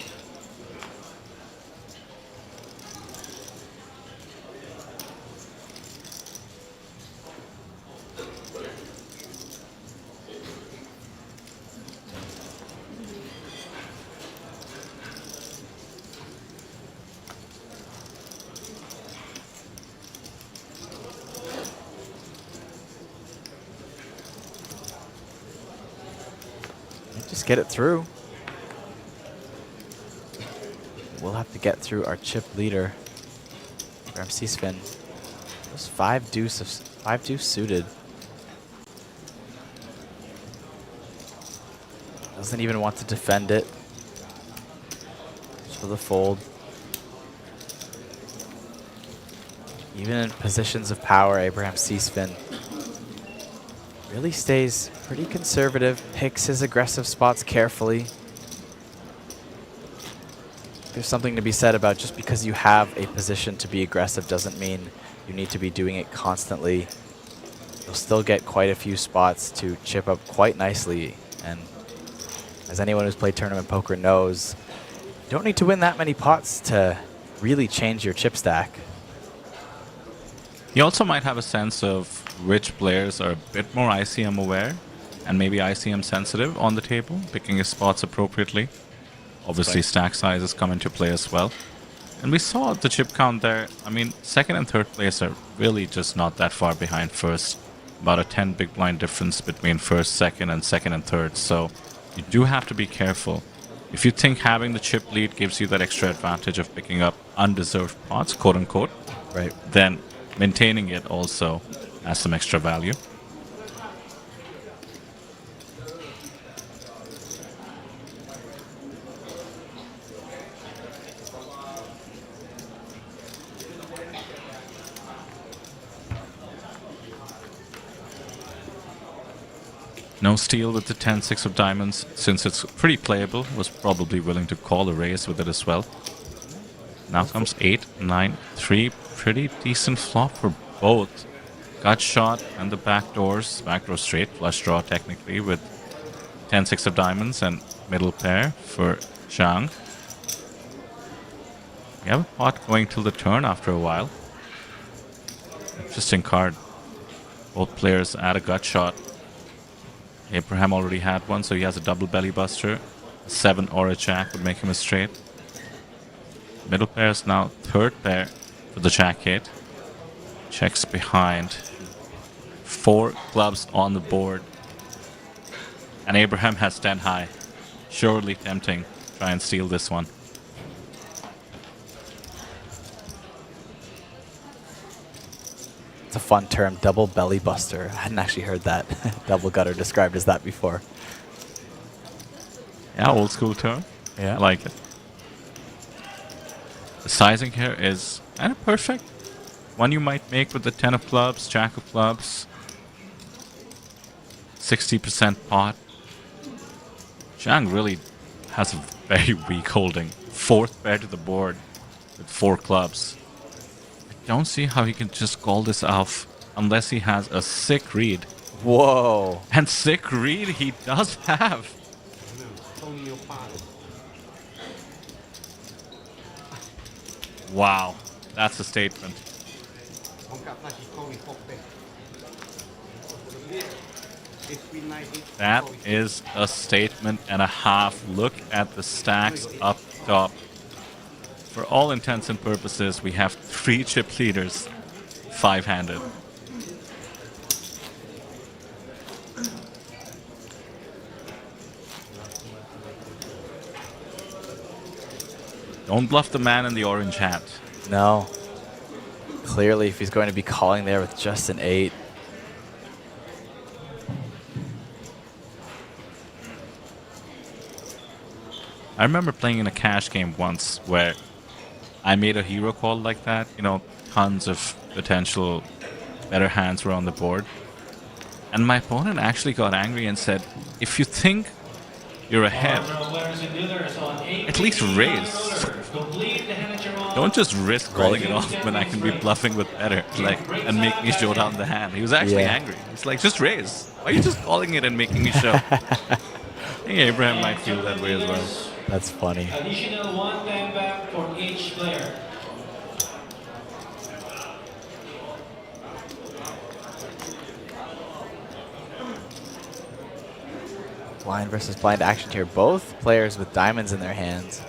Speaker 9: Just get it through. We'll have to get through our chip leader, MC Svin. There's 5 deuce suited. Doesn't even want to defend it. Just for the fold. Even in positions of power, Abraham C. Svin really stays pretty conservative, picks his aggressive spots carefully. There's something to be said about just because you have a position to be aggressive doesn't mean you need to be doing it constantly. you'll still get quite a few spots to chip up quite nicely. And as anyone who's played tournament poker knows, you don't need to win that many pots to really change your chip stack.
Speaker 3: He also might have a sense of which players are a bit more ICM aware and maybe ICM sensitive on the table, picking his spots appropriately. Obviously, stack sizes come into play as well. And we saw the chip count there. I mean, second and third place are really just not that far behind first. About a 10 big blind difference between first, second, and third. So you do have to be careful. If you think having the chip lead gives you that extra advantage of picking up undeserved pots, quote unquote,
Speaker 9: right,
Speaker 3: then maintaining it also has some extra value. No steal with the 10-6 of diamonds, since it's pretty playable, was probably willing to call a raise with it as well. Now comes 8, 9, 3, pretty decent flop for both. Gut shot and the back doors, back row straight, flush draw technically with 10-6 of diamonds and middle pair for Zhang. We have a pot going till the turn after a while. Interesting card. Both players add a gut shot. Abraham already had one, so he has a double belly buster. A 7 or a jack would make him a straight. Middle pair is now third pair for the jack 8. Checks behind. 4 clubs on the board. And Abraham has 10 high. Surely tempting. Try and steal this one.
Speaker 9: It's a fun term, double belly buster. I hadn't actually heard that double gutter described as that before.
Speaker 3: Yeah, old school term.
Speaker 9: Yeah.
Speaker 3: I like it. The sizing here is kind of perfect. One you might make with the 10 of clubs, jack of clubs. 60% pot. Zhang really has a very weak holding. Fourth pair to the board with 4 clubs. Don't see how he can just call this off unless he has a sick read.
Speaker 9: Whoa.
Speaker 3: And sick read he does have. Wow, that's a statement. That is a statement and a half. Look at the stacks up top. For all intents and purposes, we have 3 chip leaders, 5-handed. Don't bluff the man in the orange hat.
Speaker 9: No. Clearly, if he's going to be calling there with just an 8.
Speaker 3: I remember playing in a cash game once where I made a hero call like that. You know, tons of potential better hands were on the board. And my opponent actually got angry and said, if you think you're ahead, at least raise. Don't just risk calling it off when I can be bluffing with better, like, and make me show down the hand. He was actually angry. He's like, just raise. Why are you just calling it and making me show? I think Abraham might feel that way as well.
Speaker 9: That's funny.
Speaker 20: Additional 1 10 back for each player.
Speaker 9: Blind versus blind action here. Both players with diamonds in their hands.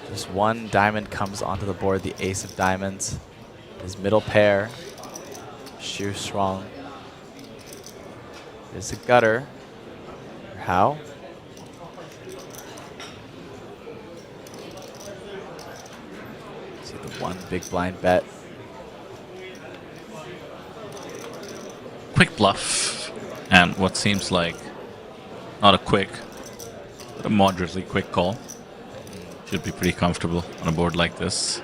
Speaker 9: Just one diamond comes onto the board, the ace of diamonds. His middle pair, Xu Shuang. There's a gutter. How? See the one big blind bet.
Speaker 3: Quick bluff. And what seems like not a quick, but a moderately quick call. Should be pretty comfortable on a board like this.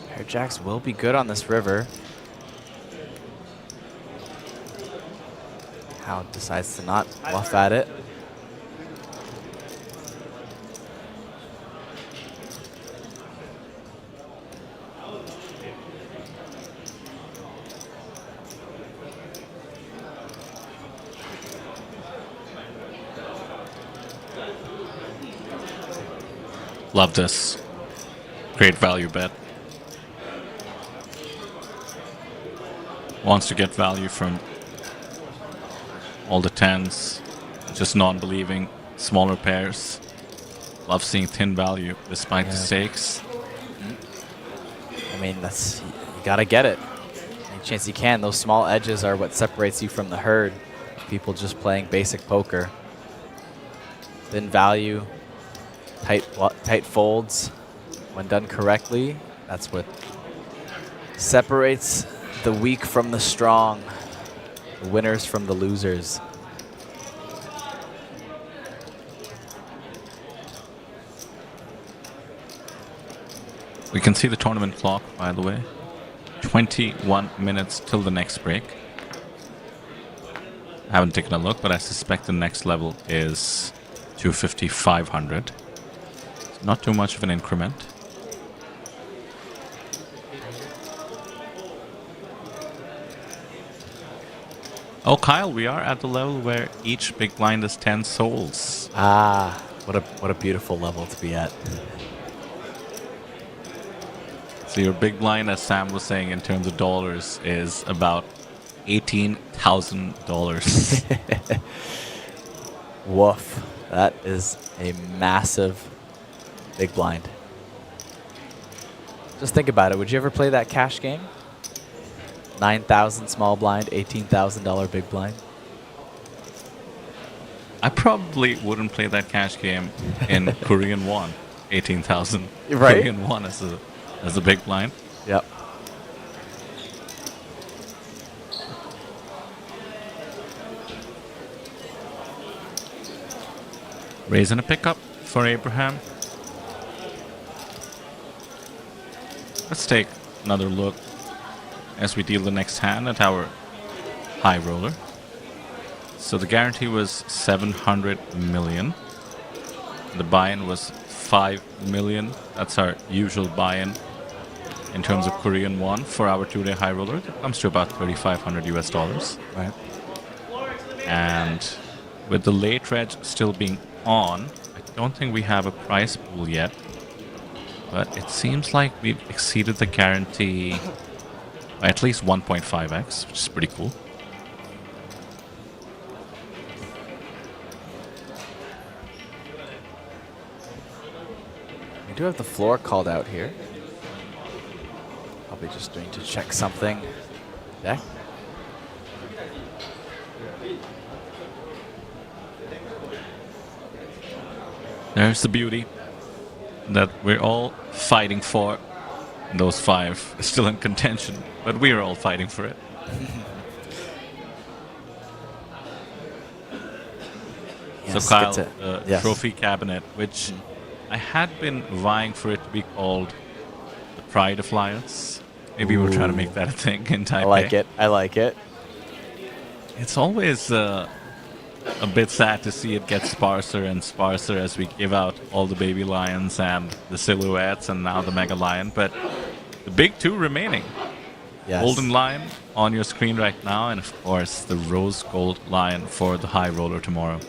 Speaker 9: Pair jacks will be good on this river. How decides to not bluff at it.
Speaker 3: Love this. Great value bet. Wants to get value from all the tens, just non-believing smaller pairs. Love seeing thin value despite the stakes.
Speaker 9: I mean, that's, you gotta get it. Any chance you can. Those small edges are what separates you from the herd. People just playing basic poker. Thin value, tight folds. When done correctly, that's what separates the weak from the strong, the winners from the losers.
Speaker 3: We can see the tournament clock, by the way. 21 minutes till the next break. I haven't taken a look, but I suspect the next level is 250, 500. Not too much of an increment. Oh, Kyle, we are at the level where each big blind is 10 souls.
Speaker 9: Ah, what a beautiful level to be at.
Speaker 3: So your big blind, as Sam was saying, in terms of dollars, is about $18,000.
Speaker 9: Woof. That is a massive big blind. Just think about it. Would you ever play that cash game? 9,000 small blind, $18,000 big blind.
Speaker 3: I probably wouldn't play that cash game in Korean won. 18,000
Speaker 9: Right?
Speaker 3: Korean won as a big blind.
Speaker 9: Yep.
Speaker 3: Raising a pickup for Abraham. Let's take another look as we deal the next hand at our high roller. So the guarantee was 700 million. The buy-in was 5 million. That's our usual buy-in in terms of Korean won for our two-day high roller. It comes to about $3,500 US.
Speaker 9: Right.
Speaker 3: And with the late reg still being on, I don't think we have a price pool yet. But it seems like we've exceeded the guarantee by at least 1.5x, which is pretty cool.
Speaker 9: We do have the floor called out here. Probably just going to check something. Deck.
Speaker 3: There's the beauty that we're all fighting for. Those five are still in contention, but we're all fighting for it.
Speaker 9: Yes,
Speaker 3: so Kyle,
Speaker 9: get
Speaker 3: the
Speaker 9: yes.
Speaker 3: trophy cabinet, which I had been vying for it to be called the Pride of Lions. Maybe we'll try to make that a thing in Taipei.
Speaker 9: I like it. I like it.
Speaker 3: It's always a bit sad to see it get sparser and sparser as we give out all the baby lions and the silhouettes and now the mega lion, but the big two remaining.
Speaker 9: Yes.
Speaker 3: Golden lion on your screen right now, and of course the rose gold lion for the high roller tomorrow.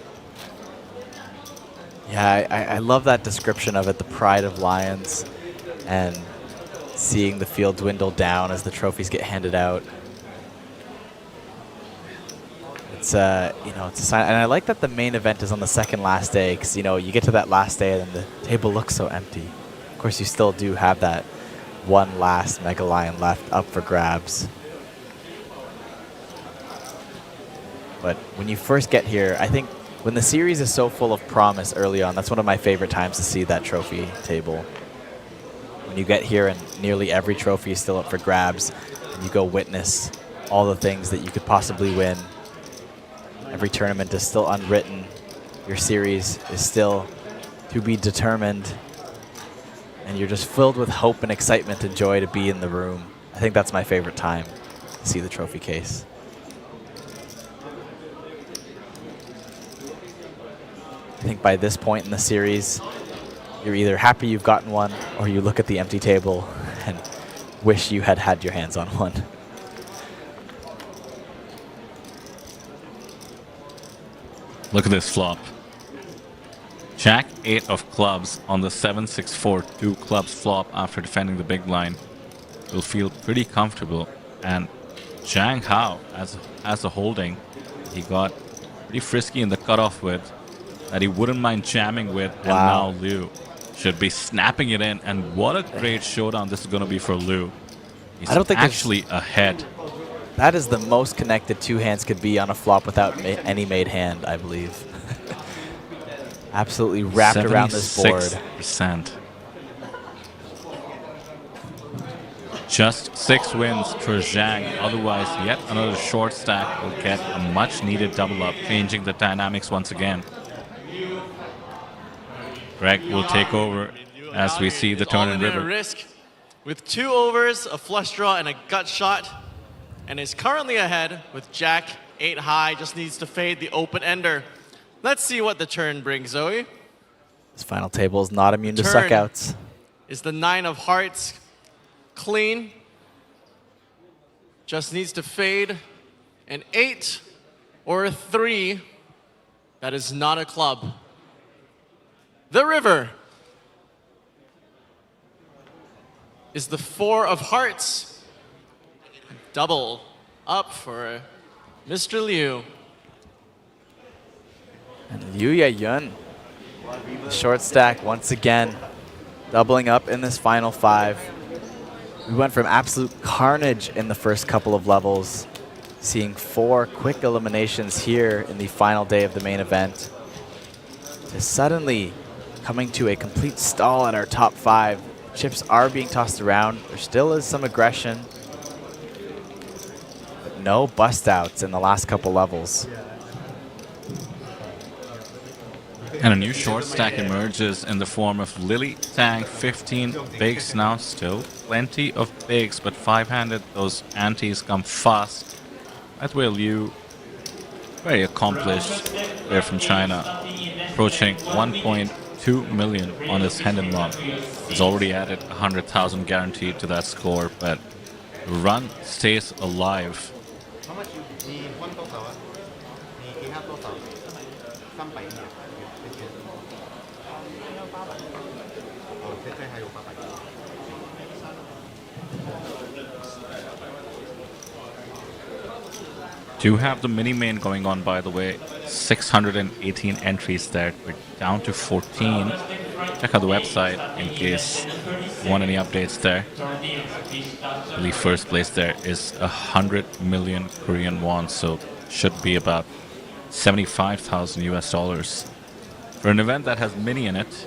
Speaker 9: Yeah, I love that description of it, the pride of lions, and seeing the field dwindle down as the trophies get handed out. It's it's a sign, and I like that the main event is on the second last day, because you get to that last day and the table looks so empty. Of course, you still do have that one last Mega Lion left up for grabs. But when you first get here, I think when the series is so full of promise early on, that's one of my favorite times to see that trophy table. When you get here and nearly every trophy is still up for grabs, and you go witness all the things that you could possibly win. Every tournament is still unwritten. Your series is still to be determined. And you're just filled with hope and excitement and joy to be in the room. I think that's my favorite time to see the trophy case. I think by this point in the series, you're either happy you've gotten one or you look at the empty table and wish you had had your hands on one.
Speaker 3: Look at this flop. Jack 8 of clubs on the 7-6-4 2 clubs flop after defending the big blind will feel pretty comfortable. And Zhang Hao, as a holding, he got pretty frisky in the cutoff with that he wouldn't mind jamming with. And now Liu should be snapping it in. And what a great showdown this is going to be for Liu. He's
Speaker 9: I don't think
Speaker 3: actually ahead.
Speaker 9: That is the most connected two hands could be on a flop without any made hand, I believe. Absolutely wrapped around this board.
Speaker 3: 76%. Just 6 wins for Zhang. Otherwise, yet another short stack will get a much-needed double up, changing the dynamics once again. Greg will take over as we see the turn in river.
Speaker 17: Risk with 2 overs, a flush draw, and a gut shot, and is currently ahead with Jack 8 high. Just needs to fade the open ender. Let's see what the turn brings, Zoe.
Speaker 9: This final table is not immune to
Speaker 17: Turn
Speaker 9: suckouts.
Speaker 17: is the 9 of hearts. Clean. Just needs to fade an 8 or a 3. That is not a club. The river is the 4 of hearts. Double up for Mr. Liu.
Speaker 9: And Liu Yayun, the short stack once again, doubling up in this final 5. We went from absolute carnage in the first couple of levels, seeing 4 quick eliminations here in the final day of the main event, to suddenly coming to a complete stall at our top 5. Chips are being tossed around. There still is some aggression, but no bust outs in the last couple levels.
Speaker 3: And a new short stack emerges in the form of Lily Tang, 15 bigs now still. Plenty of bigs, but 5-handed, those antes come fast. That's where Liu, very accomplished player from China, approaching 1.2 million on his Hendon log. He's already added 100,000 guaranteed to that score, but the run stays alive. Do have the mini main going on, by the way. 618 entries there. We're down to 14. Check out the website in case you want any updates there. I believe first place there is 100 million Korean won, so should be about 75,000 US dollars. For an event that has mini in it,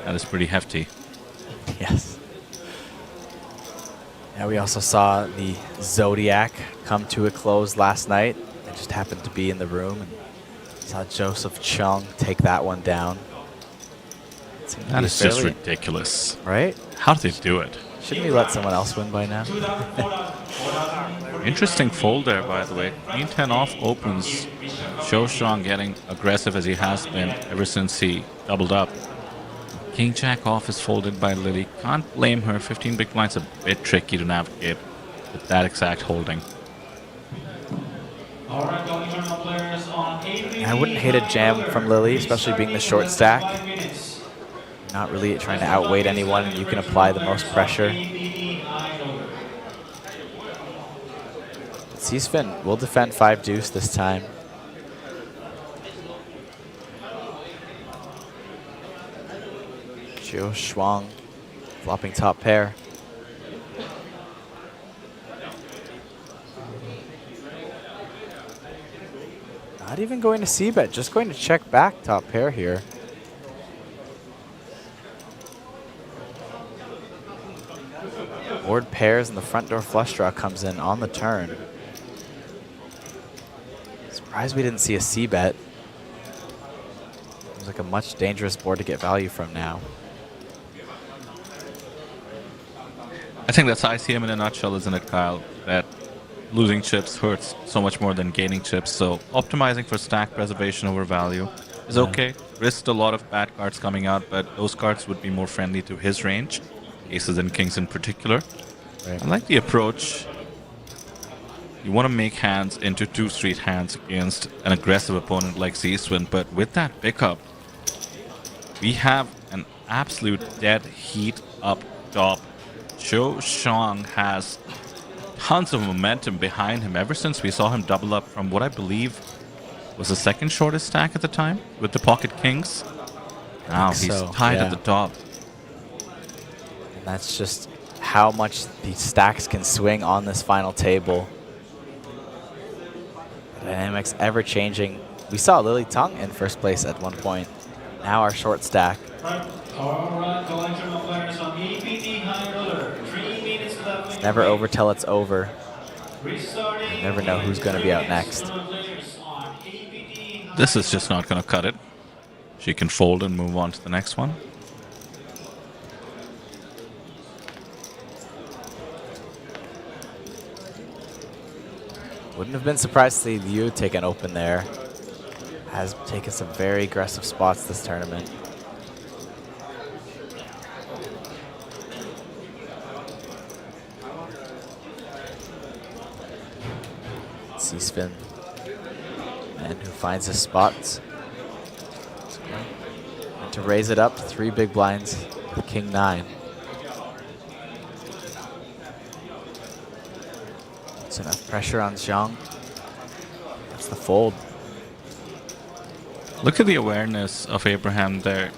Speaker 3: that is pretty hefty.
Speaker 9: Yes. Yeah, we also saw the Zodiac come to a close last night. I just happened to be in the room and saw Joseph Chung take that one down.
Speaker 3: That is just ridiculous.
Speaker 9: Right?
Speaker 3: How did they do it?
Speaker 9: Shouldn't we let someone else win by now?
Speaker 3: Interesting fold there, by the way. Queen 10 off opens. Zhou Shuang getting aggressive as he has been ever since he doubled up. King Jack off is folded by Lily. Can't blame her. 15 big blinds a bit tricky to navigate with that exact holding.
Speaker 9: I wouldn't hate a jam from Lily, especially being the short stack. Not really trying to outweight anyone, and you can apply the most pressure. C-Spin will defend 5 deuce this time. Zhou Shuang flopping top pair. Not even going to c-bet, just going to check back top pair here. Board pairs and the front door flush draw comes in on the turn. Surprised we didn't see a c-bet. Seems like a much dangerous board to get value from now.
Speaker 3: I think that's ICM in a nutshell, isn't it, Kyle? That losing chips hurts so much more than gaining chips. So optimizing for stack preservation over value is okay. Risked a lot of bad cards coming out, but those cards would be more friendly to his range. Aces and kings in particular.
Speaker 9: Right.
Speaker 3: I like the approach. You want to make hands into 2 street hands against an aggressive opponent like Z-Swin, but with that pickup, We have an absolute dead heat up top. Zhou Shang has tons of momentum behind him ever since we saw him double up from what I believe was the second shortest stack at the time with the Pocket Kings. Now he's tied at the top.
Speaker 9: And that's just how much the stacks can swing on this final table. The dynamics ever changing. We saw Lily Tang in first place at one point. Now our short stack. It's never over till it's over. You never know who's going to be out next.
Speaker 3: This is just not going to cut it. She can fold and move on to the next one.
Speaker 9: Wouldn't have been surprised to see Liu take an open there. Has taken some very aggressive spots this tournament. C-spin. And who finds his spots. And to raise it up, 3 big blinds, King 9. That's enough pressure on Zhang. That's the fold.
Speaker 3: Look at the awareness of Abraham there.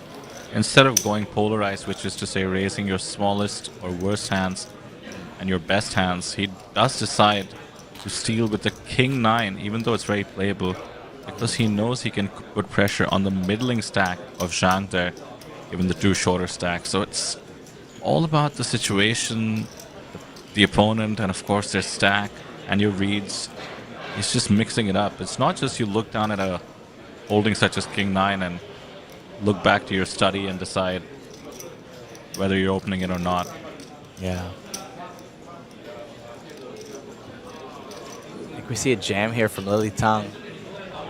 Speaker 3: Instead of going polarized, which is to say raising your smallest or worst hands and your best hands, he does decide to steal with the King 9, even though it's very playable, because he knows he can put pressure on the middling stack of Zhang there, given the 2 shorter stacks. So it's all about the situation, the opponent, and of course their stack and your reads. He's just mixing it up. It's not just you look down at a holding such as King 9 and look back to your study and decide whether you're opening it or not.
Speaker 9: Yeah. I think we see a jam here from Lily Tang.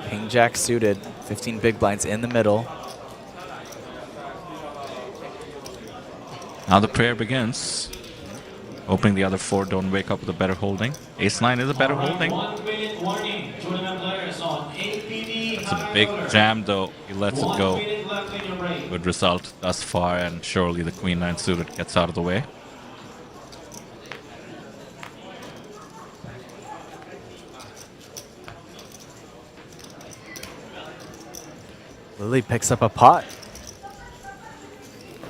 Speaker 9: King Jack suited, 15 big blinds in the middle.
Speaker 3: Now the prayer begins. Hoping the other 4 don't wake up with a better holding. Ace-9 is a better holding. It's a big jam though. He lets it go. Good result thus far, and surely the Queen 9 suited gets out of the way.
Speaker 9: Lily picks up a pot.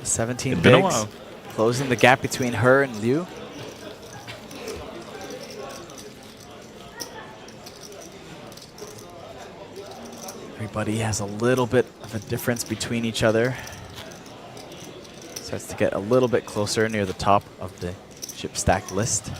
Speaker 9: 17
Speaker 3: It's been a
Speaker 9: bigs,
Speaker 3: while.
Speaker 9: closing the gap between her and Liu. Everybody has a little bit of a difference between each other. Starts to get a little bit closer near the top of the chip stack list.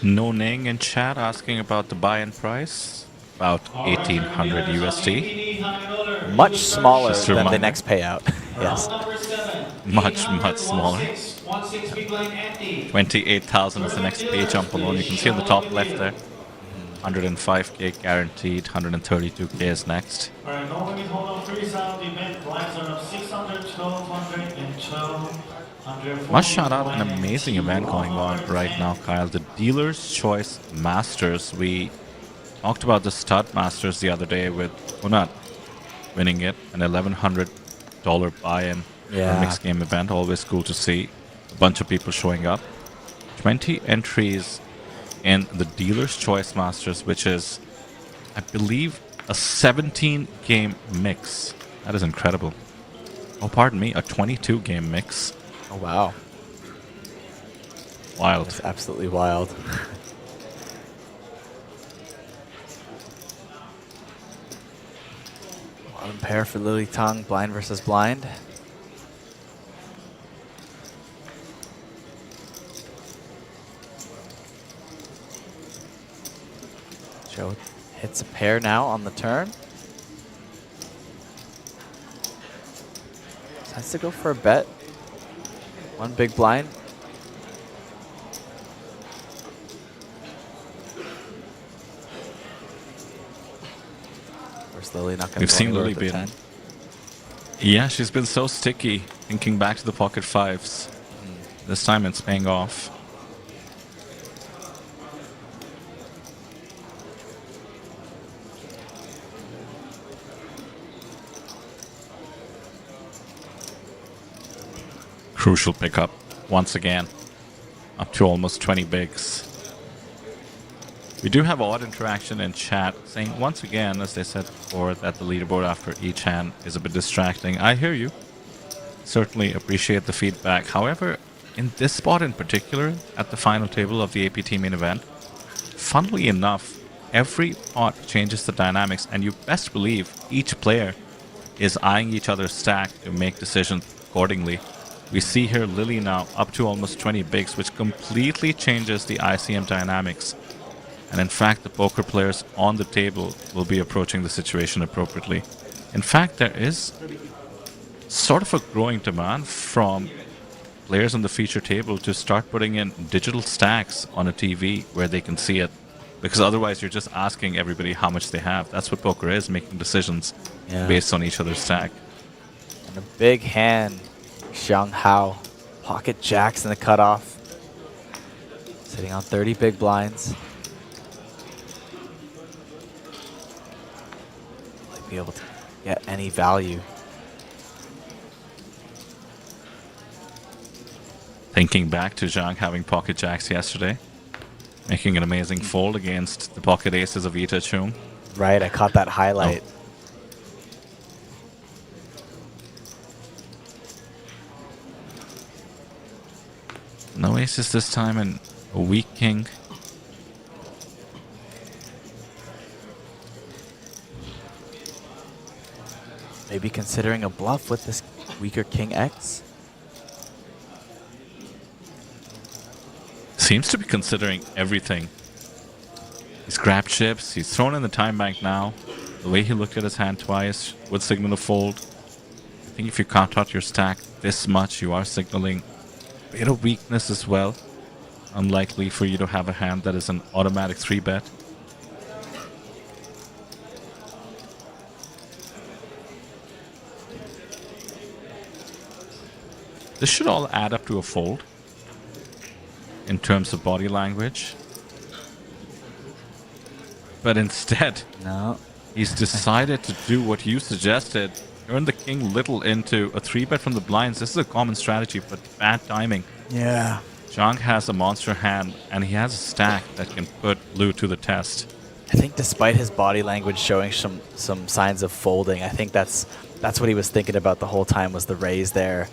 Speaker 3: No Ning in chat asking about the buy-in price. About 1800 USD.
Speaker 9: Much smaller
Speaker 3: Just a
Speaker 9: than the
Speaker 3: reminder.
Speaker 9: next payout. Yes.
Speaker 3: Much smaller. 28,000 is the next pay jump alone. You can see on the top left there. 105k guaranteed. 132k is next.
Speaker 20: Alright, no limit hold on freestyle event. Blinds are up 600, 1200, and 1200.
Speaker 3: Must shout out an amazing event going on right now, Kyle. The Dealer's Choice Masters. We talked about the Stud Masters the other day with Kunat winning it. An $1,100 buy-in for a mixed game event. Always cool to see a bunch of people showing up. 20 entries in the Dealer's Choice Masters, which is, I believe, a 17-game mix. That is incredible. Oh, pardon me, a 22-game mix.
Speaker 9: Oh, wow.
Speaker 3: Wild.
Speaker 9: It's absolutely wild. Bottom pair for Lily Tang, blind versus blind. Joe hits a pair now on the turn. Decides to go for a bet. One big blind. Where's Lily not going to
Speaker 3: We've seen Lily been. Yeah, she's been so sticky, thinking back to the pocket fives. This time it's paying off. Crucial pickup once again. Up to almost 20 bigs. We do have odd interaction in chat saying once again, as they said before, that the leaderboard after each hand is a bit distracting. I hear you. Certainly appreciate the feedback. However, in this spot in particular, at the final table of the APT main event, funnily enough, every pot changes the dynamics, and you best believe each player is eyeing each other's stack to make decisions accordingly. We see here Lily now up to almost 20 bigs, which completely changes the ICM dynamics. And in fact, the poker players on the table will be approaching the situation appropriately. In fact, there is sort of a growing demand from players on the feature table to start putting in digital stacks on a TV where they can see it. Because otherwise you're just asking everybody how much they have. That's what poker is, making decisions based on each other's stack.
Speaker 9: And a big hand, Xiang Hao. Pocket jacks in the cutoff. Sitting on 30 big blinds. Might be able to get any value.
Speaker 3: Thinking back to Zhang having pocket jacks yesterday. Making an amazing fold against the pocket aces of Ita Chung.
Speaker 9: Right, I caught that highlight.
Speaker 3: No aces this time and a weak king.
Speaker 9: Maybe considering a bluff with this weaker King X.
Speaker 3: Seems to be considering everything. He's grabbed chips, he's thrown in the time bank now. The way he looked at his hand twice would signal a fold. I think if you count out your stack this much, you are signaling a bit of weakness as well. Unlikely for you to have a hand that is an automatic 3-bet. This should all add up to a fold in terms of body language. But instead, he's decided to do what you suggested. Turn the king little into a 3-bet from the blinds. This is a common strategy, but bad timing.
Speaker 9: Yeah.
Speaker 3: Zhang has a monster hand, and he has a stack that can put Lu to the test.
Speaker 9: I think despite his body language showing some signs of folding, I think that's what he was thinking about the whole time, was the raise there.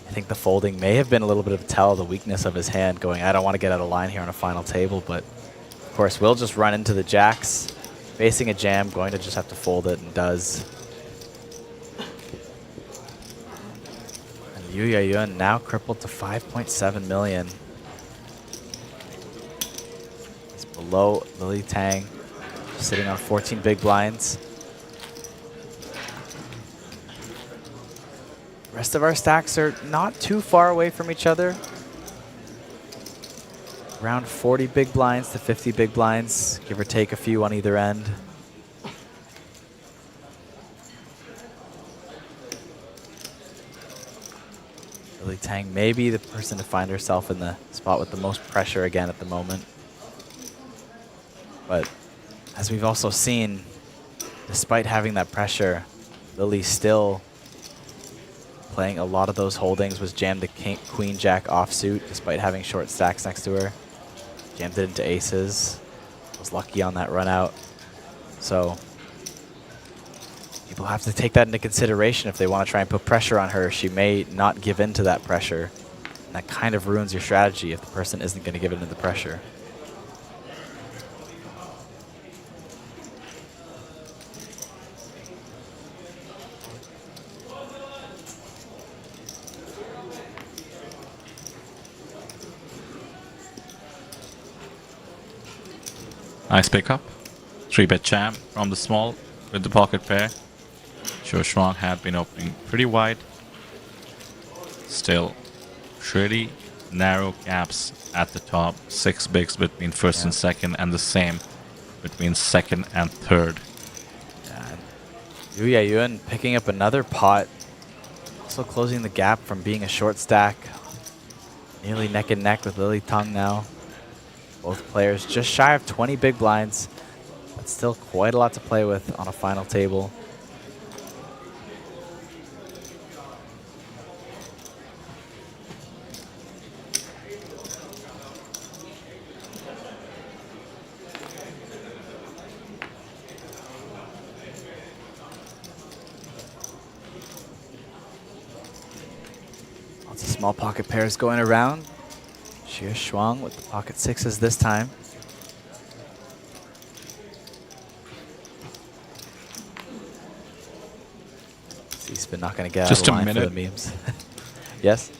Speaker 9: I think the folding may have been a little bit of a tell of the weakness of his hand, going, I don't want to get out of line here on a final table, but of course we'll just run into the jacks. Facing a jam, going to just have to fold it, and does. And Yu Yayun now crippled to 5.7 million. He's below Lily Tang, sitting on 14 big blinds. Rest of our stacks are not too far away from each other. Around 40 big blinds to 50 big blinds, give or take a few on either end. Lily Tang may be the person to find herself in the spot with the most pressure again at the moment. But as we've also seen, despite having that pressure, Lily still playing a lot of those holdings, was jammed the Queen Jack offsuit despite having short stacks next to her. Jammed it into aces. Was lucky on that run out. So people have to take that into consideration if they want to try and put pressure on her. She may not give in to that pressure. And that kind of ruins your strategy if the person isn't going to give in to the pressure.
Speaker 3: Nice pickup. 3-bet jam from the small with the pocket pair. Zhou Shuang had been opening pretty wide. Still pretty narrow gaps at the top. 6 bigs between first and second, and the same between second and third.
Speaker 9: Yu Yayun picking up another pot. Also closing the gap from being a short stack. Nearly neck and neck with Lily Tang now. Both players just shy of 20 big blinds. That's still quite a lot to play with on a final table. small pocket pairs going around. Xie Shuang with the pocket sixes this time. He's been not going to get
Speaker 3: Just
Speaker 9: out of
Speaker 3: a
Speaker 9: line for the
Speaker 3: minute.
Speaker 9: memes. Yes?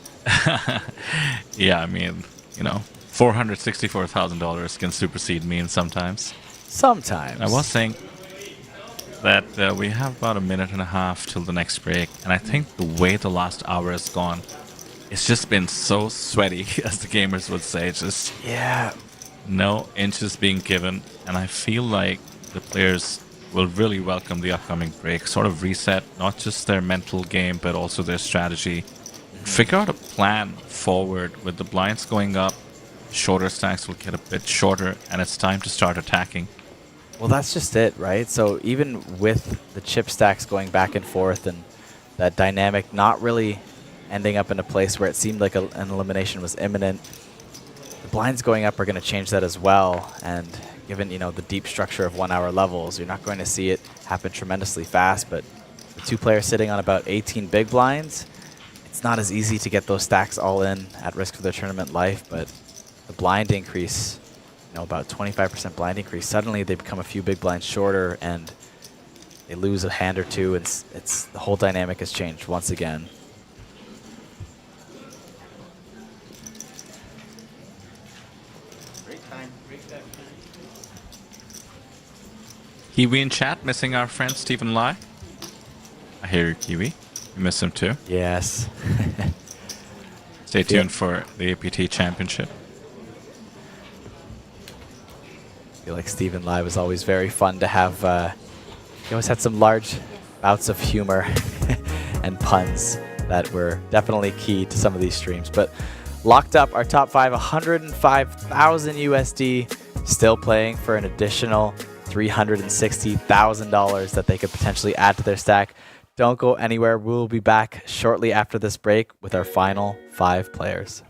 Speaker 3: Yeah, I mean, you know, $464,000 can supersede memes sometimes.
Speaker 9: Sometimes.
Speaker 3: I was saying that we have about a minute and a half till the next break, and I think the way the last hour has gone, it's just been so sweaty, as the gamers would say. Just no inches being given, and I feel like the players will really welcome the upcoming break, sort of reset not just their mental game but also their strategy, figure out a plan forward. With the blinds going up, shorter stacks will get a bit shorter, and it's time to start attacking.
Speaker 9: Well, that's just it, right? So even with the chip stacks going back and forth and that dynamic not really ending up in a place where it seemed like an elimination was imminent, the blinds going up are going to change that as well. And given, you know, the deep structure of 1 hour levels, you're not going to see it happen tremendously fast. But the two players sitting on about 18 big blinds, it's not as easy to get those stacks all in at risk for their tournament life. But the blind increase, you know, about 25% blind increase, suddenly they become a few big blinds shorter and they lose a hand or two. It's the whole dynamic has changed once again.
Speaker 3: Kiwi in chat, missing our friend Stephen Lai. I hear you, Kiwi. You miss him too.
Speaker 9: Yes.
Speaker 3: Stay tuned for the APT Championship.
Speaker 9: I feel like Stephen Lai was always very fun to have. He always had some large bouts of humor and puns that were definitely key to some of these streams. But locked up, our top five, 105,000 USD, still playing for an additional $360,000 that they could potentially add to their stack. Don't go anywhere. We'll be back shortly after this break with our final 5 players.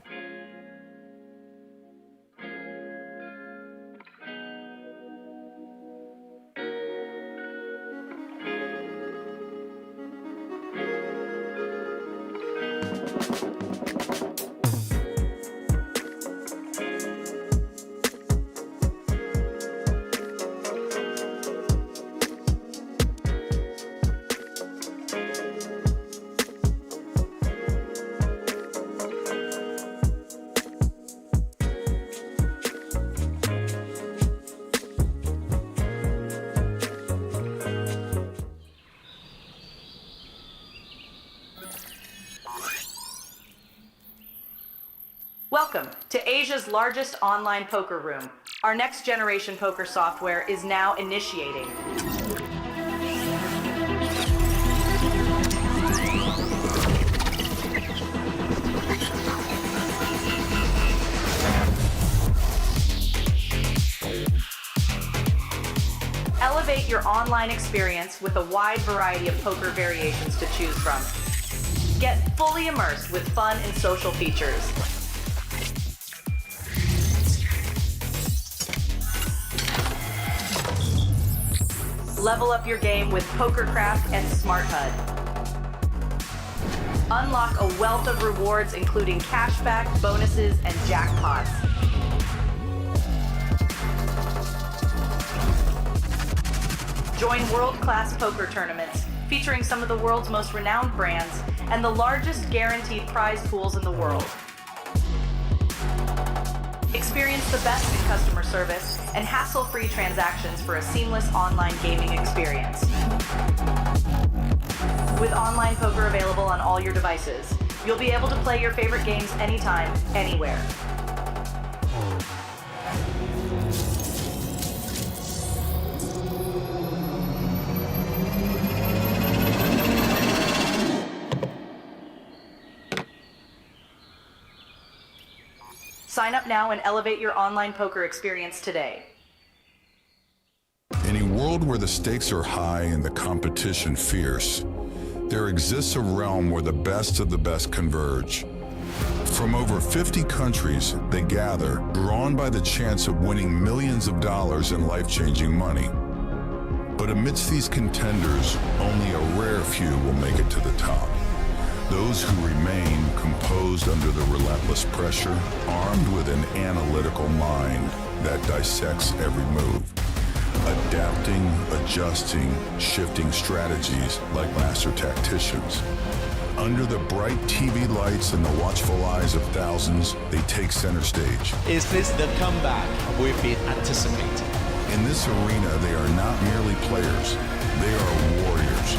Speaker 4: Welcome to Asia's largest online poker room. Our next generation poker software is now initiating. Elevate your online experience with a wide variety of poker variations to choose from. Get fully immersed with fun and social features. Level up your game with PokerCraft and Smart HUD. Unlock a wealth of rewards including cashback, bonuses, and jackpots. Join world-class poker tournaments featuring some of the world's most renowned brands and the largest guaranteed prize pools in the world. Experience the best in customer service and hassle-free transactions for a seamless online gaming experience. With online poker available on all your devices, you'll be able to play your favorite games anytime, anywhere. Sign up now and elevate your online poker experience today.
Speaker 6: In a world where the stakes are high and the competition fierce, there exists a realm where the best of the best converge. From over 50 countries, they gather, drawn by the chance of winning millions of dollars in life-changing money. But amidst these contenders, only a rare few will make it to the top. Those who remain composed under the relentless pressure, armed with an analytical mind that dissects every move, adapting, adjusting, shifting strategies like master tacticians. Under the bright TV lights and the watchful eyes of thousands, they take center stage.
Speaker 7: Is this the comeback we've been anticipating?
Speaker 6: In this arena, they are not merely players, they are warriors,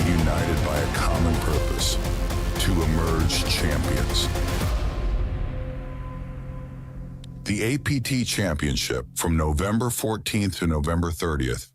Speaker 6: united by a common purpose, to emerge champions. The APT Championship from November 14th to November 30th.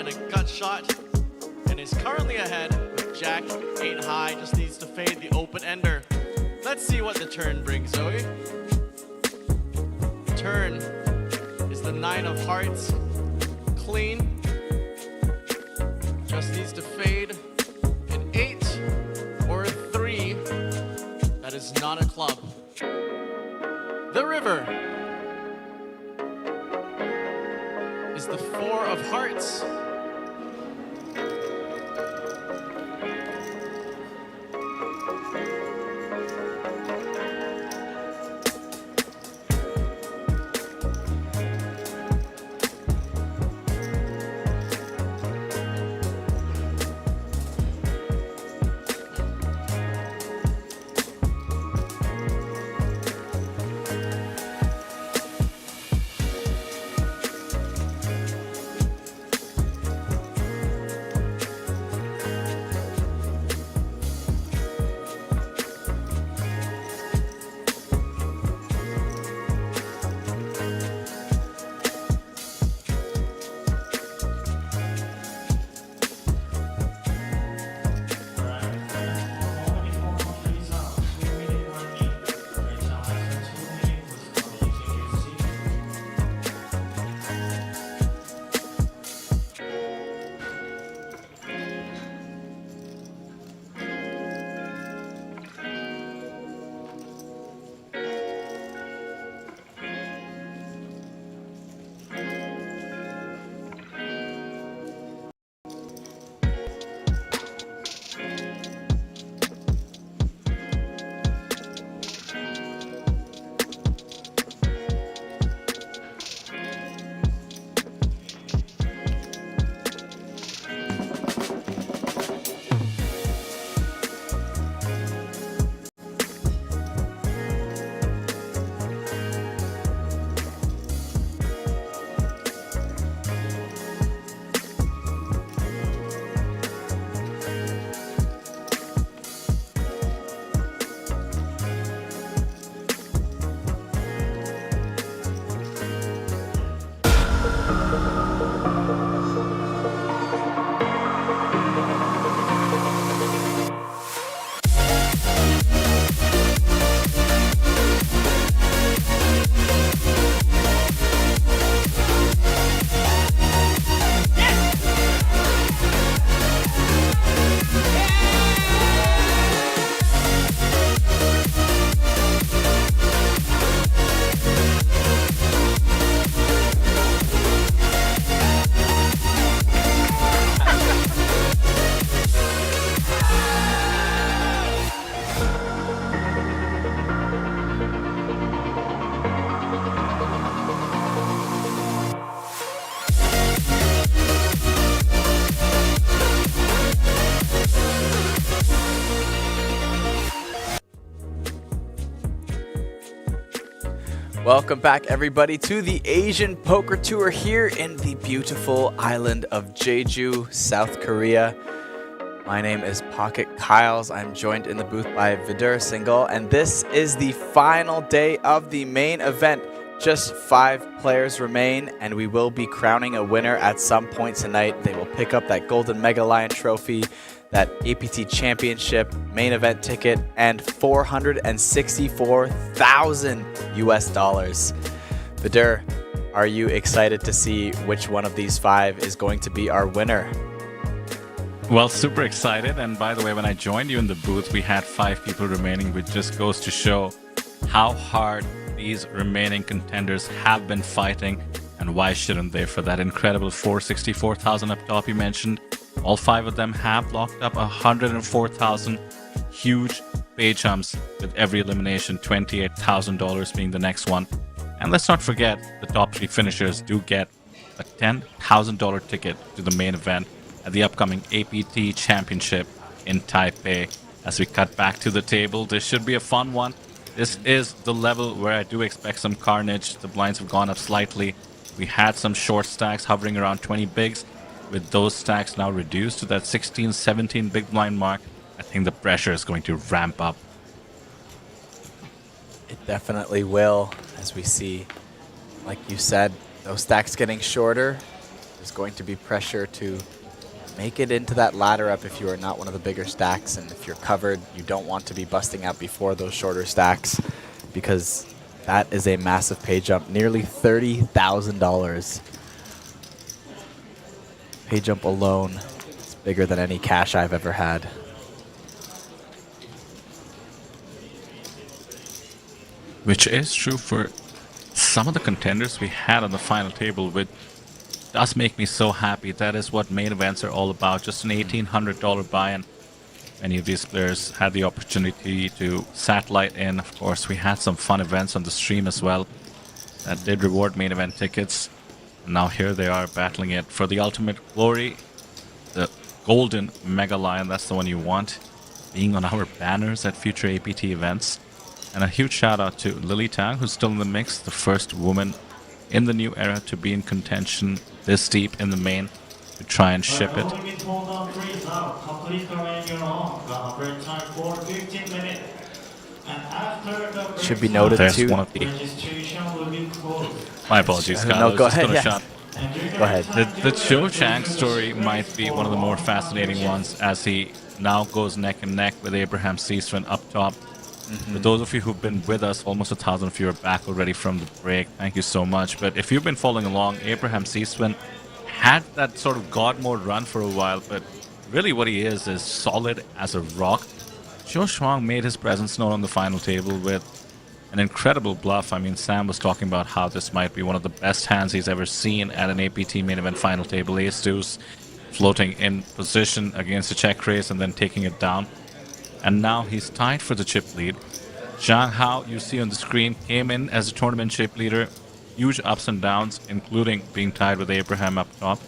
Speaker 17: and a gut shot, and is currently ahead with Jack 8 high. Just needs to fade the open ender. Let's see what the turn brings, Zoe. Turn is the 9 of hearts. Clean. Just needs to fade an 8 or a 3. That is not a club. The river is the 4 of hearts.
Speaker 9: Welcome back, everybody, to the Asian Poker Tour here in the beautiful island of Jeju, South Korea. My name is Pocket Kyles. I'm joined in the booth by Vidur Singhal, and this is the final day of the main event. Just 5 players remain, and we will be crowning a winner at some point tonight. They will pick up that Golden Mega Lion trophy, that APT Championship main event ticket, and $464,000 US. Vidur, are you excited to see which one of these 5 is going to be our winner?
Speaker 3: Well, super excited. And by the way, when I joined you in the booth, we had 5 people remaining, which just goes to show how hard these remaining contenders have been fighting, and why shouldn't they? For that incredible 464,000 up top you mentioned, all 5 of them have locked up 104,000 huge pay jumps with every elimination, $28,000 being the next one. And let's not forget, the top 3 finishers do get a $10,000 ticket to the main event at the upcoming APT Championship in Taipei. As we cut back to the table, this should be a fun one. This is the level where I do expect some carnage. The blinds have gone up slightly. We had some short stacks hovering around 20 bigs. With those stacks now reduced to that 16, 17 big blind mark, I think the pressure is going to ramp up.
Speaker 9: It definitely will, as we see, like you said, those stacks getting shorter. There's going to be pressure to make it into that ladder up if you are not one of the bigger stacks, and if you're covered, you don't want to be busting out before those shorter stacks, because that is a massive pay jump, nearly $30,000. Pay jump alone is bigger than any cash I've ever had.
Speaker 3: Which is true for some of the contenders we had on the final table, which does make me so happy. That is what main events are all about, just an $1,800 buy-in. Many of these players had the opportunity to satellite in. Of course, we had some fun events on the stream as well that did reward main event tickets. And now here they are battling it for the ultimate glory, the golden Mega Lion. That's the one you want, being on our banners at future APT events. And a huge shout out to Lily Tang, who's still in the mix, the first woman in the new era to be in contention this deep in the main to try and ship it.
Speaker 9: Should be noted
Speaker 3: There's
Speaker 9: too.
Speaker 3: one of the... My apologies, Kyle.
Speaker 9: No, go ahead. Yeah. Go ahead.
Speaker 3: The Cho Chang story might be one of the more fascinating ones, as he now goes neck and neck with Abraham Seaswin up top. For those of you who've been with us, almost 1,000 of you are back already from the break. Thank you so much. But if you've been following along, Abraham Seaswin had that sort of God mode run for a while, but really what he is solid as a rock. Cho Shuang made his presence known on the final table with an incredible bluff. I mean, Sam was talking about how this might be one of the best hands he's ever seen at an APT main event final table. Ace-2s floating in position against a check raise and then taking it down. And now he's tied for the chip lead. Zhang Hao, you see on the screen, came in as a tournament chip leader. Huge ups and downs, including being tied with Abraham up top.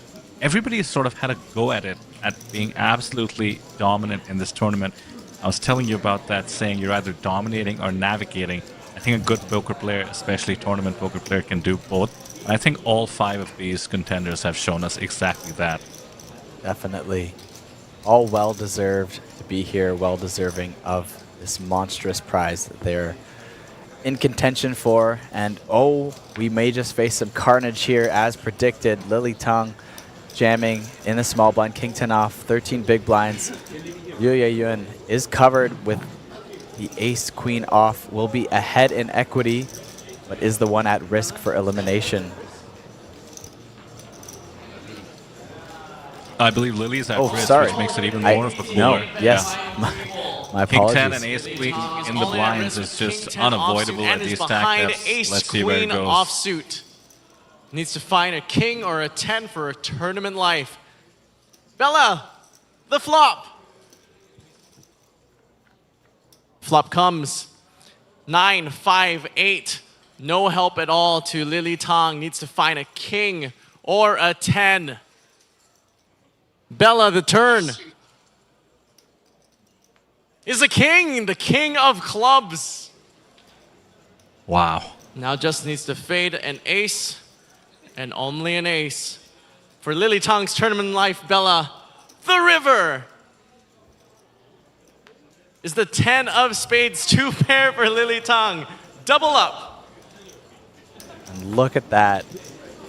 Speaker 3: Everybody has sort of had a go at it, at being absolutely dominant in this tournament. I was telling you about that, saying you're either dominating or navigating. I think a good poker player, especially tournament poker player, can do both. And I think all 5 of these contenders have shown us exactly that.
Speaker 9: Definitely. All well-deserved to be here, well-deserving of this monstrous prize that they're in contention for. And oh, we may just face some carnage here as predicted. Lily Tang jamming in the small blind, king 10 off, 13 big blinds. Yu Yun is covered with the ace queen off, will be ahead in equity, but is the one at risk for elimination.
Speaker 3: I believe Lily's at risk,
Speaker 9: sorry.
Speaker 3: which makes it even more of a cooler.
Speaker 9: No, yes.
Speaker 3: Yeah.
Speaker 9: My
Speaker 3: King
Speaker 9: apologies.
Speaker 3: 10 and Ace Queen in the blinds is just unavoidable at these stack depths. Let's see where it goes.
Speaker 17: Offsuit. Needs to find a king or a 10 for a tournament life. Bella, the flop. Flop comes. 9, 5, 8. No help at all to Lily Tang. Needs to find a king or a 10. Bella, the turn. Is the king of clubs.
Speaker 3: Wow.
Speaker 17: Now just needs to fade an ace, and only an ace. For Lily Tang's tournament life, Bella, the river. Is the 10 of spades 2 pair for Lily Tang. Double up.
Speaker 9: And look at that.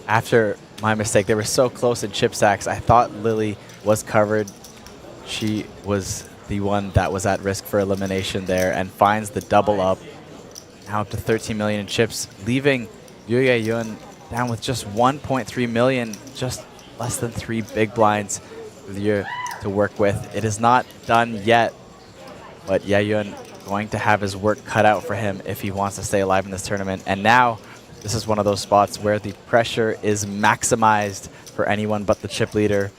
Speaker 9: After my mistake, they were so close in chip stacks. I thought Lily was covered. She was the one that was at risk for elimination there and finds the double up. Now up to 13 million in chips, leaving Yu Yun down with just 1.3 million, just less than 3 big blinds to work with. It is not done yet, but Yun going to have his work cut out for him if he wants to stay alive in this tournament. And now this is one of those spots where the pressure is maximized for anyone but the chip leader.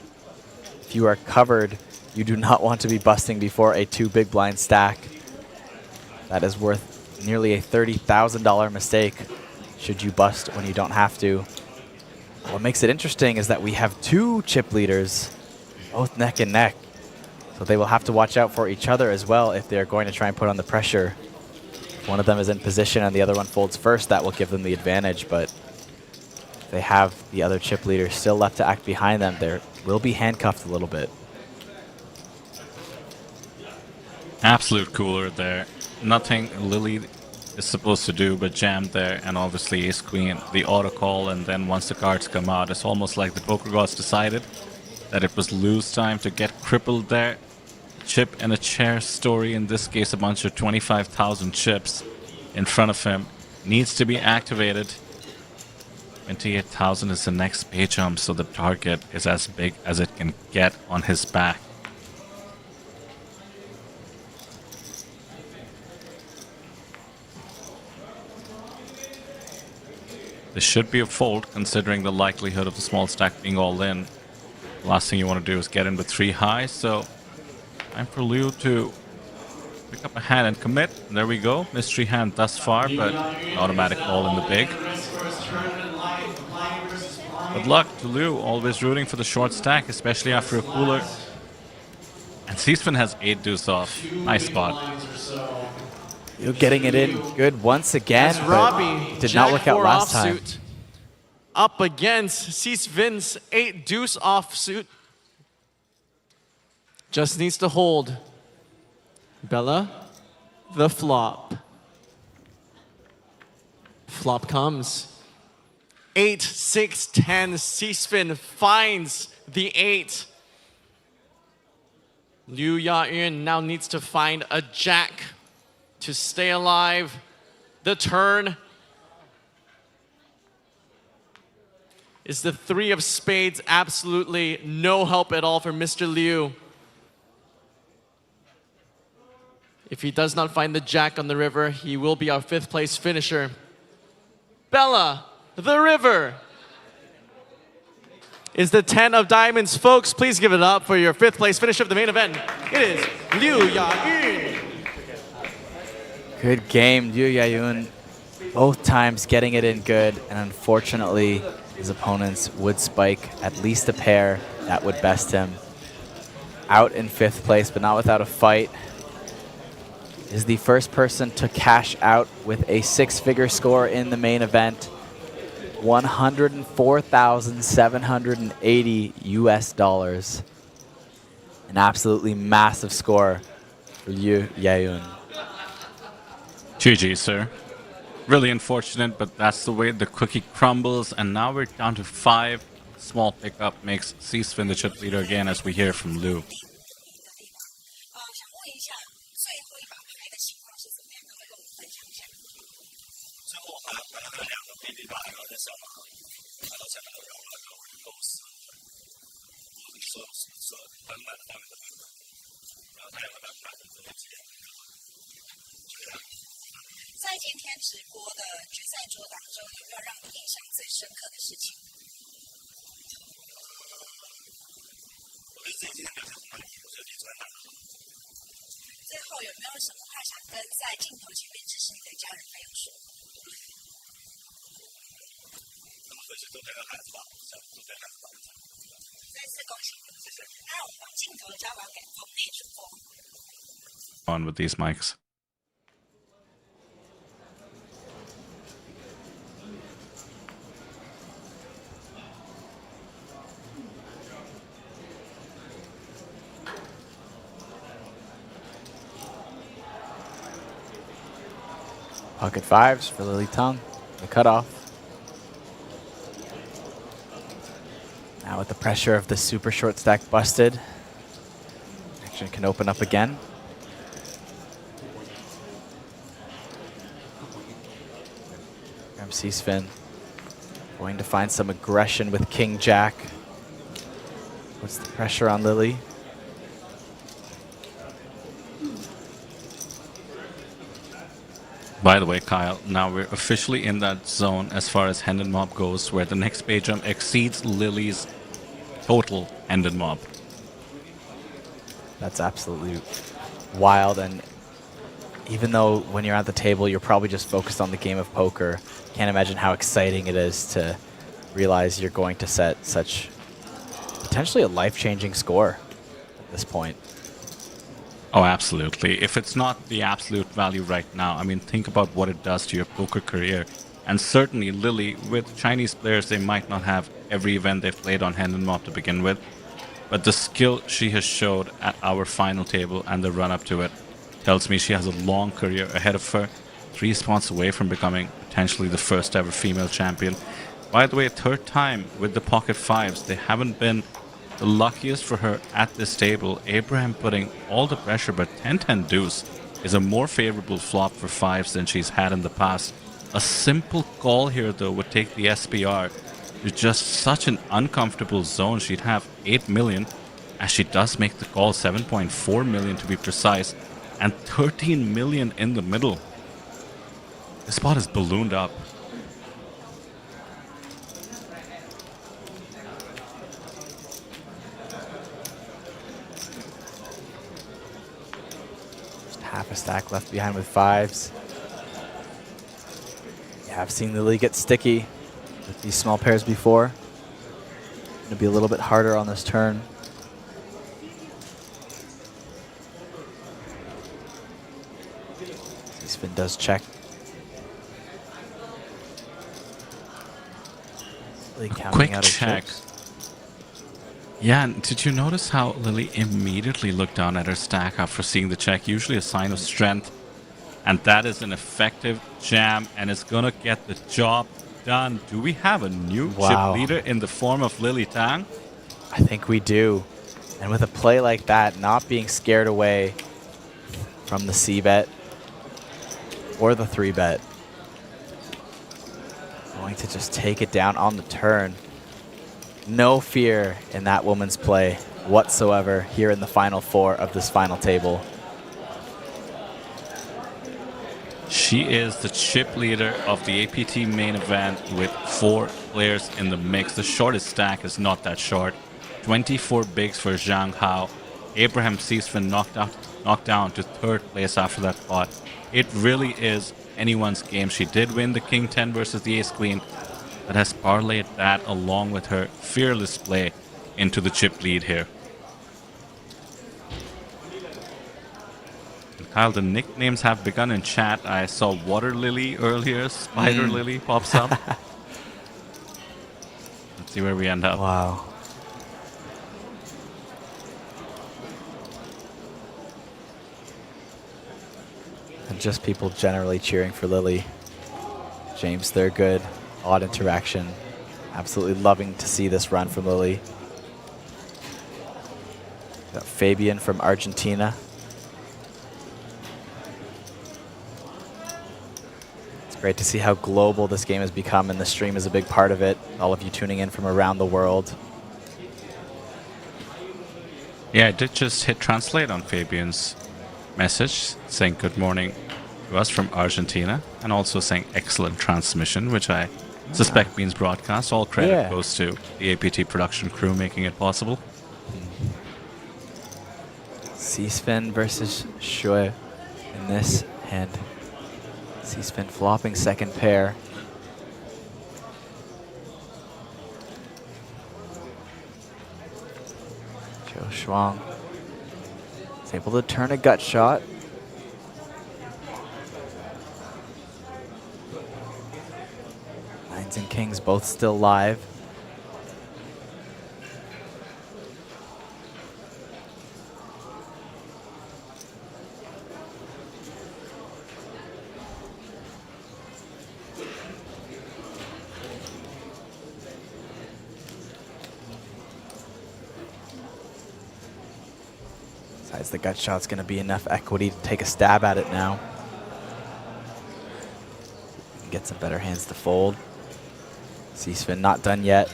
Speaker 9: If you are covered, you do not want to be busting before a 2 big blind stack. That is worth nearly a $30,000 mistake should you bust when you don't have to. What makes it interesting is that we have 2 chip leaders, both neck and neck. So they will have to watch out for each other as well if they're going to try and put on the pressure. If one of them is in position and the other one folds first, that will give them the advantage, but they have the other chip leader still left to act behind them. They will be handcuffed a little bit.
Speaker 3: Absolute cooler there. Nothing Lily is supposed to do, but jammed there, and obviously ace queen, the auto call, and then once the cards come out, it's almost like the poker gods decided that it was lose time to get crippled there. Chip and a chair story, in this case a bunch of 25,000 chips in front of him, needs to be activated. 28,000 is the next pay jump, so the target is as big as it can get on his back. This should be a fold, considering the likelihood of the small stack being all in. The last thing you want to do is get in with 3 high, so time for Liu to pick up a hand and commit. And there we go. Mystery hand thus far, but automatic call in the big. Good luck to Liu, always rooting for the short stack, especially after a cooler. And Seasfin has 8 deuce off. Nice spot.
Speaker 9: You're getting it in good once again, but did not work out last time.
Speaker 17: Up against Seasfin's 8 deuce offsuit. Just needs to hold. Bella, the flop. Flop comes. 8, 6, 10. Seasfin finds the 8. Liu Ya-yun now needs to find a jack to stay alive. The turn is the 3 of spades. Absolutely no help at all for Mr. Liu. If he does not find the jack on the river, he will be our 5th place finisher. Bella, the river, is the 10 of diamonds. Folks, please give it up for your 5th place finisher of the main event. It is Liu Ya-yun.
Speaker 9: Good game, Liu Ya-yun. Both times getting it in good, and unfortunately, his opponents would spike at least a pair that would best him. Out in 5th place, but not without a fight. Is the first person to cash out with a 6-figure score in the main event. $104,780 US. An absolutely massive score for Liu Ya-yun.
Speaker 3: GG, sir. Really unfortunate, but that's the way the cookie crumbles. And now we're down to 5. Small pickup makes Seasfin the chip leader again, as we hear from Liu. On with these mics.
Speaker 9: Pocket 5s for Lily Tang, the cutoff. Now with the pressure of the super short stack busted, action can open up again. Seasfin going to find some aggression with King Jack. Puts the pressure on Lily.
Speaker 3: By the way, Kyle, now we're officially in that zone as far as hand and mob goes, where the next pay jump exceeds Lily's total hand and mob.
Speaker 9: That's absolutely wild, and even though when you're at the table, you're probably just focused on the game of poker, can't imagine how exciting it is to realize you're going to set such potentially a life-changing score at this point.
Speaker 3: Oh, absolutely. If it's not the absolute value right now, I mean, think about what it does to your poker career. And certainly Lily, with Chinese players, they might not have every event they've played on hand and mob to begin with. But the skill she has showed at our final table and the run-up to it tells me she has a long career ahead of her. 3 spots away from becoming potentially the first ever female champion. By the way, third time with the pocket fives. They haven't been the luckiest for her at this table. Abraham putting all the pressure, but 10-10 deuce is a more favorable flop for fives than she's had in the past. A simple call here, though, would take the SPR to just such an uncomfortable zone. She'd have 8 million, as she does make the call, 7.4 million to be precise, and 13 million in the middle. The spot is ballooned up.
Speaker 9: Just half a stack left behind with fives. Yeah, I've seen Lily get sticky with these small pairs before. It'll be a little bit harder on this turn. Spin does check. Lily counting
Speaker 3: Quick
Speaker 9: out her
Speaker 3: check.
Speaker 9: chips.
Speaker 3: Yeah, and did you notice how Lily immediately looked down at her stack after seeing the check? Usually a sign of strength. And that is an effective jam, and it's going to get the job done. Do we have a new chip leader in the form of Lily Tang?
Speaker 9: I think we do. And with a play like that, not being scared away from the C-bet or the 3-bet. Going to just take it down on the turn. No fear in that woman's play whatsoever here in the final 4 of this final table.
Speaker 3: She is the chip leader of the APT main event with 4 players in the mix. The shortest stack is not that short. 24 bigs for Zhang Hao. Abraham Seesman knocked down to 3rd place after that pot. It really is anyone's game. She did win the King 10 versus the Ace Queen, but has parlayed that along with her fearless play into the chip lead here. Kyle, the nicknames have begun in chat. I saw Water Lily earlier. Spider Lily pops up. Let's see where we end up.
Speaker 9: Wow. And just people generally cheering for Lily. James Thurgood, odd interaction. Absolutely loving to see this run from Lily. Got Fabian from Argentina. Great to see how global this game has become, and the stream is a big part of it. All of you tuning in from around the world.
Speaker 3: Yeah, I did just hit translate on Fabian's message, saying good morning to us from Argentina, and also saying excellent transmission, which I suspect means broadcast. All credit goes to the APT production crew making it possible.
Speaker 9: C-Spin versus Shui in this hand. C-Spin flopping second pair. Joe Schwang is able to turn a gut shot. Nines and kings both still live. The gut shot's going to be enough equity to take a stab at it now. Get some better hands to fold. C-Spin not done yet.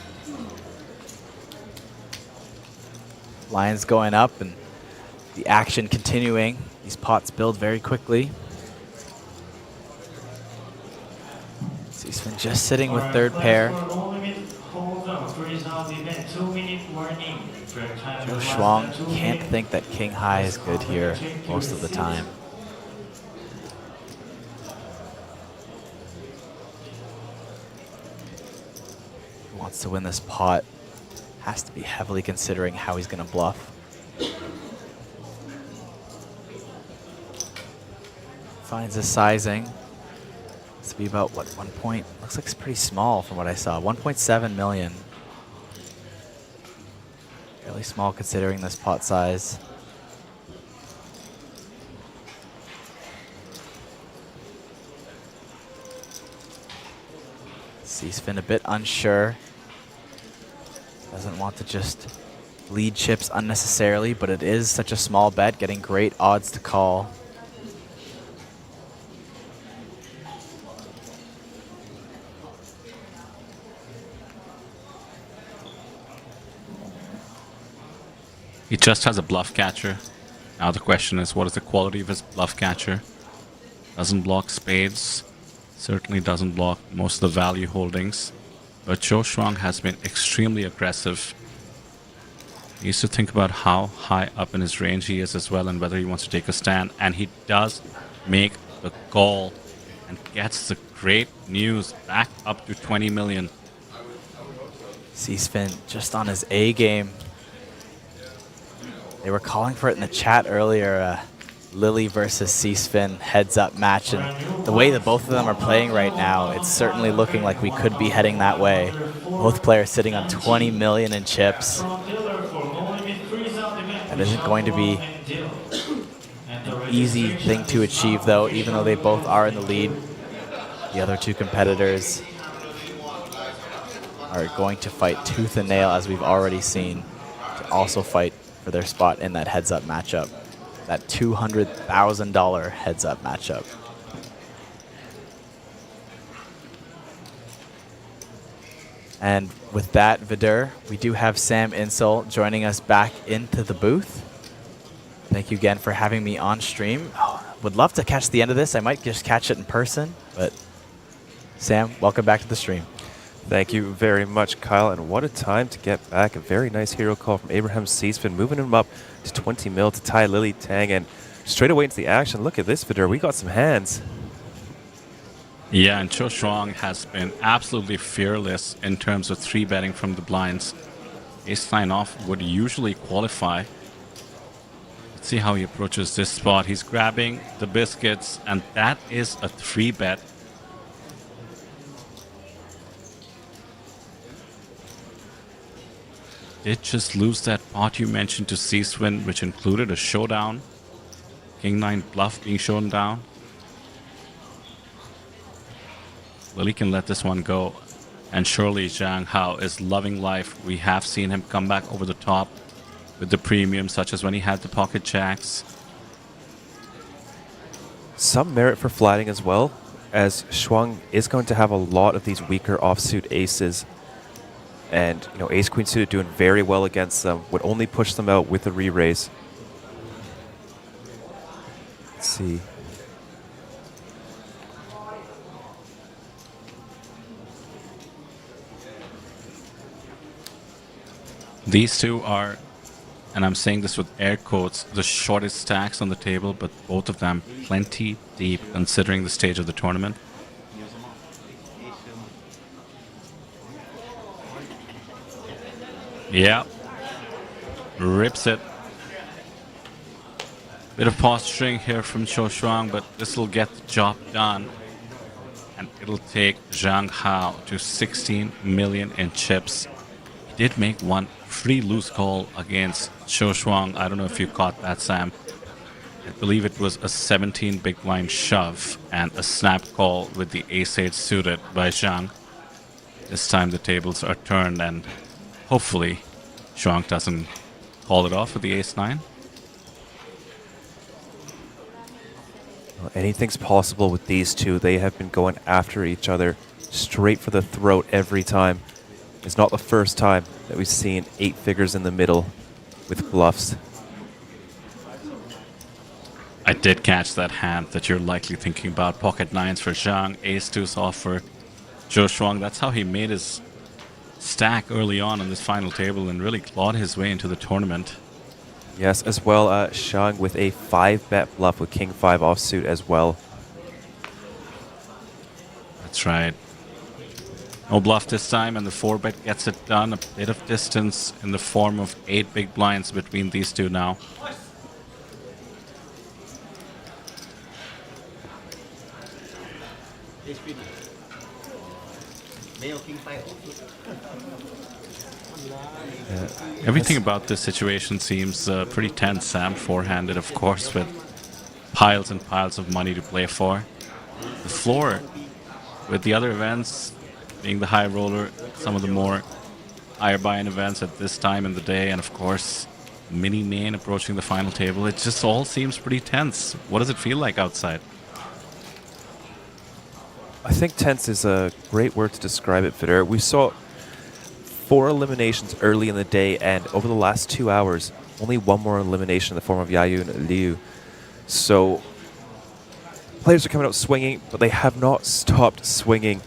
Speaker 9: Lines going up and the action continuing. These pots build very quickly. C-Spin just sitting with third pair. Joe Schwang can't think that King High is good here most of the time. He wants to win this pot. Has to be heavily considering how he's going to bluff. Finds his sizing. It's to be about, what, 1 point? Looks like it's pretty small from what I saw. 1.7 million. Really small considering this pot size. C-Spin a bit unsure. Doesn't want to just lead chips unnecessarily, but it is such a small bet, getting great odds to call.
Speaker 3: He just has a bluff catcher. Now the question is, what is the quality of his bluff catcher? Doesn't block spades. Certainly doesn't block most of the value holdings. But Cho Shuang has been extremely aggressive. He needs to think about how high up in his range he is as well and whether he wants to take a stand. And he does make the call and gets the great news back up to 20 million.
Speaker 9: C-Spin just on his A game. They were calling for it in the chat earlier, Lily versus C-Spin heads-up match, and the way that both of them are playing right now, it's certainly looking like we could be heading that way. Both players sitting on 20 million in chips. That isn't going to be an easy thing to achieve, though, even though they both are in the lead. The other two competitors are going to fight tooth and nail, as we've already seen, to also fight for their spot in that heads-up matchup. That $200,000 heads-up matchup. And with that, Vidur, we do have Sam Insel joining us back into the booth. Thank you again for having me on stream. Would love to catch the end of this. I might just catch it in person, but Sam, welcome back to the stream.
Speaker 8: Thank you very much, Kyle, and what a time to get back. A very nice hero call from Abraham C-Spin, moving him up to 20 mil to tie Lily Tang, and straight away into the action. Look at this, Vidur. We got some hands.
Speaker 3: Yeah, and Cho Shuang has been absolutely fearless in terms of 3-betting from the blinds. Ace-9 off would usually qualify. Let's see how he approaches this spot. He's grabbing the biscuits, and that is a 3-bet. Did just lose that pot you mentioned to C-Spin, which included a showdown. King-9 bluff being shown down. Lily can let this one go. And surely Zhang Hao is loving life. We have seen him come back over the top with the premium, such as when he had the pocket jacks.
Speaker 8: Some merit for flatting as well, as Shuang is going to have a lot of these weaker offsuit aces. And, you know, ace-queen suited doing very well against them. Would only push them out with a re-raise. Let's see.
Speaker 3: These two are, and I'm saying this with air quotes, the shortest stacks on the table, but both of them plenty deep considering the stage of the tournament. Yeah. Rips it. Bit of posturing here from Cho Shuang, but this will get the job done. And it'll take Zhang Hao to 16 million in chips. He did make one free loose call against Cho Shuang. I don't know if you caught that, Sam. I believe it was a 17 big blind shove and a snap call with the ace-8 suited by Zhang. This time the tables are turned and hopefully Shuang doesn't call it off with the ace-9.
Speaker 8: Well, anything's possible with these two. They have been going after each other straight for the throat every time. It's not the first time that we've seen 8 figures in the middle with bluffs.
Speaker 3: I did catch that hand that you're likely thinking about. Pocket 9s for Zhang, ace-2s off for Cho Shuang. That's how he made his stack early on this final table and really clawed his way into the tournament.
Speaker 8: Yes, as well, Zhang with a 5-bet bluff with King-5 offsuit as well.
Speaker 3: That's right. No bluff this time, and the 4-bet gets it done. A bit of distance in the form of 8 big blinds between these two now. Everything about this situation seems pretty tense, Sam. Four-handed, of course, with piles and piles of money to play for. The floor with the other events being the high roller, some of the more higher buy-in events at this time in the day, and of course, mini main approaching the final table. It just all seems pretty tense. What does it feel like outside?
Speaker 8: I think tense is a great word to describe it, Federer. We saw 4 eliminations early in the day, and over the last 2 hours, only one more elimination in the form of Yayu and Liu. So players are coming out swinging, but they have not stopped swinging.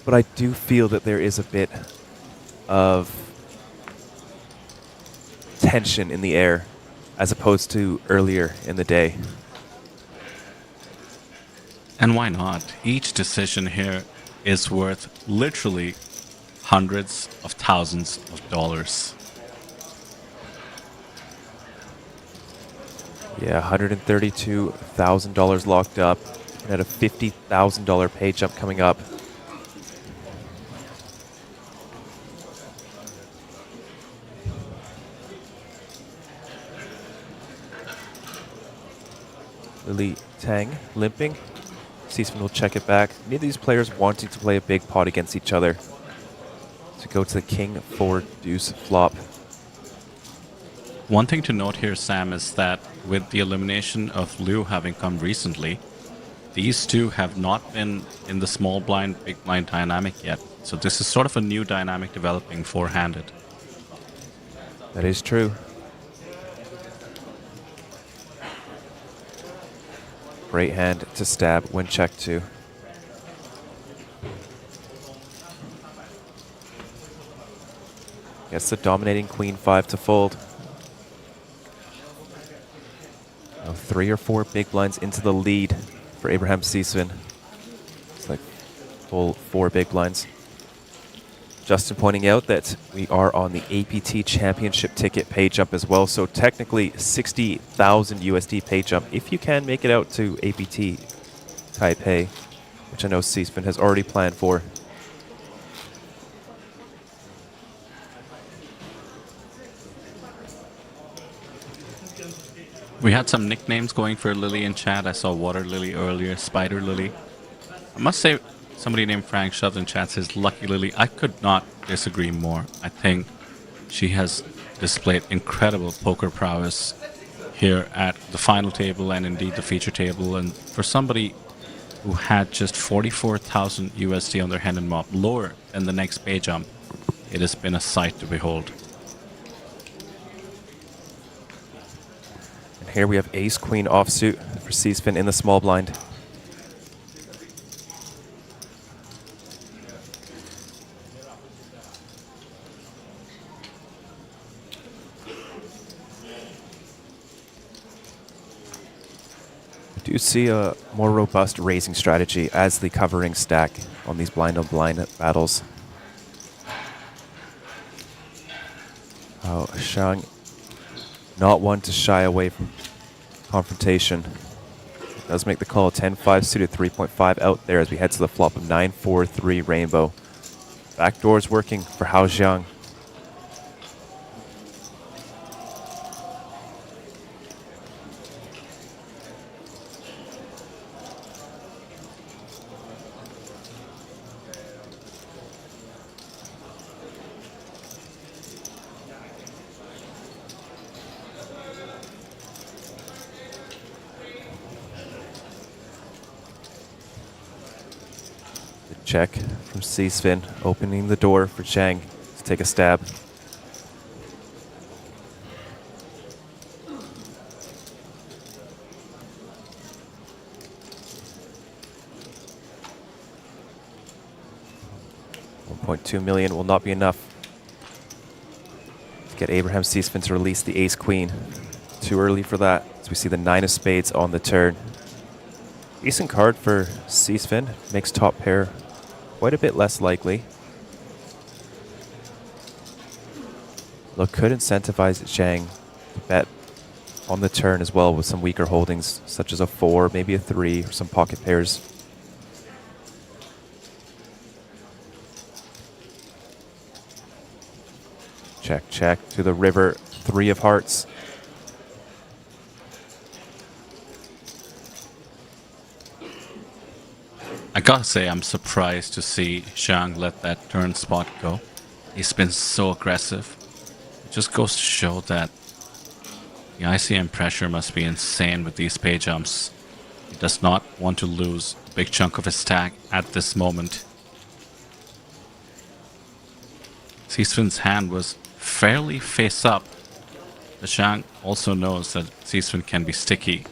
Speaker 8: But I do feel that there is a bit of tension in the air as opposed to earlier in the day.
Speaker 3: And why not? Each decision here is worth literally hundreds of thousands of dollars.
Speaker 8: Yeah, $132,000 locked up, and at a $50,000 pay jump coming up. Lily Tang limping. Seesman will check it back. Neither of these players wanting to play a big pot against each other. To go to the king 4 deuce flop.
Speaker 3: One thing to note here, Sam, is that with the elimination of Liu having come recently, these two have not been in the small blind, big blind dynamic yet. So this is sort of a new dynamic developing four-handed.
Speaker 8: That is true. Great hand to stab when check to. Gets the dominating queen 5 to fold. Now 3 or 4 big blinds into the lead for Abraham Seesman. It's like full 4 big blinds. Justin pointing out that we are on the APT Championship ticket pay jump as well, so technically 60,000 USD pay jump if you can make it out to APT Taipei, which I know Seesman has already planned for.
Speaker 3: We had some nicknames going for Lily in chat. I saw Water Lily earlier, Spider Lily. I must say, somebody named Frank Shoved in chat says Lucky Lily. I could not disagree more. I think she has displayed incredible poker prowess here at the final table and indeed the feature table. And for somebody who had just 44,000 USD on their hand and mop, lower than the next pay jump, it has been a sight to behold.
Speaker 8: And here we have Ace Queen offsuit for Seesman in the small blind. Do see a more robust raising strategy as the covering stack on these blind-on-blind battles. Oh, Shang, not one to shy away from confrontation. Does make the call 10-5 suited 3.5 out there as we head to the flop of 9-4-3 rainbow. Backdoor's working for Hao Xiang. Check from Seesman, opening the door for Chang to take a stab. $1.2 million will not be enough to get Abraham Seesman to release the ace queen. Too early for that, as we see the 9 of spades on the turn. Decent card for Seesman, makes top pair quite a bit less likely. Though could incentivize Zhang to bet on the turn as well with some weaker holdings, such as a 4, maybe a 3, or some pocket pairs. Check, check to the river, 3 of hearts.
Speaker 3: I gotta say, I'm surprised to see Zhang let that turn spot go. He's been so aggressive. It just goes to show that the ICM pressure must be insane with these pay jumps. He does not want to lose a big chunk of his stack at this moment. Seasfin's hand was fairly face up. But Zhang also knows that Seasfin can be sticky.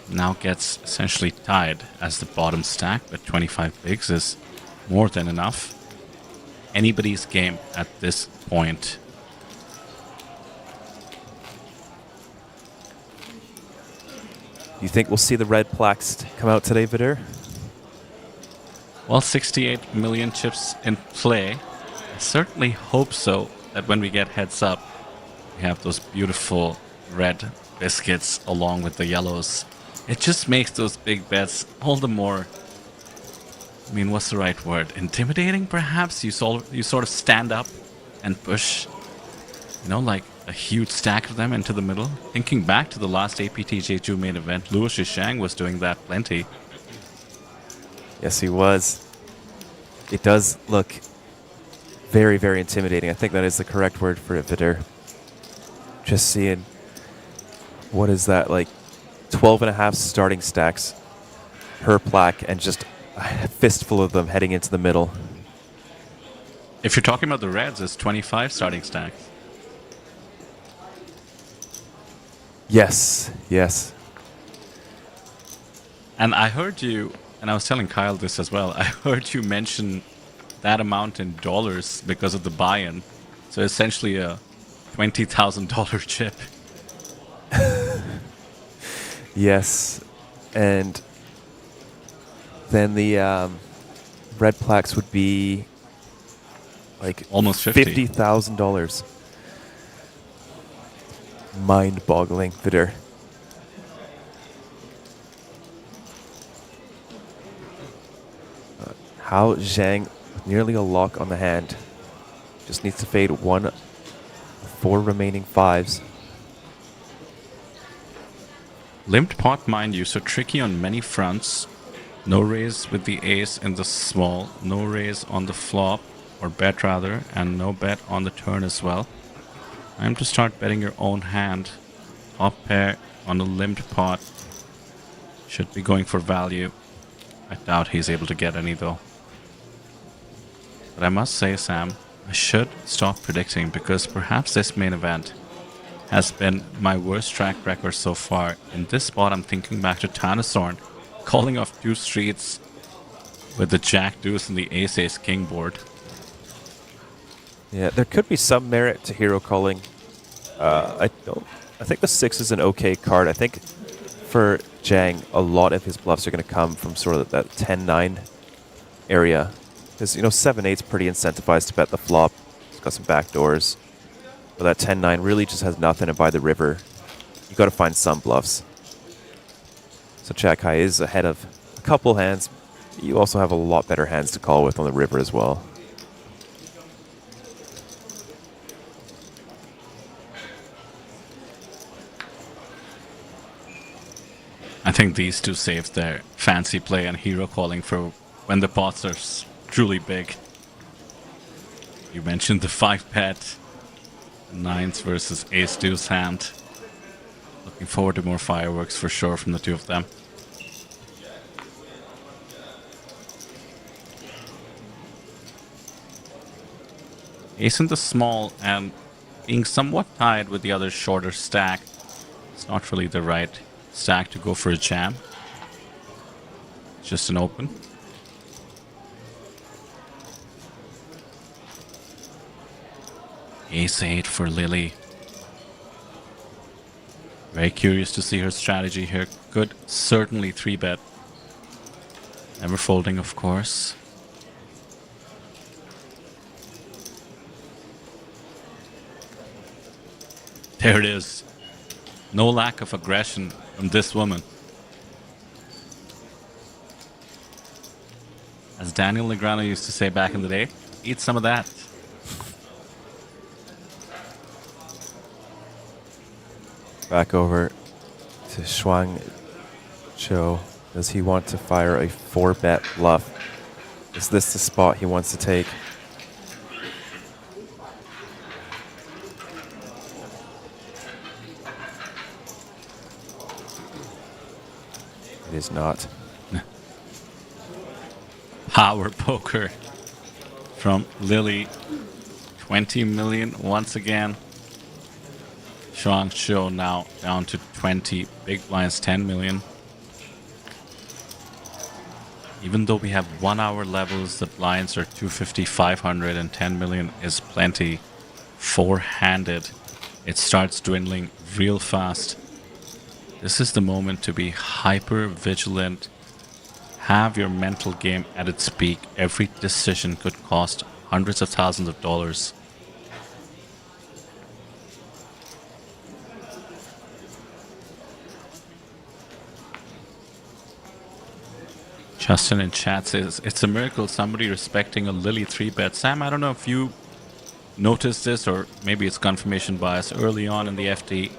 Speaker 3: Now gets essentially tied as the bottom stack, but 25 bigs is more than enough. Anybody's game at this point.
Speaker 8: You think we'll see the red plaques come out today, Vidur?
Speaker 3: Well, 68 million chips in play. I certainly hope so, that when we get heads up, we have those beautiful red biscuits along with the yellows. It just makes those big bets all the more, I mean, what's the right word? Intimidating, perhaps? You sort of stand up and push, you know, like a huge stack of them into the middle. Thinking back to the last APT Jeju main event, Luo Zhishang was doing that plenty.
Speaker 8: Yes, he was. It does look very, very intimidating. I think that is the correct word for it, Vidur. Just seeing, what is that, like 12 and a half starting stacks per plaque and just a fistful of them heading into the middle.
Speaker 3: If you're talking about the reds, it's 25 starting stacks.
Speaker 8: Yes, yes.
Speaker 3: And I heard you, and I was telling Kyle this as well, I heard you mention that amount in dollars because of the buy-in. So essentially a $20,000 chip.
Speaker 8: Yes, and then the red plaques would be like
Speaker 3: almost
Speaker 8: $50,000. Mind-boggling, Vidur. How Zhang, with nearly a lock on the hand, just needs to fade one of 4 remaining 5s.
Speaker 3: Limped pot, mind you, so tricky on many fronts. No raise with the ace in the small, no raise on the flop, or bet rather, and no bet on the turn as well. Time to start betting your own hand. Top pair on a limped pot. Should be going for value. I doubt he's able to get any though. But I must say, Sam, I should stop predicting because perhaps this main event has been my worst track record so far. In this spot, I'm thinking back to Tanasorn, calling off 2 streets with the Jack Deuce and the Ace Ace King board.
Speaker 8: Yeah, there could be some merit to hero calling. I think the 6 is an okay card. I think for Zhang, a lot of his bluffs are going to come from sort of that 10-9 area. Because, you know, 7-8's pretty incentivized to bet the flop. It's got some backdoors. But that 10-9 really just has nothing, and by the river, you got to find some bluffs. So Jack High is ahead of a couple hands. You also have a lot better hands to call with on the river as well.
Speaker 3: I think these two saved their fancy play and hero calling for when the pots are truly big. You mentioned the 5-bet. 9s versus Ace Deuce hand. Looking forward to more fireworks for sure from the two of them. Ace in the small and being somewhat tied with the other shorter stack. It's not really the right stack to go for a jam. It's just an open. Ace 8 for Lily. Very curious to see her strategy here. Could certainly 3-bet. Never folding, of course. There it is. No lack of aggression from this woman. As Daniel Negreanu used to say back in the day, eat some of that.
Speaker 8: Back over to Shuang Zhou. Does he want to fire a 4-bet bluff? Is this the spot he wants to take? It is not.
Speaker 3: Power poker from Lily. 20 million once again. Shuang Shou now down to 20. Big blinds 10 million. Even though we have 1 hour levels, the blinds are 250, 500, and 10 million is plenty. Four-handed. It starts dwindling real fast. This is the moment to be hyper vigilant. Have your mental game at its peak. Every decision could cost hundreds of thousands of dollars. Justin in chat says, it's a miracle somebody respecting a Lily 3-bet. Sam, I don't know if you noticed this, or maybe it's confirmation bias. Early on in the FT,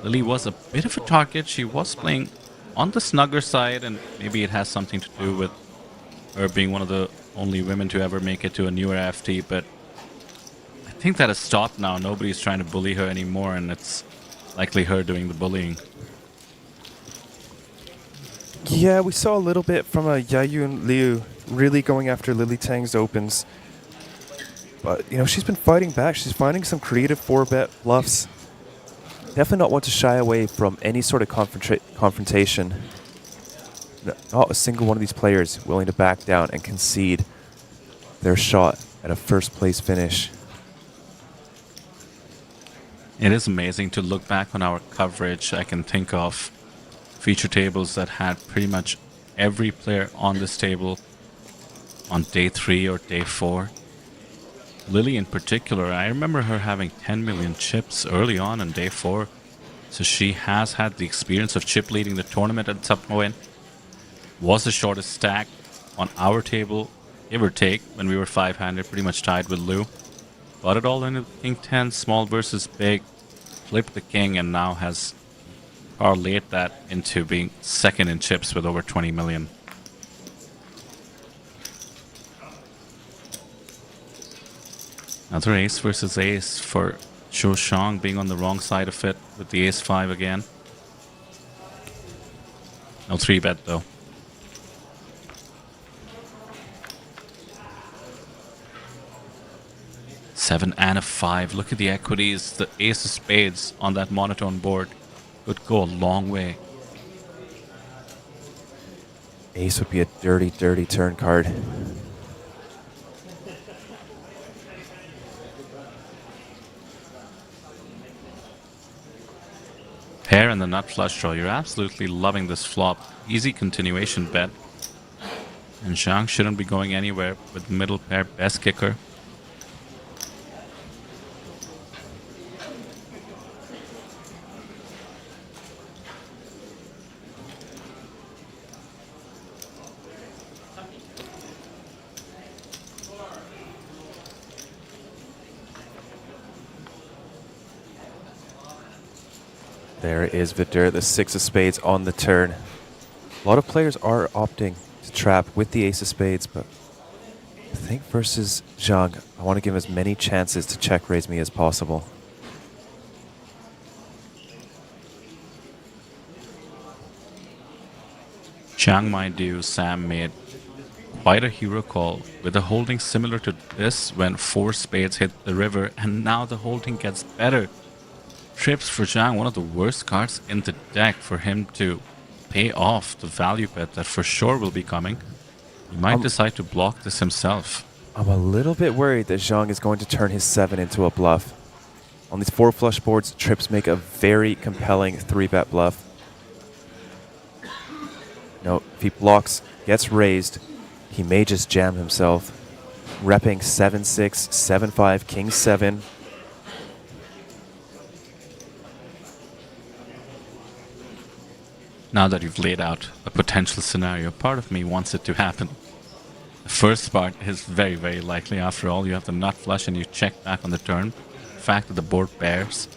Speaker 3: Lily was a bit of a target. She was playing on the snugger side, and maybe it has something to do with her being one of the only women to ever make it to a newer FT, but I think that has stopped now. Nobody's trying to bully her anymore, and it's likely her doing the bullying.
Speaker 8: Yeah, we saw a little bit from Yayun Liu really going after Lily Tang's opens. But, you know, she's been fighting back. She's finding some creative 4-bet bluffs. Definitely not one to shy away from any sort of confrontation. Not a single one of these players willing to back down and concede their shot at a first-place finish.
Speaker 3: It is amazing to look back on our coverage. I can think of feature tables that had pretty much every player on this table on day 3 or day 4. Lily in particular, I remember her having 10 million chips early on day 4. So she has had the experience of chip leading the tournament at some point. Was the shortest stack on our table, give or take, when we were 5-handed, pretty much tied with Lou. Got it all into King 10, small versus big, flipped the king, and now has parlayed that into being second in chips with over 20 million. Another ace versus ace for Zhou Shang, being on the wrong side of it with the ace-5 again. No 3-bet though. Seven and a 5. Look at the equities. The ace of spades on that monotone board could go a long way.
Speaker 8: Ace would be a dirty, dirty turn card.
Speaker 3: Pair and the nut flush draw. You're absolutely loving this flop. Easy continuation bet. And Zhang shouldn't be going anywhere with middle pair, best kicker.
Speaker 8: There is Vidur, the 6 of spades on the turn. A lot of players are opting to trap with the ace of spades, but I think versus Zhang, I want to give him as many chances to check raise me as possible.
Speaker 3: Zhang, mind you, Sam made quite a hero call with a holding similar to this when 4 spades hit the river, and now the holding gets better. Trips for Zhang, one of the worst cards in the deck for him to pay off the value bet that for sure will be coming. He might decide to block this himself.
Speaker 8: I'm a little bit worried that Zhang is going to turn his 7 into a bluff. On these 4 flush boards, trips make a very compelling 3-bet bluff. No, if he blocks, gets raised, he may just jam himself. Repping 7-6, 7-5, king 7.
Speaker 3: Now that you've laid out a potential scenario, part of me wants it to happen. The first part is very, very likely. After all, you have the nut flush and you check back on the turn. The fact that the board bears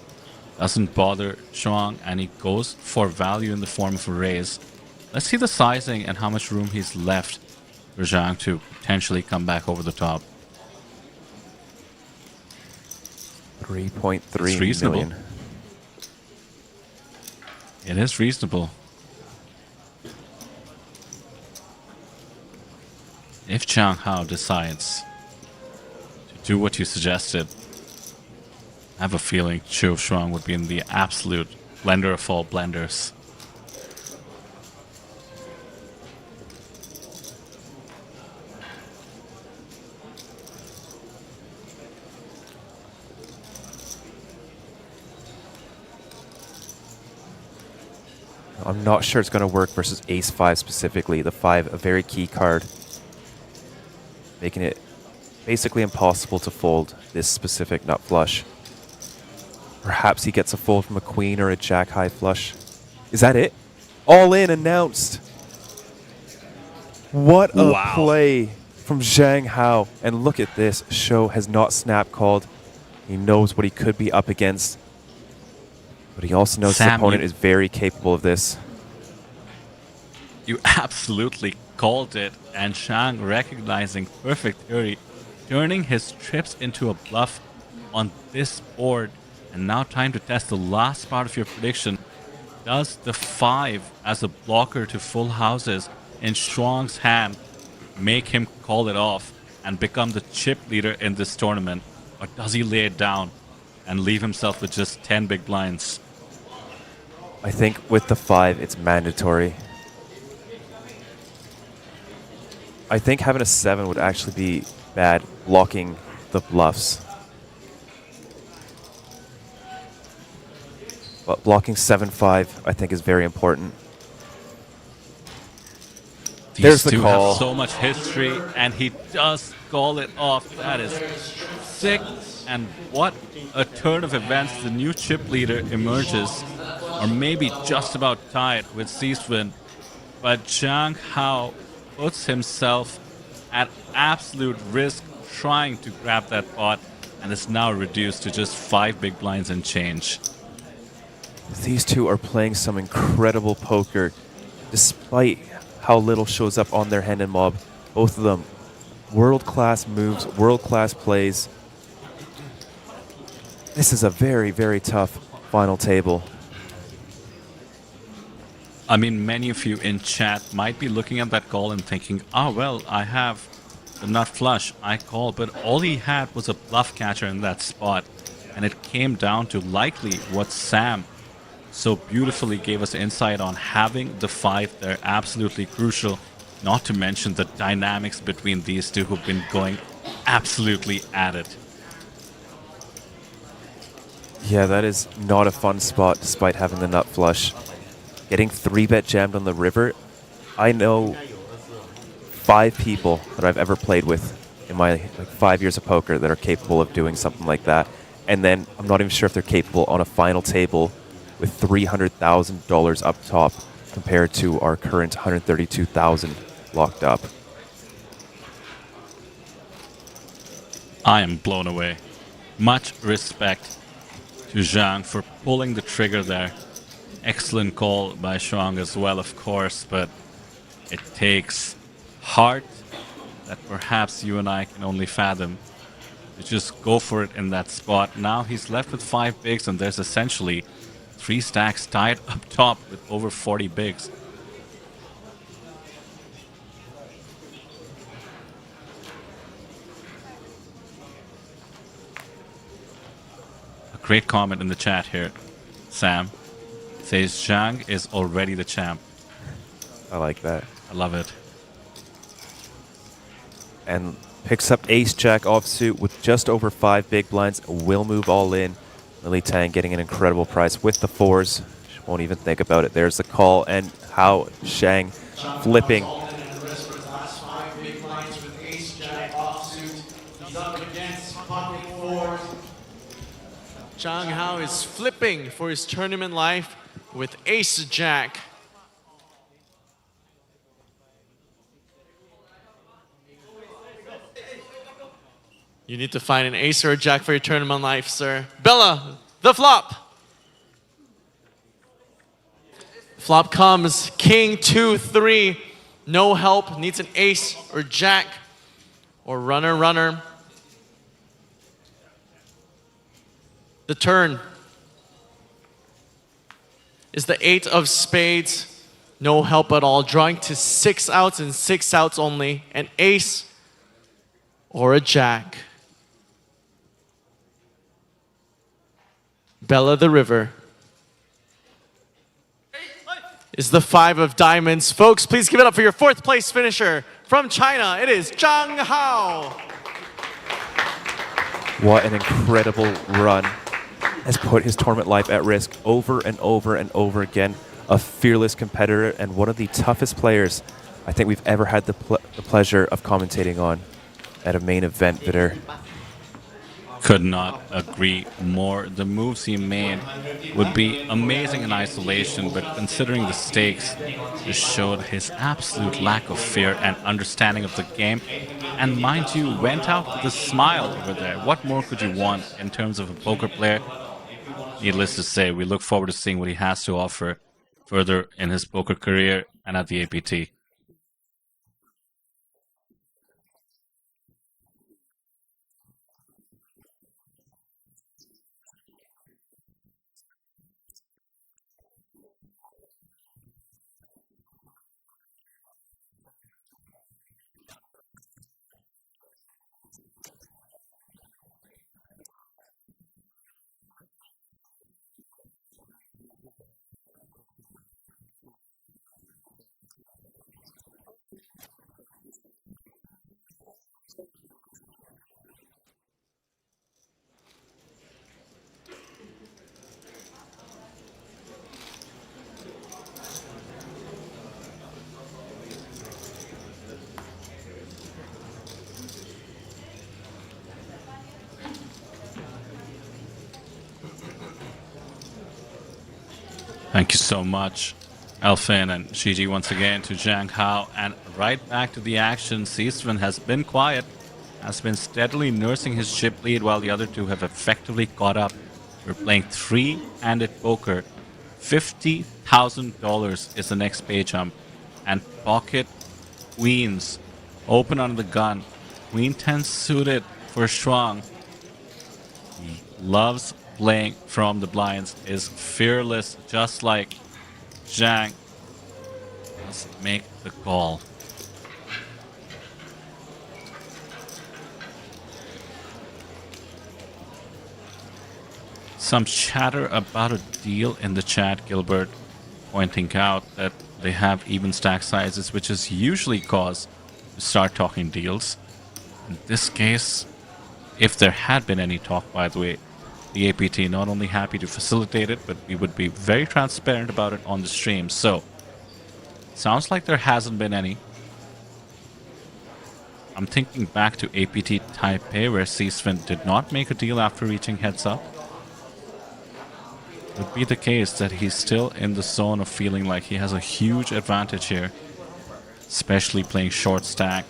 Speaker 3: doesn't bother Zhuang, and he goes for value in the form of a raise. Let's see the sizing and how much room he's left for Zhang to potentially come back over the top.
Speaker 8: 3.3 million.
Speaker 3: It is reasonable. If Zhang Hao decides to do what you suggested, I have a feeling Zhou Shuang would be in the absolute blender of all blenders.
Speaker 8: I'm not sure it's going to work versus Ace-5 specifically. The 5, a very key card, making it basically impossible to fold this specific nut flush. Perhaps he gets a fold from a queen or a jack-high flush. Is that it? All in announced. What a play from Zhang Hao. And look at this. Shou has not snap called. He knows what he could be up against. But he also knows his opponent is very capable of this.
Speaker 3: You absolutely called it. And Zhang, recognizing perfect theory, turning his trips into a bluff on this board. And now time to test the last part of your prediction. Does the 5 as a blocker to full houses in Shuang's hand make him call it off and become the chip leader in this tournament? Or does he lay it down and leave himself with just 10 big blinds?
Speaker 8: I think with the 5, it's mandatory. I think having a 7 would actually be bad, blocking the bluffs. But blocking 7-5, I think, is very important. There's the call.
Speaker 3: Have so much history, and he does call it off. That is sick. And what a turn of events. The new chip leader emerges, or maybe just about tied with Seaswin. But Zhang Hao puts himself at absolute risk trying to grab that pot, and is now reduced to just 5 big blinds and change.
Speaker 8: These two are playing some incredible poker, despite how little shows up on their hand and mob. Both of them, world-class moves, world-class plays. This is a very, very tough final table.
Speaker 3: I mean, many of you in chat might be looking at that call and thinking, oh, well, I have the nut flush, I call, but all he had was a bluff catcher in that spot. And it came down to likely what Sam so beautifully gave us insight on, having the 5 there, absolutely crucial, not to mention the dynamics between these two who've been going absolutely at it.
Speaker 8: Yeah, that is not a fun spot despite having the nut flush. Getting 3-bet jammed on the river, I know 5 people that I've ever played with in my 5 years of poker that are capable of doing something like that. And then I'm not even sure if they're capable on a final table with $300,000 up top compared to our current $132,000 locked up.
Speaker 3: I am blown away. Much respect to Zhang for pulling the trigger there. Excellent call by Shuang as well, of course, but it takes heart that perhaps you and I can only fathom to just go for it in that spot. Now he's left with 5 bigs, and there's essentially 3 stacks tied up top with over 40 bigs. A great comment in the chat here. Sam says Zhang is already the champ.
Speaker 8: I like that.
Speaker 3: I love it.
Speaker 8: And picks up ace-jack offsuit with just over 5 big blinds. Will move all in. Lily Tang getting an incredible price with the 4s. She won't even think about it. There's the call, and how Zhang flipping.
Speaker 17: Zhang Hao is flipping for his tournament life with ace-jack. You need to find an ace or a jack for your tournament life, sir. Bella, the flop. Flop comes king, 2, 3. No help, needs an ace or jack or runner. The turn is the 8 of spades. No help at all. Drawing to 6 outs and 6 outs only. An ace or a jack. Bella the River is the 5 of diamonds. Folks, please give it up for your 4th place finisher from China. It is Zhang Hao.
Speaker 8: What an incredible run. Has put his tournament life at risk over and over and over again. A fearless competitor and one of the toughest players I think we've ever had the pleasure of commentating on at a main event, Vitor.
Speaker 3: Could not agree more. The moves he made would be amazing in isolation, but considering the stakes, just showed his absolute lack of fear and understanding of the game. And mind you, went out with a smile over there. What more could you want in terms of a poker player? Needless to say, we look forward to seeing what he has to offer further in his poker career and at the APT. Thank you so much, Elfin and Shiji once again to Zhang Hao. And right back to the action. Seesman has been quiet, has been steadily nursing his chip lead while the other two have effectively caught up. We're playing three-handed poker. $50,000 is the next pay jump. And pocket queens open under the gun. Queen 10 suited for Shuang. He loves playing from the blinds, is fearless, just like Zhang. Let's make the call. Some chatter about a deal in the chat, Gilbert, pointing out that they have even stack sizes, which is usually cause to start talking deals. In this case, if there had been any talk, by the way, the APT not only happy to facilitate it, but we would be very transparent about it on the stream. So, sounds like there hasn't been any. I'm thinking back to APT Taipei, where Seesman did not make a deal after reaching heads up. It would be the case that he's still in the zone of feeling like he has a huge advantage here, especially playing short stack.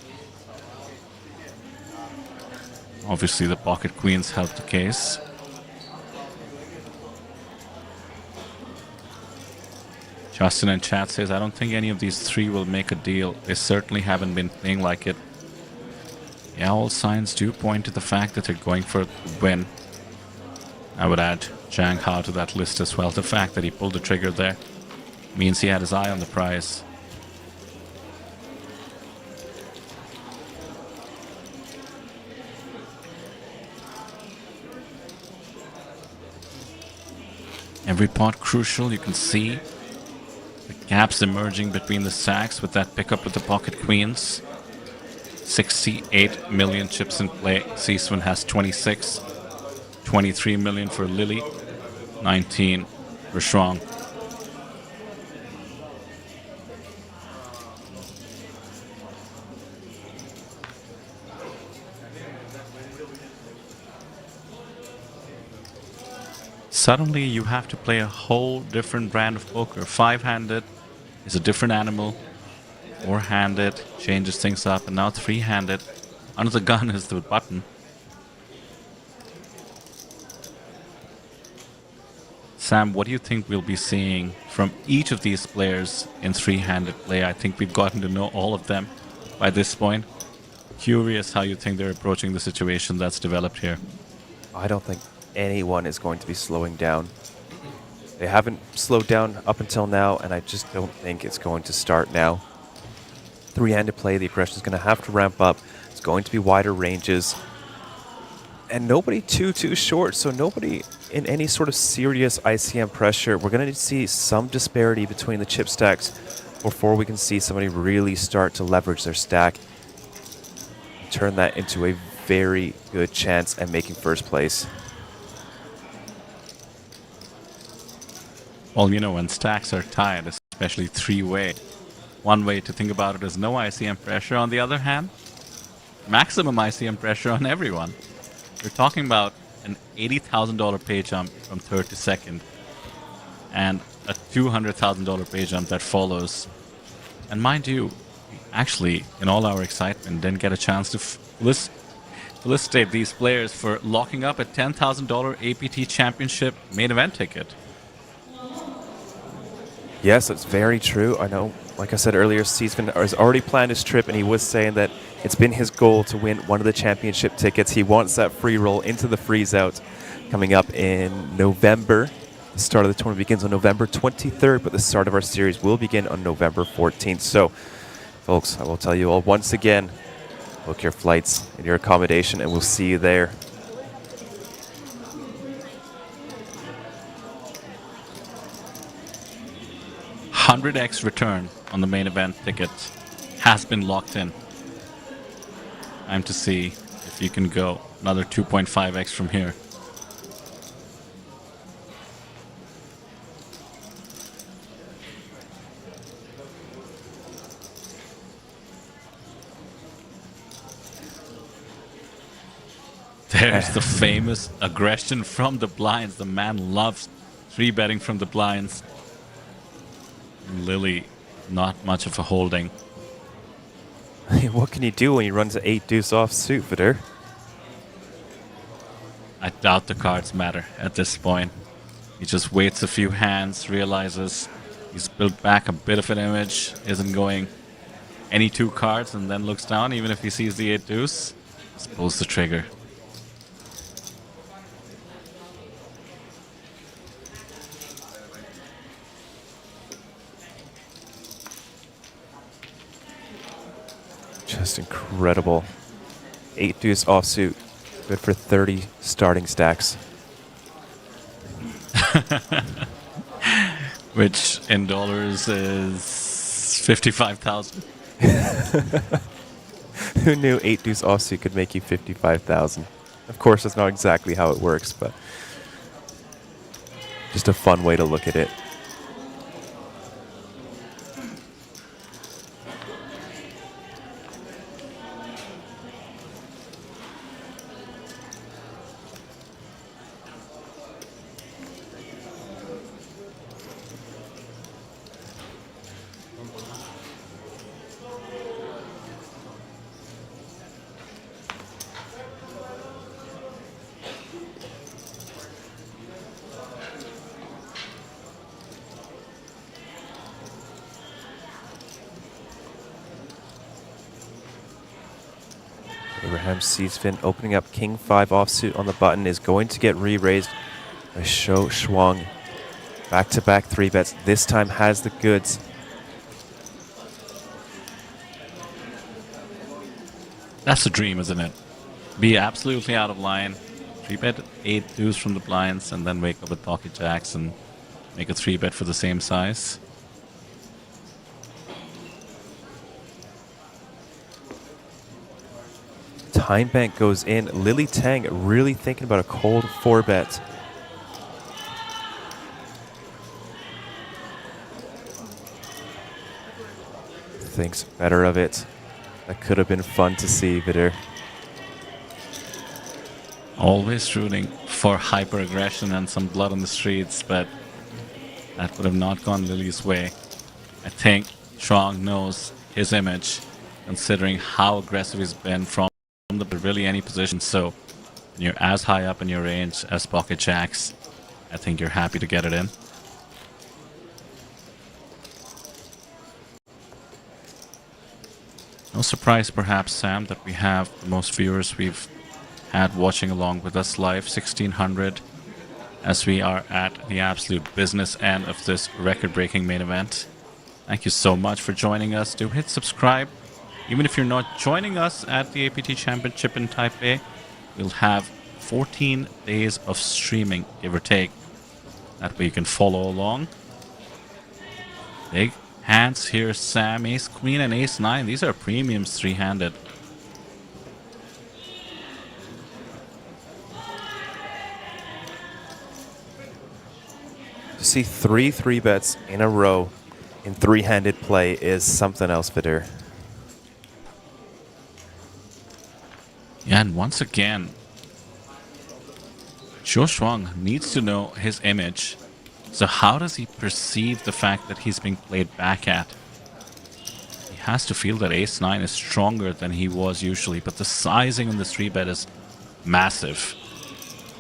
Speaker 3: Obviously, the pocket queens help the case. Justin in chat says, I don't think any of these three will make a deal. They certainly haven't been playing like it. Yeah, all signs do point to the fact that they're going for a win. I would add Zhang Hao to that list as well. The fact that he pulled the trigger there means he had his eye on the prize. Every pot crucial. You can see the gaps emerging between the stacks with that pickup with the pocket queens. 68 million chips in play. Seesman has 26. 23 million for Lily. 19 for Shuang. Suddenly you have to play a whole different brand of poker. Five-handed is a different animal. Four-handed changes things up, and now three-handed. Under the gun is the button. Sam, what do you think we'll be seeing from each of these players in three-handed play? I think we've gotten to know all of them by this point. Curious how you think they're approaching the situation that's developed here.
Speaker 8: I don't think anyone is going to be slowing down. They haven't slowed down up until now, and I just don't think it's going to start now. Three-handed play, the aggression is going to have to ramp up. It's going to be wider ranges. And nobody too short, so nobody in any sort of serious ICM pressure. We're going to see some disparity between the chip stacks before we can see somebody really start to leverage their stack. Turn that into a very good chance at making first place.
Speaker 3: Well, you know, when stacks are tied, especially three-way, one way to think about it is no ICM pressure. On the other hand, maximum ICM pressure on everyone. We're talking about an $80,000 pay jump from third to second and a $200,000 pay jump that follows. And mind you, actually, in all our excitement, didn't get a chance to felicitate these players for locking up a $10,000 APT Championship main event ticket.
Speaker 8: Yes, it's very true. I know, like I said earlier, Steven has already planned his trip, and he was saying that it's been his goal to win one of the championship tickets. He wants that free roll into the freeze-out coming up in November. The start of the tournament begins on November 23rd, but the start of our series will begin on November 14th. So, folks, I will tell you all once again, book your flights and your accommodation, and we'll see you there.
Speaker 3: $100x return on the main event ticket has been locked in. Time to see if you can go another 2.5x from here. There's the famous aggression from the blinds. The man loves 3-betting from the blinds. Lily, not much of a holding.
Speaker 8: What can you do when he runs an 8-deuce offsuit, Vidir?
Speaker 3: I doubt the cards matter at this point. He just waits a few hands, realizes he's built back a bit of an image, isn't going any two cards, and then looks down. Even if he sees the 8-deuce, just pulls the trigger.
Speaker 8: Just incredible. 8-deuce offsuit. Good for 30 starting stacks.
Speaker 3: Which in dollars is 55,000.
Speaker 8: Who knew 8-deuce offsuit could make you 55,000? Of course, that's not exactly how it works, but just a fun way to look at it. Abraham Seesfin opening up King 5 offsuit on the button is going to get re-raised by Shou Shuang. Back-to-back 3-bets. This time has the goods.
Speaker 3: That's a dream, isn't it? Be absolutely out of line. 3-bet 8-deuce from the blinds, and then wake up with pocket jacks and make a 3-bet for the same size.
Speaker 8: Time bank goes in. Lily Tang really thinking about a cold 4-bet. Thinks better of it. That could have been fun to see, Vidir.
Speaker 3: Always rooting for hyper aggression and some blood on the streets, but that would have not gone Lily's way. I think Shuang knows his image, considering how aggressive he's been from really any position. So when you're as high up in your range as pocket jacks, I think you're happy to get it in. No surprise, perhaps, Sam, that we have the most viewers we've had watching along with us live, 1,600, as we are at the absolute business end of this record-breaking main event. Thank you so much for joining us. Do hit subscribe. Even if you're not joining us at the APT Championship in Taipei, we'll have 14 days of streaming, give or take. That way you can follow along. Big hands here, Sam. Ace Queen and Ace 9. These are premiums three-handed.
Speaker 8: To see three bets in a row in three-handed play is something else, Vidir.
Speaker 3: Yeah, and once again, Zhou Shuang needs to know his image. So how does he perceive the fact that he's being played back at? He has to feel that Ace 9 is stronger than he was usually, but the sizing on this 3-bet is massive.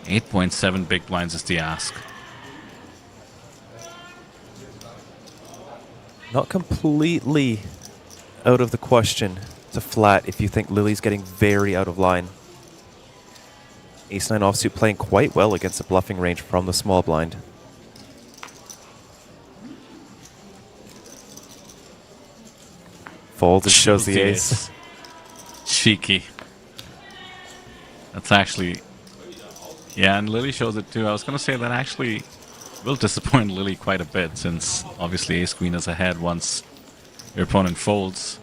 Speaker 3: 8.7 big blinds is the ask.
Speaker 8: Not completely out of the question to flat if you think Lily's getting very out of line. Ace 9 offsuit playing quite well against the bluffing range from the small blind. Folds and shows the ace.
Speaker 3: Cheeky. That's actually... Yeah, and Lily shows it too. I was going to say that actually will disappoint Lily quite a bit, since obviously Ace Queen is ahead once your opponent folds.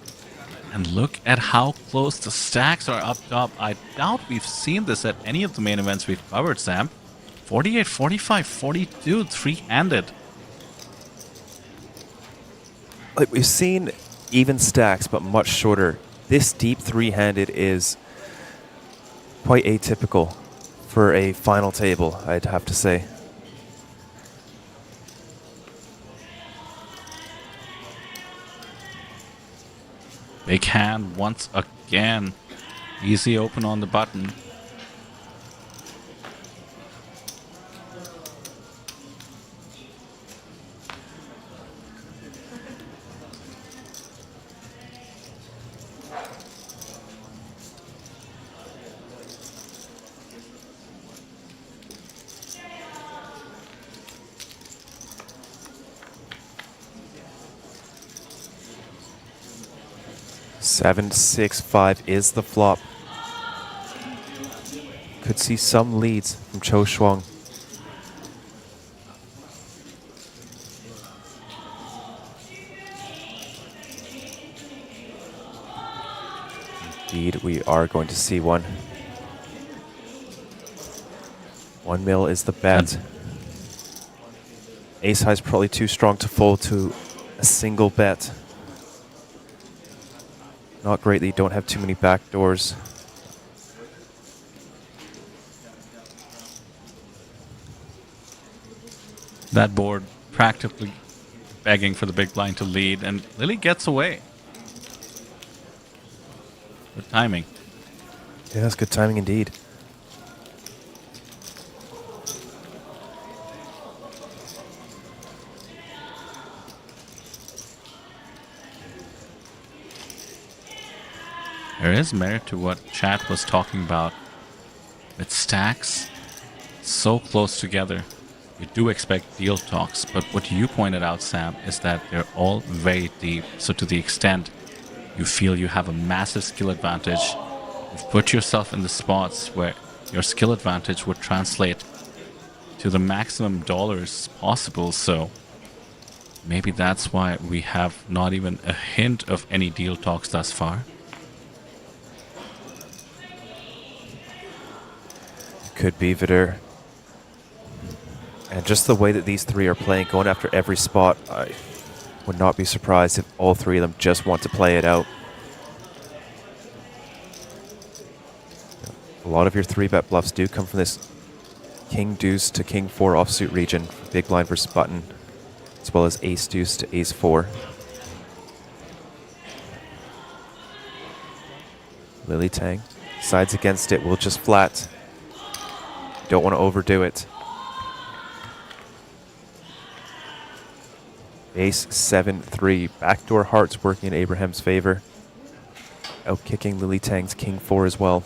Speaker 3: And look at how close the stacks are up top. I doubt we've seen this at any of the main events we've covered, Sam. 48, 45, 42, three-handed.
Speaker 8: Like, we've seen even stacks, but much shorter. This deep three-handed is quite atypical for a final table, I'd have to say.
Speaker 3: Big hand once again. Easy open on the button.
Speaker 8: Seven, 6, 5 is the flop. Could see some leads from Zhou Shuang. Indeed, we are going to see one. 1 mil is the bet. Ace high is probably too strong to fold to a single bet. Not great that you don't have too many backdoors.
Speaker 3: That board practically begging for the big blind to lead, and Lily gets away. Good timing.
Speaker 8: Yeah, that's good timing indeed.
Speaker 3: There is merit to what chat was talking about. With stacks so close together, you do expect deal talks, but what you pointed out, Sam, is that they're all very deep. So to the extent you feel you have a massive skill advantage, you've put yourself in the spots where your skill advantage would translate to the maximum dollars possible. So maybe that's why we have not even a hint of any deal talks thus far.
Speaker 8: Could be Vidir. And just the way that these three are playing, going after every spot, I would not be surprised if all three of them just want to play it out. A lot of your 3-bet bluffs do come from this King Deuce to King 4 offsuit region, big blind versus button, as well as Ace Deuce to Ace 4. Lily Tang sides against it, will just flat. Don't want to overdo it. Ace 7-3. Backdoor hearts working in Abraham's favor. Outkicking Lily Tang's King 4 as well.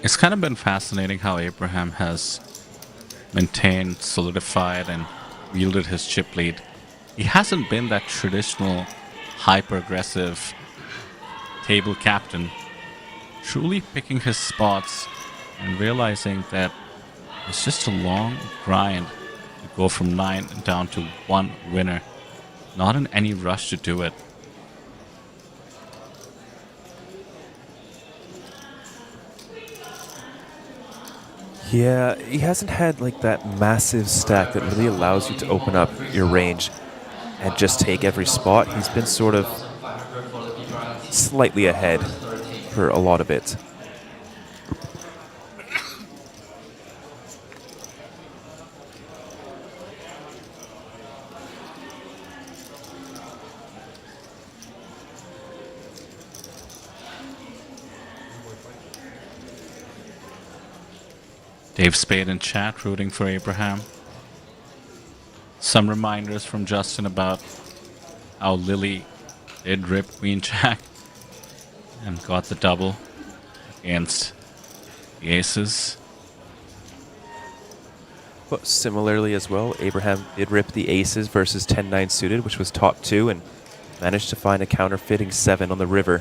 Speaker 3: It's kind of been fascinating how Abraham has maintained, solidified, and wielded his chip lead. He hasn't been that traditional, hyper-aggressive table captain, truly picking his spots and realizing that it's just a long grind to go from 9 down to 1 winner. Not in any rush to do it.
Speaker 8: Yeah, he hasn't had like that massive stack that really allows you to open up your range and just take every spot. He's been sort of slightly ahead for a lot of it.
Speaker 3: Dave Spade in chat rooting for Abraham. Some reminders from Justin about how Lily did rip Queen Jack and got the double against the aces.
Speaker 8: But similarly as well, Abraham did rip the aces versus 10-9 suited, which was top 2, and managed to find a counterfeiting 7 on the river.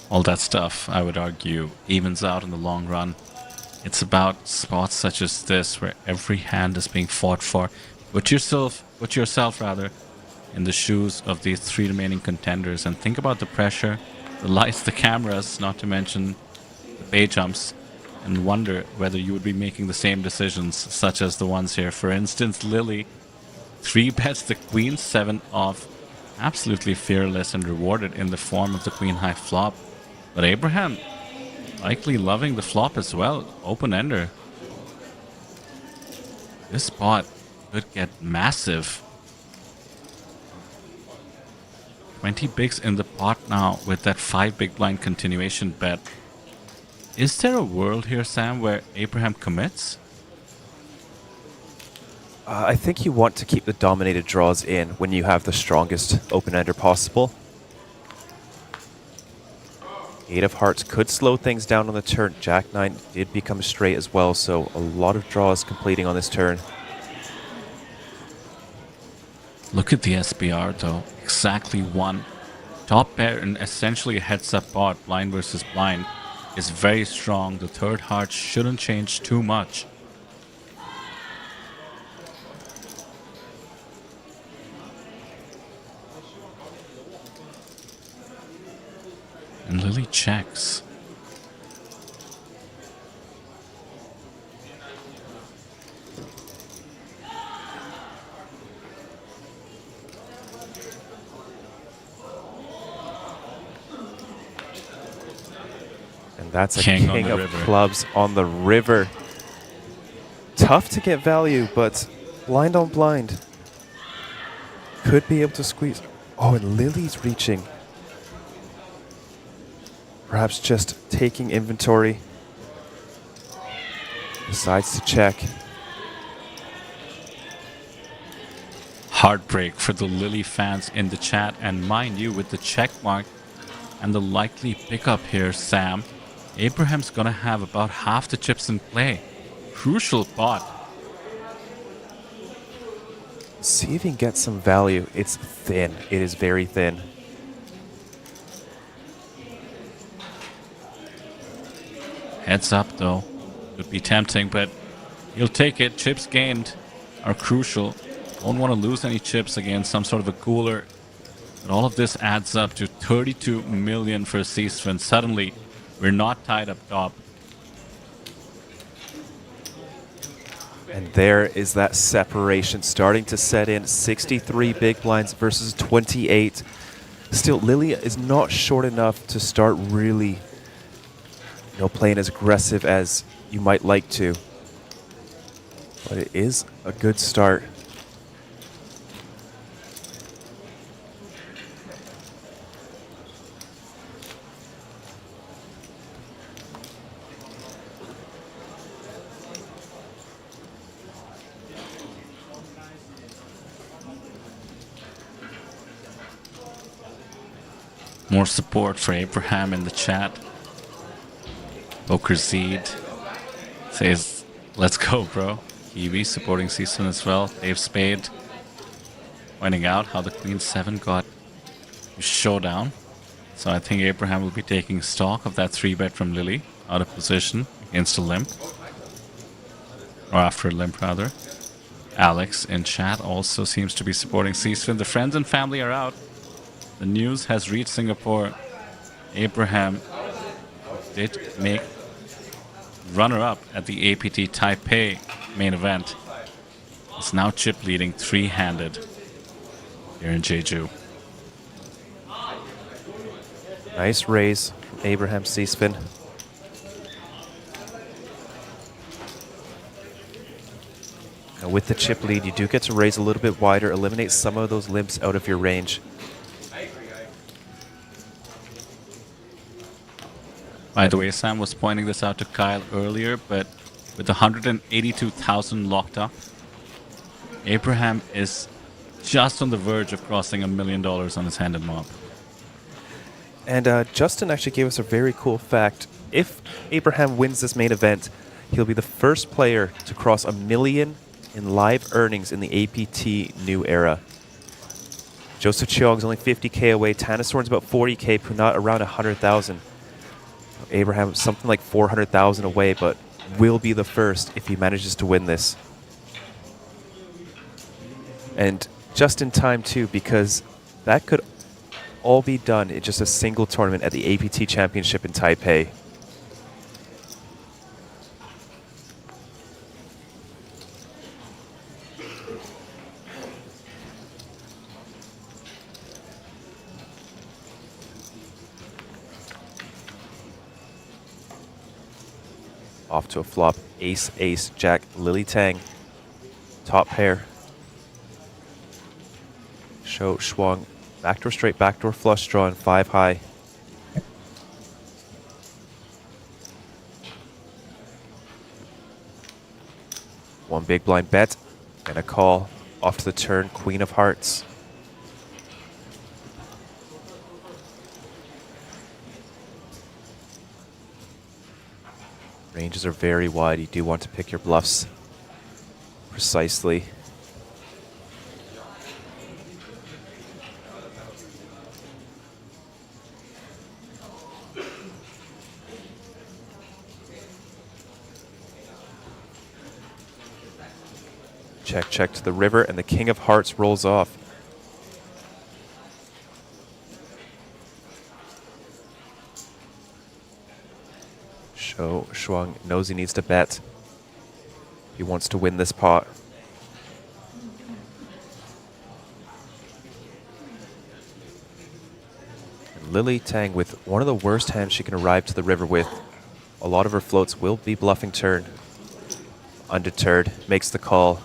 Speaker 3: All that stuff, I would argue, evens out in the long run. It's about spots such as this where every hand is being fought for. Put yourself in the shoes of these 3 remaining contenders and think about the pressure, the lights, the cameras, not to mention the bay jumps, and wonder whether you would be making the same decisions such as the ones here. For instance, Lily 3-bets the Queen 7 off, absolutely fearless and rewarded in the form of the Queen High flop. But Abraham likely loving the flop as well. Open-ender. This spot could get massive. 20 bigs in the pot now with that 5 big blind continuation bet. Is there a world here, Sam, where Abraham commits?
Speaker 8: I think you want to keep the dominated draws in when you have the strongest open-ender possible. 8 of hearts could slow things down on the turn. Jack 9 did become straight as well, so a lot of draws completing on this turn.
Speaker 3: Look at the SBR though, exactly 1. Top pair and essentially a heads-up pot, blind versus blind, is very strong. The third heart shouldn't change too much. And Lily checks.
Speaker 8: And that's a king of clubs on the river. Tough to get value, but blind on blind. Could be able to squeeze. Oh, and Lily's reaching. Perhaps just taking inventory. Decides to check.
Speaker 3: Heartbreak for the Lily fans in the chat, and mind you, with the check mark and the likely pickup here, Sam, Abraham's gonna have about half the chips in play. Crucial pot.
Speaker 8: See if he can get some value. It's thin. It is very thin.
Speaker 3: Heads up though. Could be tempting, but he'll take it. Chips gained are crucial. Don't want to lose any chips against some sort of a cooler. But all of this adds up to 32 million for Seastrin. Suddenly, we're not tied up top.
Speaker 8: And there is that separation starting to set in. 63 big blinds versus 28. Still, Lily is not short enough to start really, playing as aggressive as you might like to. But it is a good start.
Speaker 3: More support for Abraham in the chat. Poker Zed says, let's go, bro. Kiwi supporting Season as well. Dave Spade pointing out how the Queen 7 got showdown. So I think Abraham will be taking stock of that 3-bet from Lily out of position against a limp. Or after a limp, rather. Alex in chat also seems to be supporting Season. The friends and family are out. The news has reached Singapore. Abraham did make runner-up at the APT Taipei main event. It's now chip leading 3-handed here in Jeju.
Speaker 8: Nice raise from Abraham C-spin. Now with the chip lead, you do get to raise a little bit wider, eliminate some of those limps out of your range.
Speaker 3: By the way, Sam was pointing this out to Kyle earlier, but with 182,000 locked up, Abraham is just on the verge of crossing $1 million on his hand and mob.
Speaker 8: And Justin actually gave us a very cool fact. If Abraham wins this main event, he'll be the first player to cross $1 million in live earnings in the APT new era. Joseph Cheong's only 50K away, Tanasorn's about 40K, Punat around 100,000. Abraham something like 400,000 away, but will be the first if he manages to win this. And just in time too, because that could all be done in just a single tournament at the APT Championship in Taipei. Off to a flop. Ace, ace, jack, Lily Tang. Top pair. Show, schwung. Backdoor straight, backdoor flush draw, and 5 high. One big blind bet and a call. Off to the turn, Queen of Hearts. Ranges are very wide. You do want to pick your bluffs precisely. Check, check to the river, and the King of Hearts rolls off. Show, Shuang knows he needs to bet. He wants to win this pot. And Lily Tang with one of the worst hands she can arrive to the river with. A lot of her floats will be bluffing turn. Undeterred, makes the call.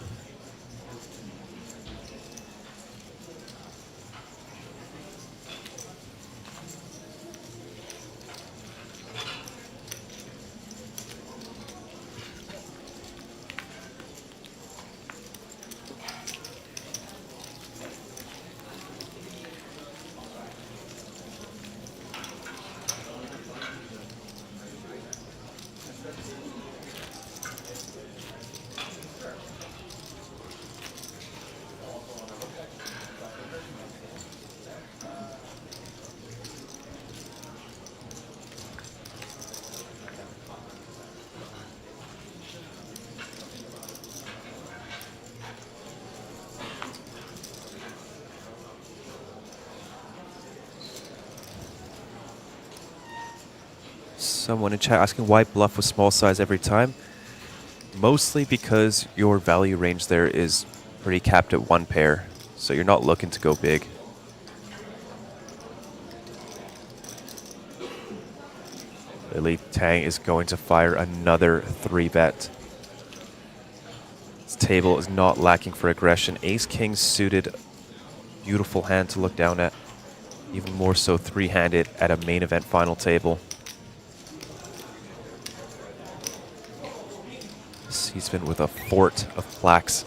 Speaker 8: Someone in chat asking why bluff with small size every time. mostly because your value range there is pretty capped at 1 pair, so you're not looking to go big. Lily Tang is going to fire another 3-bet. This table is not lacking for aggression. Ace-King suited, beautiful hand to look down at. Even more so 3-handed at a main event final table. He's been with a fort of plaques.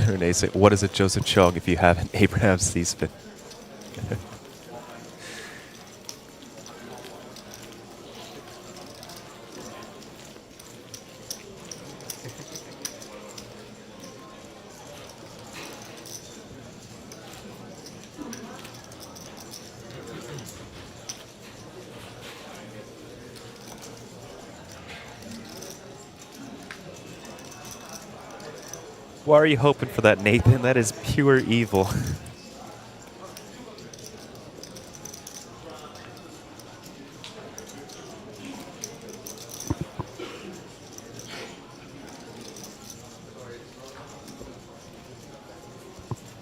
Speaker 8: Renee said, what is a Joseph Chong if you have an Abraham C-spin? Why are you hoping for that, Nathan? That is pure evil.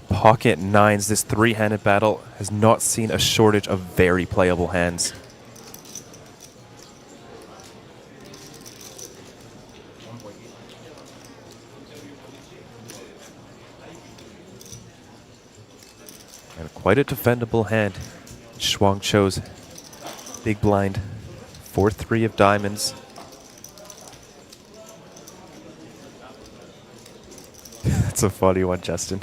Speaker 8: Pocket nines, this 3-handed battle has not seen a shortage of very playable hands. And quite a defendable hand. Shuang Cho's big blind. 4-3 of diamonds. That's a funny one, Justin.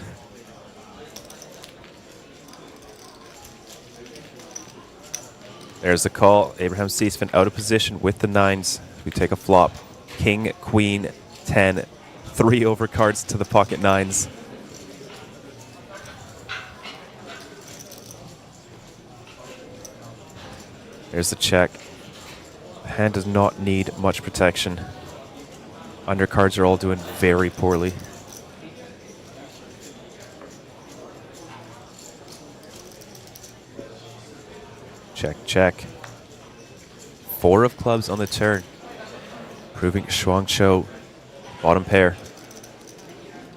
Speaker 8: There's the call. Abraham C-spin out of position with the nines. We take a flop. King, queen, 10. 3 overcards to the pocket nines. There's the check. The hand does not need much protection. Undercards are all doing very poorly. Check, check. 4 of clubs on the turn. Proving Shuang Cho bottom pair.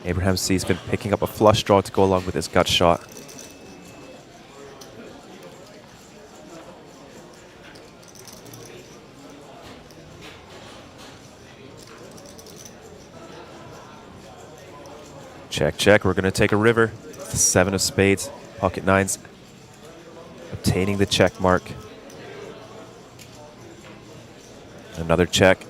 Speaker 8: Abraham C's been picking up a flush draw to go along with his gut shot. Check, check. We're going to take a river. 7 of spades. Pocket nines. Obtaining the check mark. Another check.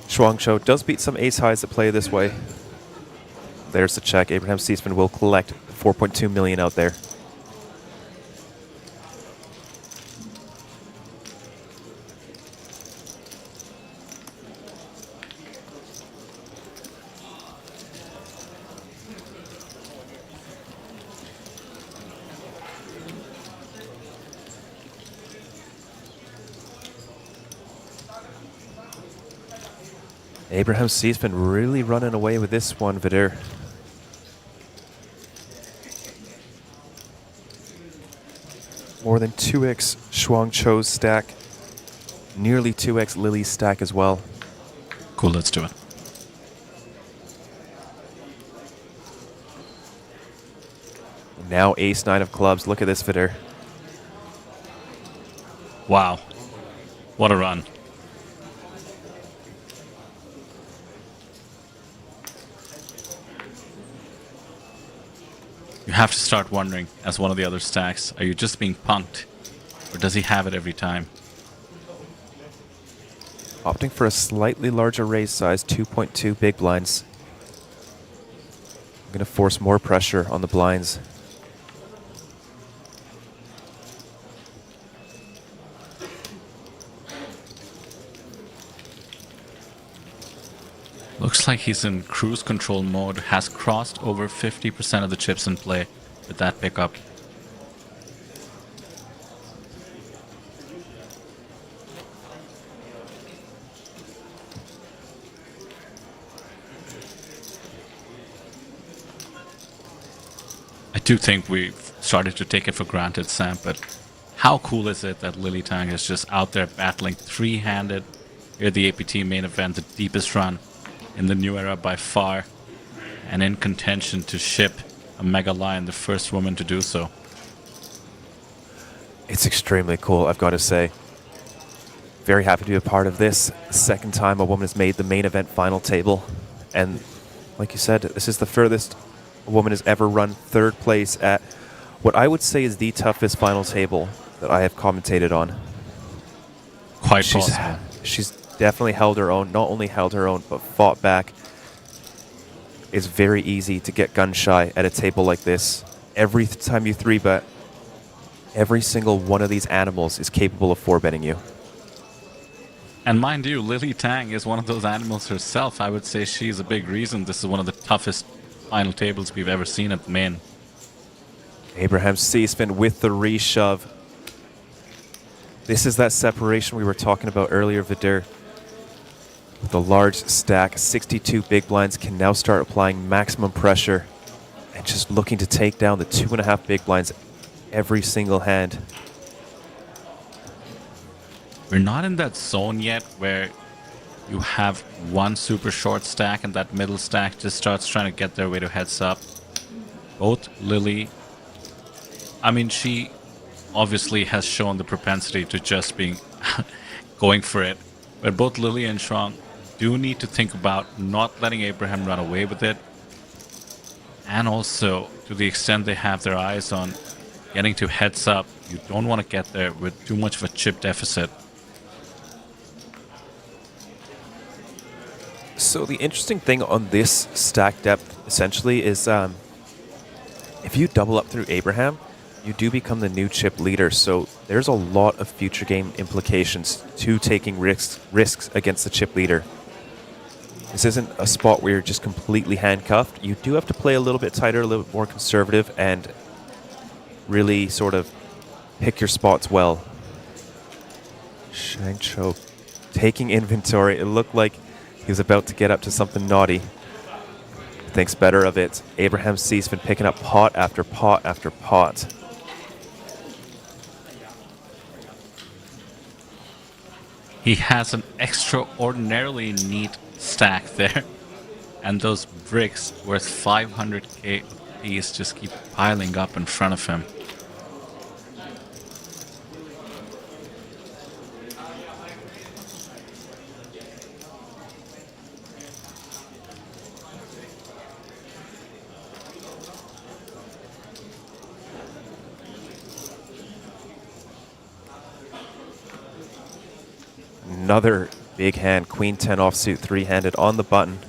Speaker 8: Shuang Cho does beat some ace highs that play this way. There's the check. Abraham Seisman will collect 4.2 million out there. Abraham C's been really running away with this one, Vidir. More than 2x Shuang Cho's stack. Nearly 2x Lily's stack as well.
Speaker 3: Cool, let's do it.
Speaker 8: Now ace-9 of clubs. Look at this, Vidir.
Speaker 3: Wow. What a run. You have to start wondering, as one of the other stacks, are you just being punked? Or does he have it every time?
Speaker 8: Opting for a slightly larger raise size, 2.2 big blinds. I'm going to force more pressure on the blinds.
Speaker 3: Looks like he's in cruise control mode, has crossed over 50% of the chips in play with that pickup. do think we've started to take it for granted, Sam, but how cool is it that Lily Tang is just out there battling three-handed here at the APT main event, the deepest run in the new era by far, and in contention to ship a Mega Lion, the first woman to do so.
Speaker 8: It's extremely cool, I've got to say. Very happy to be a part of this. Second time a woman has made the main event final table. And like you said, this is the furthest a woman has ever run third place at what I would say is the toughest final table that I have commentated on.
Speaker 3: Quite possible.
Speaker 8: She's definitely held her own, not only held her own, but fought back. It's very easy to get gun shy at a table like this. Every time you 3-bet, every single one of these animals is capable of 4-betting you.
Speaker 3: And mind you, Lily Tang is one of those animals herself. I would say she's a big reason this is one of the toughest final tables we've ever seen at the main.
Speaker 8: Abraham Seesman with the reshove. This is that separation we were talking about earlier, Vidur. With a large stack, 62 big blinds can now start applying maximum pressure and just looking to take down the 2.5 big blinds every single hand.
Speaker 3: We're not in that zone yet where you have one super short stack and that middle stack just starts trying to get their way to heads up. Both Lily, I mean, she obviously has shown the propensity to just being going for it, but both Lily and Shuang do need to think about not letting Abraham run away with it, and also to the extent they have their eyes on getting to heads up, you don't want to get there with too much of a chip deficit.
Speaker 8: So the interesting thing on this stack depth essentially is if you double up through Abraham, you do become the new chip leader. So there's a lot of future game implications to taking risks against the chip leader. This isn't a spot where you're just completely handcuffed. You do have to play a little bit tighter, a little bit more conservative, and really sort of pick your spots well. Shang Cho taking inventory. It looked like he was about to get up to something naughty. Thinks better of it. Abraham Seesman picking up pot after pot after pot.
Speaker 3: He has an extraordinarily neat stack there. And those bricks worth 500k a piece just keep piling up in front of him.
Speaker 8: Another big hand, Queen 10 offsuit, three-handed on the button.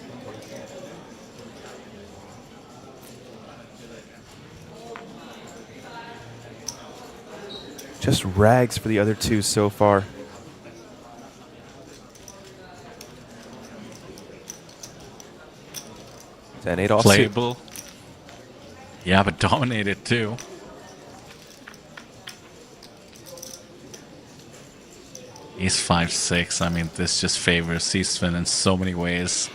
Speaker 8: Just rags for the other two so far. Ten 8 offsuit.
Speaker 3: Playable. Yeah, but dominated too. He's 5'6". I mean, this just favors Seesman in so many ways.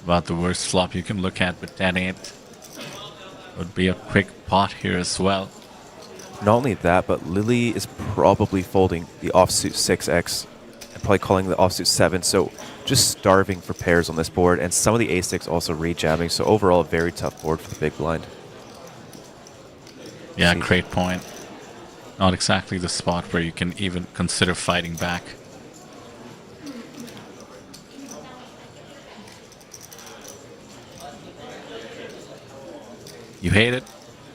Speaker 3: About the worst flop you can look at with 10-8. Would be a quick pot here as well.
Speaker 8: Not only that, but Lily is probably folding the offsuit 6x and probably calling the offsuit 7. So just starving for pairs on this board. And some of the ace-6 also rejamming. So overall, a very tough board for the big blind.
Speaker 3: Yeah, great point. Not exactly the spot where you can even consider fighting back. You hate it.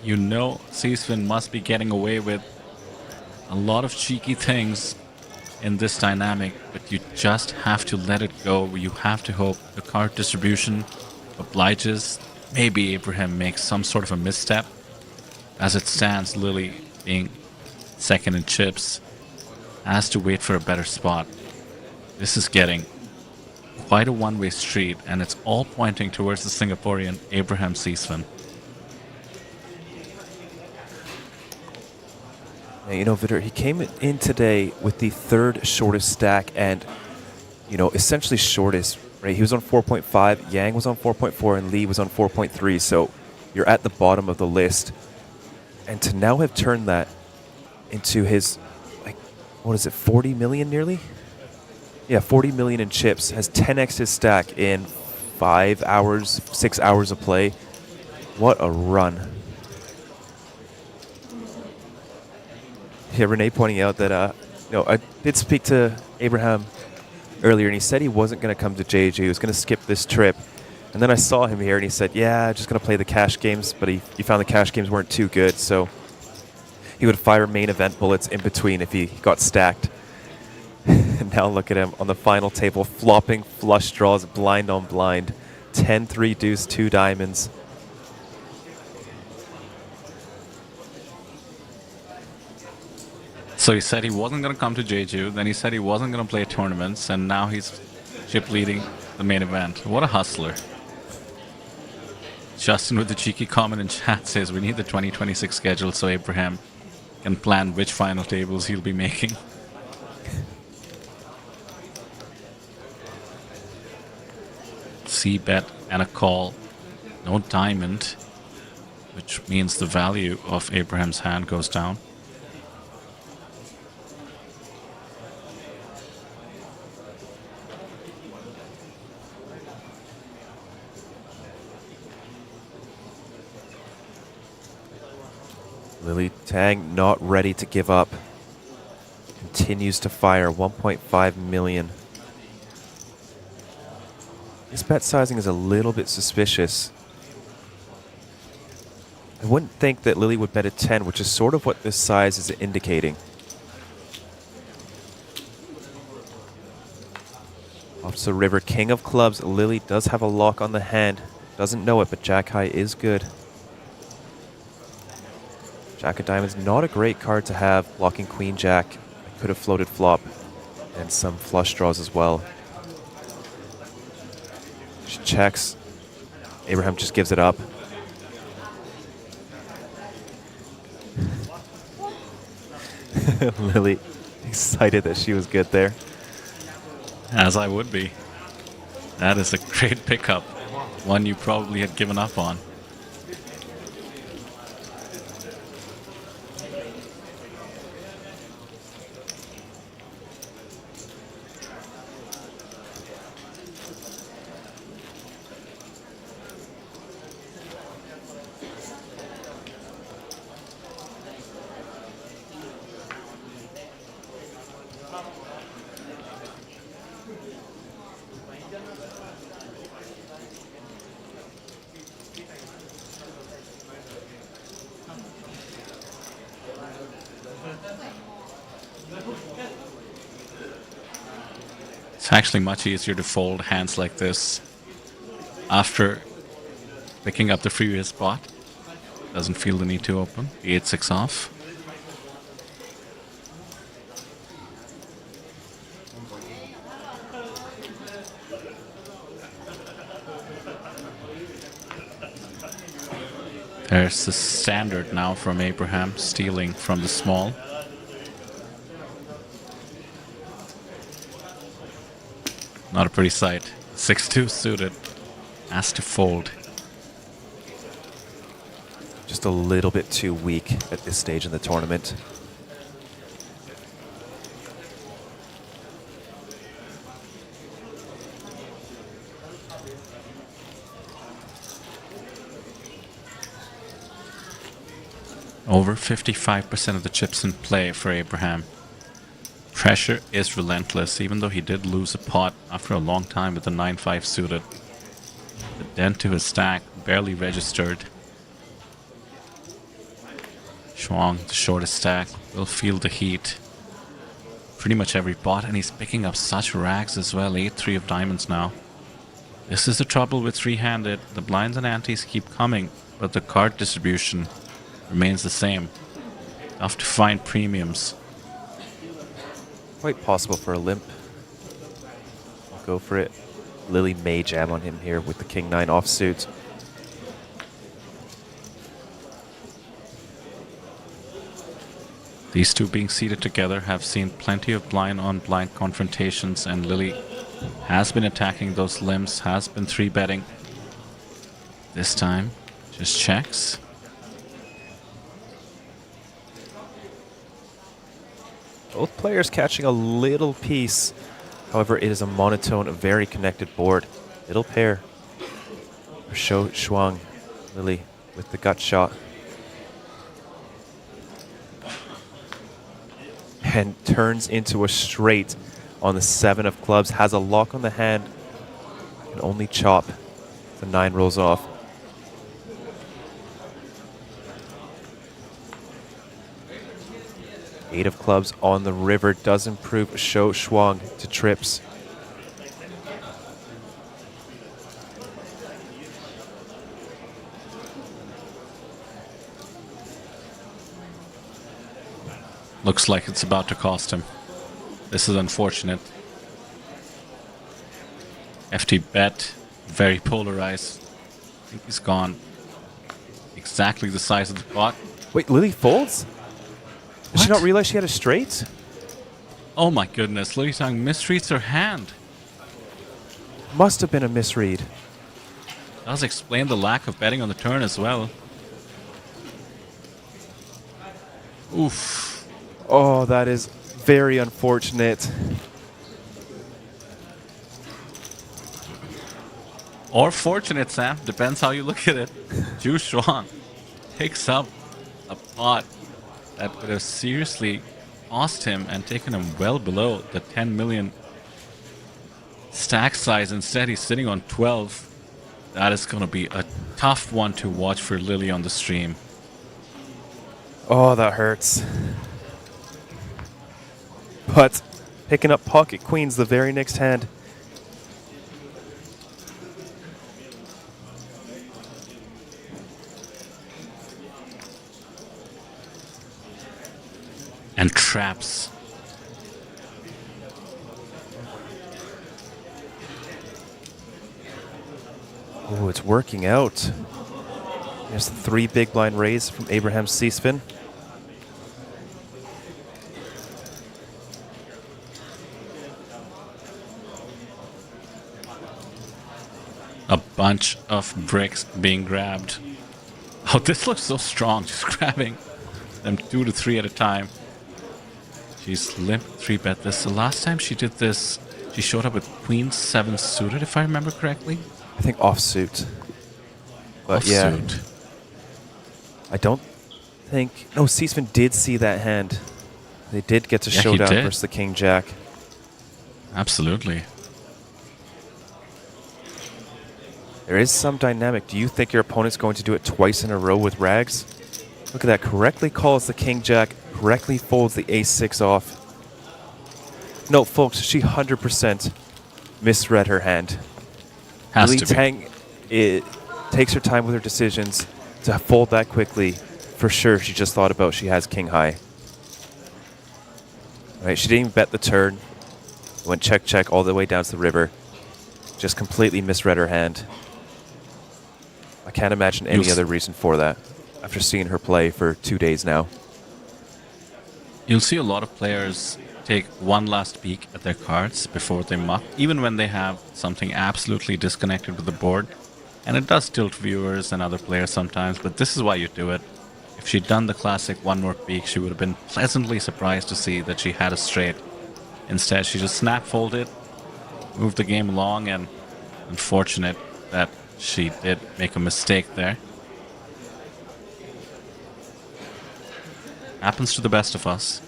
Speaker 3: You know Seesman must be getting away with a lot of cheeky things in this dynamic, but you just have to let it go. You have to hope the card distribution obliges. Maybe Abraham makes some sort of a misstep. As it stands, Lily, being second in chips, has to wait for a better spot. This is getting quite a one-way street, and it's all pointing towards the Singaporean Abraham Seesman.
Speaker 8: You know, Vidur, he came in today with the third shortest stack and, you know, essentially shortest, right? He was on 4.5, Yang was on 4.4, and Lee was on 4.3. So you're at the bottom of the list. And to now have turned that into his, like, what is it, 40 million nearly? Yeah, 40 million in chips, has 10x his stack in 5 hours, 6 hours of play. What a run. Yeah, Renee pointing out that, I did speak to Abraham earlier, and he said he wasn't going to come to Jeju. He was going to skip this trip. And then I saw him here, and he said, yeah, just going to play the cash games, but he found the cash games weren't too good, so he would fire main event bullets in between if he got stacked. And now look at him on the final table, flopping flush draws, blind on blind. 10-3 deuce, 2 diamonds.
Speaker 3: So he said he wasn't going to come to Jeju, then he said he wasn't going to play tournaments, and now he's chip leading the main event. What a hustler. Justin with the cheeky comment in chat says we need the 2026 schedule so Abraham can plan which final tables he'll be making. C-bet and a call. No diamond, which means the value of Abraham's hand goes down.
Speaker 8: Lily Tang not ready to give up. Continues to fire 1.5 million. This bet sizing is a little bit suspicious. I wouldn't think that Lily would bet a 10, which is sort of what this size is indicating. Off the river, king of clubs. Lily does have a lock on the hand. Doesn't know it, but Jack High is good. Jack of Diamonds, not a great card to have, blocking Queen Jack. Could have floated flop, and some flush draws as well. She checks. Abraham just gives it up. Lily excited that she was good there.
Speaker 3: As I would be. That is a great pickup. One you probably had given up on. It's actually much easier to fold hands like this after picking up the freeway spot. Doesn't feel the need to open. 8-6 off. There's the standard now from Abraham, stealing from the small. Not a pretty sight. 6-2 suited. Has to fold.
Speaker 8: Just a little bit too weak at this stage in the tournament.
Speaker 3: Over 55% of the chips in play for Abraham. Pressure is relentless, even though he did lose a pot after a long time with the 9-5 suited. The dent to his stack barely registered. Shuang, the shortest stack, will feel the heat. Pretty much every pot, and he's picking up such rags as well. 8-3 of diamonds now. This is the trouble with three-handed. The blinds and antes keep coming, but the card distribution remains the same. Tough to find premiums.
Speaker 8: Quite possible for a limp. I'll go for it. Lily may jam on him here with the King-9 offsuit.
Speaker 3: These two being seated together have seen plenty of blind-on-blind confrontations, and Lily has been attacking those limbs, has been 3-betting. This time, Just checks.
Speaker 8: Both players catching a little piece. However, it is a monotone, very connected board. Middle pair. Shou Shuang, Lily with the gut shot. And turns into a straight on the 7 of clubs. Has a lock on the hand. Can only chop. The 9 rolls off. Eight of clubs on the river does improve Shou Shuang to trips.
Speaker 3: Looks like it's about to cost him. This is unfortunate. FT bet, very polarized. I think he's gone exactly the size of the pot.
Speaker 8: Wait, Lily folds? Did she not realize she had a straight?
Speaker 3: Oh my goodness, Lily Tang misreads her hand.
Speaker 8: Must have been a misread.
Speaker 3: Does explain the lack of betting on the turn as well. Oof.
Speaker 8: Oh, that is very unfortunate.
Speaker 3: Or fortunate, Sam. Depends how you look at it. Jeju Shinhwa picks up a pot that would have seriously cost him and taken him well below the 10 million stack size. Instead, he's sitting on 12. That is going to be a tough one to watch for Lily on the stream.
Speaker 8: Oh, that hurts. But picking up pocket queens the very next hand.
Speaker 3: And traps.
Speaker 8: Oh, it's working out. There's the 3 big blind raise from Abraham C-spin.
Speaker 3: A bunch of bricks being grabbed. Oh, this looks so strong. Just grabbing them 2 to 3 at a time. She's limp 3-bet this. The last time she did this, she showed up with Queen 7 suited, if I remember correctly.
Speaker 8: I think offsuit. But
Speaker 3: Offsuit.
Speaker 8: yeah. I don't think... No, C-spin did see that hand. They did get to
Speaker 3: Yeah, he
Speaker 8: showdown
Speaker 3: did.
Speaker 8: versus the King Jack.
Speaker 3: Absolutely.
Speaker 8: There is some dynamic. Do you think your opponent's going to do it twice in a row with rags? Look at that. Correctly calls the King Jack. Correctly folds the Ace-6 off. No, folks, she 100% misread her hand.
Speaker 3: Has
Speaker 8: Lily
Speaker 3: to be.
Speaker 8: Tang takes her time with her decisions to fold that quickly. For sure, she just thought about she has King High. Right, she didn't even bet the turn. Went check all the way down to the river. Just completely misread her hand. I can't imagine any other reason for that after seeing her play for 2 days now.
Speaker 3: You'll see a lot of players take one last peek at their cards before they muck, even when they have something absolutely disconnected with the board. And it does tilt viewers and other players sometimes, but this is why you do it. If she'd done the classic one more peek, she would have been pleasantly surprised to see that she had a straight. Instead, she just snap folded, moved the game along, and unfortunate that she did make a mistake there. Happens to the best of us.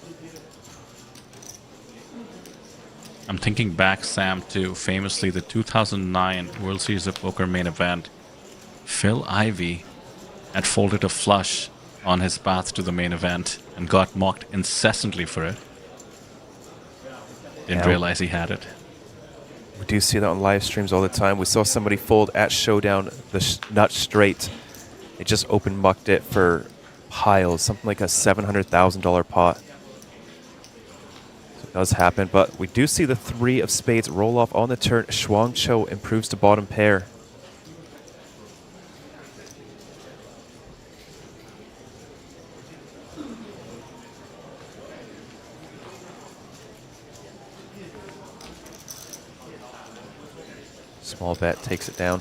Speaker 3: I'm thinking back, Sam, to famously the 2009 World Series of Poker main event. Phil Ivey had folded a flush on his path to the main event and got mocked incessantly for it. Didn't realize he had it.
Speaker 8: We do see that on live streams all the time. We saw somebody fold at Showdown the nut straight. They just open mucked it for piles, something like a $700,000 pot. So it does happen, but we do see the 3 of spades roll off on the turn. Shuang Cho improves to bottom pair. Small bet takes it down.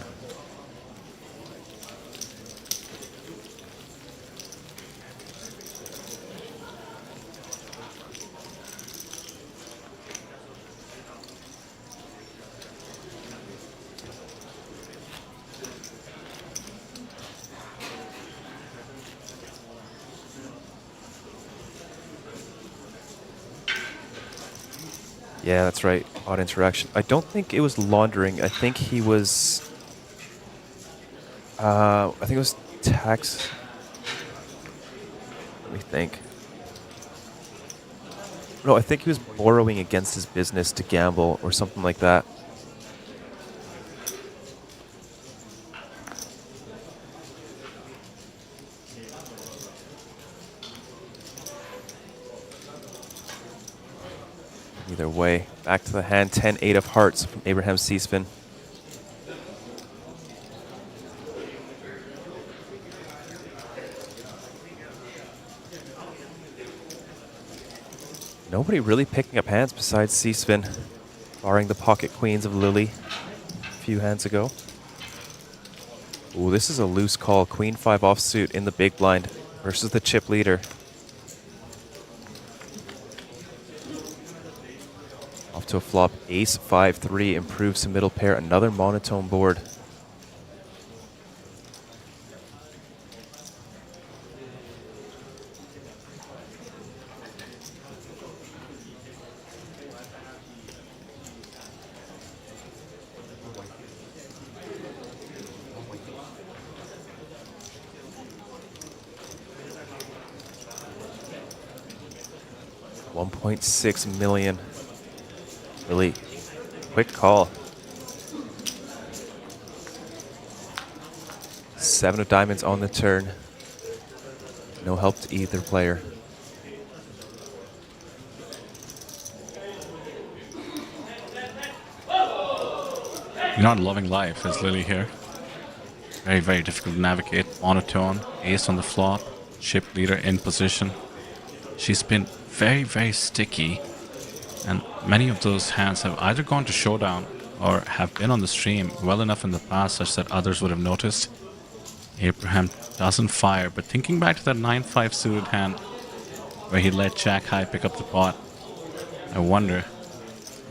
Speaker 8: Yeah, that's right. Odd interaction. I don't think it was laundering. I think he was... I think it was tax... Let me think. No, I think he was borrowing against his business to gamble or something like that. Either way, back to the hand, 10-8 of hearts from Abraham Seesvin. Nobody really picking up hands besides Seesvin, barring the pocket queens of Lily a few hands ago. Ooh, this is a loose call. Queen 5 offsuit in the big blind versus the chip leader. Off to a flop. Ace 5-3 improves to middle pair. Another monotone board. $1.6 million. Really quick call. 7 of diamonds on the turn. No help to either player.
Speaker 3: You're not loving life as Lily here. Very, very difficult to navigate. Monotone, ace on the flop, chip leader in position. She's been very, very sticky. And many of those hands have either gone to showdown or have been on the stream well enough in the past such that others would have noticed. Abraham doesn't fire, but thinking back to that 9-5 suited hand where he let Jack High pick up the pot, I wonder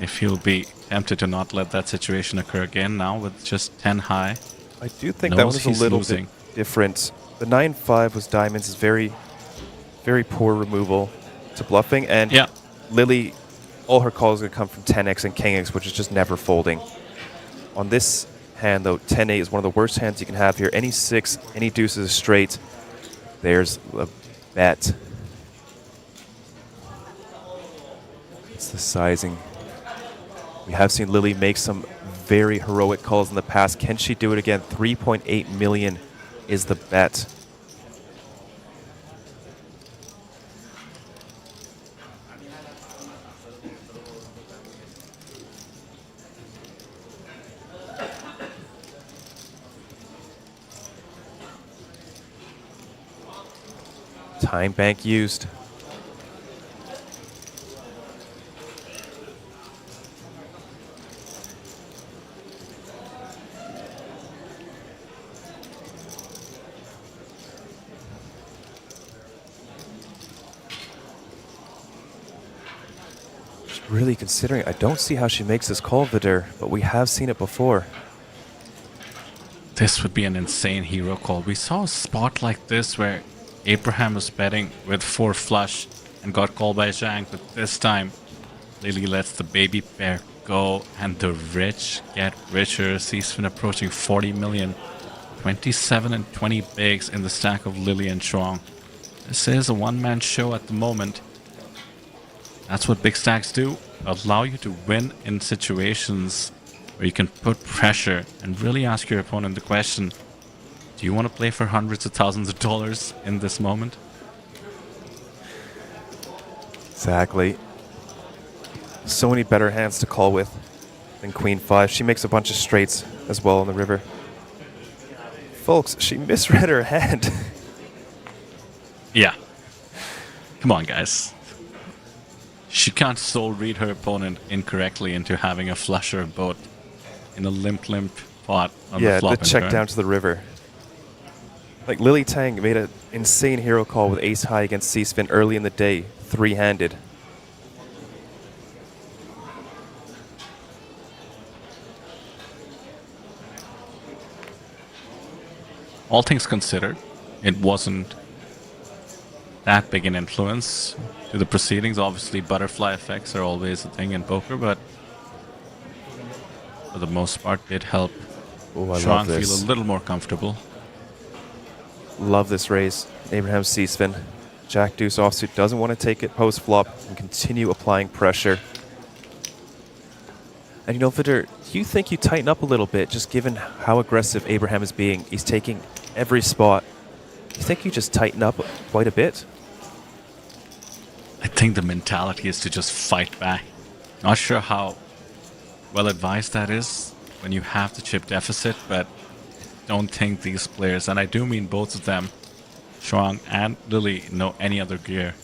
Speaker 3: if he'll be tempted to not let that situation occur again now with just 10 high.
Speaker 8: I do think that was a little bit different. The 9-5 was diamonds is very, very poor removal to bluffing, and
Speaker 3: yeah.
Speaker 8: Lily, all her calls are going to come from 10x and king x, which is just never folding. On this hand, though, 10-8 is one of the worst hands you can have here. Any 6, any deuces straight, there's a bet. It's the sizing. We have seen Lily make some very heroic calls in the past. Can she do it again? 3.8 million is the bet. Time bank used. Just really considering, I don't see how she makes this call, Vidur, but we have seen it before.
Speaker 3: This would be an insane hero call. We saw a spot like this where Abraham was betting with 4 flush and got called by Zhang, but this time Lily lets the baby pair go and the rich get richer. Seesvin approaching 40 million, 27 and 20 bigs in the stack of Lily and Shuang. This is a one-man show at the moment. That's what big stacks do, allow you to win in situations where you can put pressure and really ask your opponent the question, do you want to play for hundreds of thousands of dollars in this moment?
Speaker 8: Exactly. So many better hands to call with than Queen 5. She makes a bunch of straights as well on the river. Folks, she misread her hand.
Speaker 3: Yeah. Come on, guys. She can't soul read her opponent incorrectly into having a flush or a boat in a limp pot on the flop.
Speaker 8: Yeah, the check down to the river. Like, Lily Tang made an insane hero call with ace high against Seesvin early in the day, 3-handed.
Speaker 3: All things considered, it wasn't that big an influence to the proceedings. Obviously, butterfly effects are always a thing in poker, but for the most part, it helped Shuang feel a little more comfortable.
Speaker 8: Love this raise. Abraham Seesvin. Jack Deuce offsuit doesn't want to take it post flop and continue applying pressure. And you know, Vidur, do you think you tighten up a little bit just given how aggressive Abraham is being? He's taking every spot. Do you think you just tighten up quite a bit?
Speaker 3: I think the mentality is to just fight back. Not sure how well advised that is when you have the chip deficit, but don't think these players, and I do mean both of them, Shuang and Lily, know any other gear.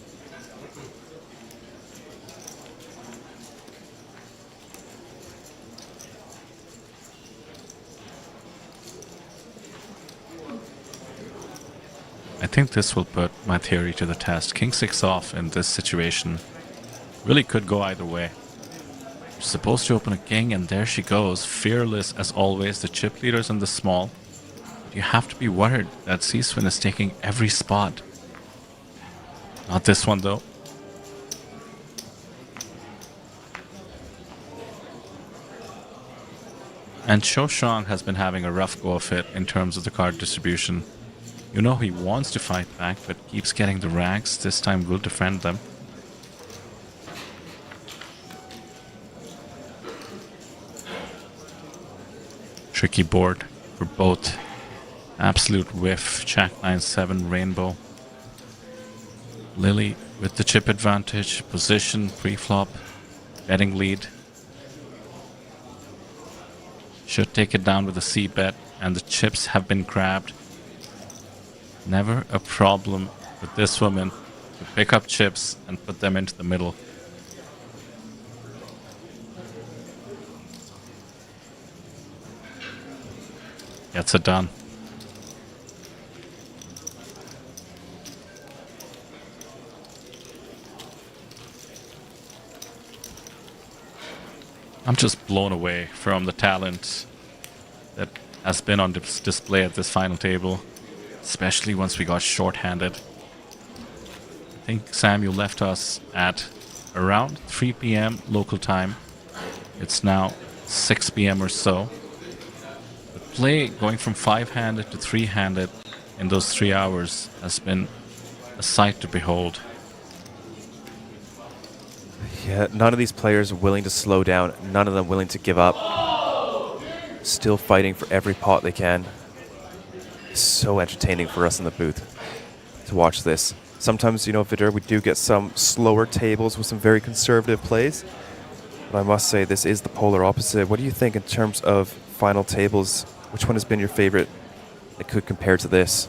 Speaker 3: I think this will put my theory to the test. King 6 off in this situation really could go either way. You're supposed to open a king, and there she goes, fearless as always. The chip leader's in the small. You have to be worried that Seesvin is taking every spot. Not this one though. And Cho Shuang has been having a rough go of it in terms of the card distribution. You know he wants to fight back, but keeps getting the rags. This time will defend them. Tricky board for both. Absolute whiff. Jack 9-7 rainbow. Lily with the chip advantage. Position pre-flop. Betting lead. Should take it down with a C bet, and the chips have been grabbed. Never a problem with this woman to pick up chips and put them into the middle. Gets it done. I'm just blown away from the talent that has been on display at this final table, especially once we got short-handed. I think, Sam, you left us at around 3 p.m. local time. It's now 6 p.m. or so. The play going from 5-handed to 3-handed in those 3 hours has been a sight to behold.
Speaker 8: Yeah, none of these players are willing to slow down. None of them willing to give up. Still fighting for every pot they can. It's so entertaining for us in the booth to watch this. Sometimes, you know, Vidur, we do get some slower tables with some very conservative plays. But I must say, this is the polar opposite. What do you think in terms of final tables? Which one has been your favorite that could compare to this?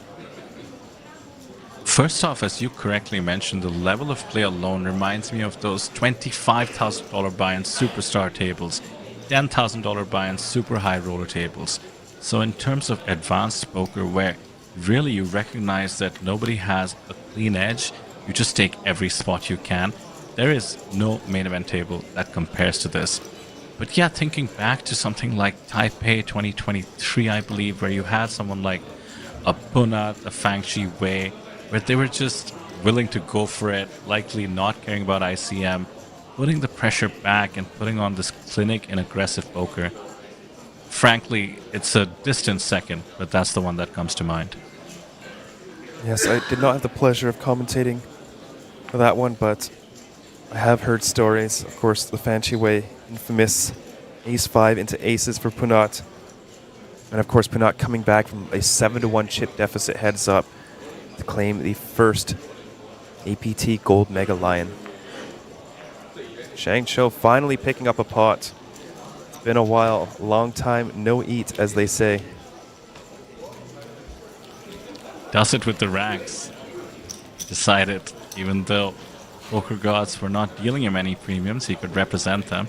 Speaker 3: First off, as you correctly mentioned, the level of play alone reminds me of those $25,000 buy-in superstar tables, $10,000 buy-in super high roller tables. So in terms of advanced poker, where really you recognize that nobody has a clean edge, you just take every spot you can, there is no main event table that compares to this. But yeah, thinking back to something like Taipei 2023, I believe, where you had someone like a Punat, a Fangchi Wei, where they were just willing to go for it, likely not caring about ICM, putting the pressure back and putting on this clinic and aggressive poker. Frankly, it's a distant second, but that's the one that comes to mind.
Speaker 8: Yes, I did not have the pleasure of commentating for that one, but I have heard stories. Of course, the Fangchi Wei infamous ace-5 into aces for Punat. And of course, Punat coming back from a 7-1 chip deficit heads up to claim the first APT Gold Mega Lion. Shang Cho finally picking up a pot. It's been a while, long time no eat, as they say.
Speaker 3: Does it with the rags. Decided, even though poker gods were not dealing him any premiums, he could represent them.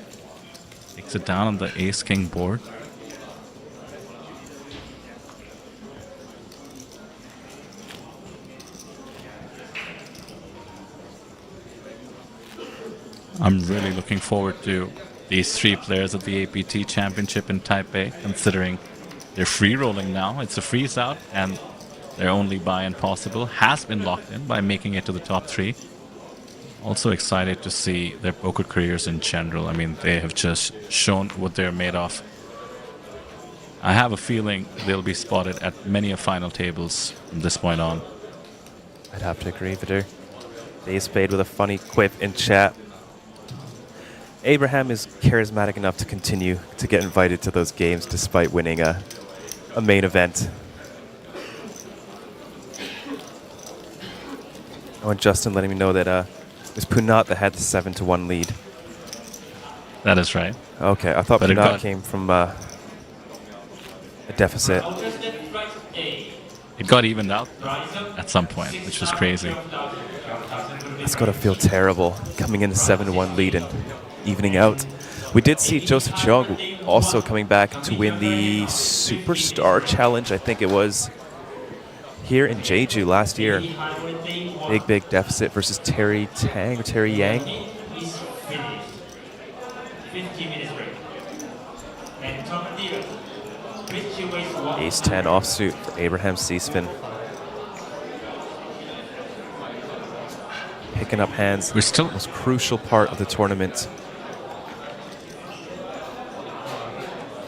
Speaker 3: Takes it down on the ace-king board. I'm really looking forward to these 3 players at the APT Championship in Taipei, considering they're free rolling now. It's a freeze out, and Their only buy-in possible has been locked in by making it to the top 3. Also excited to see their poker careers in general. I mean, they have just shown what they're made of. I have a feeling they'll be spotted at many of final tables from this point on.
Speaker 8: I'd have to agree, Vidur. They spade with a funny quip in chat. Abraham is charismatic enough to continue to get invited to those games despite winning a main event. Oh, and Justin letting me know that it was Punat that had the 7-1 lead.
Speaker 3: That is right.
Speaker 8: Okay, I thought
Speaker 3: But
Speaker 8: Punat came from a deficit.
Speaker 3: It got evened out at some point, which was crazy.
Speaker 8: It's got to feel terrible coming in a 7-1 lead and evening out. We did see Joseph Cheong also coming back to win the Superstar Challenge, I think it was, here in Jeju last year. Big deficit versus Terry Tang or Terry Yang. Ace-10 offsuit for Abraham Seespin. Picking up hands.
Speaker 3: We're still
Speaker 8: the most crucial part of the tournament.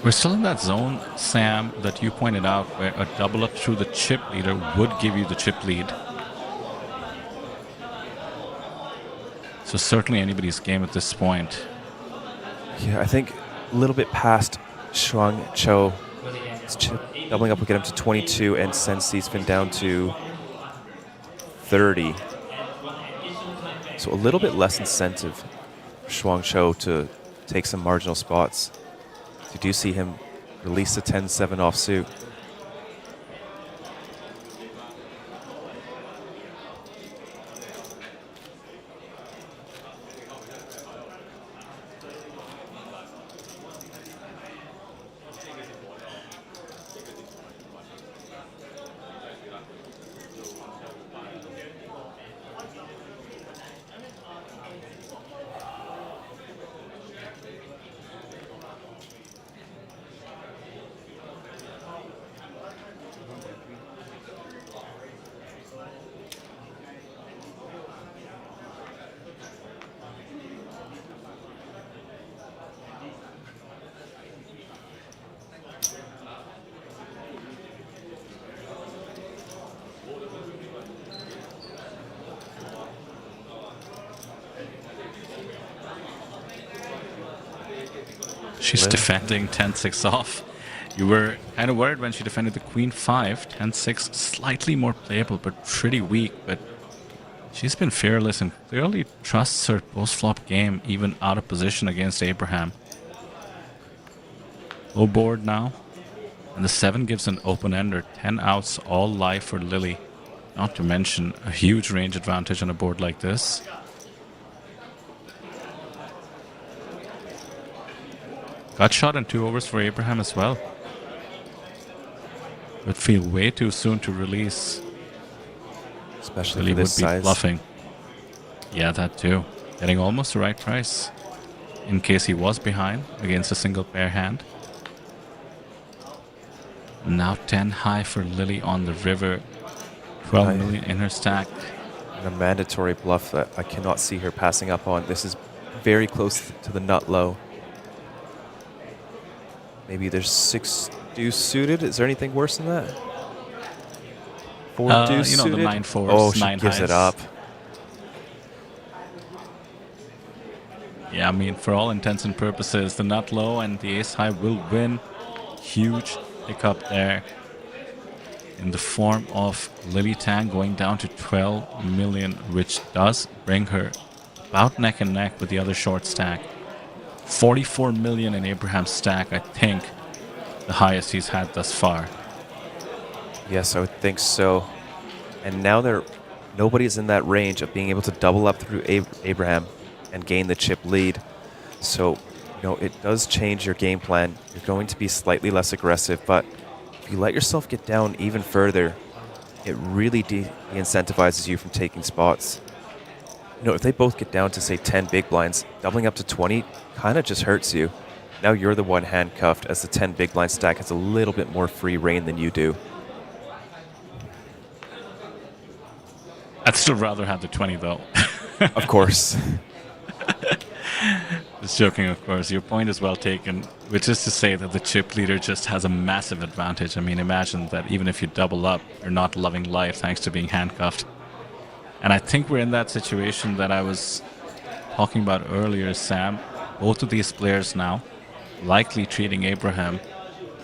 Speaker 3: We're still in that zone, Sam, that you pointed out, where a double up through the chip leader would give you the chip lead. So certainly anybody's game at this point.
Speaker 8: Yeah, I think a little bit past Shuang Cho. Doubling up will get him to 22 and send Seespin down to 30. So a little bit less incentive for Shuang Cho to take some marginal spots. You do see him release a 10-7 offsuit.
Speaker 3: She's defending 10-6 off. You were kind of worried when she defended the Queen 5. 10-6, slightly more playable, but pretty weak. But she's been fearless and clearly trusts her post-flop game, even out of position against Abraham. Low board now. And the 7 gives an open-ender. 10 outs, all live for Lily. Not to mention a huge range advantage on a board like this. Gut shot and 2 overs for Abraham as well. Would feel way too soon to release.
Speaker 8: Especially
Speaker 3: Lily
Speaker 8: for this
Speaker 3: would be
Speaker 8: size.
Speaker 3: bluffing. Yeah, that too. Getting almost the right price. In case he was behind against a single pair hand. Now 10 high for Lily on the river. 12 million in her stack.
Speaker 8: And a mandatory bluff that I cannot see her passing up on. This is very close to the nut low. Maybe there's 6 deuce suited. Is there anything worse than that? 4 deuce
Speaker 3: you know,
Speaker 8: suited.
Speaker 3: the 9-4s,
Speaker 8: oh, she
Speaker 3: 9
Speaker 8: gives
Speaker 3: highs.
Speaker 8: it up.
Speaker 3: Yeah, I mean, for all intents and purposes, the nut low and the ace high will win. Huge hiccup there in the form of Lily Tang going down to 12 million, which does bring her about neck and neck with the other short stack. 44 million in Abraham's stack, I think the highest he's had thus far.
Speaker 8: Yes, I would think so. And now nobody's in that range of being able to double up through Abraham and gain the chip lead. So, it does change your game plan. You're going to be slightly less aggressive, but if you let yourself get down even further, it really de-incentivizes you from taking spots. If they both get down to, say, 10 big blinds, doubling up to 20 kind of just hurts you. Now you're the one handcuffed as the 10 big blind stack has a little bit more free reign than you do.
Speaker 3: still rather have the 20 though.
Speaker 8: Of course.
Speaker 3: Just joking, of course. Your point is well taken, which is to say that the chip leader just has a massive advantage. I mean, imagine that even if you double up, you're not loving life thanks to being handcuffed. And I think we're in that situation that I was talking about earlier, Sam. Both of these players now likely treating Abraham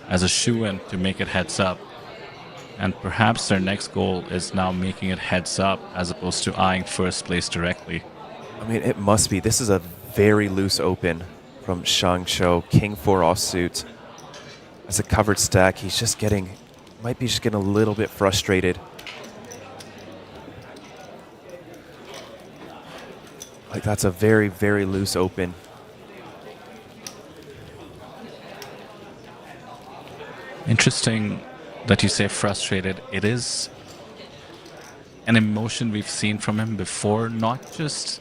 Speaker 3: as a shoo-in to make it heads up. And perhaps their next goal is now making it heads up as opposed to eyeing first place directly.
Speaker 8: I mean, it must be. This is a very loose open from Shang Cho. King 4 offsuit. As a covered stack, he's just getting, might be just getting a little bit frustrated. Like, that's a very, very loose open.
Speaker 3: Interesting that you say frustrated. It is an emotion we've seen from him before, not just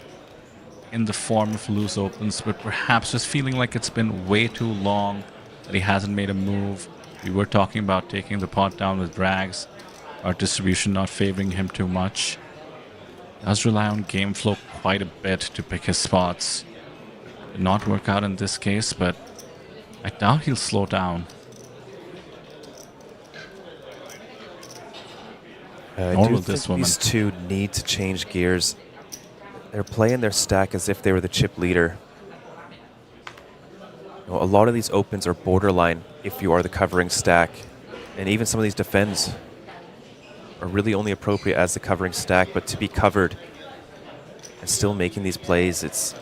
Speaker 3: in the form of loose opens, but perhaps just feeling like it's been way too long that he hasn't made a move. We were talking about taking the pot down with drags, our distribution not favoring him too much. Does rely on game flow quite a bit to pick his spots. Did not work out in this case, but I doubt he'll slow down.
Speaker 8: I do think these two need to change gears. They're playing their stack as if they were the chip leader. You know, a lot of these opens are borderline if you are the covering stack. And even some of these defends are really only appropriate as the covering stack, but to be covered and still making these plays, it's...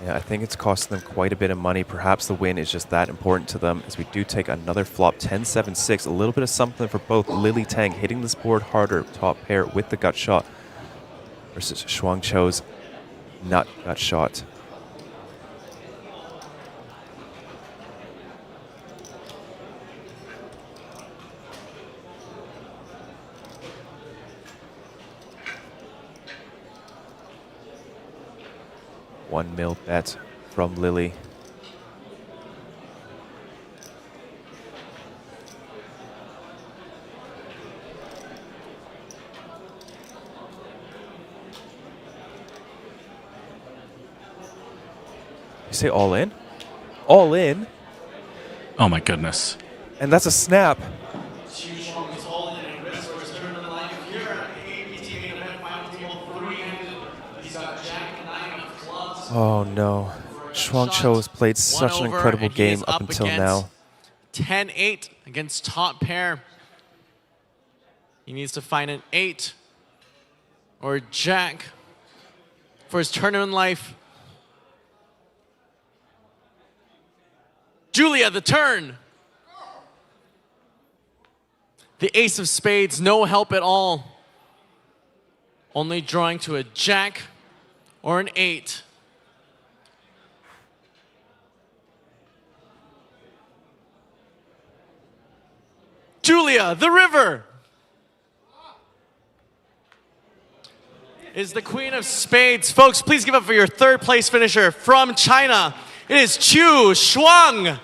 Speaker 8: Yeah, I think it's costing them quite a bit of money. Perhaps the win is just that important to them as we do take another flop, 10-7-6. A little bit of something for both Lily Tang hitting this board harder, top pair with the gut shot, versus Shuang Cho's nut gut shot. $1 mil bet from Lily. You say all in? All in?
Speaker 3: Oh my goodness.
Speaker 8: And that's a snap. Oh no. Shuang Cho has played such an incredible game up until now.
Speaker 17: 10-8 against top pair. He needs to find an 8 or a jack for his tournament life. Julia, the turn. The ace of spades, no help at all. Only drawing to a jack or an 8. Julia, the river, is the queen of spades. Folks, please give up for your third place finisher from China. It is Chu Shuang.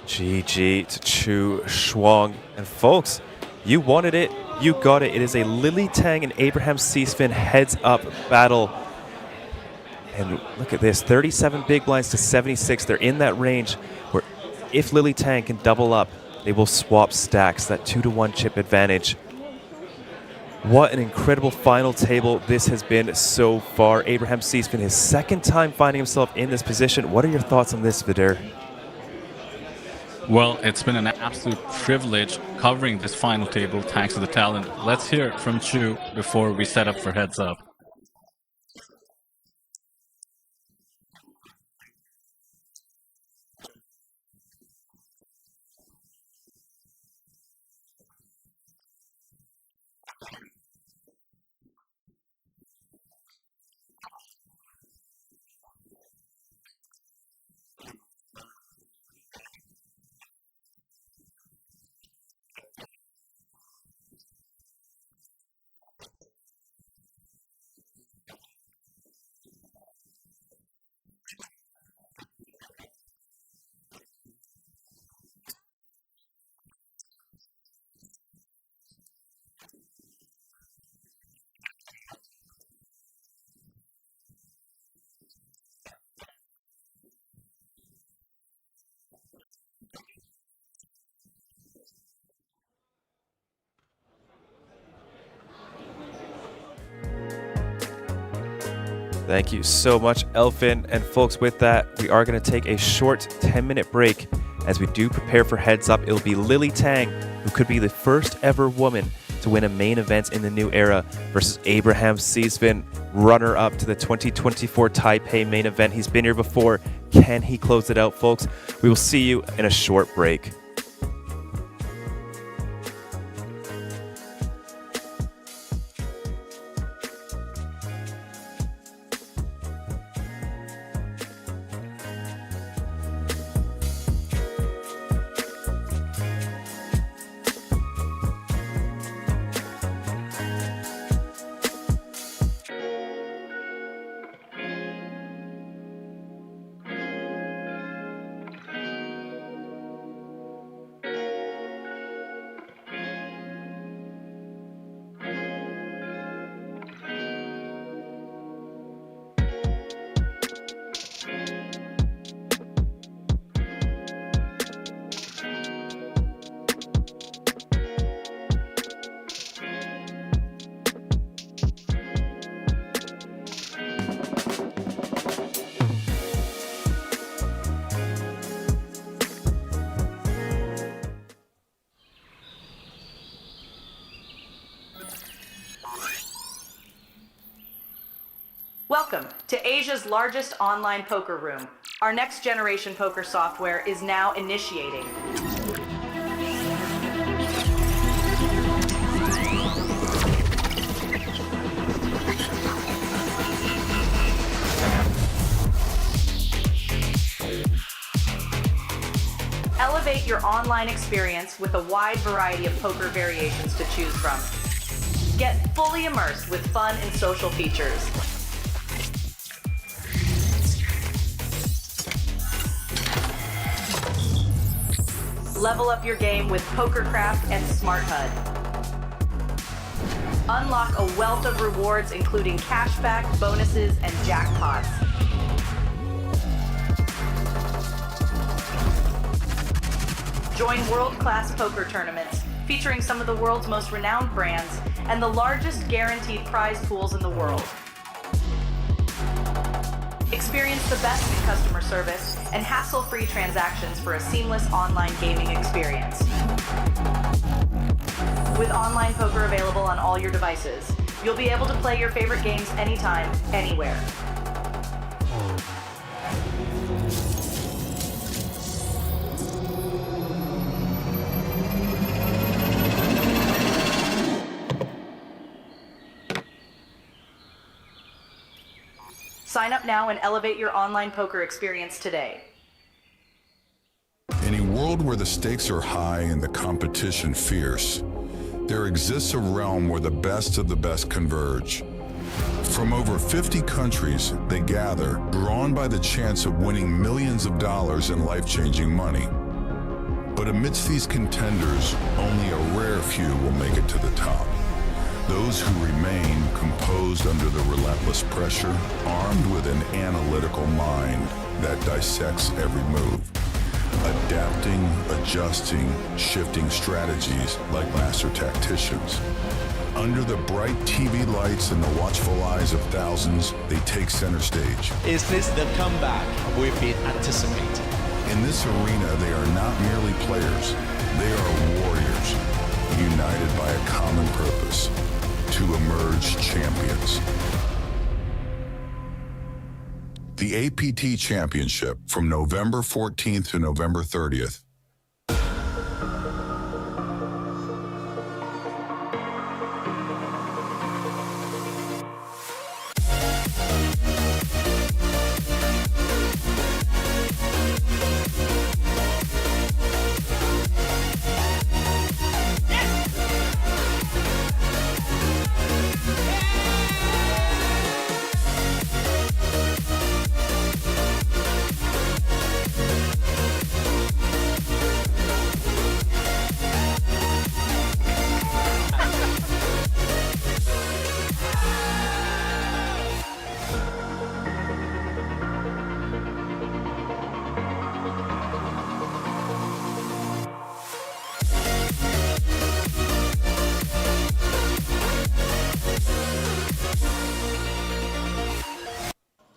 Speaker 8: GG to Chu Shuang. And folks, you wanted it, you got it. It is a Lily Tang and Abraham Seasfin heads-up battle. And look at this, 37 big blinds to 76. They're in that range where if Lily Tang can double up, they will swap stacks, that 2-to-1 chip advantage. What an incredible final table this has been so far. Abraham Seasfin, his second time finding himself in this position. What are your thoughts on this, Vidir?
Speaker 3: Well, it's been an absolute privilege covering this final table thanks to the talent. Let's hear it from Chu before we set up for heads up.
Speaker 8: Thank you so much, Elfin. And folks, with that, we are going to take a short 10-minute break. As we do prepare for Heads Up, it'll be Lily Tang, who could be the first ever woman to win a main event in the new era, versus Abraham Seesvin, runner-up to the 2024 Taipei main event. He's been here before. Can he close it out, folks? We will see you in a short break.
Speaker 4: Welcome to Asia's largest online poker room. Our next generation poker software is now initiating. Elevate your online experience with a wide variety of poker variations to choose from. Get fully immersed with fun and social features. Level up your game with PokerCraft and Smart HUD. Unlock a wealth of rewards including cashback, bonuses, and jackpots. Join world-class poker tournaments featuring some of the world's most renowned brands and the largest guaranteed prize pools in the world. Experience the best in customer service and hassle-free transactions for a seamless online gaming experience. With online poker available on all your devices, you'll be able to play your favorite games anytime, anywhere. Sign up now and elevate your online poker experience today.
Speaker 6: In a world where the stakes are high and the competition fierce, there exists a realm where the best of the best converge. From over 50 countries, they gather, drawn by the chance of winning millions of dollars in life-changing money. But amidst these contenders, only a rare few will make it to the top. Those who remain composed under the relentless pressure, armed with an analytical mind that dissects every move, adapting, adjusting, shifting strategies like master tacticians. Under the bright TV lights and the watchful eyes of thousands, they take center stage.
Speaker 7: Is this the comeback we've been anticipating?
Speaker 6: In this arena, they are not merely players, they are warriors, united by a common purpose: to emerge champions. The APT Championship from November 14th to November 30th.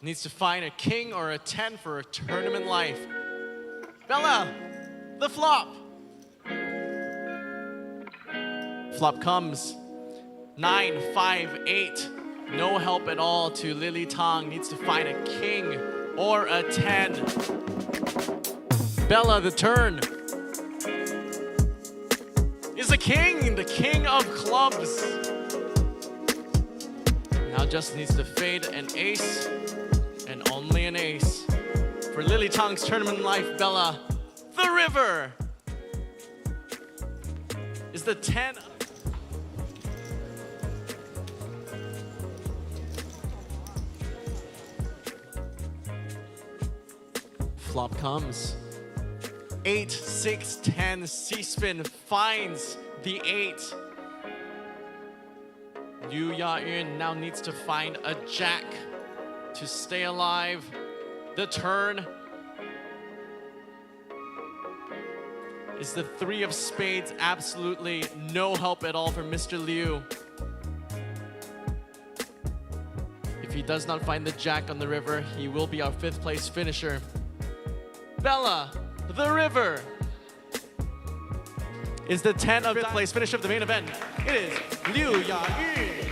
Speaker 17: needs to find a king or a 10 for a tournament life. Bella, the flop. Flop comes. 9, 5, 8. No help at all to Lily Tang. Needs to find a king or a 10. Bella, the turn. Is the king of clubs. Now just needs to fade an ace and only an ace. For Lily Tang's tournament life, Bella, the river. Is the 10. Flop comes. 8, 6, 10, C-spin finds the 8. Liu Ya-yun now needs to find a jack to stay alive. The turn is the 3 of spades. Absolutely no help at all for Mr. Liu. If he does not find the jack on the river, he will be our 5th place finisher. Bella, the river, is the 10 of 5th place finisher of the main event. It is Liu Ya-yun.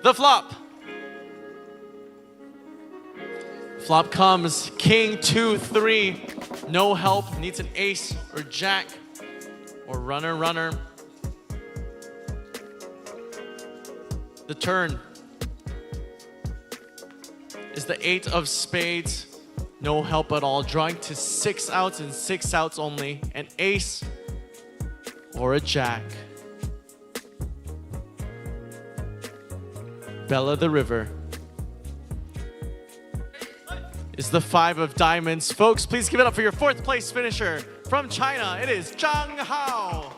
Speaker 17: The flop. Flop comes king 2, 3. No help. Needs an ace or jack or runner. The turn is the 8 of spades. No help at all. Drawing to 6 outs and 6 outs only. An ace or a jack. Bella the river is the 5 of diamonds. Folks, please give it up for your 4th place finisher from China. It is Zhang Hao.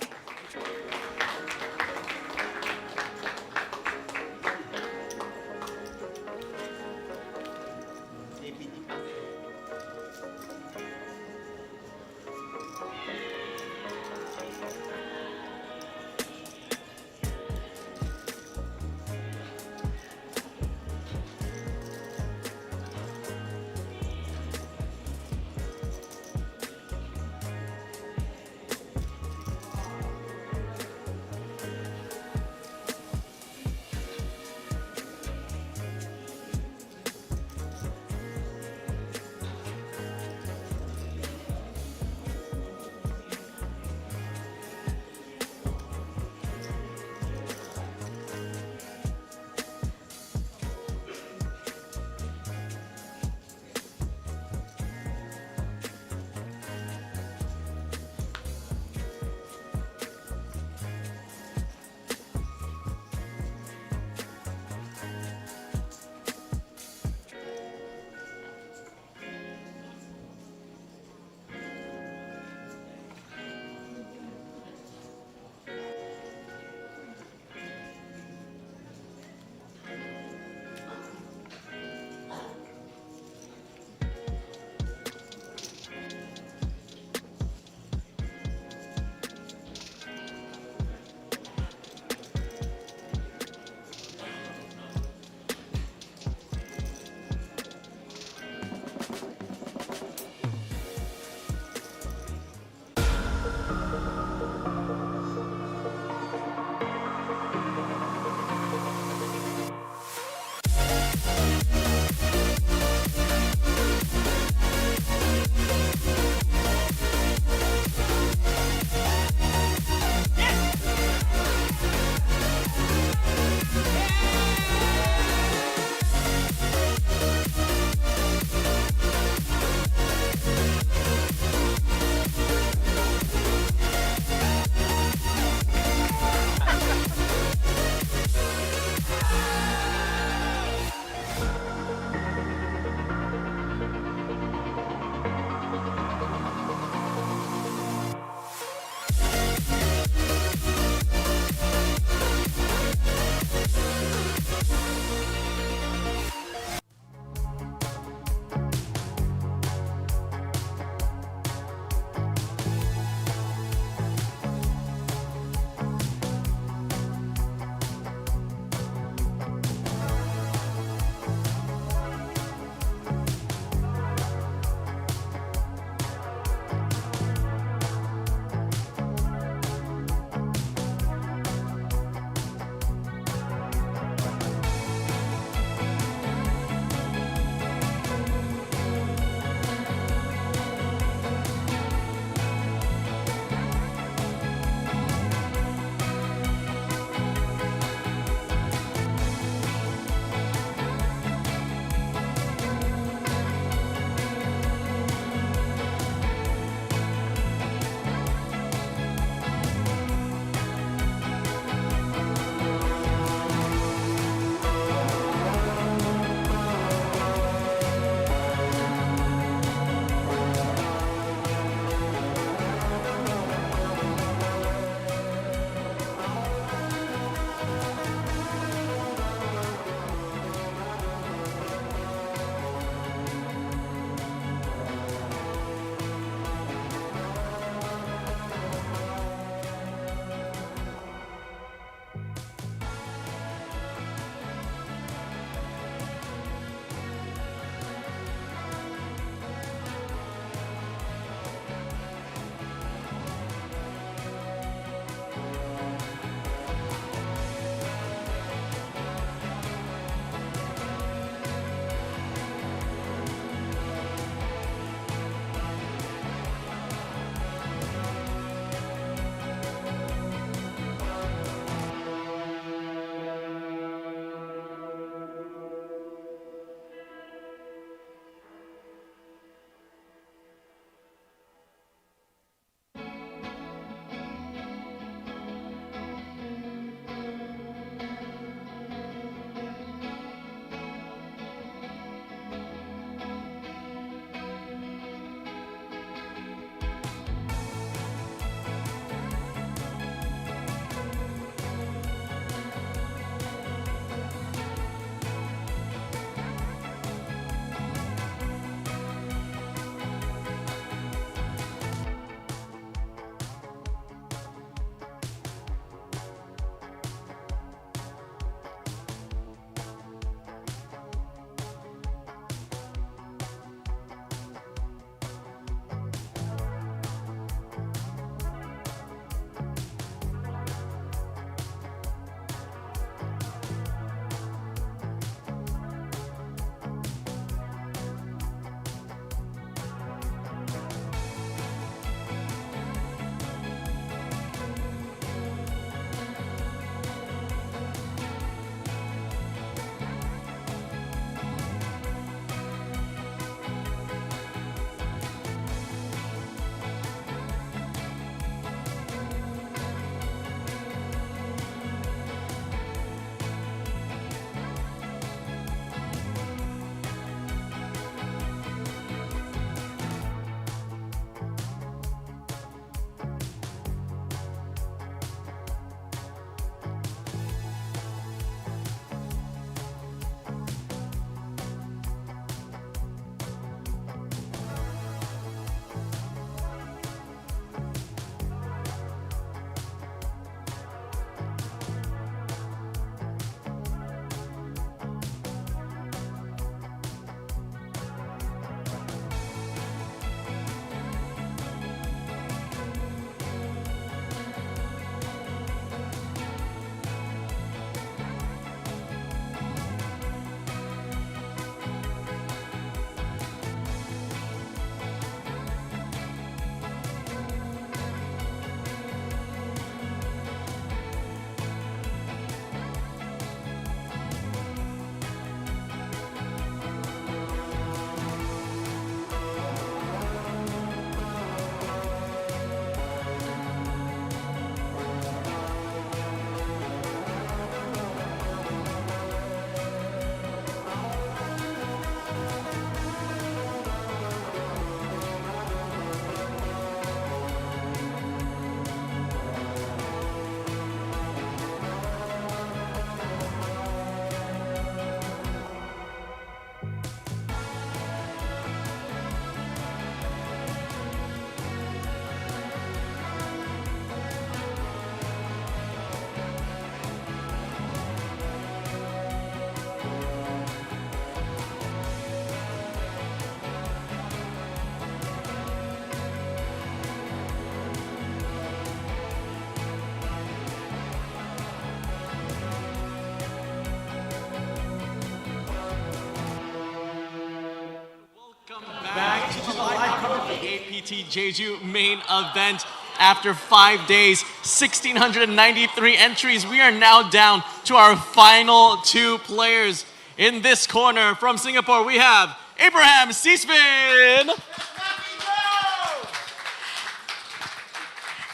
Speaker 17: APT Jeju main event. After 5 days, 1,693 entries, we are now down to our final 2 players. In this corner from Singapore, we have Abraham Seasfin.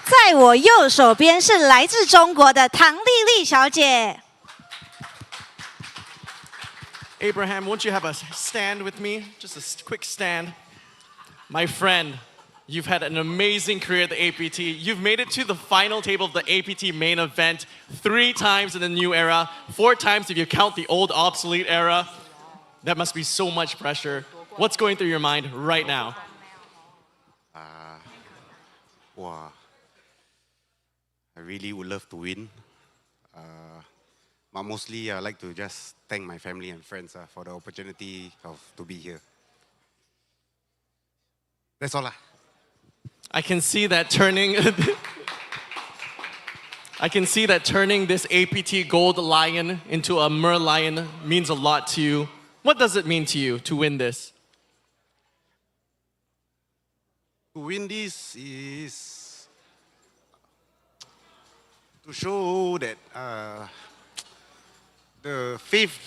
Speaker 1: 在我右手边是来自中国的唐丽丽小姐。
Speaker 17: Abraham, won't you have a stand with me? Just a quick stand. My friend, you've had an amazing career at the APT. You've made it to the final table of the APT main event 3 times in the new era, 4 times if you count the old obsolete era. That must be so much pressure. What's going through your mind right now?
Speaker 11: Wow. I really would love to win. But mostly I like to just thank my family and friends for the opportunity to be here. That's all.
Speaker 17: I can see that turning this APT Gold Lion into a Merlion means a lot to you. What does it mean to you to win this?
Speaker 11: To win this is to show that the faith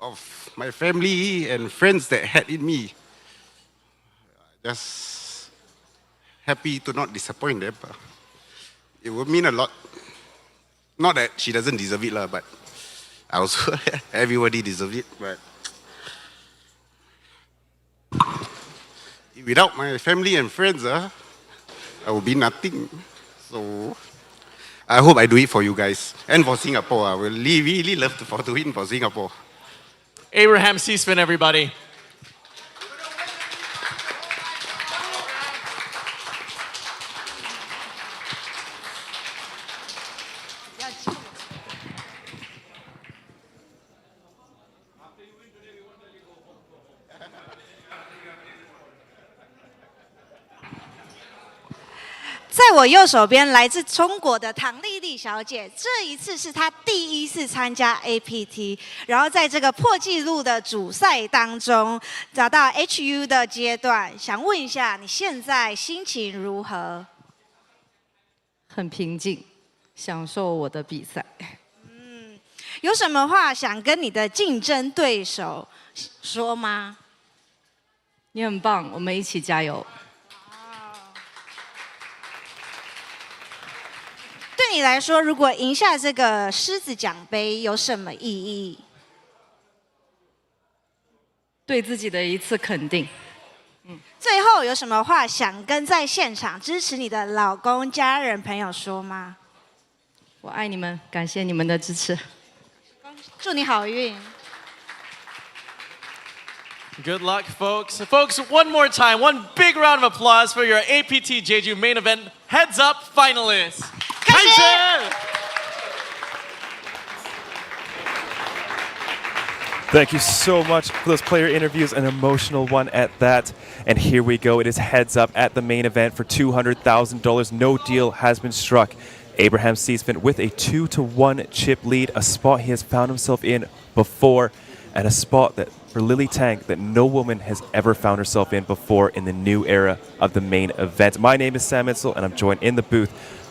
Speaker 11: of my family and friends that had in me. Just happy to not disappoint them. It would mean a lot. Not that she doesn't deserve it, but I also everybody deserves it. But without my family and friends, I would be nothing. So I hope I do it for you guys and for Singapore. I will really love to win for Singapore.
Speaker 17: Abraham Seasfin, everybody.
Speaker 1: 在我右手边，来自中国的唐丽丽小姐，这一次是她第1次参加 APT， 然后在这个破纪录的主赛当中，找到 HU 的阶段，想问一下，你现在心情如何？
Speaker 12: 很平静，享受我的比赛。
Speaker 1: 有什么话想跟你的竞争对手说吗？
Speaker 12: 你很棒，我们一起加油。
Speaker 1: 对你来说，如果赢下这个狮子奖杯，有什么意义？
Speaker 12: 对自己的一次肯定。
Speaker 1: 最后有什么话想跟在现场支持你的老公、家人、朋友说吗？
Speaker 12: 我爱你们，感谢你们的支持。
Speaker 1: 祝你好运。
Speaker 17: Good luck, folks. Folks, one more time, one big round of applause for your APT Jeju main event Heads Up finalists. 开始!
Speaker 8: Thank you so much for those player interviews, an emotional one at that. And here we go. It is heads up at the main event for $200,000. No deal has been struck. Abraham Seasfin with a 2-1 chip lead, a spot he has found himself in before, and a spot that for Lily Tang that no woman has ever found herself in before in the new era of the main event. My name is Sam Insel, and I'm joined in the booth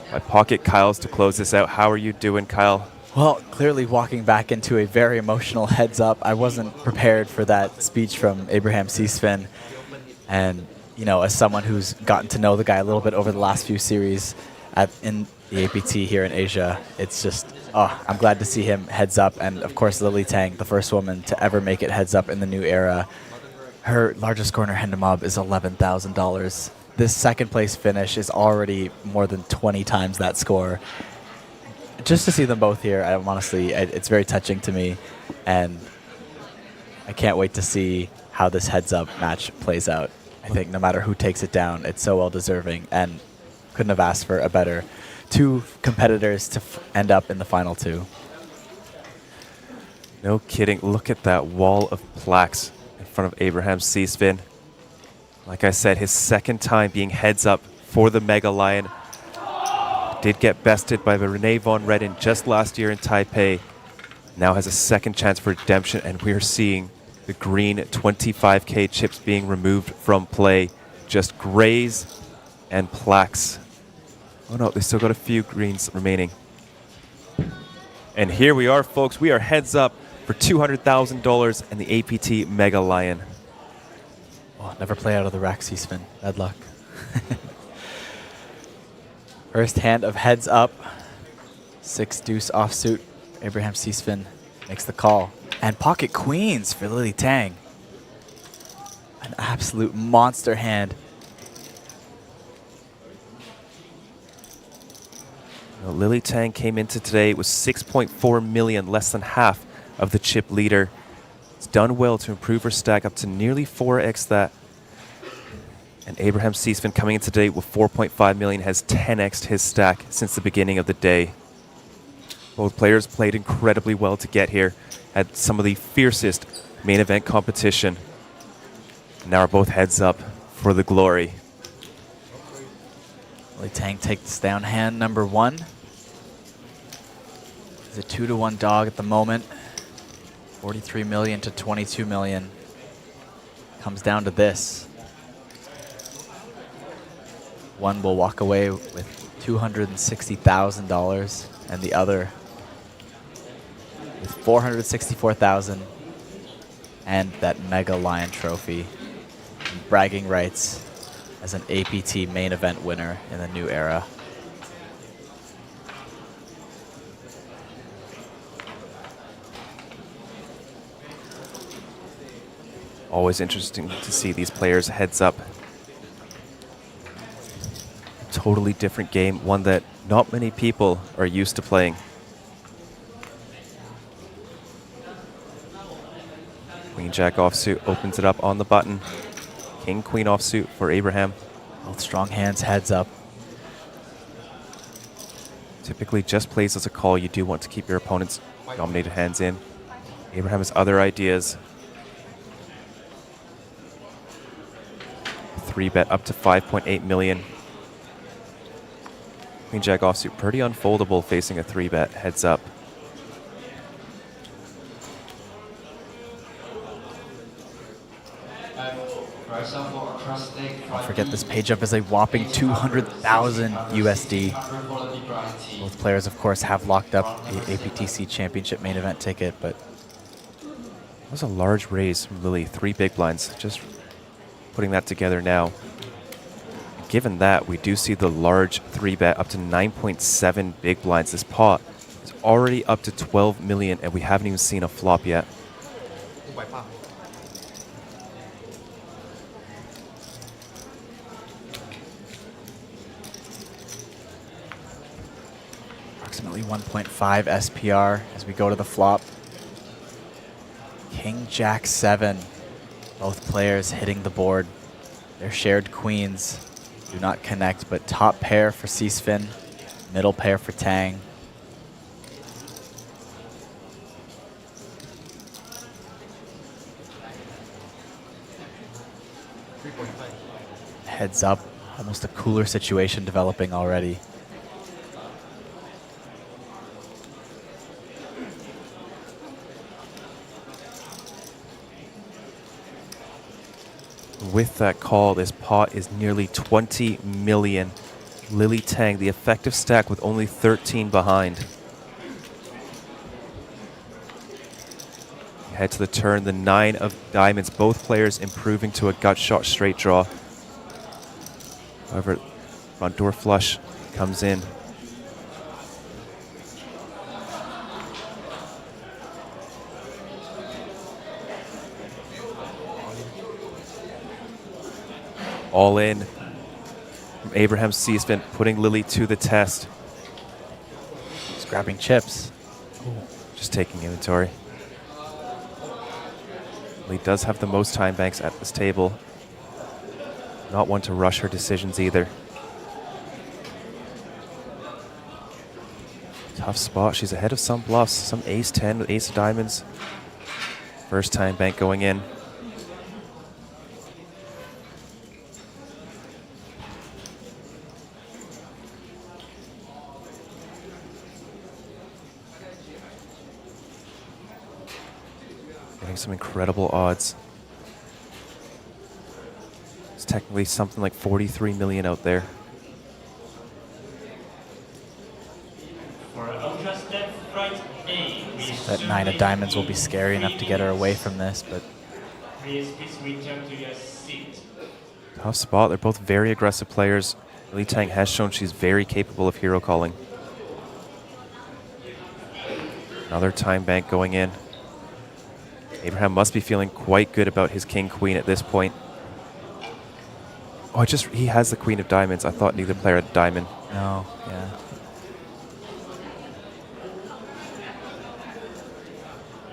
Speaker 8: by Pocket Kyles to close this out. How are you doing, Kyle?
Speaker 9: Well, clearly walking back into a very emotional heads up. I wasn't prepared for that speech from Abraham Seasfin. And, you know, as someone who's gotten to know the guy a little bit over the last few series in the APT here in Asia, it's just, I'm glad to see him heads up. And, of course, Lily Tang, the first woman to ever make it heads up in the new era. Her largest score in her Hendemob is $11,000. This second place finish is already more than 20 times that score. Just to see them both here, honestly, it's very touching to me, and I can't wait to see how this heads-up match plays out. I think no matter who takes it down, it's so well-deserving, and couldn't have asked for a better 2 competitors to end up in the final 2.
Speaker 8: No kidding. Look at that wall of plaques in front of Abraham Seasfin. Like I said, his second time being heads-up for the Mega Lion. Did get bested by Renee Von Redden just last year in Taipei. Now has a second chance for redemption, and we're seeing the green 25K chips being removed from play. just grays and plaques. Oh no, they still got a few greens remaining. And here we are, folks. We are heads up for $200,000 and the APT Mega Lion.
Speaker 9: Oh, never play out of the rack, C-spin. Bad luck. First hand of heads up. 6 deuce offsuit. Abraham C-spin makes the call. And pocket queens for Lily Tang. An absolute monster hand.
Speaker 8: Now, Lily Tang came into today with 6.4 million, less than half of the chip leader. It's done well to improve her stack up to nearly 4x that. And Abraham C-spin coming in today with 4.5 million has 10x'd his stack since the beginning of the day. Both players played incredibly well to get here, had some of the fiercest main event competition. Now are both heads up for the glory.
Speaker 9: Lily Tang takes down hand number 1. It's a 2-to-1 dog at the moment. 43 million to 22 million. Comes down to this. One will walk away with $260,000 and the other with $464,000 and that Mega Lion trophy. And bragging rights as an APT main event winner in the new era.
Speaker 8: Always interesting to see these players heads up. Totally different game, one that not many people are used to playing. Queen Jack offsuit opens it up on the button. King Queen offsuit for Abraham.
Speaker 9: Both strong hands heads up.
Speaker 8: Typically just plays as a call. You do want to keep your opponent's dominated hands in. Abraham has other ideas. 3-bet up to 5.8 million. Queen Jack offsuit pretty unfoldable facing a 3-bet heads up.
Speaker 9: Don't forget this page up is a whopping 200,000 USD. Both players, of course, have locked up the APTC Championship main event ticket, but
Speaker 8: That was a large raise from Lily. 3 big blinds. Just putting that together now. Given that, we do see the large 3-bet up to 9.7 big blinds. This pot is already up to 12 million, and we haven't even seen a flop yet.
Speaker 9: approximately 1.5 SPR as we go to the flop. King Jack 7. Both players hitting the board. Their shared queens do not connect, but top pair for C-spin, middle pair for Tang. Heads up, almost a cooler situation developing already.
Speaker 8: With that call, this pot is nearly 20 million. Lily Tang, the effective stack with only 13 behind. Head to the turn, the 9 of diamonds. Both players improving to a gut shot straight draw. However, front door flush comes in. All in from Abraham C-spin, putting Lily to the test.
Speaker 9: He's grabbing chips.
Speaker 8: Just taking inventory. Lily does have the most time banks at this table. Not one to rush her decisions either. Tough spot. She's ahead of some bluffs. Some ace-10 with ace of diamonds. First time bank going in. Getting some incredible odds. It's technically something like 43 million out there.
Speaker 9: That 9 of diamonds will be scary enough to get her away from this, but
Speaker 20: Please return to your seat.
Speaker 8: Tough spot. They're both very aggressive players. Lily Tang has shown she's very capable of hero calling. Another time bank going in. Abraham must be feeling quite good about his king-queen at this point. Oh, he has the queen of diamonds. I thought neither player had a diamond.
Speaker 9: No, yeah.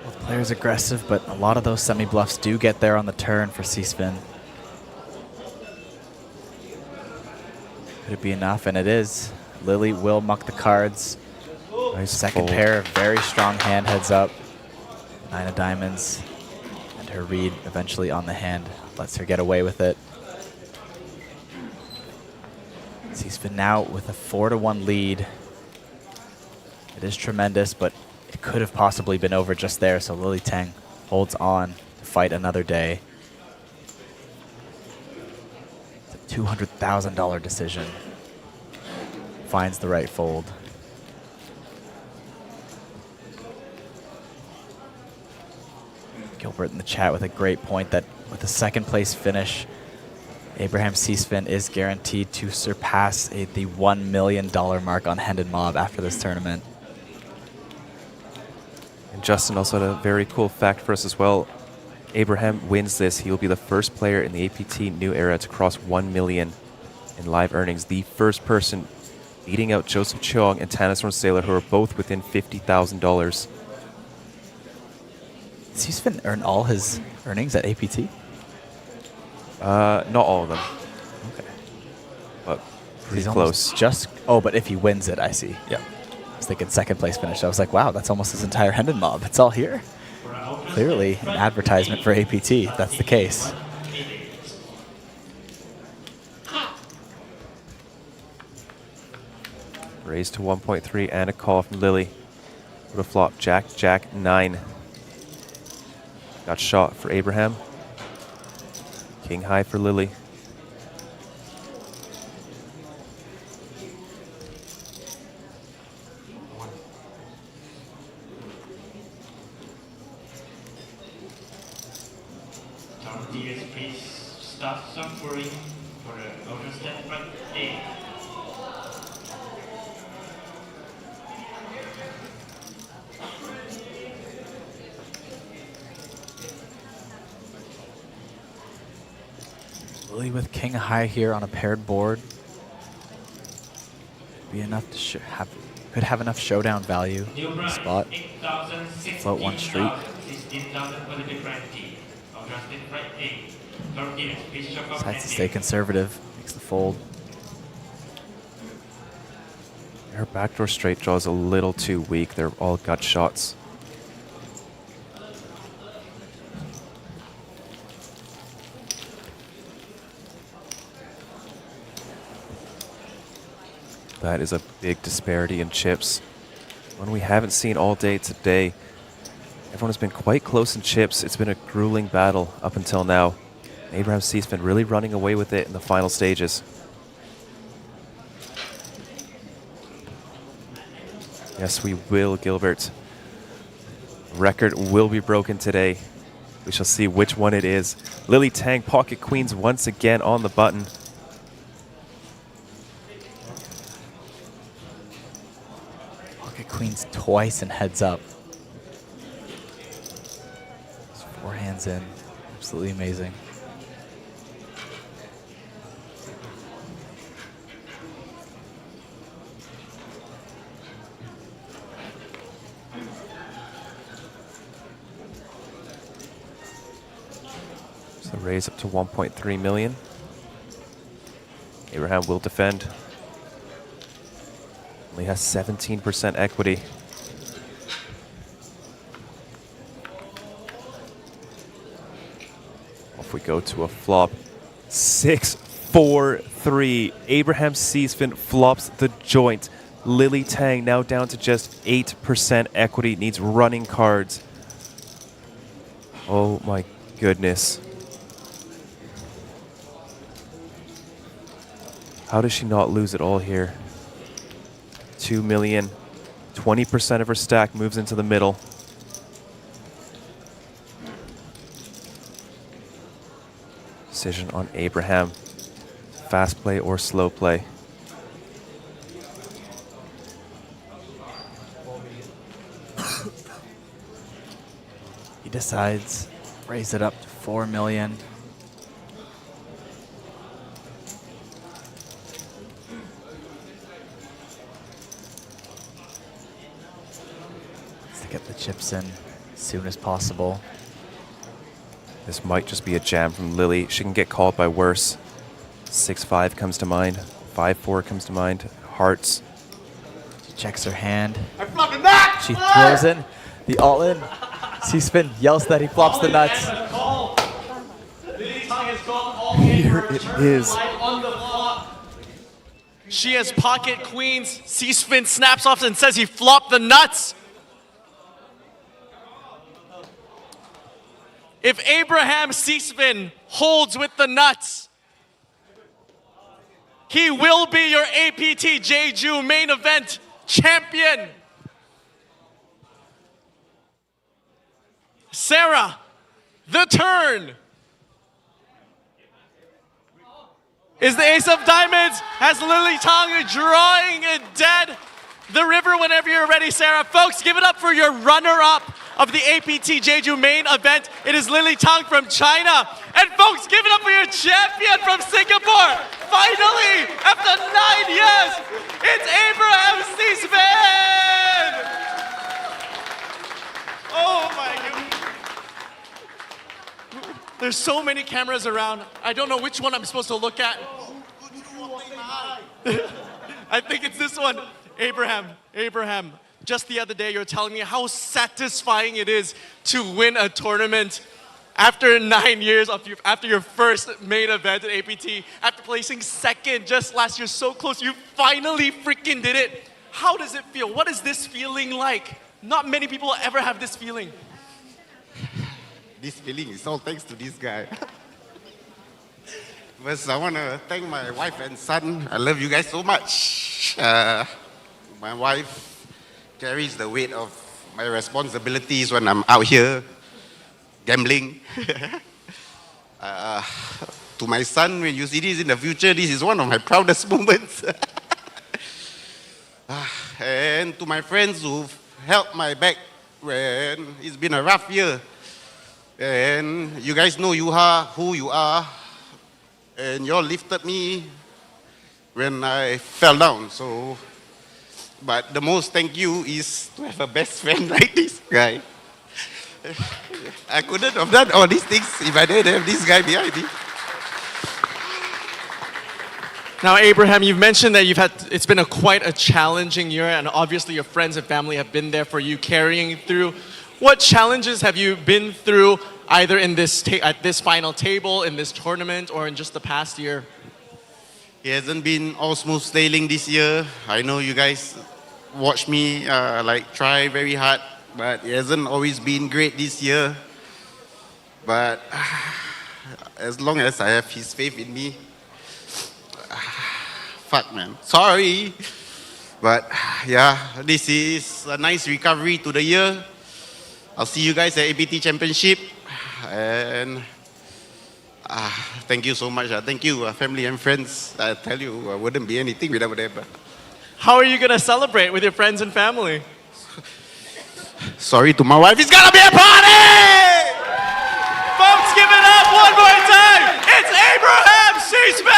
Speaker 9: Both players aggressive, but a lot of those semi-bluffs do get there on the turn for C-Spin. Could it be enough? And it is. Lily will muck the cards.
Speaker 8: Nice
Speaker 9: second
Speaker 8: fold.
Speaker 9: pair, very strong hand heads up. 9 of diamonds. And her read eventually on the hand lets her get away with it. C-Spin now with a 4-1 lead. It is tremendous, but it could have possibly been over just there, so Lily Tang holds on to fight another day. It's a $200,000 decision. Finds the right fold. Gilbert in the chat with a great point that with a second place finish, Abraham C-Spin is guaranteed to surpass the $1 million mark on Hendon Mob after this tournament.
Speaker 8: And Justin also had a very cool fact for us as well. Abraham wins this, he will be the first player in the APT new era to cross 1 million in live earnings. The first person beating out Joseph Cheong and Tanasor Sailor, who are both within $50,000.
Speaker 9: Does C-Spin earn all his earnings at APT?
Speaker 8: Not all of them.
Speaker 9: Okay.
Speaker 8: But pretty
Speaker 9: He's
Speaker 8: close.
Speaker 9: Just but if he wins it, I see.
Speaker 8: Yeah.
Speaker 9: I was thinking second place finish. I was like, wow, that's almost his entire Hendon Mob. It's all here. Clearly an advertisement for APT, if that's the case.
Speaker 8: Raised to 1.3 and a call from Lily. Would have flopped Jack, Jack, 9. Got shot for Abraham. King high for Lily.
Speaker 20: DSP start suffering for the outer step right A.
Speaker 9: Lily with king high here on a paired board. Be enough to could have enough showdown value in the spot. Float one street. Decides to stay conservative. Makes the fold.
Speaker 8: Her backdoor straight draw is a little too weak. They're all gut shots. That is a big disparity in chips. One we haven't seen all day today. Everyone has been quite close in chips. It's been a grueling battle up until now. Abraham C-Spin really running away with it in the final stages. Yes, we will, Gilbert. Record will be broken today. We shall see which one it is. Lily Tang, pocket queens once again on the button.
Speaker 9: Pocket queens twice and heads up. Just 4 hands in. Absolutely amazing.
Speaker 8: So raise up to 1.3 million. Abraham will defend. Only has 17% equity. Off we go to a flop. 6-4-3. Abraham C-Spin flops the joint. Lily Tang now down to just 8% equity. Needs running cards. Oh my goodness. How does she not lose it all here? 2 million. 20% of her stack moves into the middle. Decision on Abraham. Fast play or slow play.
Speaker 9: He decides, raise it up to 4 million. To get the chips in as soon as possible.
Speaker 8: This might just be a jam from Lily. She can get called by worse. 6-5 comes to mind. 5-4 comes to mind. Hearts.
Speaker 9: She checks her hand. She throws in the all-in. C-spin yells that he flops the nuts.
Speaker 8: Here it is.
Speaker 17: She has pocket queens. C-spin snaps off and says he flopped the nuts. If Abraham C-spin holds with the nuts, he will be your APT Jeju main event champion. Sarah, the turn is the ace of diamonds. Has Lily Tang drawing it dead. The river whenever you're ready, Sarah. Folks, give it up for your runner-up of the APT Jeju main event. It is Lily Tang from China. And folks, give it up for your champion from Singapore. Finally, after 9 years, it's Abraham C-spin. Oh my God. There's so many cameras around. I don't know which one I'm supposed to look at. I think it's this one. Abraham, just the other day you were telling me how satisfying it is to win a tournament after 9 years, after your first main event at APT, after placing second just last year, so close, you finally freaking did it. How does it feel? What is this feeling like? Not many people ever have this feeling.
Speaker 11: This feeling is all thanks to this guy. First, I want to thank my wife and son. I love you guys so much. My wife carries the weight of my responsibilities when I'm out here gambling. To my son, when you see this in the future, this is one of my proudest moments. And to my friends who've held my back when it's been a rough year. And you guys know you are who you are. And you all lifted me when I fell down. So, but the most thank you is to have a best friend like this guy. I couldn't have done all these things if I didn't have this guy behind me.
Speaker 17: Now, Abraham, you've mentioned that it's been quite a challenging year, and obviously your friends and family have been there for you, carrying you through. What challenges have you been through, either in at this final table, in this tournament, or in just the past year?
Speaker 11: It hasn't been all smooth sailing this year. I know you guys watch me try very hard, but it hasn't always been great this year. But as long as I have his faith in me, fuck man, sorry. But yeah, this is a nice recovery to the year. I'll see you guys at APT Championship. And thank you so much. Thank you, family and friends. I tell you, I wouldn't be anything without them.
Speaker 17: How are you going to celebrate with your friends and family?
Speaker 11: Sorry to my wife, it's gonna be a party!
Speaker 17: Folks, give it up one more time! It's Abraham C-spin!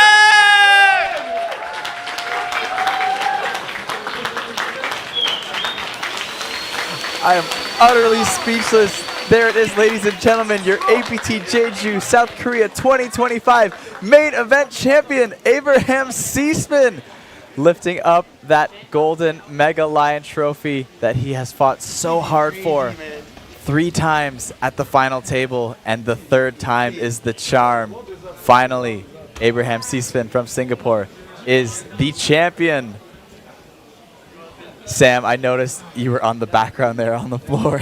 Speaker 9: I am utterly speechless. There it is, ladies and gentlemen, your APT Jeju South Korea 2025 main event champion, Abraham C-spin, lifting up that golden Mega Lion trophy that he has fought so hard for 3 times at the final table, and the 3rd time is the charm. Finally, Abraham C-spin from Singapore is the champion. Sam, I noticed you were on the background there on the floor.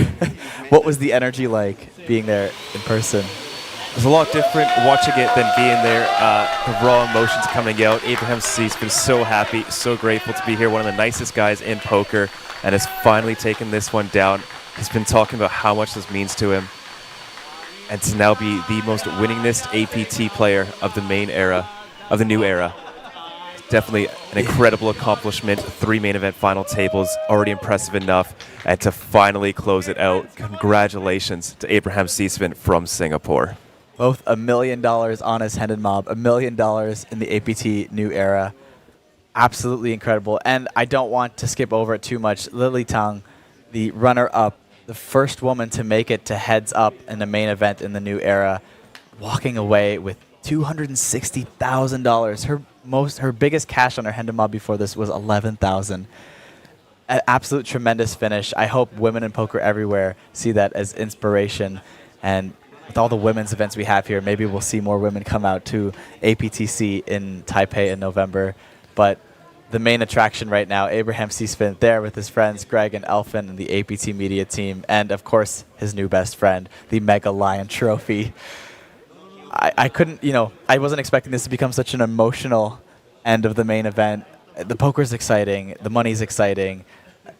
Speaker 9: What was the energy like being there in person?
Speaker 8: It was a lot different watching it than being there. The raw emotions coming out. Abraham Cee's been so happy, so grateful to be here. One of the nicest guys in poker, and has finally taken this one down. He's been talking about how much this means to him, and to now be the most winningest APT player of the main era, of the new era. Definitely an incredible accomplishment. 3 main event final tables, already impressive enough, and to finally close it out. Congratulations to Abraham Ceesfin from Singapore.
Speaker 9: Both $1 million on his Hendon Mob, $1 million in the APT new era. Absolutely incredible. And I don't want to skip over it too much. Lily Tang, the runner-up, the first woman to make it to heads up in the main event in the new era, walking away with $260,000. Her biggest cash on her Hendon Mob before this was $11,000. An absolute tremendous finish. I hope women in poker everywhere see that as inspiration. And with all the women's events we have here, maybe we'll see more women come out to APTC in Taipei in November. But the main attraction right now, Abraham Ceesfin there with his friends Greg and Elfin and the APT media team, and of course his new best friend, the Mega Lion Trophy. I couldn't, I wasn't expecting this to become such an emotional end of the main event. The poker's exciting, the money's exciting.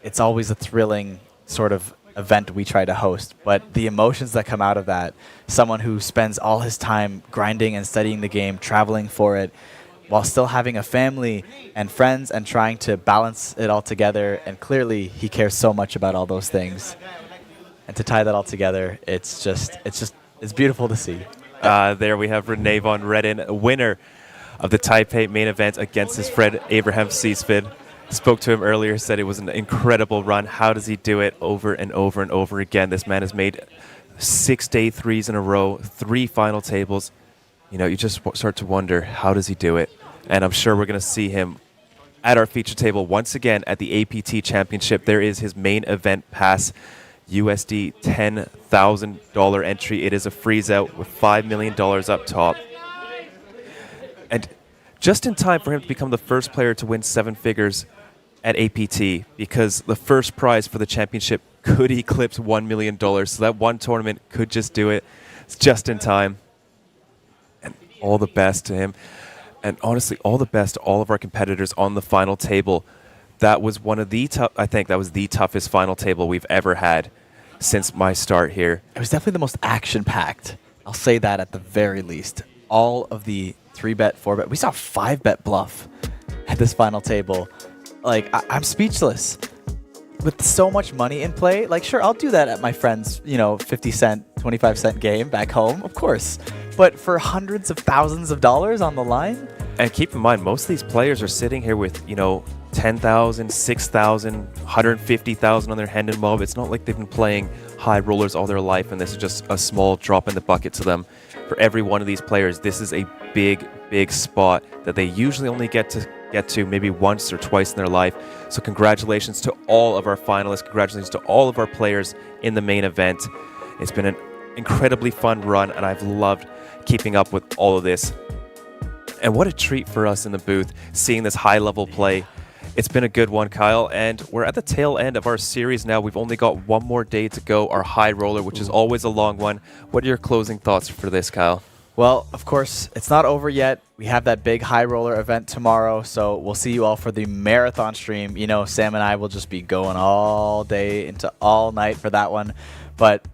Speaker 9: It's always a thrilling sort of event we try to host, but the emotions that come out of that, someone who spends all his time grinding and studying the game, traveling for it, while still having a family and friends and trying to balance it all together, and clearly he cares so much about all those things. And to tie that all together, it's beautiful to see.
Speaker 8: There we have Renee von Redden, winner of the Taipei main event against his friend Abraham Ceesfin. Spoke to him earlier, said it was an incredible run. How does he do it over and over and over again? This man has made 6 day threes in a row, 3 final tables. You just start to wonder, how does he do it? And I'm sure we're going to see him at our feature table once again at the APT Championship. There is his main event pass, USD $10,000 entry. It is a freeze out with $5 million up top. And just in time for him to become the first player to win 7 figures at APT, because the first prize for the championship could eclipse $1 million. So that one tournament could just do it. It's just in time. And all the best to him. And honestly, all the best to all of our competitors on the final table. That was one of the I think that was the toughest final table we've ever had since my start here.
Speaker 9: It was definitely the most action-packed. I'll say that at the very least. All of the 3-bet, 4-bet. We saw 5-bet bluff at this final table. Like, I'm speechless. With so much money in play, like, sure, I'll do that at my friend's, 50-cent, 25-cent game back home, of course. But for hundreds of thousands of dollars on the line?
Speaker 8: And keep in mind, most of these players are sitting here with, $10,000, $6,000, $150,000 on their Hendon Mob. It's not like they've been playing high rollers all their life, and this is just a small drop in the bucket to them. For every one of these players, this is a big, big spot that they usually only get to maybe once or twice in their life. So congratulations to all of our finalists. Congratulations to all of our players in the main event. It's been an incredibly fun run, and I've loved keeping up with all of this. And what a treat for us in the booth, seeing this high-level play. It's been a good one, Kyle, and we're at the tail end of our series now. We've only got one more day to go, our high roller, which is always a long one. What are your closing thoughts for this, Kyle?
Speaker 9: Well, of course, it's not over yet. We have that big high roller event tomorrow, so we'll see you all for the marathon stream. Sam and I will just be going all day into all night for that one. But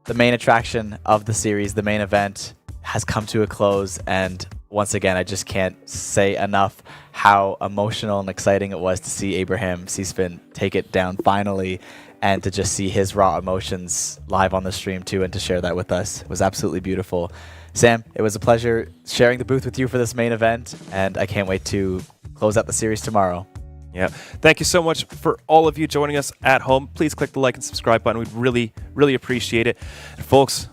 Speaker 9: the main attraction of the series, the main event, has come to a close, and once again, I just can't say enough how emotional and exciting it was to see Abraham Ceesfin take it down finally, and to just see his raw emotions live on the stream too, and to share that with us. It was absolutely beautiful. Sam, it was a pleasure sharing the booth with you for this main event, and I can't wait to close out the series tomorrow.
Speaker 8: Yeah. Thank you so much for all of you joining us at home. Please click the like and subscribe button. We'd really, really appreciate it. And folks,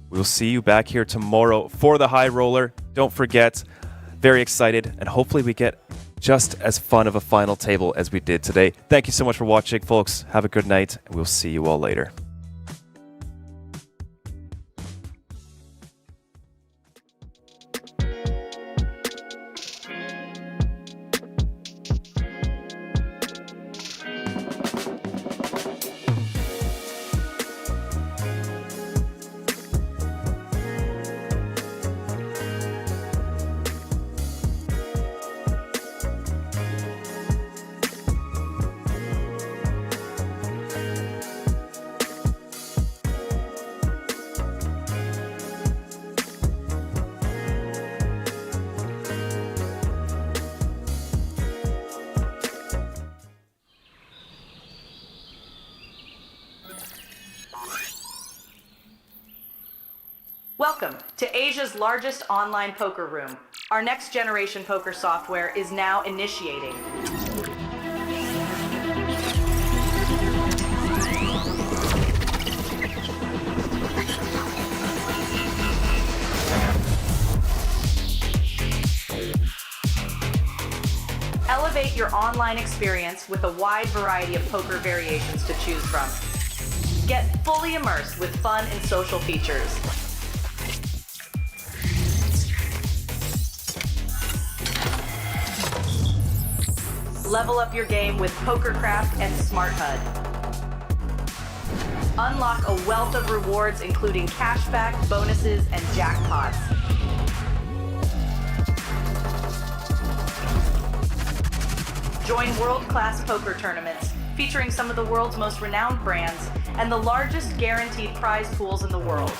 Speaker 8: we'll see you back here tomorrow for the high roller. Don't forget, very excited, and hopefully we get just as fun of a final table as we did today. Thank you so much for watching, folks. Have a good night, and we'll see you all later.
Speaker 4: Welcome to Asia's largest online poker room. Our next generation poker software is now initiating. Elevate your online experience with a wide variety of poker variations to choose from. Get fully immersed with fun and social features. Level up your game with PokerCraft and Smart HUD. Unlock a wealth of rewards including cashback, bonuses, and jackpots. Join world-class poker tournaments featuring some of the world's most renowned brands and the largest guaranteed prize pools in the world.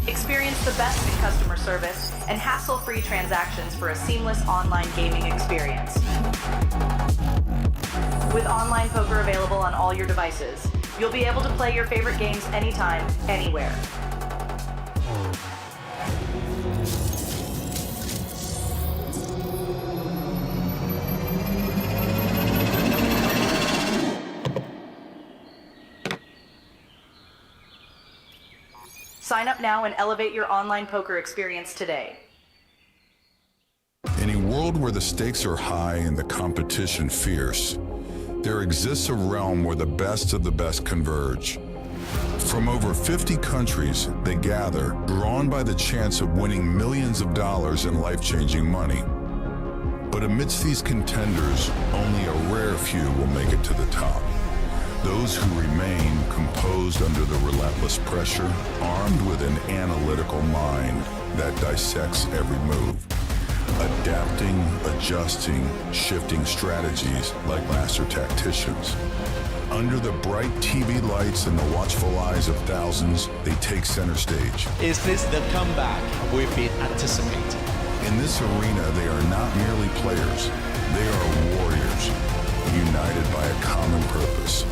Speaker 4: Experience the best in customer service and hassle-free transactions for a seamless online gaming experience. With online poker available on all your devices, you'll be able to play your favorite games anytime, anywhere. Sign up now and elevate your online poker experience today.
Speaker 6: In a world where the stakes are high and the competition fierce, there exists a realm where the best of the best converge. From over 50 countries, they gather, drawn by the chance of winning millions of dollars in life-changing money. But amidst these contenders, only a rare few will make it to the top. Those who remain composed under the relentless pressure, armed with an analytical mind that dissects every move, adapting, adjusting, shifting strategies like master tacticians. Under the bright TV lights and the watchful eyes of thousands, they take center stage.
Speaker 7: Is this the comeback we've been anticipating?
Speaker 6: In this arena, they are not merely players, they are warriors, united by a common purpose: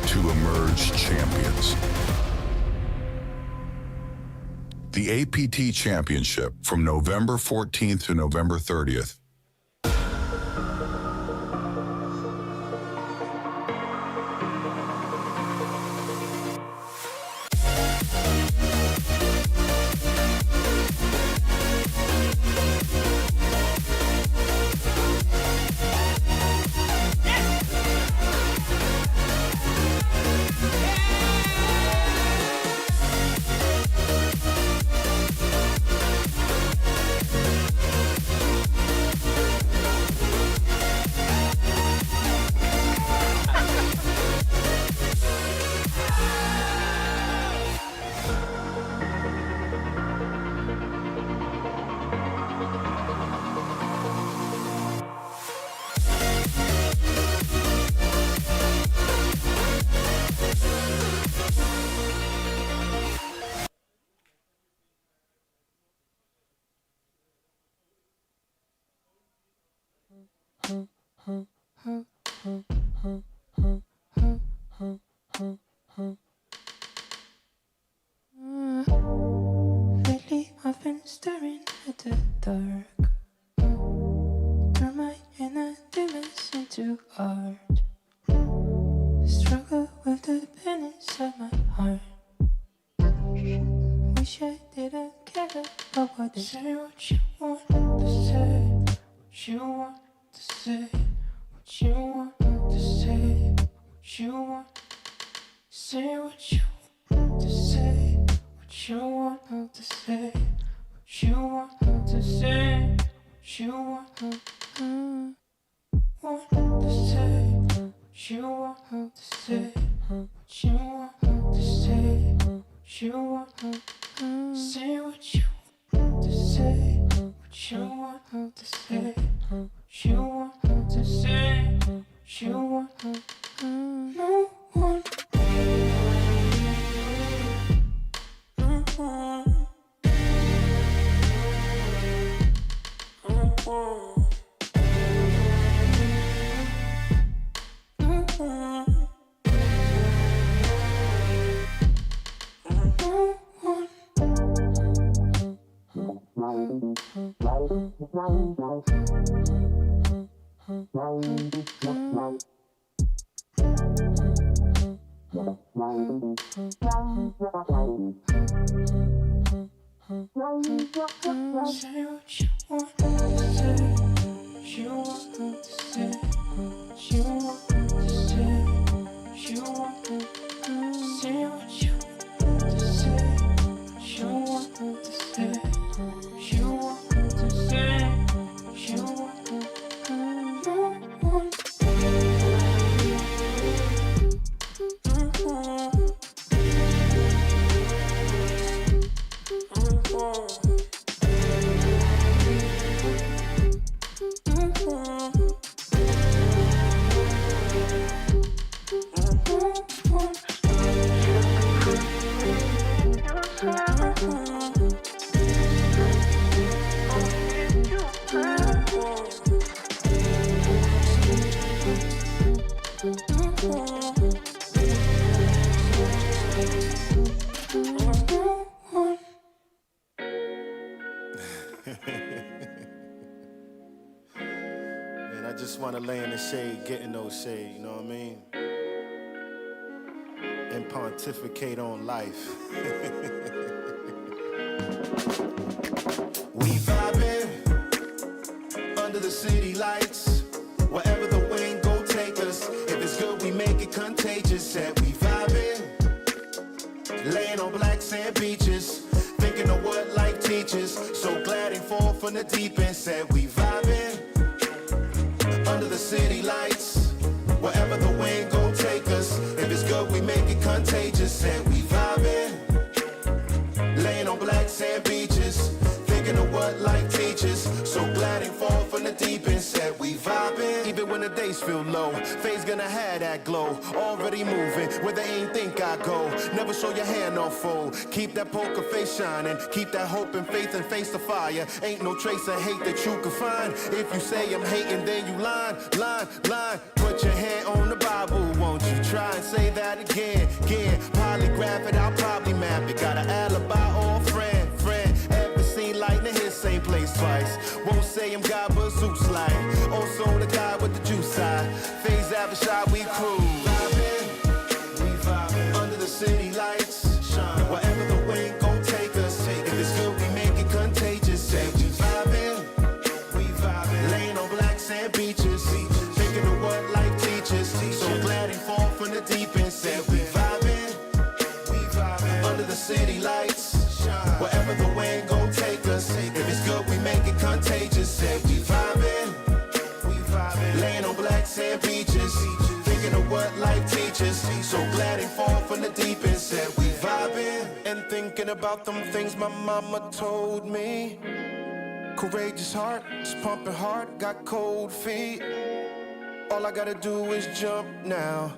Speaker 6: to emerge champions. The APT Championship from November 14th to November 30th.
Speaker 5: Lately I've been staring at the dark. Turn my inner demons into art. Struggle with the pain inside my heart. Wish I didn't care about what they say. What you want to say, what you want to say, what you want to say, what you want. Say what you want to say, what you want to say, what you want to say, what you want to say, what you want to say, what you want to say, what you want to say, what you want to say, what you want to say, what you want to say, what you want to no one. No
Speaker 13: Man, I just want to lay in the shade, get in those shade, you know what I mean? And pontificate on life. We vibing under the city lights. Wherever the wind go take us. If it's good, we make it contagious. Said we vibing, laying on black sand beaches, thinking of what life teaches. So glad ain't fall from the deep end. Said we vibing under the city lights. Wherever the wind go take us. If it's good, we make it contagious. Said we vibing, laying on black sand beaches, thinking of what life teaches. So glad ain't fall from the deep end. Said we vibing, even when the days feel low. Faye's gonna have that glow. Already moving where they ain't think I go. Never show your hand off fold. Keep that poker face shining. Keep that hope and faith and face the fire. Ain't no trace of hate that you can find. If you say I'm hating, then you lying. Put your hand on the Bible, won't you? Try and say that again. Polygraph it, I'll probably map it. Got an alibi or a friend. Ever seen lightning hit same place twice? Won't say I'm God, but Zeus like. Also the guy with the juice side. Phase Avishai, we cruise. We vibing under the city lights. Wherever the wind gon' take us. If it's good, we make it contagious. Say we vibing, laying on black sand beaches, thinking of what life teaches. So glad ain't fall from the deep end. Said we vibing under the city lights. Wherever the wind gon' take us. If it's good, we make it contagious. Said we vibing, laying on black sand beaches, thinking of what life teaches. So glad ain't fall from the deep end. Said we vibing and thinking about them things my mama told me. Courageous heart, it's pumping hard, got cold feet. All I gotta do is jump now.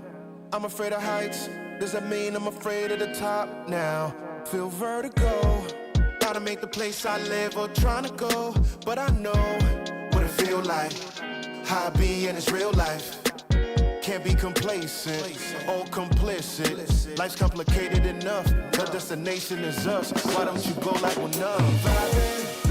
Speaker 13: I'm afraid of heights, does that mean I'm afraid of the top now? Feel vertigo, gotta make the place I live or trying to go. But I know what it feel like, how I be in this real life. Can't be complacent or complicit. Life's complicated enough, the destination is us. Why don't you go like we're numb? Vibing